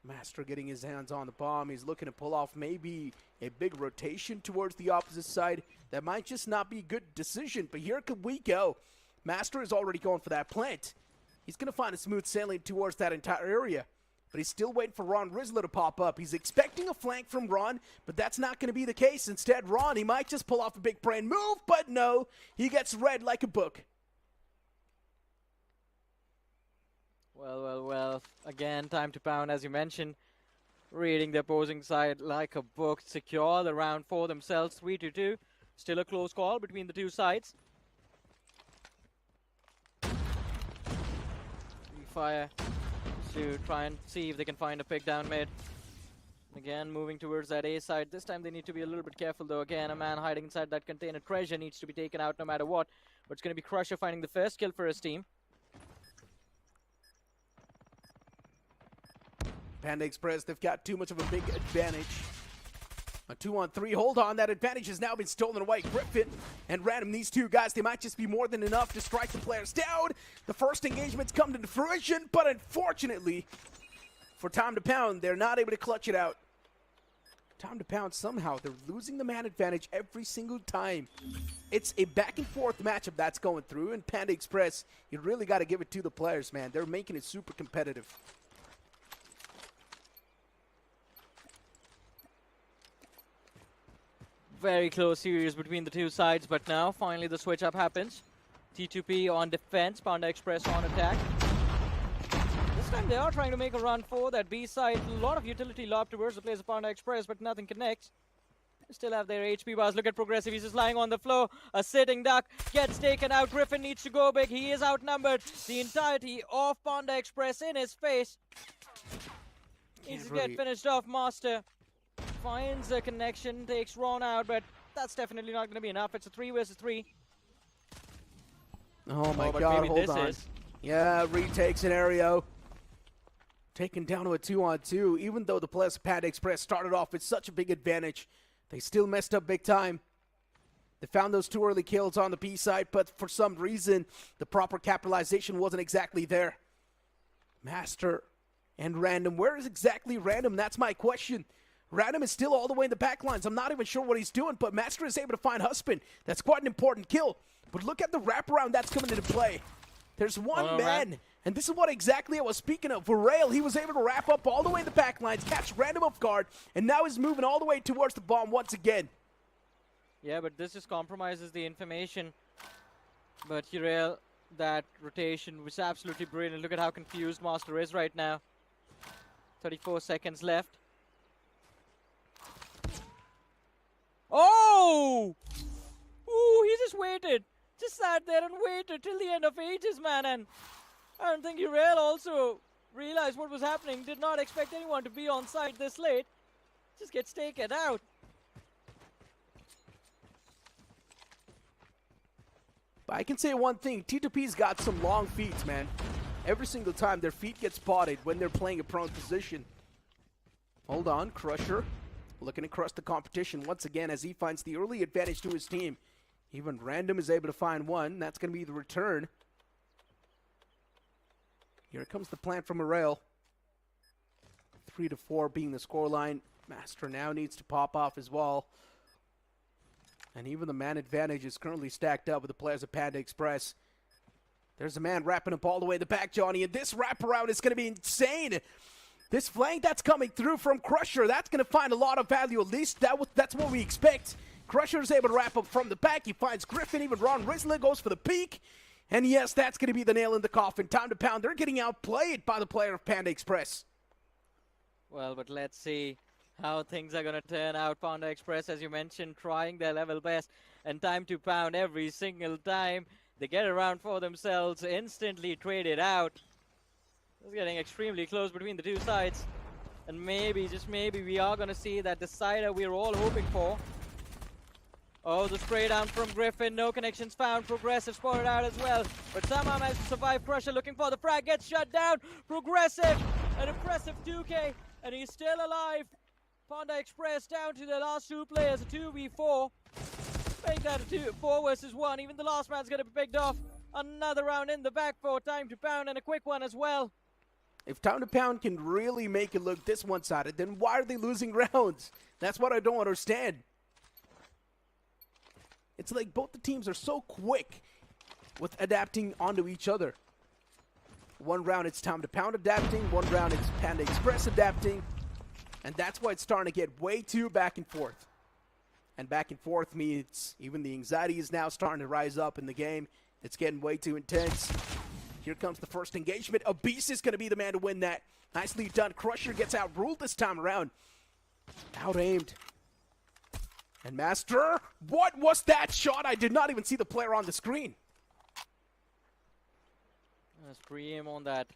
Master getting his hands on the bomb. He's looking to pull off maybe a big rotation towards the opposite side. That might just not be a good decision, but here could we go. Master is already going for that plant. He's going to find a smooth sailing towards that entire area. But he's still waiting for Ron Rizla to pop up. He's expecting a flank from Ron, but that's not going to be the case. Instead, Ron, he might just pull off a big brain move, but no. He gets read like a book. Well. Again, time to pound, as you mentioned. Reading the opposing side like a book. Secure the round for themselves. 3-2. Still a close call between the two sides. Fire to try and see if they can find a pick down mid. Again, moving towards that A side. This time they need to be a little bit careful, though. Again, a man hiding inside that container. Treasure needs to be taken out no matter what. But it's going to be Crusher finding the first kill for his team. Panda Express, they've got too much of a big advantage. A 2-on-3, hold on, that advantage has now been stolen away. Griffin and Random, these two guys, they might just be more than enough to strike the players down. The first engagement's come to fruition, but unfortunately, for Time to Pound, they're not able to clutch it out. Time to Pound, somehow, they're losing the man advantage every single time. It's a back and forth matchup that's going through, and Panda Express, you really got to give it to the players, man. They're making it super competitive. Very close series between the two sides, but now finally the switch up happens. T2P on defense, Panda Express on attack. This time they are trying to make a run for that B side. A lot of utility lob towards the players of Panda Express, but nothing connects. They still have their HP bars. Look at Progressive. He's just lying on the floor. A sitting duck gets taken out. Griffin needs to go big. He is outnumbered. The entirety of Panda Express in his face. Needs to get finished off. Master finds a connection, takes Ron out, but that's definitely not going to be enough. It's a 3 versus 3. Oh my god, hold on. Yeah, retake scenario. Taken down to a 2-on-2. Even though the players of Panda Express started off with such a big advantage, they still messed up big time. They found those 2 early kills on the B side, but for some reason, the proper capitalization wasn't exactly there. Master and Random. Where is exactly Random? That's my question. Random is still all the way in the back lines. I'm not even sure what he's doing, but Master is able to find Husband. That's quite an important kill. But look at the wraparound that's coming into play. There's one man, and this is what exactly I was speaking of. Varel, he was able to wrap up all the way in the back lines, catch Random off guard, and now he's moving all the way towards the bomb once again. Yeah, but this just compromises the information. But Urael, that rotation was absolutely brilliant. Look at how confused Master is right now. 34 seconds left. Oh! Ooh, he just waited. Just sat there and waited till the end of ages, man. And I don't think Urael also realized what was happening. Did not expect anyone to be on site this late. Just gets taken out. But I can say one thing. T2P's got some long feet, man. Every single time their feet get spotted when they're playing a prone position. Hold on, Crusher. Looking to crush the competition once again as he finds the early advantage to his team. Even Random is able to find one. That's going to be the return. Here comes the plant from Arail. 3-4 being the scoreline. Master now needs to pop off as well. And even the man advantage is currently stacked up with the players of Panda Express. There's a man wrapping up all the way in the back, Johnny, and this wraparound is going to be insane. This flank that's coming through from Crusher, that's going to find a lot of value. At least that's what we expect. Crusher's able to wrap up from the back. He finds Griffin. Even Ron Rizla goes for the peak. And yes, that's going to be the nail in the coffin. Time to Pound. They're getting outplayed by the player of Panda Express. Well, but let's see how things are going to turn out. Panda Express, as you mentioned, trying their level best. And Time to Pound every single time. They get around for themselves, instantly traded out. It's getting extremely close between the two sides. And maybe, just maybe, we are going to see that decider we're all hoping for. Oh, the spray down from Griffin. No connections found. Progressive spotted out as well. But somehow managed to survive pressure. Looking for the frag. Gets shut down. Progressive. An impressive 2K. And he's still alive. Panda Express down to the last two players. A 2v4. Make that a 4 versus 1. Even the last man's going to be picked off. Another round in the back for Time to Pound. And a quick one as well. If Time to Pound can really make it look this one-sided, then why are they losing rounds? That's what I don't understand. It's like both the teams are so quick with adapting onto each other. One round it's Time to Pound adapting, one round it's Panda Express adapting, and that's why it's starting to get way too back and forth. And back and forth means even the anxiety is now starting to rise up in the game. It's getting way too intense. Here comes the first engagement. A Beast is going to be the man to win that. Nicely done. Crusher gets outruled this time around. Out-aimed. And Master, what was that shot? I did not even see the player on the screen. That's pre-aim on that.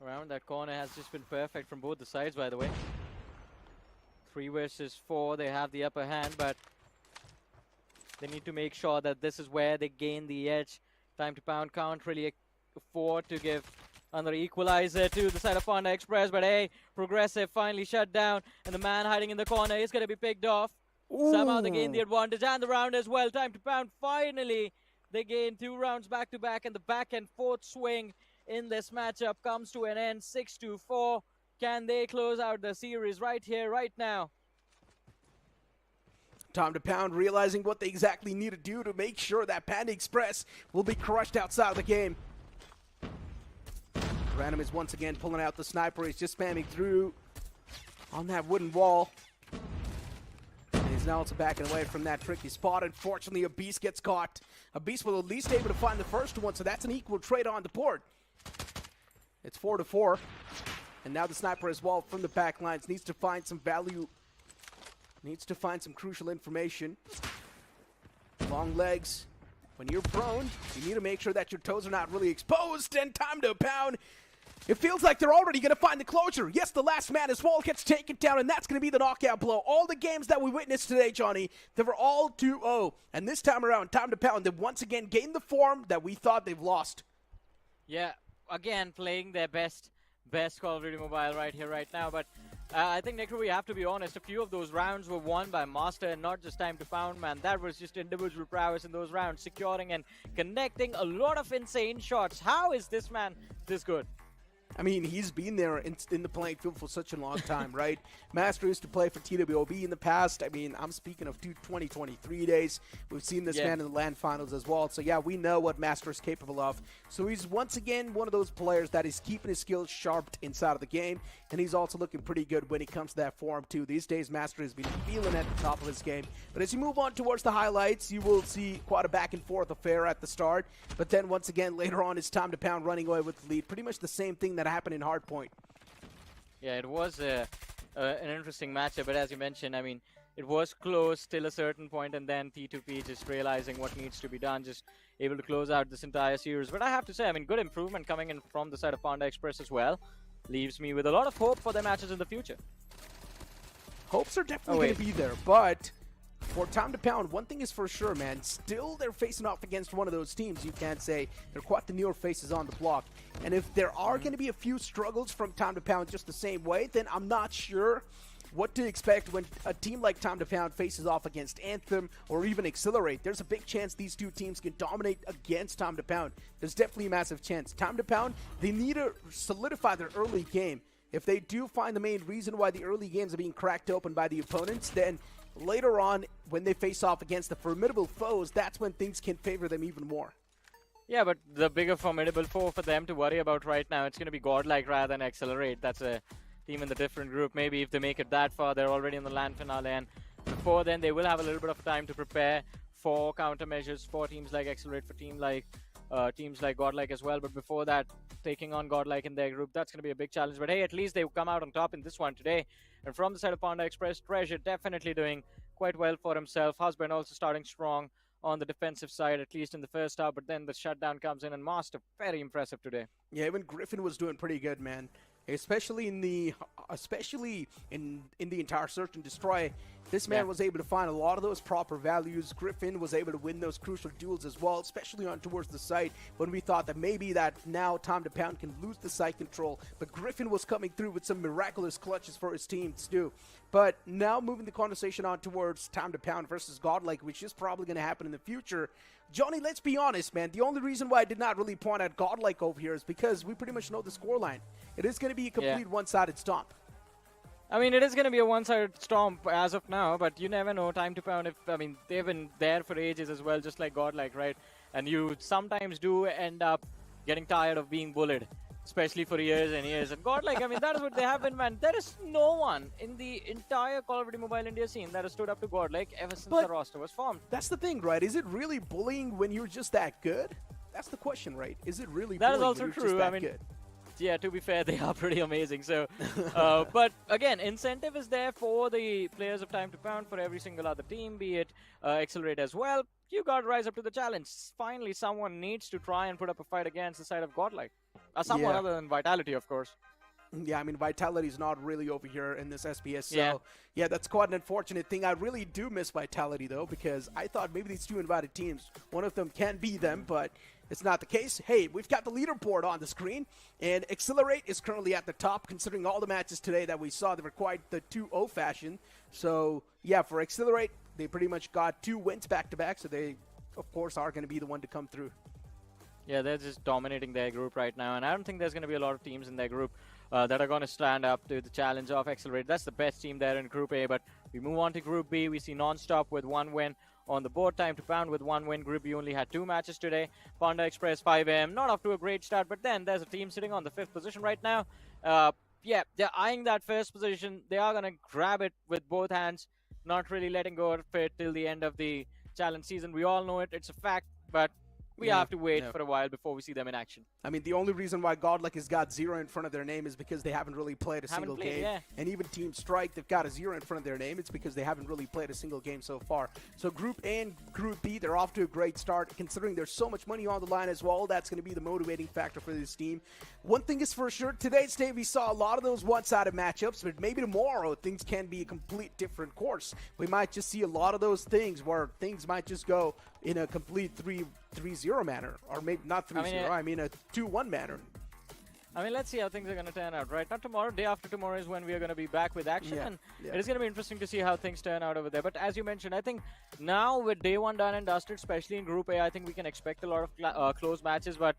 Around that corner has just been perfect from both the sides, by the way. 3 versus 4, they have the upper hand, but they need to make sure that this is where they gain the edge. Time to Pound can't really afford to give another equalizer to the side of Panda Express, but hey, Progressive finally shut down, and the man hiding in the corner is going to be picked off. Ooh. Somehow they gain the advantage and the round as well. Time to Pound finally, they gain 2 rounds back to back, and the back and forth swing in this matchup comes to an end. 6-4. Can they close out the series right here, right now? Time to Pound realizing what they exactly need to do to make sure that Panda Express will be crushed outside of the game. Random is once again pulling out the sniper. He's just spamming through on that wooden wall. And he's now also backing away from that tricky spot. Unfortunately, a Beast gets caught. A Beast will at least able to find the first one, so that's an equal trade on the board. It's 4-4. And now the sniper as well from the back lines needs to find some value. Needs to find some crucial information. Long legs. When you're prone, you need to make sure that your toes are not really exposed. And Time to Pound. It feels like they're already going to find the closure. Yes, the last man as well gets taken down, and that's going to be the knockout blow. All the games that we witnessed today, Johnny, they were all 2-0. And this time around, Time to Pound, they once again gained the form that we thought they've lost. Yeah, again, playing their best Call of Duty Mobile right here, right now. But I think, Necro, we have to be honest, a few of those rounds were won by Master and not just Time to Pound, man. That was just individual prowess in those rounds, securing and connecting a lot of insane shots. How is this man this good? I mean, he's been there in the playing field for such a long time, right? Master used to play for TWOB in the past. I mean, I'm speaking of 2023 days. We've seen this man in the LAN finals as well. So, yeah, we know what Master is capable of. So he's once again one of those players that is keeping his skills sharp inside of the game. And he's also looking pretty good when it comes to that form, too. These days, Master has been feeling at the top of his game. But as you move on towards the highlights, you will see quite a back-and-forth affair at the start. But then, once again, later on, it's Time to Pound running away with the lead. Pretty much the same thing that happened in Hardpoint. Yeah, it was an interesting matchup, but as you mentioned, I mean, it was close till a certain point, and then T2P just realizing what needs to be done, just able to close out this entire series. But I have to say, I mean, good improvement coming in from the side of Panda Express as well. Leaves me with a lot of hope for their matches in the future. Hopes are definitely going to be there, but for Time to Pound, one thing is for sure, man. Still, they're facing off against one of those teams. You can't say they're quite the newer faces on the block. And if there are going to be a few struggles from Time to Pound just the same way, then I'm not sure what to expect when a team like Time to Pound faces off against Anthem or even Accelerate. There's a big chance these two teams can dominate against Time to Pound. There's definitely a massive chance. Time to Pound, they need to solidify their early game. If they do find the main reason why the early games are being cracked open by the opponents, then later on, when they face off against the formidable foes, that's when things can favor them even more. Yeah, but the bigger formidable foe for them to worry about right now, it's going to be Godlike rather than Accelerate. That's a team in the different group. Maybe if they make it that far, they're already in the LAN finale, and before then, they will have a little bit of time to prepare for countermeasures for teams like Accelerate, for teams like Godlike as well. But before that, taking on Godlike in their group, that's going to be a big challenge. But hey, at least they've come out on top in this one today. And from the side of Panda Express, Treasure definitely doing quite well for himself. Husband also starting strong on the defensive side, at least in the first half. But then the shutdown comes in, and Master, very impressive today. Yeah, even Griffin was doing pretty good, man. especially in the entire search and destroy. This man was able to find a lot of those proper values. Griffin was able to win those crucial duels as well, especially on towards the site when we thought that maybe that now Time to Pound can lose the site control. But Griffin was coming through with some miraculous clutches for his team to do. But now moving the conversation on towards Time to Pound versus Godlike, which is probably going to happen in the future. Johnny, let's be honest, man. The only reason why I did not really point at Godlike over here is because we pretty much know the scoreline. It is going to be a complete one-sided stomp. I mean, it is going to be a one-sided stomp as of now, but you never know. Time to Pound, they've been there for ages as well, just like Godlike, right? And you sometimes do end up getting tired of being bullied, especially for years and years. And Godlike, that is what they have been, man. There is no one in the entire Call of Duty Mobile India scene that has stood up to Godlike ever since the roster was formed. That's the thing, right? Is it really bullying when you're just that good? That's the question, right? Is it really bullying that is also when you're true. just that good? Yeah, to be fair, they are pretty amazing. So, but again, incentive is there for the players of Time to Pound, for every single other team, be it Accelerate as well. You got to rise up to the challenge. Finally, someone needs to try and put up a fight against the side of Godlike. Someone other than Vitality, of course. Yeah, Vitality's not really over here in this SPS, so yeah, that's quite an unfortunate thing. I really do miss Vitality, though, because I thought maybe these two invited teams, one of them can be them, but it's not the case. Hey, we've got the leaderboard on the screen, and Accelerate is currently at the top, considering all the matches today that we saw. They were quite the 2-0 fashion. So, yeah, for Accelerate, they pretty much got 2 wins back-to-back, so they, of course, are going to be the one to come through. Yeah, they're just dominating their group right now, and I don't think there's going to be a lot of teams in their group that are going to stand up to the challenge of Accelerate. That's the best team there in Group A, but we move on to Group B. We see NonStop with 1 win on the board. Time to Pound with 1 win. Group B only had 2 matches today. Panda Express 5 AM, not off to a great start, but then there's a team sitting on the 5th position right now. Yeah, they're eyeing that first position. They are going to grab it with both hands, not really letting go of it till the end of the challenge season. We all know it. It's a fact, but we have to wait for a while before we see them in action. The only reason why Godlike has got 0 in front of their name is because they haven't really played a single game. Yeah. And even Team Strike, they've got a 0 in front of their name. It's because they haven't really played a single game so far. So Group A and Group B, they're off to a great start. Considering there's so much money on the line as well, that's going to be the motivating factor for this team. One thing is for sure, today's day we saw a lot of those one-sided matchups, but maybe tomorrow things can be a complete different course. We might just see a lot of those things where things might just go in a complete 3-0 manner, or maybe not 3-0, a 2-1 manner. Let's see how things are going to turn out, right? Not tomorrow, day after tomorrow is when we are going to be back with action, and it is going to be interesting to see how things turn out over there. But as you mentioned, I think now with day 1 done and dusted, especially in Group A, I think we can expect a lot of close matches. But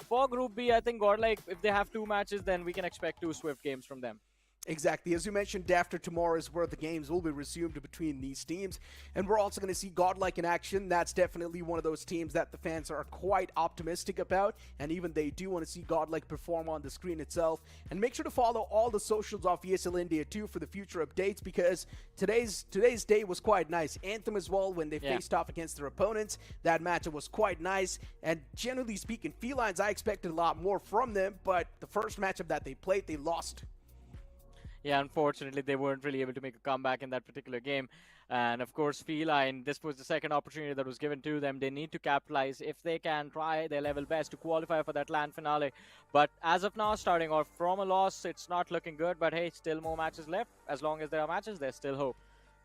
for Group B, I think Godlike, if they have 2 matches, then we can expect 2 swift games from them. Exactly. As you mentioned, day after tomorrow is where the games will be resumed between these teams. And we're also going to see Godlike in action. That's definitely one of those teams that the fans are quite optimistic about. And even they do want to see Godlike perform on the screen itself. And make sure to follow all the socials of ESL India too for the future updates, because today's day was quite nice. Anthem as well, when they faced off against their opponents. That matchup was quite nice. And generally speaking, Felines, I expected a lot more from them. But the first matchup that they played, they lost. Yeah, unfortunately, they weren't really able to make a comeback in that particular game. And, of course, Feline, this was the second opportunity that was given to them. They need to capitalize if they can try their level best to qualify for that LAN finale. But as of now, starting off from a loss, it's not looking good. But, hey, still more matches left. As long as there are matches, there's still hope.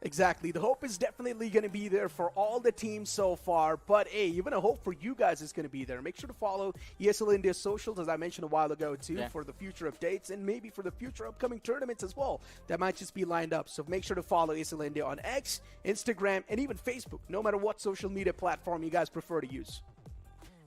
Exactly. The hope is definitely going to be there for all the teams so far. But, hey, even a hope for you guys is going to be there. Make sure to follow ESL India's socials, as I mentioned a while ago, too, for the future updates and maybe for the future upcoming tournaments as well that might just be lined up. So make sure to follow ESL India on X, Instagram, and even Facebook, no matter what social media platform you guys prefer to use.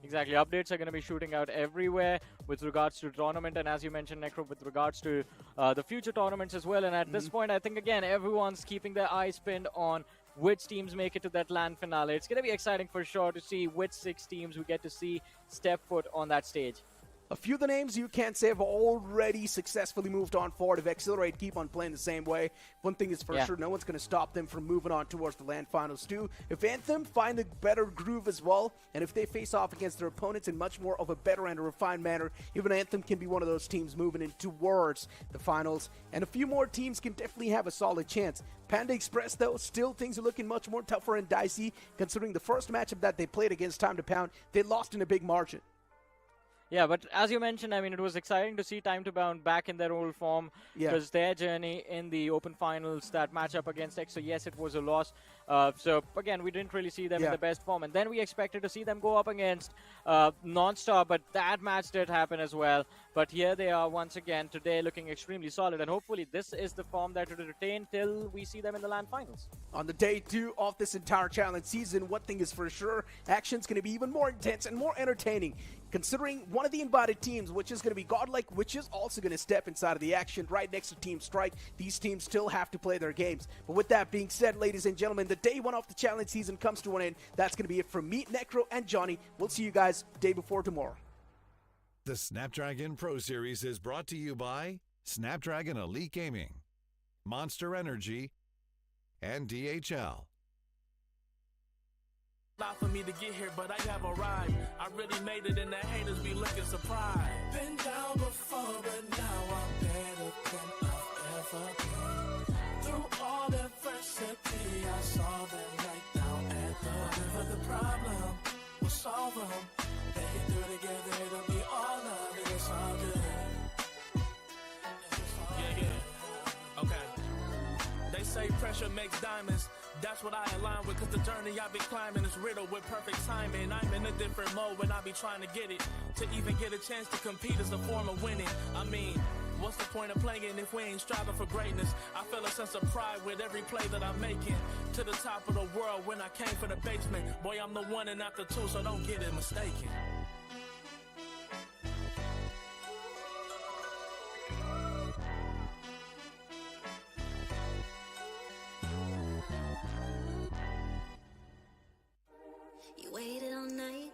Exactly. Updates are going to be shooting out everywhere with regards to tournament, and as you mentioned, Necro, with regards to the future tournaments as well. And at this point, I think, again, everyone's keeping their eyes pinned on which teams make it to that LAN finale. It's going to be exciting for sure to see which 6 teams we get to see step foot on that stage. A few of the names you can't say have already successfully moved on forward. If Accelerate keep on playing the same way, one thing is for sure, no one's going to stop them from moving on towards the LAN finals too. If Anthem find a better groove as well, and if they face off against their opponents in much more of a better and a refined manner, even Anthem can be one of those teams moving in towards the finals. And a few more teams can definitely have a solid chance. Panda Express, though, still things are looking much more tougher and dicey, considering the first matchup that they played against Time to Pound, they lost in a big margin. Yeah, but as you mentioned, I mean, it was exciting to see Time to Bound back in their old form Yeah. because their journey in the Open Finals, that matchup against EXO, yes, it was a loss. So, again, we didn't really see them in Yeah. the best form. And then we expected to see them go up against NonStop, but that match did happen as well. But here they are once again today looking extremely solid. And hopefully this is the form that will retain till we see them in the LAN finals. On the day 2 of this entire challenge season, one thing is for sure, action's going to be even more intense and more entertaining, considering one of the invited teams, which is going to be Godlike, which is also going to step inside of the action right next to Team Strike. These teams still have to play their games. But with that being said, ladies and gentlemen, the day 1 of the challenge season comes to an end. That's going to be it from me, Necro, and Johnny. We'll see you guys day before tomorrow. The Snapdragon Pro Series is brought to you by Snapdragon Elite Gaming, Monster Energy, and DHL. Lot for me to get here, but I have arrived. I really made it, and the haters be looking surprised. Been down before, but now I'm better than I've ever been. Through all adversity, I saw them right down at the river. The problem, we'll solve them. They get through together, it'll be all love, and it's all good. Okay. They say pressure makes diamonds. That's what I align with, cause the journey I be climbing is riddled with perfect timing. I'm in a different mode when I be trying to get it. To even get a chance to compete is a form of winning. I mean, what's the point of playing if we ain't striving for greatness? I feel a sense of pride with every play that I'm making. To the top of the world when I came from the basement. Boy, I'm the one and not the two, so don't get it mistaken. You waited all night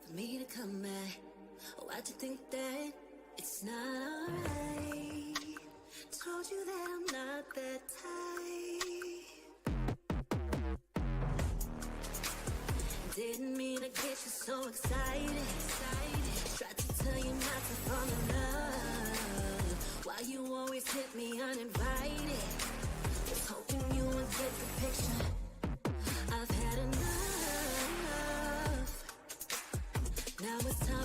for me to come back. Why'd you think that it's not alright? Told you that I'm not that type. Didn't mean to get you so excited. Tried to tell you not to fall in love. Why you always hit me uninvited? Was hoping you would get the picture. I've had enough. Now it's time.